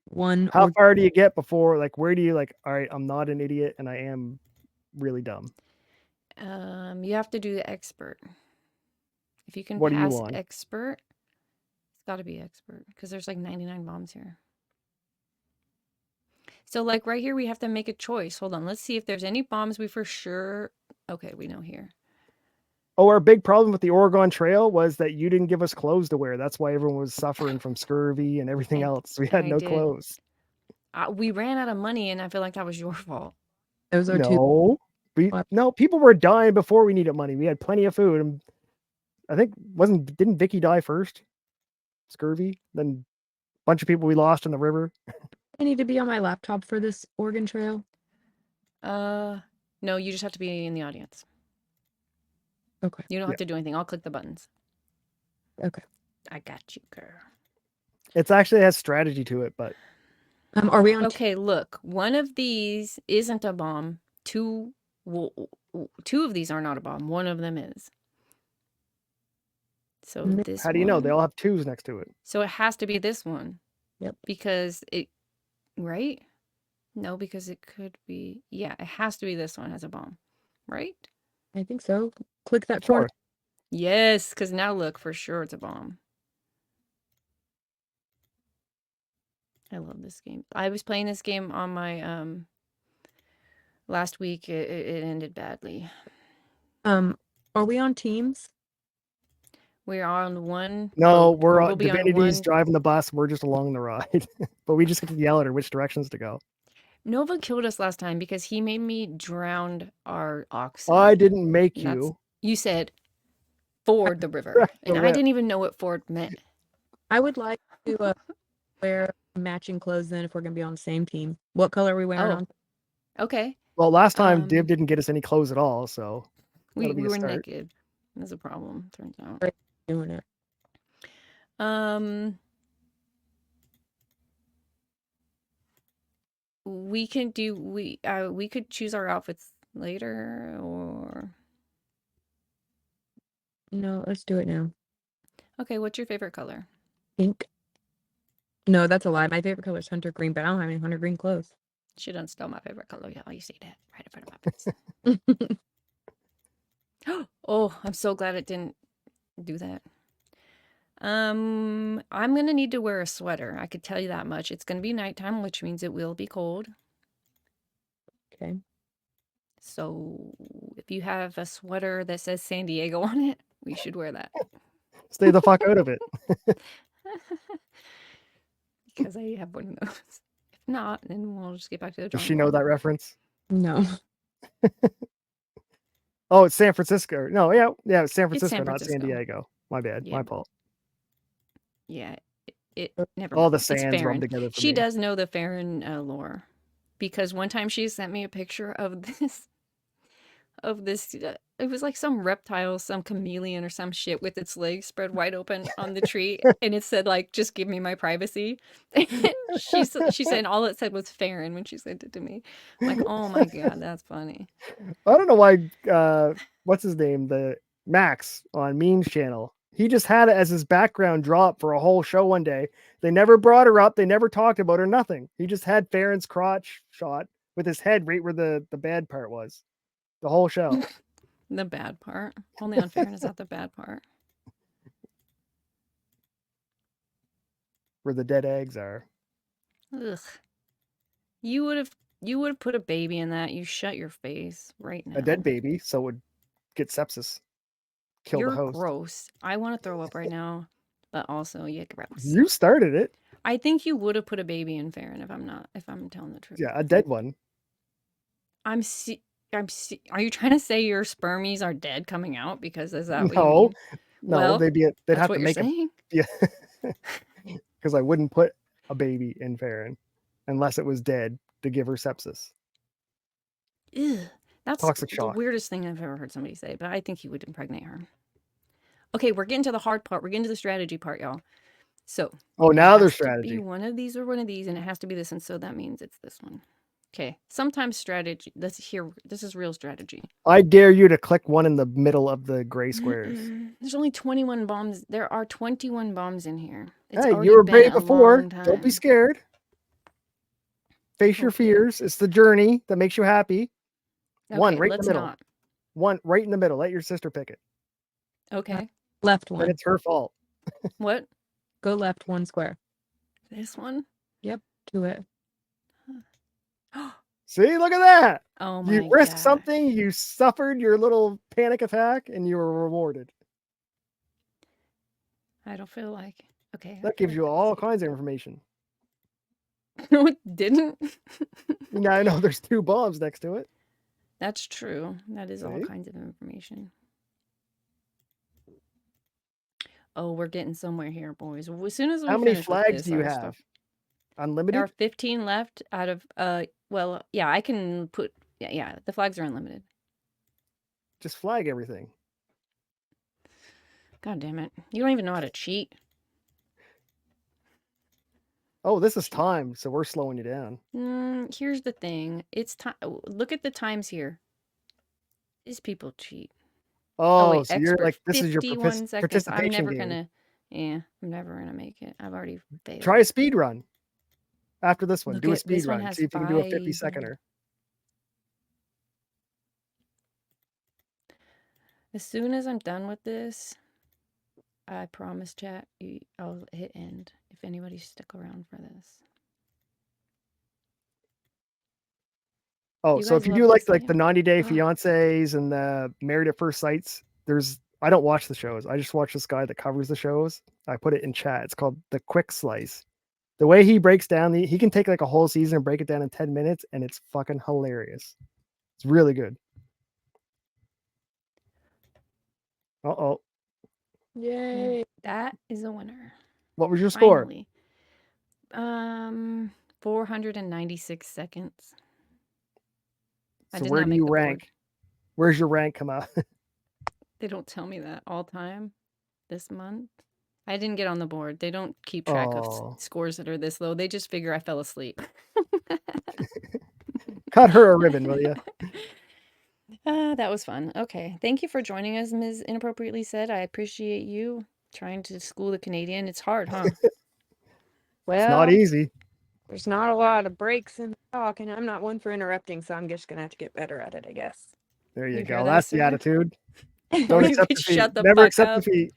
E: one.
B: How far do you get before, like, where do you like, all right, I'm not an idiot and I am really dumb?
A: You have to do the expert. If you can
B: What do you
A: pass
B: want?
A: expert, it's got to be expert because there's like 99 bombs here. So like right here, we have to make a choice. Hold on. Let's see if there's any bombs we for sure. Okay, we know here.
B: Oh, our big problem with the Oregon Trail was that you didn't give us clothes to wear. That's why everyone was suffering from scurvy and everything else. We had no clothes.
A: We ran out of money, and I feel like that was your fault.
E: Those are two.
B: No, people were dying before we needed money. We had plenty of food. And I think didn't Vicky die first? Scurvy. Then a bunch of people we lost in the river.
E: I need to be on my laptop for this Oregon Trail.
A: No, you just have to be in the audience.
E: Okay.
A: You don't have to do anything. I'll click the buttons.
E: Okay.
A: I got you, girl.
B: It's actually has strategy to it, but
E: are we on?
A: Okay, look. One of these isn't a bomb. Two of these are not a bomb. One of them is. So this.
B: How do you know? They all have twos next to it.
A: So it has to be this one.
E: Yep.
A: Because it, right? No, because it could be. Yeah, it has to be this one as a bomb, right?
E: I think so. Click that
B: Sure.
E: corner.
A: Yes, because now look, for sure it's a bomb. I love this game. I was playing this game on my last week. It ended badly.
E: Are we on teams?
A: We're on one.
B: No,
A: boat.
B: we're
A: We'll
B: on
A: be
B: Divinity's
A: one.
B: driving the bus. We're just along the ride. But we just get to yell at her which directions to go.
A: Nova killed us last time because he made me drown our oxen.
B: I didn't make you.
A: You said ford the river. And I didn't even know what ford meant.
E: I would like to wear matching clothes then if we're going to be on the same team. What color are we wearing on?
A: Okay.
B: Well, last time Div didn't get us any clothes at all, so
A: we were naked. That's a problem, turns out.
E: Right. Doing it.
A: We can do we could choose our outfits later, or
E: No, let's do it now.
A: okay, what's your favorite color?
E: Pink. No, that's a lie. My favorite color is hunter green, but I don't have any hunter green clothes.
A: She doesn't steal my favorite color. Yeah, you say that right in front of my face. Oh, I'm so glad it didn't do that. I'm gonna need to wear a sweater. I could tell you that much. It's gonna be nighttime, which means it will be cold.
E: Okay.
A: So if you have a sweater that says San Diego on it, we should wear that.
B: Stay the fuck out of it.
A: Because I have one of those. If not, then we'll just get back to the
B: Does
A: drawing
B: she know
A: board.
B: that reference?
E: No.
B: Oh, it's San Francisco. No, yeah, it's San
A: It's
B: Francisco,
A: San
B: not San
A: Francisco.
B: Diego. My bad.
A: Yeah.
B: My fault.
A: Yeah, it never
B: All
A: mind.
B: the
A: It's
B: sands rub
A: Farron.
B: together for
A: She
B: me.
A: does know the Farron lore, because one time she sent me a picture of this it was like some reptile, some chameleon or some shit with its legs spread wide open on the tree, and it said like, just give me my privacy. she said all it said was Farron when she sent it to me. I'm like, oh my god, that's funny.
B: I don't know why. What's his name? The Max on Memes channel. He just had it as his background drop for a whole show one day. They never brought her up. They never talked about her. Nothing. He just had Farron's crotch shot with his head right where the bad part was. The whole show.
A: The bad part. Only on Farron is that the bad part.
B: Where the dead eggs are.
A: Ugh. You would have put a baby in that. You shut your face right now.
B: A dead baby, so it would get sepsis. Kill
A: You're
B: the host.
A: gross. I want to throw up right now, but also you're gross.
B: You started it.
A: I think you would have put a baby in Farron if I'm telling the truth.
B: Yeah, a dead one.
A: Are you trying to say your spermies are dead coming out? Because is that what you
B: No,
A: mean?
B: no,
A: Well,
B: they'd
A: that's
B: have
A: what
B: to
A: you're
B: make it.
A: saying?
B: Yeah, because I wouldn't put a baby in Farron unless it was dead to give her sepsis.
A: Ew. That's
B: Toxic
A: the
B: shock.
A: weirdest thing I've ever heard somebody say, but I think he would impregnate her. Okay, we're getting to the hard part. We're getting to the strategy part, y'all. So
B: Oh, now
A: it
B: there's
A: has to
B: strategy.
A: be one of these or one of these, and it has to be this, and so that means it's this one. Okay. Sometimes strategy. This is real strategy.
B: I dare you to click one in the middle of the gray squares.
A: There's only 21 bombs. There are 21 bombs in here. It's
B: Hey,
A: already
B: you were
A: been
B: brave
A: a
B: before.
A: long
B: Don't be
A: time.
B: scared. Face your
A: Okay.
B: fears. It's the journey that makes you happy. One
A: Okay,
B: right in
A: let's
B: the middle.
A: not.
B: One right in the middle. Let your sister pick it.
A: Okay.
E: Left
B: Then
E: one.
B: it's her fault.
A: What?
E: Go left one square.
A: This one?
E: Yep. Do it.
B: See, look at that.
A: Oh my
B: You risked
A: gosh.
B: something, you suffered your little panic attack, and you were rewarded.
A: I don't feel like. Okay. I
B: That
A: feel
B: gives
A: like
B: you
A: that
B: all
A: was
B: kinds of information.
A: No, it didn't.
B: Now I know there's two bombs next to it.
A: That's true. That is all
B: See?
A: kinds of information. Oh, we're getting somewhere here, boys. As soon as we
B: How many
A: finish with
B: flags
A: this,
B: do you
A: our
B: have?
A: stuff. There
B: Unlimited?
A: are 15 left out of well, yeah, I can put yeah, the flags are unlimited.
B: Just flag everything.
A: God damn it. You don't even know how to cheat.
B: Oh, this is time, so we're slowing you down.
A: Here's the thing. It's time. Look at the times here. These people cheat.
B: Oh,
A: wait,
B: so you're
A: expert,
B: like, this is your
A: 51 seconds. I'm
B: participation
A: never
B: game.
A: gonna. Yeah, I'm never gonna make it. I've already failed.
B: Try a speed run. After this one,
A: Look
B: do a
A: at
B: speed
A: this one
B: run.
A: has
B: See if you can do a 50
A: 5
B: seconder.
A: As soon as I'm done with this, I promise, chat, I'll hit end if anybody stuck around for this.
B: Oh,
A: You
B: so if
A: guys
B: you
A: love
B: do
A: this
B: like the
A: game?
B: 90-day fiancés and the Married at First Sights, I don't watch the shows. I just watch this guy that covers the shows. I put it in chat. It's called The Quick Slice. The way he breaks down he can take like a whole season and break it down in 10 minutes, and it's fucking hilarious. It's really good. Uh-oh.
E: Yay.
A: That is a winner.
B: What was your score?
A: Finally. 496 seconds. I
B: So
A: did
B: where
A: not
B: do
A: make
B: you
A: the
B: rank?
A: board.
B: Where's your rank come out?
A: They don't tell me that all time this month. I didn't get on the board. They don't keep track of
B: Oh,
A: scores that are this low. They just figure I fell asleep.
B: cut her a ribbon, will you?
A: That was fun. Okay. Thank you for joining us, Ms. Inappropriately Said. I appreciate you trying to school the Canadian. It's hard, huh?
B: It's not
E: Well,
B: easy.
E: there's not a lot of breaks in the talk, and I'm not one for interrupting, so I'm just gonna have to get better at it, I guess.
B: There you
A: You hear
B: go.
A: that,
B: That's the
A: sir?
B: attitude.
A: You
B: Don't accept
A: could
B: defeat.
A: shut the
B: Never
A: fuck
B: accept
A: up.
B: defeat.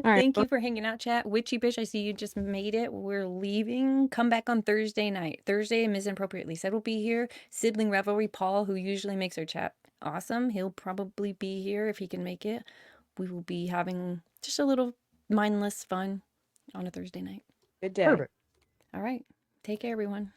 E: All right.
A: Thank you for hanging out, chat. Witchy Bish, I see you just made it. We're leaving. Come back on Thursday night. Thursday, Ms. Inappropriately Said will be here. Sibling Revelry, Paul, who usually makes our chat awesome. He'll probably be here if he can make it. We will be having just a little mindless fun on a Thursday night.
E: Good day.
B: Perfect.
A: All right. Take care, everyone.